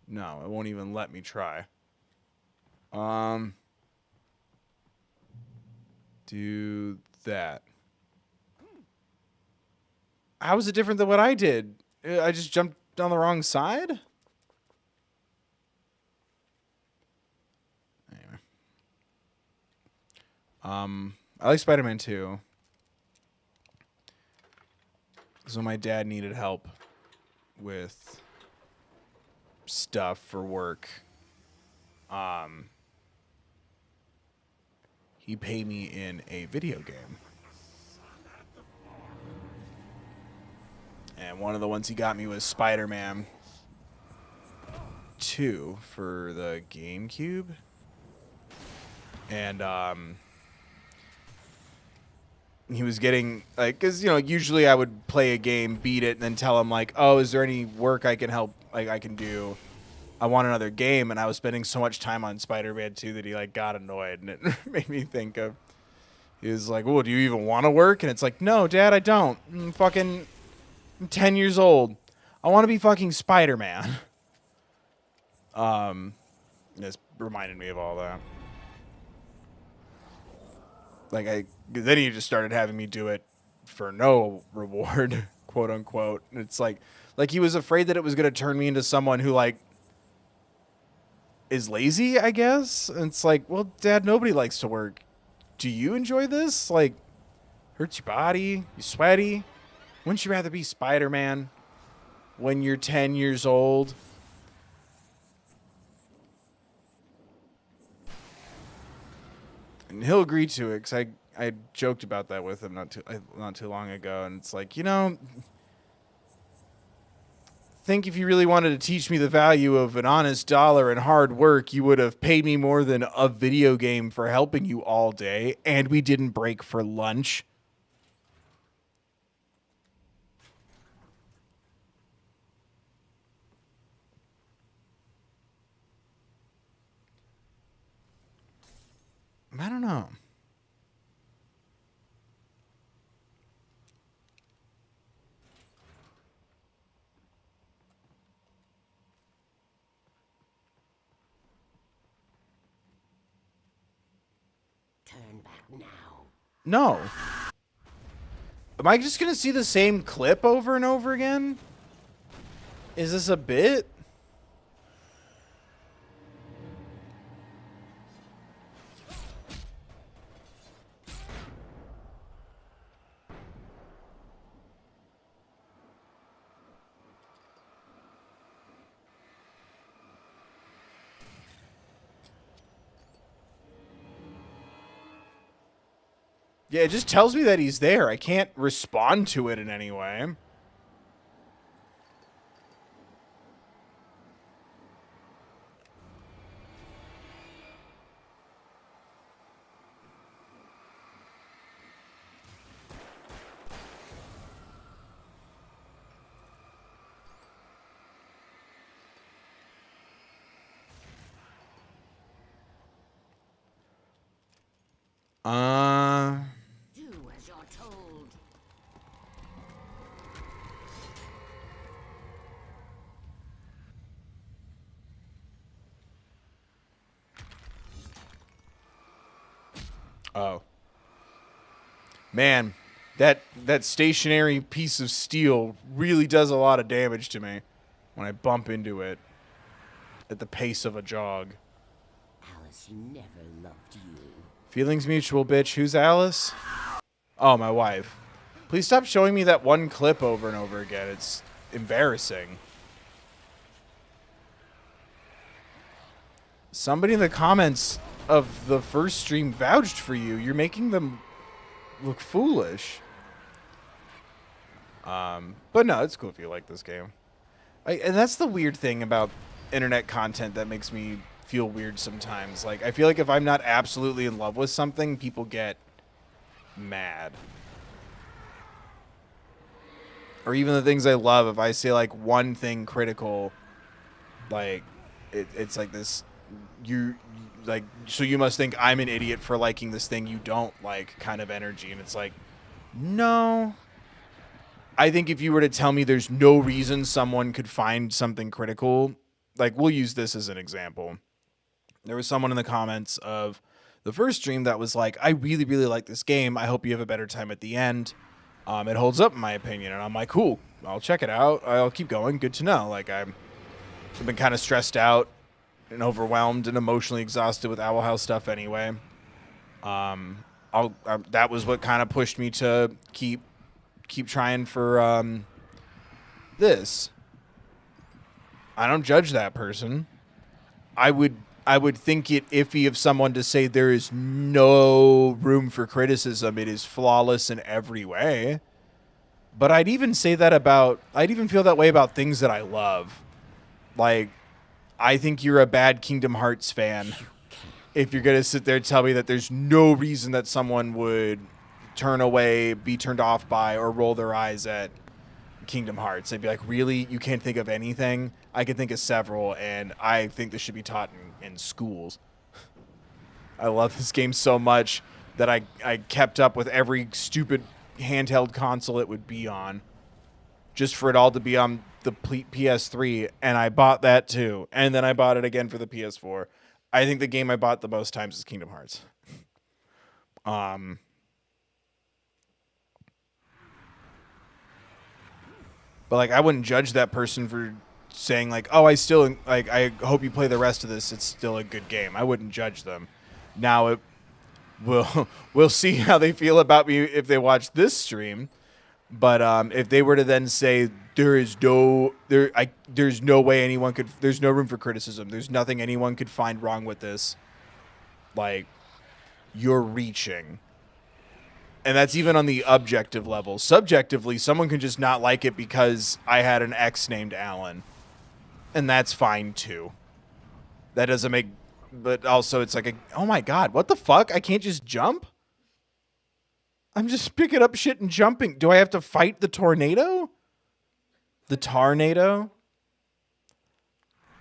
No, it won't even let me try. Do that. How is it different than what I did? I just jumped on the wrong side? Anyway. I like Spider-Man 2. So my dad needed help with stuff for work. He paid me in a video game. And one of the ones he got me was Spider-Man 2 for the GameCube. And he was getting like, because usually I would play a game, beat it, and then tell him like, oh, is there any work I can help, like I can do? I want another game, and I was spending so much time on Spider-Man 2 that he like got annoyed, and it made me think of. He was like, "Well, do you even want to work?" And it's like, "No, Dad, I don't. I'm 10 years old. I want to be fucking Spider-Man." This reminded me of all that. Like then he just started having me do it for no reward, quote unquote. And it's like he was afraid that it was gonna turn me into someone who like is lazy, I guess. And it's like, well, Dad, nobody likes to work. Do you enjoy this? Like, hurts your body, you sweaty. Wouldn't you rather be Spider-Man when you're 10 years old? And he'll agree to it, because I joked about that with him not too long ago, and it's like, think if you really wanted to teach me the value of an honest dollar and hard work, you would have paid me more than a video game for helping you all day, and we didn't break for lunch. I don't know. Turn back now. No. Am I just going to see the same clip over and over again? Is this a bit? Yeah, it just tells me that he's there. I can't respond to it in any way. Do as you're told. Oh. Man, that stationary piece of steel really does a lot of damage to me when I bump into it at the pace of a jog. Alice never loved you. Feelings mutual, bitch. Who's Alice? Oh, my wife. Please stop showing me that one clip over and over again. It's embarrassing. Somebody in the comments of the first stream vouched for you. You're making them look foolish. But no, it's cool if you like this game. And that's the weird thing about internet content that makes me feel weird sometimes. Like, I feel like if I'm not absolutely in love with something, people get mad. Or even the things I love, if I say like one thing critical, like it's like this, so you must think I'm an idiot for liking this thing you don't like kind of energy. And it's like, no. I think if you were to tell me there's no reason someone could find something critical, like we'll use this as an example. There was someone in the comments of the first stream that was like, I really, really like this game. I hope you have a better time at the end. It holds up in my opinion. And I'm like, cool, I'll check it out. I'll keep going. Good to know. Like I've been kind of stressed out and overwhelmed and emotionally exhausted with Owl House stuff anyway. That was what kind of pushed me to keep trying for this. I don't judge that person. I would think it iffy of someone to say there is no room for criticism. It is flawless in every way. But I'd even feel that way about things that I love. Like, I think you're a bad Kingdom Hearts fan if you're going to sit there and tell me that there's no reason that someone would turn away, be turned off by, or roll their eyes at Kingdom Hearts. They'd be like, really? You can't think of anything? I can think of several, and I think this should be taught in schools. I love this game so much that I kept up with every stupid handheld console it would be on, just for it all to be on the PS3, and I bought that too, and then I bought it again for the PS4. I think the game I bought the most times is Kingdom Hearts. But like, I wouldn't judge that person for saying like, oh, I hope you play the rest of this. It's still a good game. I wouldn't judge them. Now we'll see how they feel about me if they watch this stream. But if they were to then say there's no way anyone could, there's no room for criticism, there's nothing anyone could find wrong with this, like, you're reaching. And that's even on the objective level. Subjectively, someone can just not like it because I had an ex named Alan. And that's fine too. That doesn't make, but also it's like, oh my God, what the fuck? I can't just jump? I'm just picking up shit and jumping. Do I have to fight the tornado? The Tarnado?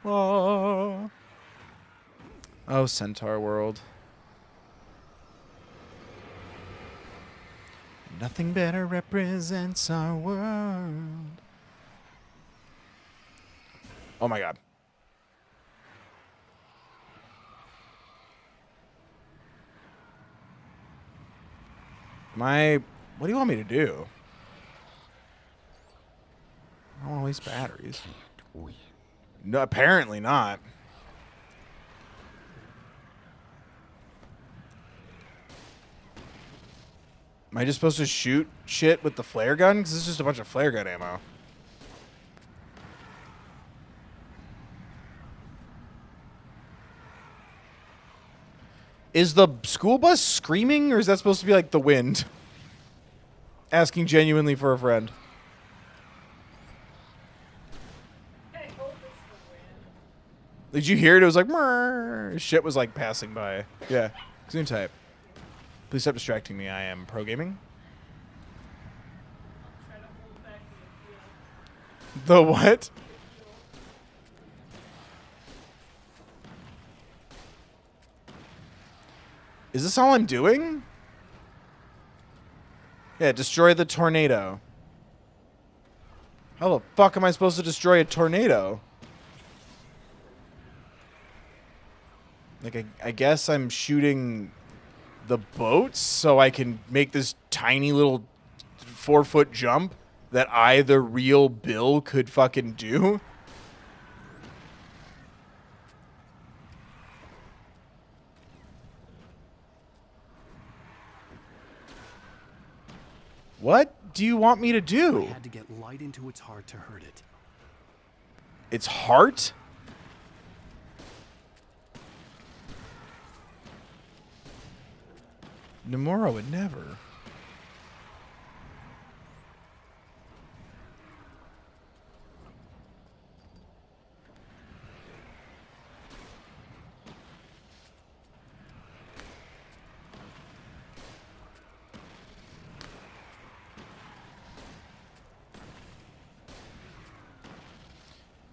Oh, Centaur World. Nothing better represents our world. Oh my God. What do you want me to do? I don't want to waste batteries. No, apparently not. Am I just supposed to shoot shit with the flare gun? Because it's just a bunch of flare gun ammo. Is the school bus screaming, or is that supposed to be like the wind? Asking genuinely for a friend. Did you hear it? It was like, Murr. Shit was like passing by. Yeah. Zoom type. Please stop distracting me. I am pro gaming. The what? Is this all I'm doing? Yeah, destroy the tornado. How the fuck am I supposed to destroy a tornado? Like, I guess I'm shooting the boats so I can make this tiny little 4-foot jump that I, the real Bill, could fucking do. What do you want me to do? I had to get light into its heart to hurt it. Its heart? Nomura would never.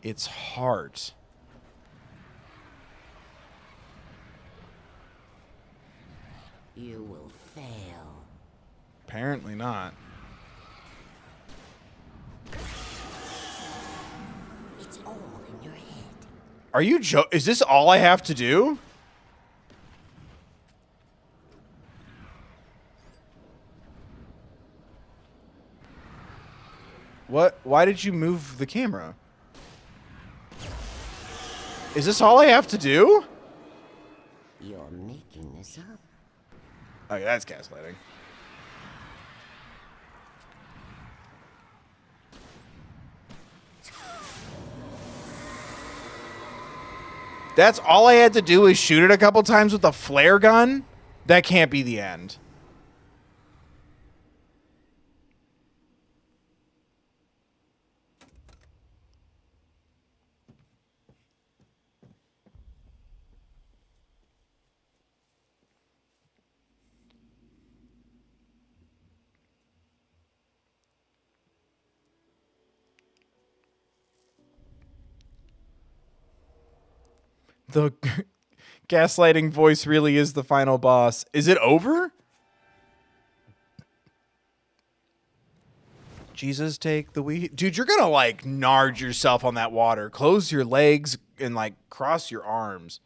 Its heart. You will fail. Apparently not. It's all in your head. Are you is this all I have to do? What? Why did you move the camera? Is this all I have to do? You're making this up. Okay, that's gaslighting. That's all I had to do is shoot it a couple times with a flare gun? That can't be the end. The gaslighting voice really is the final boss. Is it over? Jesus, take the wheel. Dude, you're gonna like nard yourself on that water. Close your legs and like cross your arms.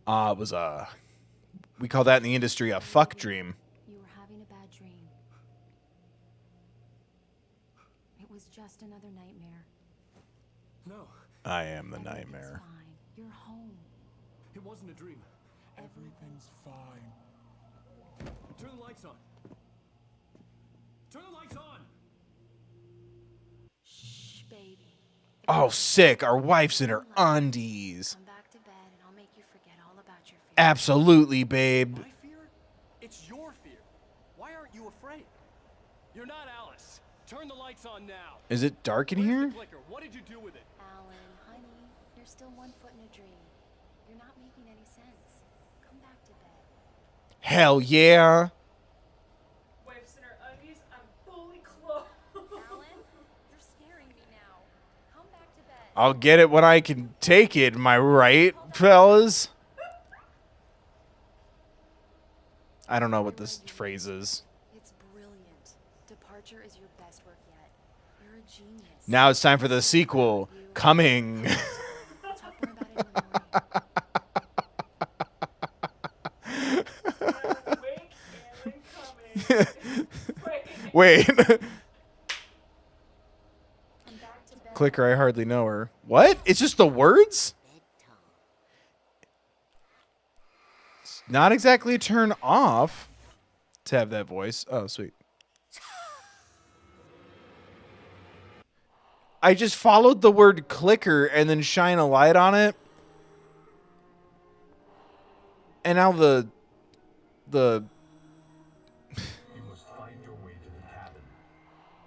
It was we call that in the industry a fuck dream. You were having a bad dream. It was just another nightmare. No, I am the nightmare. Fine. You're home. it wasn't a dream. Everything's fine. Turn the lights on. Turn the lights on. Shh, baby. Oh, sick. Our wife's in her undies. Come back to bed and I'll make you forget all about your fear. Absolutely, babe. My fear? It's your fear. Why aren't you afraid? You're not Alice. Turn the lights on now. Is it dark in Where's here? the clicker? What did you do with it? Alan, honey, you're still 1 foot in a dream. You're not making any sense. Come back to bed. Hell yeah. Wife's in her undies. I'm fully clothed. Alan, you're scaring me now. Come back to bed. I'll get it when I can take it, am I right, fellas? I don't know what this phrase is. It's brilliant. Departure is your best work yet. You're a genius. Now it's time for the sequel. Coming. We'll talk more about it in the morning. Wait. Clicker, I hardly know her. What? It's just the words? It's not exactly a turn off to have that voice. Oh, sweet. I just followed the word clicker and then shine a light on it. And now the You must find your way to the cabin.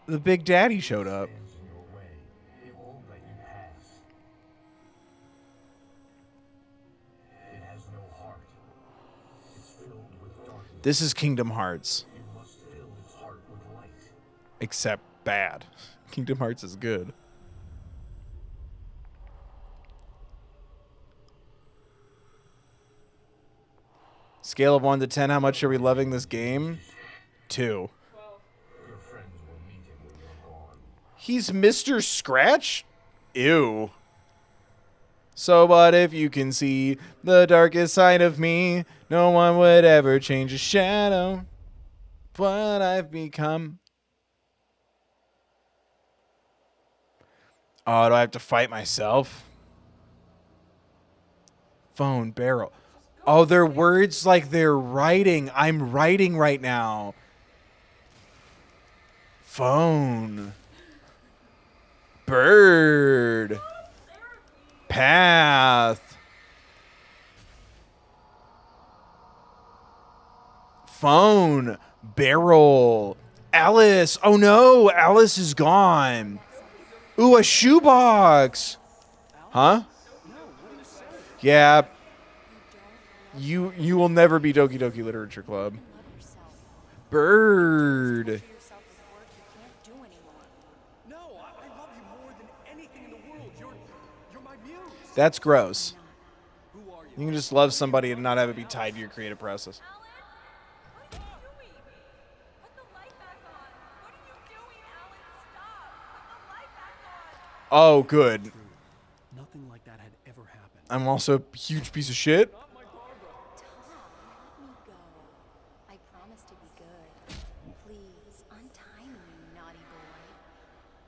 the Big Daddy showed up. Stands in your way. It won't let you pass. It has no heart. It's filled with darkness. This is Kingdom Hearts. You must fill its heart with light. Except bad. Kingdom Hearts is good. Scale of 1 to 10, how much are we loving this game? 2. Your friends will meet him when you're gone. He's Mr. Scratch? Ew. So what if you can see the darkest side of me? No one would ever change a shadow. What I've become. Oh, do I have to fight myself? Phone, barrel. Oh, they're words like they're writing. I'm writing right now. Phone. Bird. Path. Phone. Barrel. Alice. Oh no, Alice is gone. Ooh, a shoebox. Huh? Yeah. You will never be Doki Doki Literature Club. Bird. No, I love you more than anything in the world. You're my muse. That's gross. Who are you? You can just love somebody and not have it be tied to your creative process. Oh, good. Nothing like that had ever happened. I'm also a huge piece of shit. Tom, let me go. I promise to be good. Please, untie me, you naughty boy.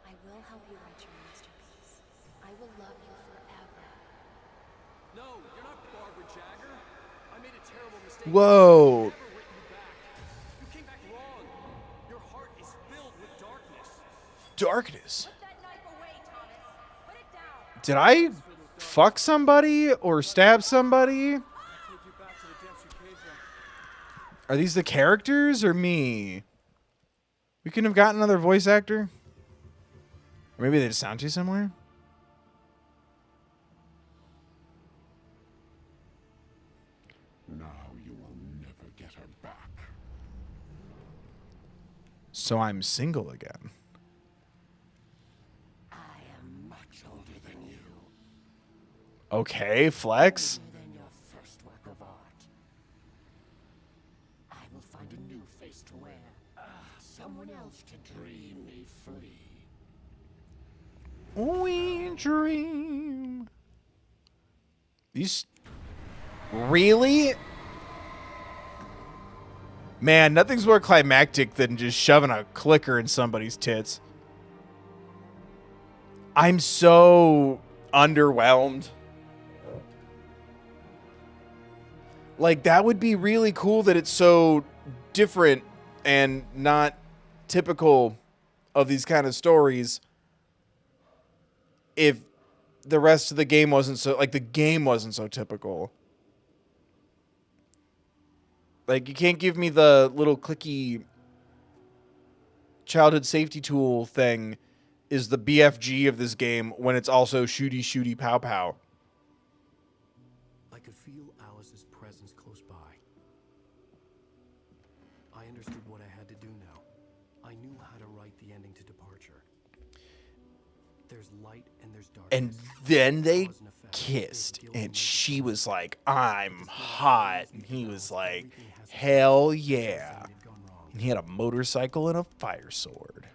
I will help you write your masterpiece. I will love you forever. No, you're not Barbara Jagger. I made a terrible mistake. Whoa. I've never written you back. You came back wrong. Your heart is filled with darkness. Darkness. Put that knife away, Thomas. Put it down. Did I fuck somebody or stab somebody? I'll take you back to the Dempsey Cave then. Are these the characters or me? We couldn't have gotten another voice actor? Or maybe they just sound too similar? Now you will never get her back. So I'm single again. I Okay, flex. Than your first work of art. I will find a new face to wear. Someone else to dream me free. We dream. These really? Man, nothing's more climactic than just shoving a clicker in somebody's tits. I'm so underwhelmed. Like, that would be really cool that it's so different and not typical of these kind of stories. If the rest of the game wasn't so, like, the game wasn't so typical. Like, you can't give me the little clicky childhood safety tool thing is the BFG of this game when it's also shooty shooty pow pow. I could feel Alice's presence close by. I understood what I had to do now. I knew how to write the ending to Departure. There's light and there's darkness. And then they kissed, and she was like, I'm hot. And he was like, hell yeah. And he had a motorcycle and a fire sword.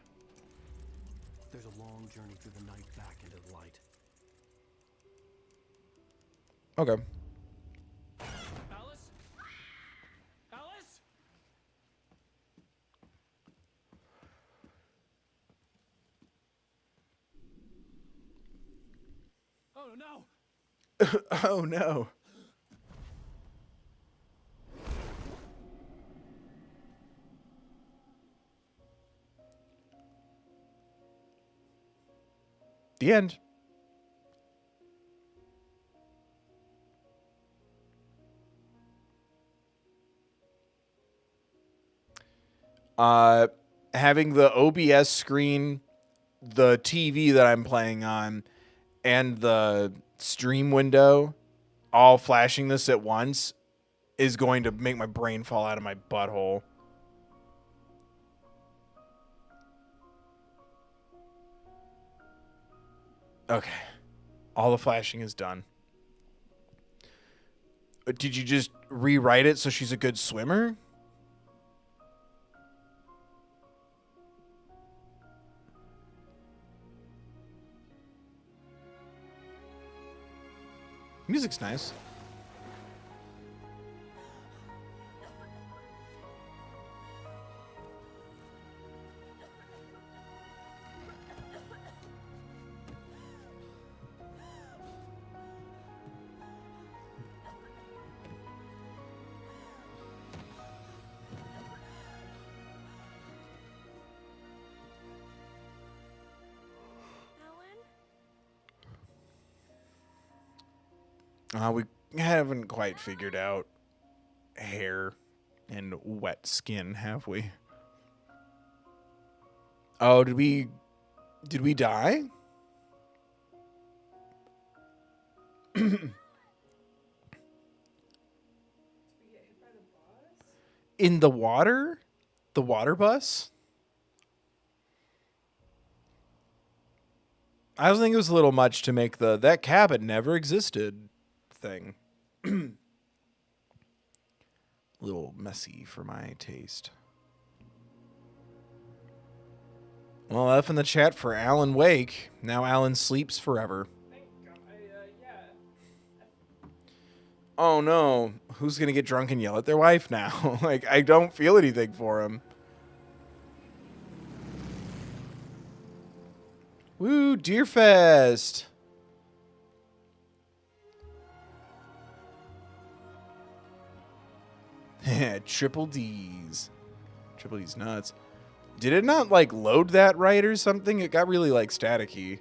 There's a long journey through the night back into the light. Okay. Alice? Alice? Oh no! Oh no. The end. Having the OBS screen, the TV that I'm playing on, and the stream window all flashing this at once is going to make my brain fall out of my butthole. Okay. All the flashing is done. Did you just rewrite it so she's a good swimmer? Music's nice. We haven't quite figured out hair and wet skin, have we? Oh, did we die? In the water? The water bus? I was thinking it was a little much to make that cabin never existed thing. A little messy for my taste. Well, F in the chat for Alan Wake. Now Alan sleeps forever. Oh no, who's gonna get drunk and yell at their wife now? Like, I don't feel anything for him. Woo, Deerfest! Triple D's. Triple D's nuts. Did it not, like, load that right or something? It got really, like, staticky.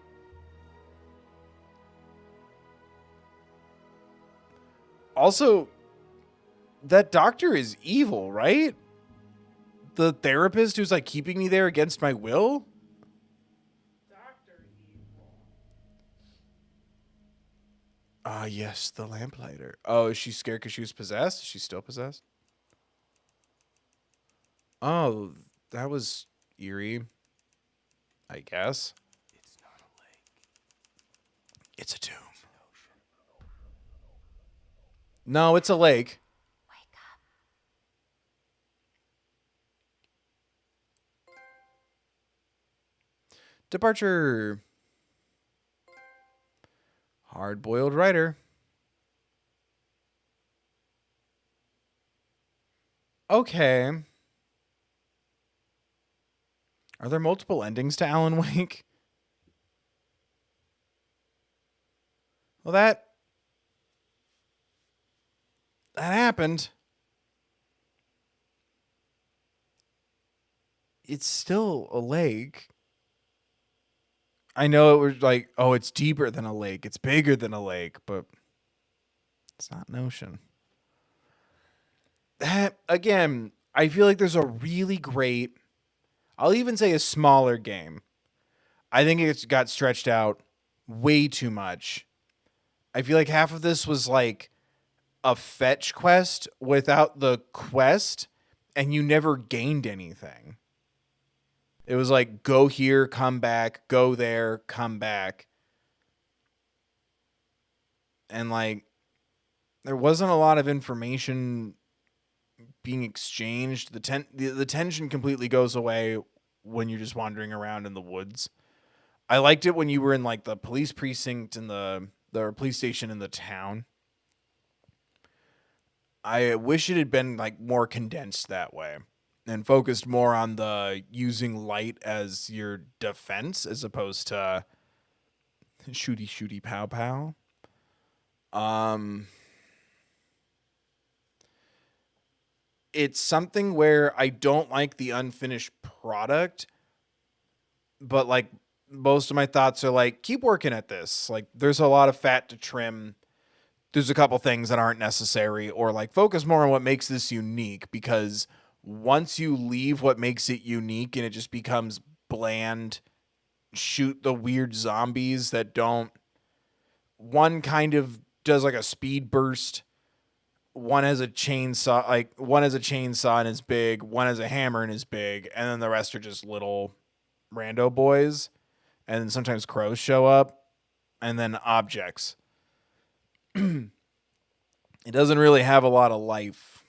Also, that doctor is evil, right? The therapist who's, like, keeping me there against my will? Ah, yes, the lamplighter. Oh, is she scared because she was possessed? Is she still possessed? Oh, that was eerie, I guess. It's not a lake. It's a tomb. No, it's a lake. Departure. Hard-boiled writer. Okay. Are there multiple endings to Alan Wake? Well, that happened. It's still a lake. I know it was like, oh, it's deeper than a lake. It's bigger than a lake, but it's not an ocean. That, again, I feel like there's a really great, I'll even say a smaller game. I think it's got stretched out way too much. I feel like half of this was like a fetch quest without the quest, and you never gained anything. It was like, go here, come back, go there, come back. And like, there wasn't a lot of information being exchanged. The tension completely goes away when you're just wandering around in the woods. I liked it when you were in like the police precinct in the police station in the town. I wish it had been like more condensed that way and focused more on the using light as your defense as opposed to shooty pow pow. It's something where I don't like the unfinished product, but like most of my thoughts are like, keep working at this. Like there's a lot of fat to trim. There's a couple things that aren't necessary, or like focus more on what makes this unique, because once you leave what makes it unique and it just becomes bland, shoot the weird zombies that don't, one kind of does like a speed burst. One has a chainsaw, and is big. One has a hammer and is big. And then the rest are just little rando boys. And then sometimes crows show up. And then objects. It doesn't really have a lot of life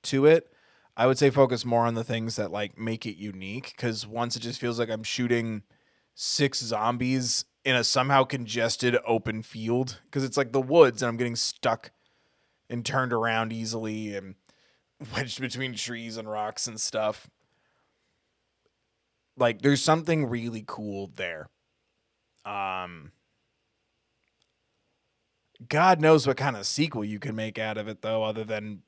to it. I would say focus more on the things that like make it unique. Because once it just feels like I'm shooting 6 zombies in a somehow congested open field. Because it's like the woods and I'm getting stuck and turned around easily and wedged between trees and rocks and stuff. Like, there's something really cool there. God knows what kind of sequel you can make out of it, though, other than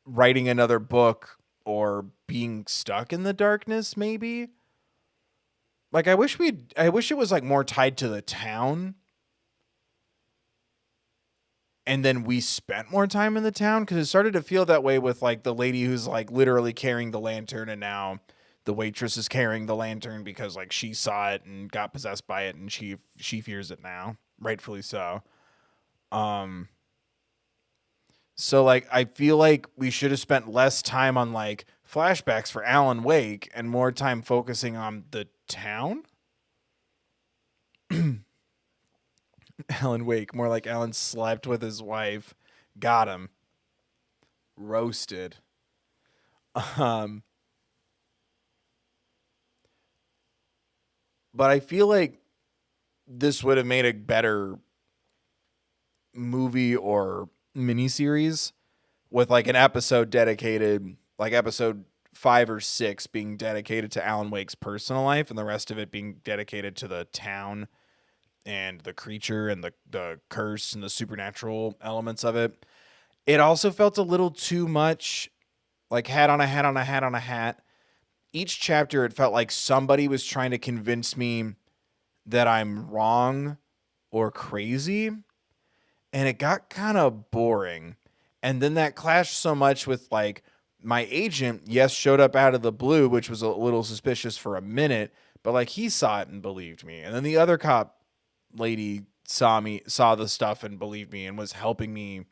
writing another book or being stuck in the darkness, maybe. Like, I wish it was, like, more tied to the town. And then we spent more time in the town, because it started to feel that way with like the lady who's like literally carrying the lantern, and now the waitress is carrying the lantern because like she saw it and got possessed by it, and she fears it now, rightfully so. So like I feel like we should have spent less time on like flashbacks for Alan Wake and more time focusing on the town. Alan Wake, more like Alan slept with his wife. Got him. Roasted. But I feel like this would have made a better movie or miniseries with like an episode dedicated, like episode 5 or 6 being dedicated to Alan Wake's personal life and the rest of it being dedicated to the town and the creature and the curse and the supernatural elements of it. It also felt a little too much like hat on a hat on a hat on a hat. Each chapter, it felt like somebody was trying to convince me that I'm wrong or crazy. And it got kind of boring. And then that clashed so much with like my agent, yes, showed up out of the blue, which was a little suspicious for a minute, but like he saw it and believed me. And then the other cop lady saw the stuff and believed me and was helping me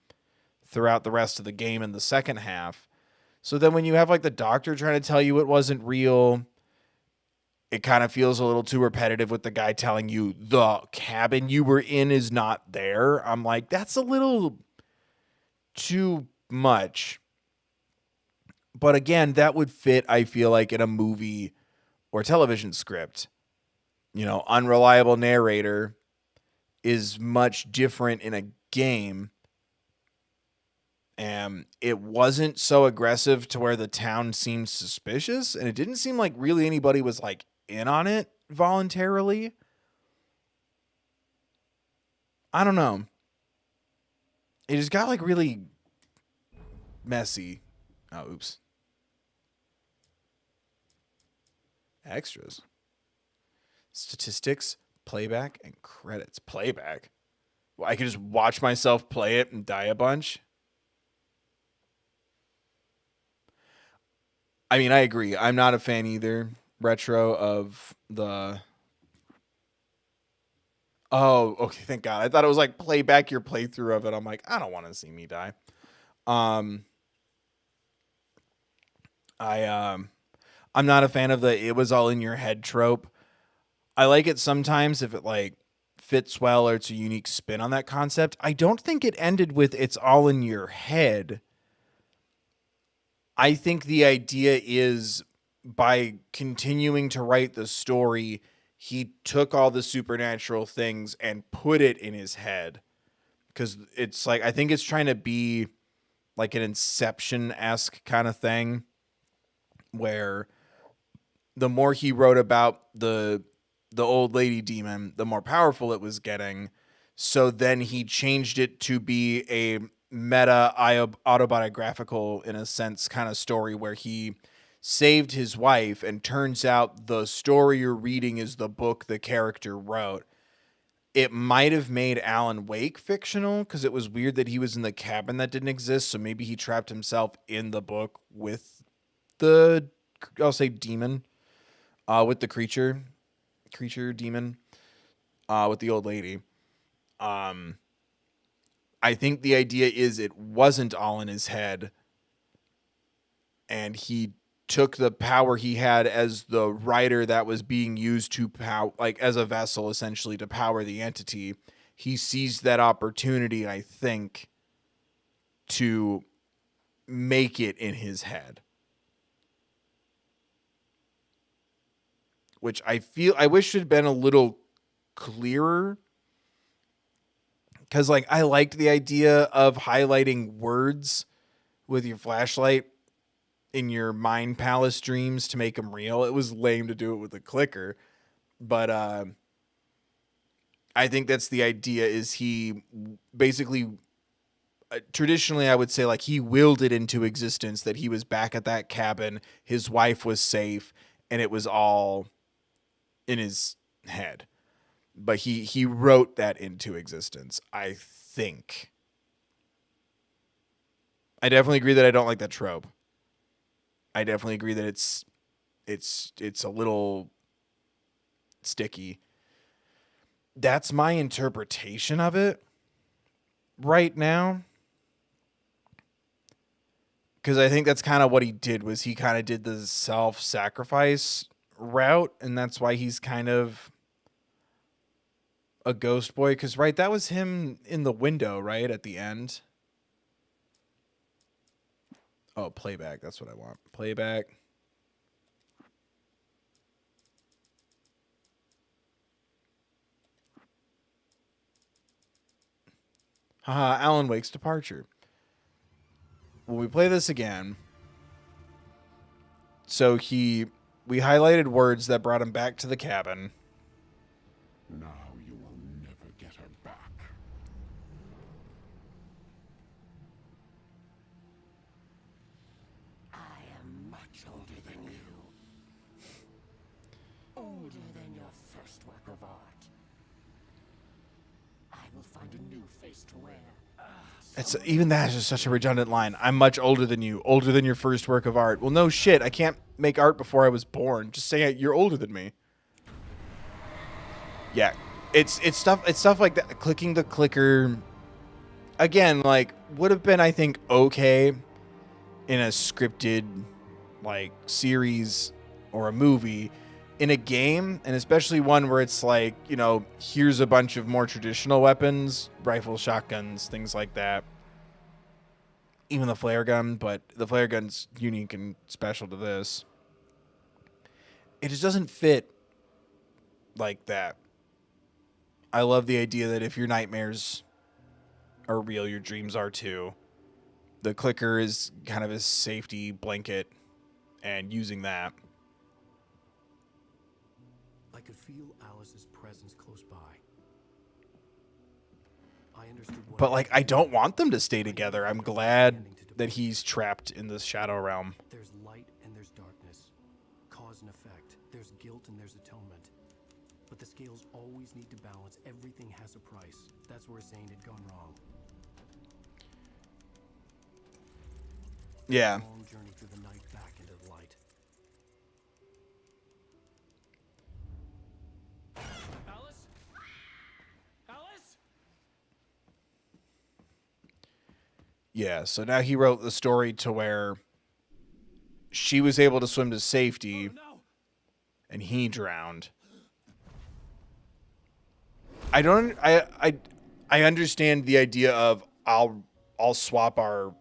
throughout the rest of the game in the second half. So then when you have like the doctor trying to tell you it wasn't real, it kind of feels a little too repetitive with the guy telling you the cabin you were in is not there. I'm like, that's a little too much. But again, that would fit, I feel like, in a movie or television script. Unreliable narrator is much different in a game. And it wasn't so aggressive to where the town seemed suspicious. And it didn't seem like really anybody was like in on it voluntarily. I don't know. It just got like really messy. Oh, oops. Extras. Statistics, playback, and credits. Playback? Well, I could just watch myself play it and die a bunch? I mean, I agree. I'm not a fan either, Retro, of the... Oh, okay, thank God. I thought it was like play back your playthrough of it. I'm like, I don't want to see me die. I'm not a fan of the it was all in your head trope. I like it sometimes if it like fits well or it's a unique spin on that concept. I don't think it ended with it's all in your head. I think the idea is by continuing to write the story, he took all the supernatural things and put it in his head. Because it's like, I think it's trying to be like an Inception-esque kind of thing where the more he wrote about the old lady demon, the more powerful it was getting. So then he changed it to be a meta autobiographical, in a sense, kind of story where he saved his wife, and turns out the story you're reading is the book the character wrote. It might have made Alan Wake fictional because it was weird that he was in the cabin that didn't exist. So maybe he trapped himself in the book with the, I'll say demon, with the creature demon, with the old lady. I think the idea is it wasn't all in his head, and he took the power he had as the writer that was being used to power, like as a vessel essentially to power the entity. He seized that opportunity, I think, to make it in his head. Which I wish had been a little clearer. Because, like, I liked the idea of highlighting words with your flashlight in your mind palace dreams to make them real. It was lame to do it with a clicker. But I think that's the idea, is he basically, traditionally I would say, like, he willed it into existence, that he was back at that cabin, his wife was safe, and it was all in his head. But he wrote that into existence, I think. I definitely agree that I don't like that trope. I definitely agree that it's a little sticky. That's my interpretation of it right now. Because I think that's kind of what he did, was he kind of did the self-sacrifice route, and that's why he's kind of a ghost boy. Because, right, that was him in the window, right, at the end. Oh, playback. That's what I want. Playback. Haha, Alan Wake's departure. When we play this again, so we highlighted words that brought him back to the cabin. Now you will never get her back. I am much older than you. Older than your first work of art. I will find a new face to wear. Even that is just such a redundant line. I'm much older than you. Older than your first work of art. Well, no shit. I can't make art before I was born. Just say you're older than me. Yeah. It's stuff like that. Clicking the clicker. Again, like, would have been, I think, okay in a scripted, like, series or a movie. in a game, and especially one where it's like, you know, here's a bunch of more traditional weapons, rifles, shotguns, things like that. Even the flare gun, but the flare gun's unique and special to this. It just doesn't fit like that. I love the idea that if your nightmares are real, your dreams are too. The clicker is kind of a safety blanket, and using that. I could feel Alice's presence close by. I understood what But like, I don't want them to stay together. I'm glad that he's trapped in this shadow realm. There's light and there's darkness. Cause and effect. There's guilt and there's atonement. But the scales always need to balance. Everything has a price. That's where Zane had gone wrong. Yeah. Long journey through the night back into the light. Alice? Alice? Yeah, so now he wrote the story to where she was able to swim to safety and he drowned. I understand the idea of I'll swap our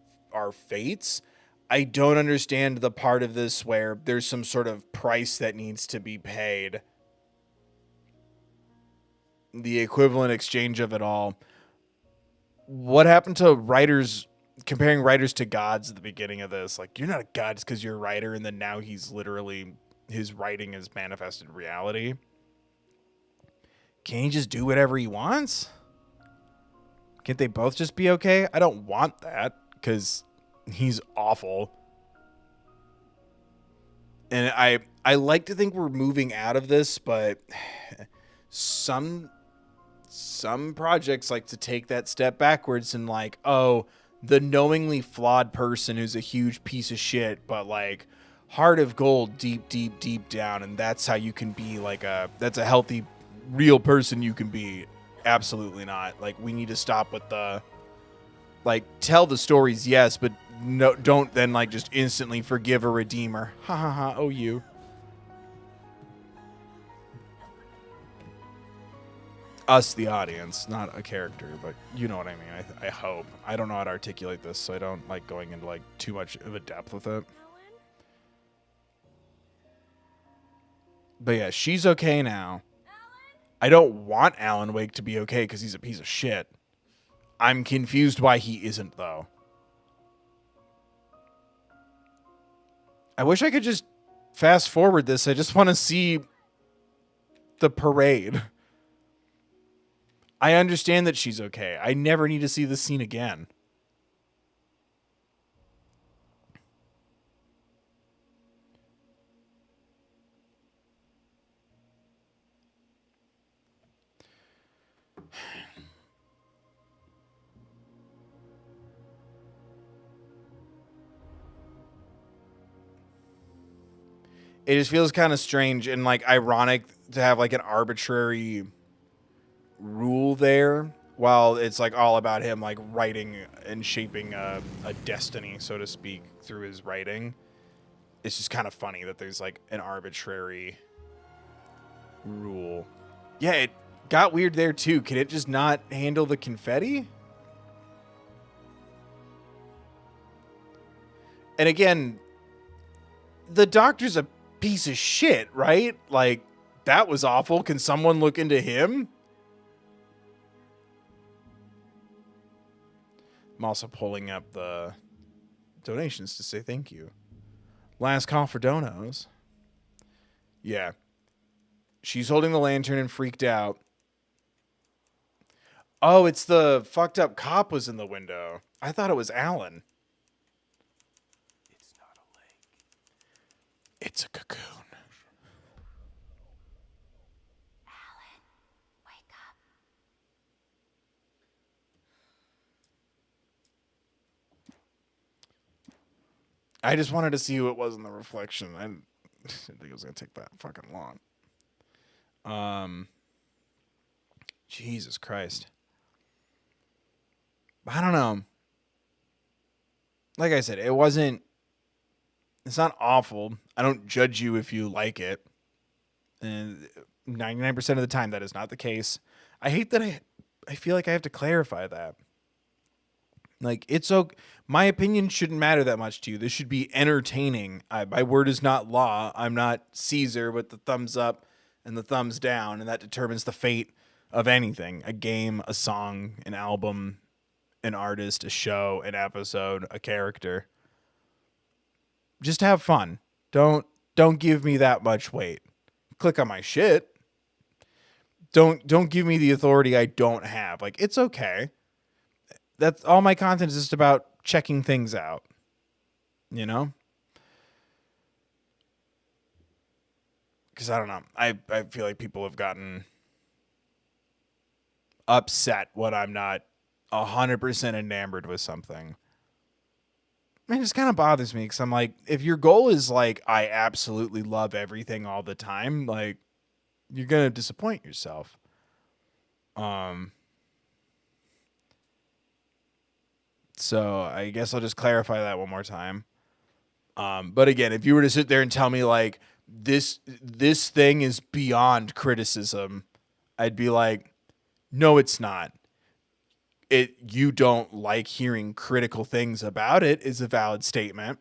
fates. I don't understand the part of this where there's some sort of price that needs to be paid. The equivalent exchange of it all. What happened to writers, comparing writers to gods at the beginning of this? Like, you're not a god just because you're a writer, and then now he's literally, his writing is manifested reality. Can't he just do whatever he wants? Can't they both just be okay? I don't want that, because he's awful. And I like to think we're moving out of this, but some projects like to take that step backwards and like, oh, the knowingly flawed person who's a huge piece of shit, but like heart of gold deep, deep, deep down. And that's how you can be like that's a healthy, real person you can be. Absolutely not. Like, we need to stop with the, like, tell the stories, yes, but no, don't then like just instantly forgive a redeemer. Ha ha ha. Oh, you. Us, the audience, not a character, but you know what I mean. I hope. I don't know how to articulate this, so I don't like going into like too much of a depth with it. But yeah, she's okay now. I don't want Alan Wake to be okay because he's a piece of shit. I'm confused why he isn't, though. I wish I could just fast forward this. I just want to see the parade. I understand that she's okay. I never need to see this scene again. It just feels kind of strange and like ironic to have like an arbitrary rule there while it's like all about him like writing and shaping a destiny, so to speak, through his writing. It's just kind of funny that there's like an arbitrary rule. Yeah, it got weird there too. Can it just not handle the confetti? And again, the doctor's a piece of shit, right? Like, that was awful. Can someone look into him? I'm also pulling up the donations to say thank you. Last call for donos. Yeah. She's holding the lantern and freaked out. Oh, it's the fucked up cop was in the window. I thought it was Alan. It's not a lake. It's a cocoon. Alan, wake up. I just wanted to see who it was in the reflection. I didn't think it was going to take that fucking long. Jesus Christ. I don't know. Like I said, it's not awful. I don't judge you if you like it. And 99% of the time, that is not the case. I hate that I feel like I have to clarify that. Like, it's okay. My opinion shouldn't matter that much to you. This should be entertaining. My word is not law. I'm not Caesar with the thumbs up and the thumbs down, and that determines the fate of anything. A game, a song, an album, an artist, a show, an episode, a character. Just have fun. Don't give me that much weight. Click on my shit. Don't give me the authority I don't have. Like, it's okay. That's all my content is just about checking things out. You know? Because I don't know. I feel like people have gotten upset when I'm not 100% enamored with something. It just kind of bothers me because I'm like, if your goal is like, I absolutely love everything all the time, like, you're going to disappoint yourself. So I guess I'll just clarify that one more time. But again, if you were to sit there and tell me like this thing is beyond criticism, I'd be like, no, it's not. You don't like hearing critical things about it is a valid statement.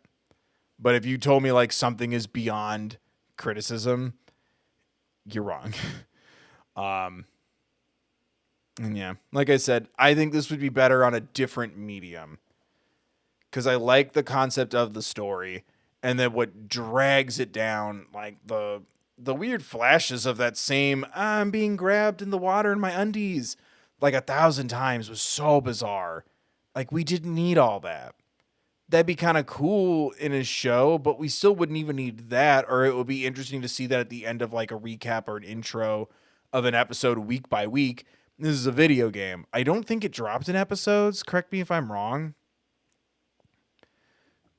But if you told me like something is beyond criticism, you're wrong. And yeah, like I said, I think this would be better on a different medium. Because I like the concept of the story. And then what drags it down, like the weird flashes of that same, I'm being grabbed in the water in my undies, like 1,000 times was so bizarre. Like, we didn't need all that. That'd be kind of cool in a show, but we still wouldn't even need that. Or it would be interesting to see that at the end of like a recap or an intro of an episode week by week. This is a video game. I don't think it dropped in episodes. Correct me if I'm wrong.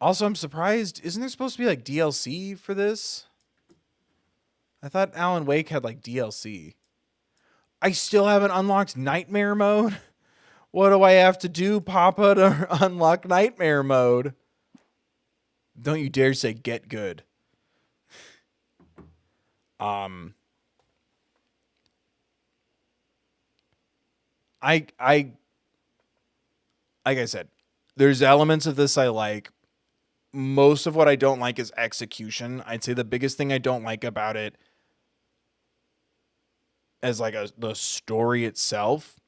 Also, I'm surprised. Isn't there supposed to be like DLC for this? I thought Alan Wake had like DLC. I still haven't unlocked Nightmare Mode. What do I have to do, Papa, to unlock Nightmare Mode? Don't you dare say get good. Like I said, there's elements of this I like. Most of what I don't like is execution. I'd say the biggest thing I don't like about it as like the story itself.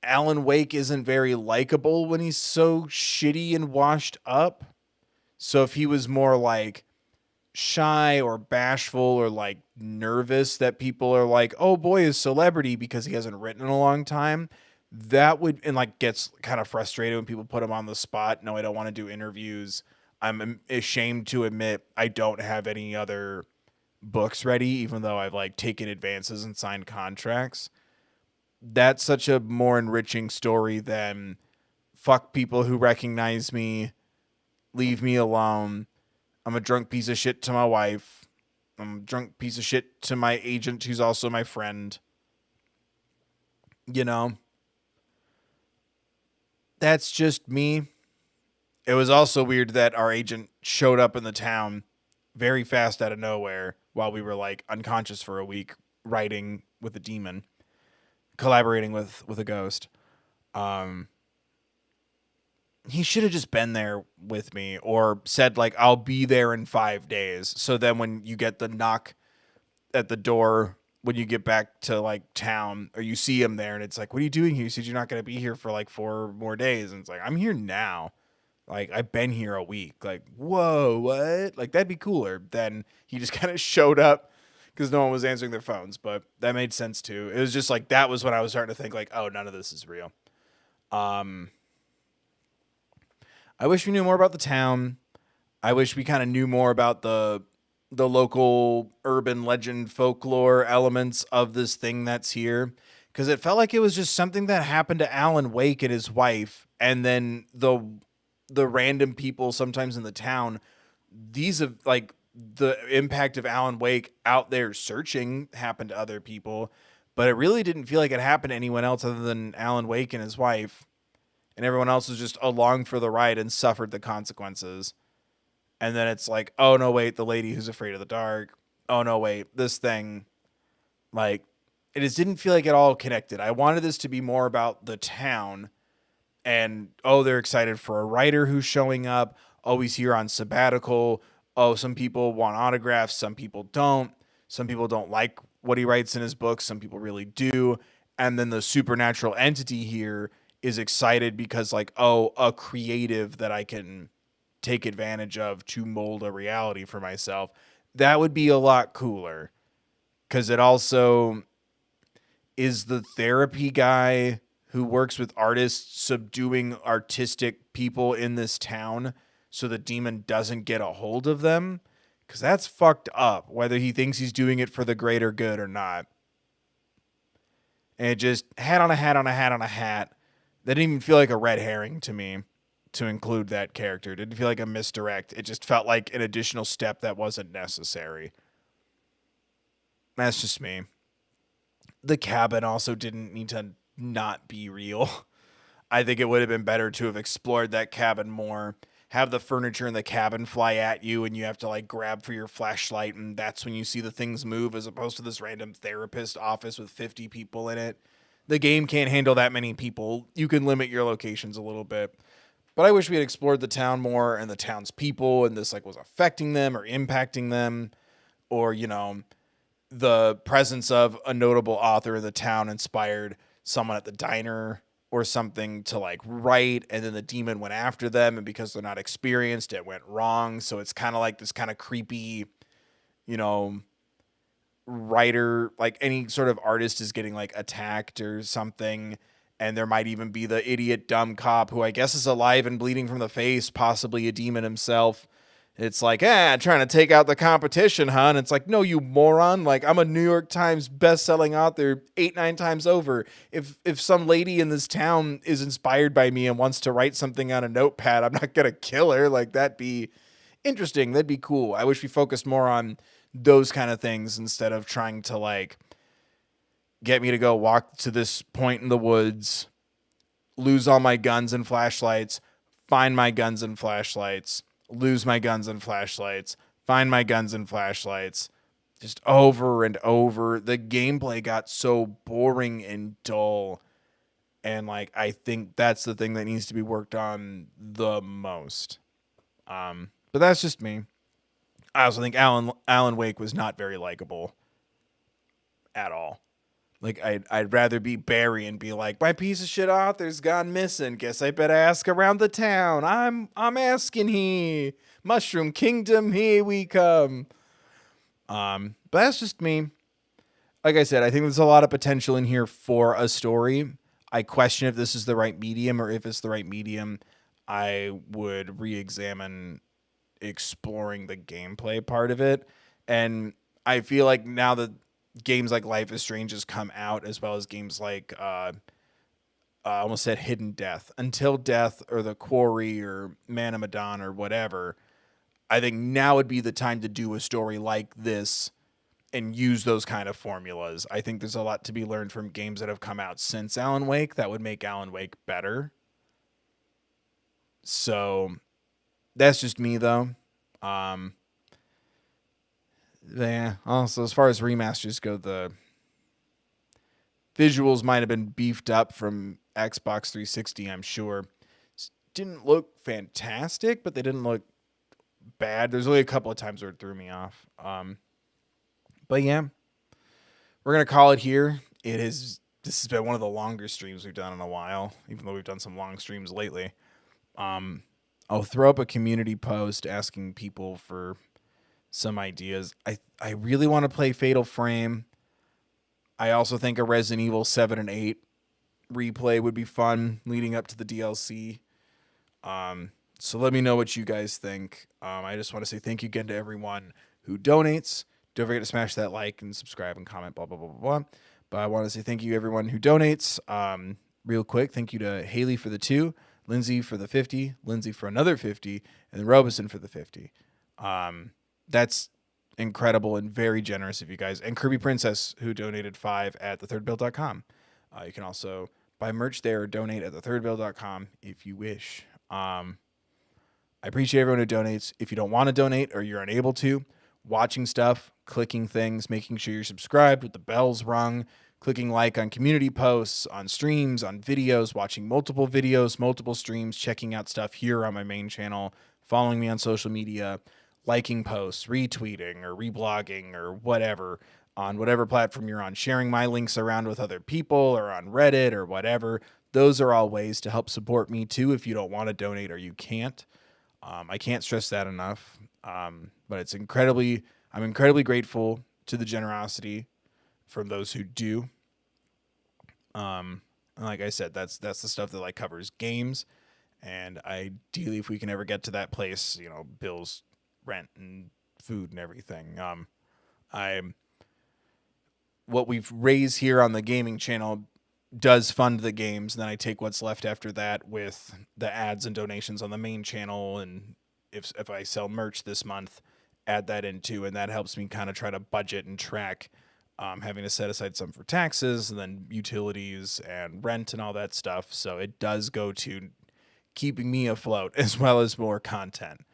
Alan Wake isn't very likable when he's so shitty and washed up. So if he was more like shy or bashful or like nervous that people are like, oh boy, is celebrity because he hasn't written in a long time, that would, and like gets kind of frustrated when people put him on the spot. No, I don't want to do interviews. I'm ashamed to admit I don't have any other books ready, even though I've like taken advances and signed contracts. That's such a more enriching story than fuck people who recognize me, leave me alone. I'm a drunk piece of shit to my wife. I'm a drunk piece of shit to my agent, who's also my friend. You know? That's just me. It was also weird that our agent showed up in the town very fast out of nowhere while we were like unconscious for a week, writing with a demon, collaborating with a ghost. He should have just been there with me or said like, I'll be there in 5 days. So then when you get the knock at the door, when you get back to like town or you see him there and it's like, what are you doing here? You said you're not going to be here for like 4 more days. And it's like, I'm here now. Like, I've been here a week. Like, whoa, what? Like, that'd be cooler than he just kind of showed up because no one was answering their phones. But that made sense too. It was just like, that was when I was starting to think like, oh, none of this is real. I wish we knew more about the town. I wish we kind of knew more about the local urban legend folklore elements of this thing that's here. Because it felt like it was just something that happened to Alan Wake and his wife. And then the random people sometimes in the town, these have like the impact of Alan Wake out there searching happened to other people. But it really didn't feel like it happened to anyone else other than Alan Wake and his wife. And everyone else was just along for the ride and suffered the consequences. And then it's like, oh, no, wait, the lady who's afraid of the dark. oh no, wait, this thing, like, it just didn't feel like it all connected. I wanted this to be more about the town and, oh, they're excited for a writer who's showing up. Oh, he's here on sabbatical. Oh, some people want autographs. Some people don't. Some people don't like what he writes in his books. Some people really do. And then the supernatural entity here is excited because, like, oh, a creative that I can take advantage of to mold a reality for myself. That would be a lot cooler. Because it also is the therapy guy who works with artists subduing artistic people in this town so the demon doesn't get a hold of them. Because that's fucked up, whether he thinks he's doing it for the greater good or not. And it just, hat on a hat on a hat on a hat. That didn't even feel like a red herring to me to include that character. It didn't feel like a misdirect. It just felt like an additional step that wasn't necessary. That's just me. The cabin also didn't need to not be real. I think it would have been better to have explored that cabin more. Have the furniture in the cabin fly at you and you have to like grab for your flashlight and that's when you see the things move, as opposed to this random therapist office with 50 people in it. The game can't handle that many people. You can limit your locations a little bit. But I wish we had explored the town more and the town's people and this like was affecting them or impacting them, or, you know, the presence of a notable author in the town inspired someone at the diner or something to like write, and then the demon went after them, and because they're not experienced, it went wrong. So it's kind of like this kind of creepy, you know, writer, like any sort of artist is getting like attacked or something. And there might even be the idiot dumb cop who I guess is alive and bleeding from the face, possibly a demon himself. It's like, trying to take out the competition, huh? And it's like, no, you moron. Like, I'm a New York Times best-selling author 8-9 times over. If some lady in this town is inspired by me and wants to write something on a notepad, I'm not going to kill her. Like, that'd be interesting. That'd be cool. I wish we focused more on those kind of things instead of trying to, like, get me to go walk to this point in the woods, lose all my guns and flashlights, find my guns and flashlights, lose my guns and flashlights, find my guns and flashlights, just over and over. The gameplay got so boring and dull. And like, I think that's the thing that needs to be worked on the most. But that's just me. I also think Alan Wake was not very likable at all. Like, I'd rather be Barry and be like, my piece of shit author's gone missing. Guess I better ask around the town. I'm asking he. Mushroom Kingdom, here we come. But that's just me. Like I said, I think there's a lot of potential in here for a story. I question if this is the right medium, or if it's the right medium, I would re-examine exploring the gameplay part of it. And I feel like now that games like Life is Strange has come out, as well as games like I almost said Hidden Death, Until Death, or The Quarry, or Man of Medan, or whatever, I think now would be the time to do a story like this and use those kind of formulas. I think there's a lot to be learned from games that have come out since Alan Wake that would make Alan Wake better. So that's just me, though. Yeah. Also, as far as remasters go, the visuals might have been beefed up from Xbox 360, I'm sure. Didn't look fantastic, but they didn't look bad. There's only a couple of times where it threw me off. But yeah, we're going to call it here. This has been one of the longer streams we've done in a while, even though we've done some long streams lately. I'll throw up a community post asking people for some ideas. I really want to play Fatal Frame. I also think a Resident Evil 7 and 8 replay would be fun leading up to the DLC. So let me know what you guys think. I just want to say thank you again to everyone who donates. Don't forget to smash that like and subscribe and comment, blah, blah, blah, blah, blah. But I want to say thank you to everyone who donates. Real quick, thank you to Haley for the 2, Lindsay for the 50, Lindsay for another 50, and Robeson for the 50. That's incredible and very generous of you guys. And Kirby Princess, who donated 5 at thethirdbill.com. You can also buy merch there or donate at thethirdbill.com if you wish. I appreciate everyone who donates. If you don't want to donate or you're unable to, watching stuff, clicking things, making sure you're subscribed with the bells rung, clicking like on community posts, on streams, on videos, watching multiple videos, multiple streams, checking out stuff here on my main channel, following me on social media, liking posts, retweeting or reblogging or whatever on whatever platform you're on, sharing my links around with other people or on Reddit or whatever. Those are all ways to help support me too if you don't want to donate or you can't. I can't stress that enough. But I'm incredibly grateful to the generosity from those who do. And like I said, that's the stuff that like covers games. And ideally, if we can ever get to that place, you know, bills, rent, and food and everything. What we've raised here on the gaming channel does fund the games. And then I take what's left after that with the ads and donations on the main channel. And if I sell merch this month, add that into, and that helps me kind of try to budget and track, having to set aside some for taxes and then utilities and rent and all that stuff. So it does go to keeping me afloat as well as more content.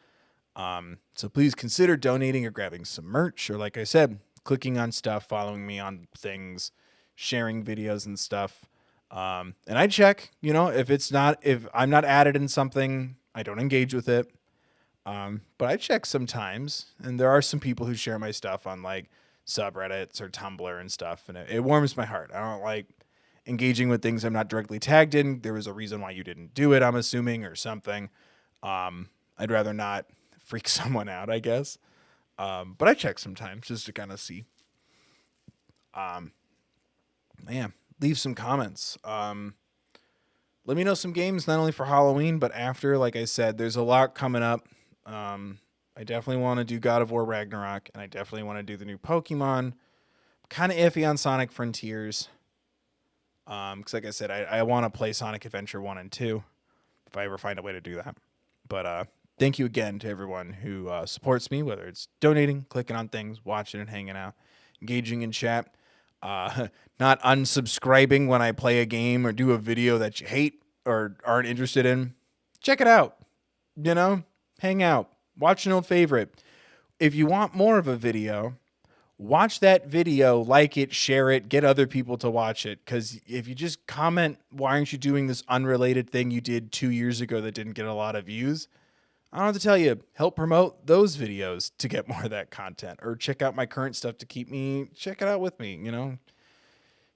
So please consider donating or grabbing some merch, or like I said, clicking on stuff, following me on things, sharing videos and stuff. And I check, you know, if I'm not added in something, I don't engage with it. But I check sometimes, and there are some people who share my stuff on like subreddits or Tumblr and stuff, and it warms my heart. I don't like engaging with things I'm not directly tagged in. There was a reason why you didn't do it, I'm assuming, or something. I'd rather not freak someone out, I guess. But I check sometimes just to kind of see. Leave some comments. Let me know some games, not only for Halloween, but after. Like I said, there's a lot coming up. I definitely want to do God of War Ragnarok, and I definitely want to do the new Pokemon. Kind of iffy on Sonic Frontiers. Because like I said, I want to play Sonic Adventure 1 and 2 if I ever find a way to do that. But thank you again to everyone who supports me, whether it's donating, clicking on things, watching and hanging out, engaging in chat, not unsubscribing when I play a game or do a video that you hate or aren't interested in. Check it out. You know, hang out, watch an old favorite. If you want more of a video, watch that video, like it, share it, get other people to watch it. Because if you just comment, why aren't you doing this unrelated thing you did 2 years ago that didn't get a lot of views? I don't have to tell you, help promote those videos to get more of that content, or check out my current stuff to check it out with me, you know,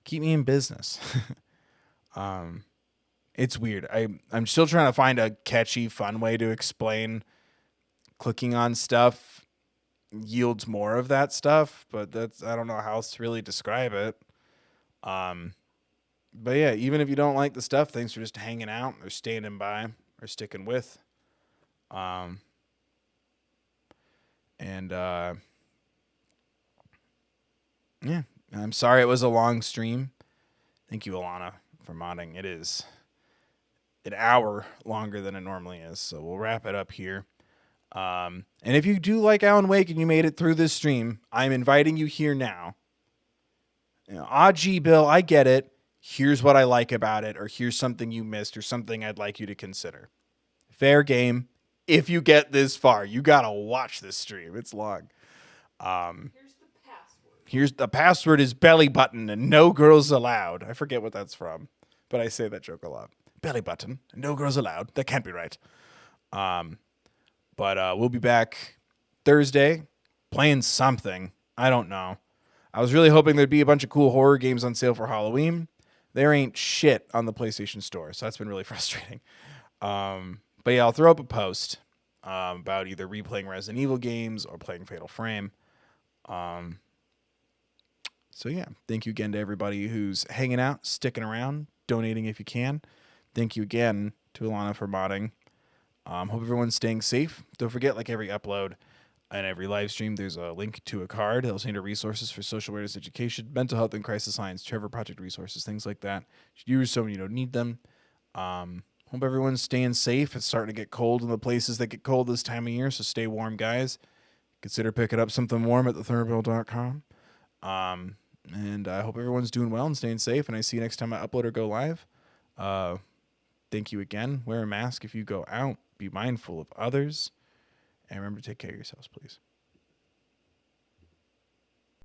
keep me in business. It's weird. I'm still trying to find a catchy, fun way to explain clicking on stuff yields more of that stuff, but I don't know how else to really describe it. But yeah, even if you don't like the stuff, thanks for just hanging out or standing by or sticking with. Yeah, I'm sorry it was a long stream. Thank you, Alana, for modding. It is an hour longer than it normally is, so we'll wrap it up here. And if you do like Alan Wake and you made it through this stream, I'm inviting you here now. You know, gee, Bill, I get it. Here's what I like about it, or here's something you missed, or something I'd like you to consider. Fair game. If you get this far, you gotta watch this stream. It's long. Here's the password is belly button and no girls allowed. I forget what that's from, but I say that joke a lot. Belly button and no girls allowed. That can't be right. But we'll be back Thursday playing something. I don't know. I was really hoping there'd be a bunch of cool horror games on sale for Halloween. There ain't shit on the PlayStation Store, so that's been really frustrating. But yeah, I'll throw up a post about either replaying Resident Evil games or playing Fatal Frame. So yeah, thank you again to everybody who's hanging out, sticking around, donating if you can. Thank you again to Alana for modding. Hope everyone's staying safe. Don't forget, like every upload and every live stream, there's a link to a card that'll send you resources for social awareness education, mental health and crisis science, Trevor Project resources, things like that. You use some when you don't need them. Hope everyone's staying safe. It's starting to get cold in the places that get cold this time of year, so stay warm, guys. Consider picking up something warm at thethirdbill.com. And I hope everyone's doing well and staying safe, and I see you next time I upload or go live. Thank you again. Wear a mask if you go out. Be mindful of others. And remember to take care of yourselves, please.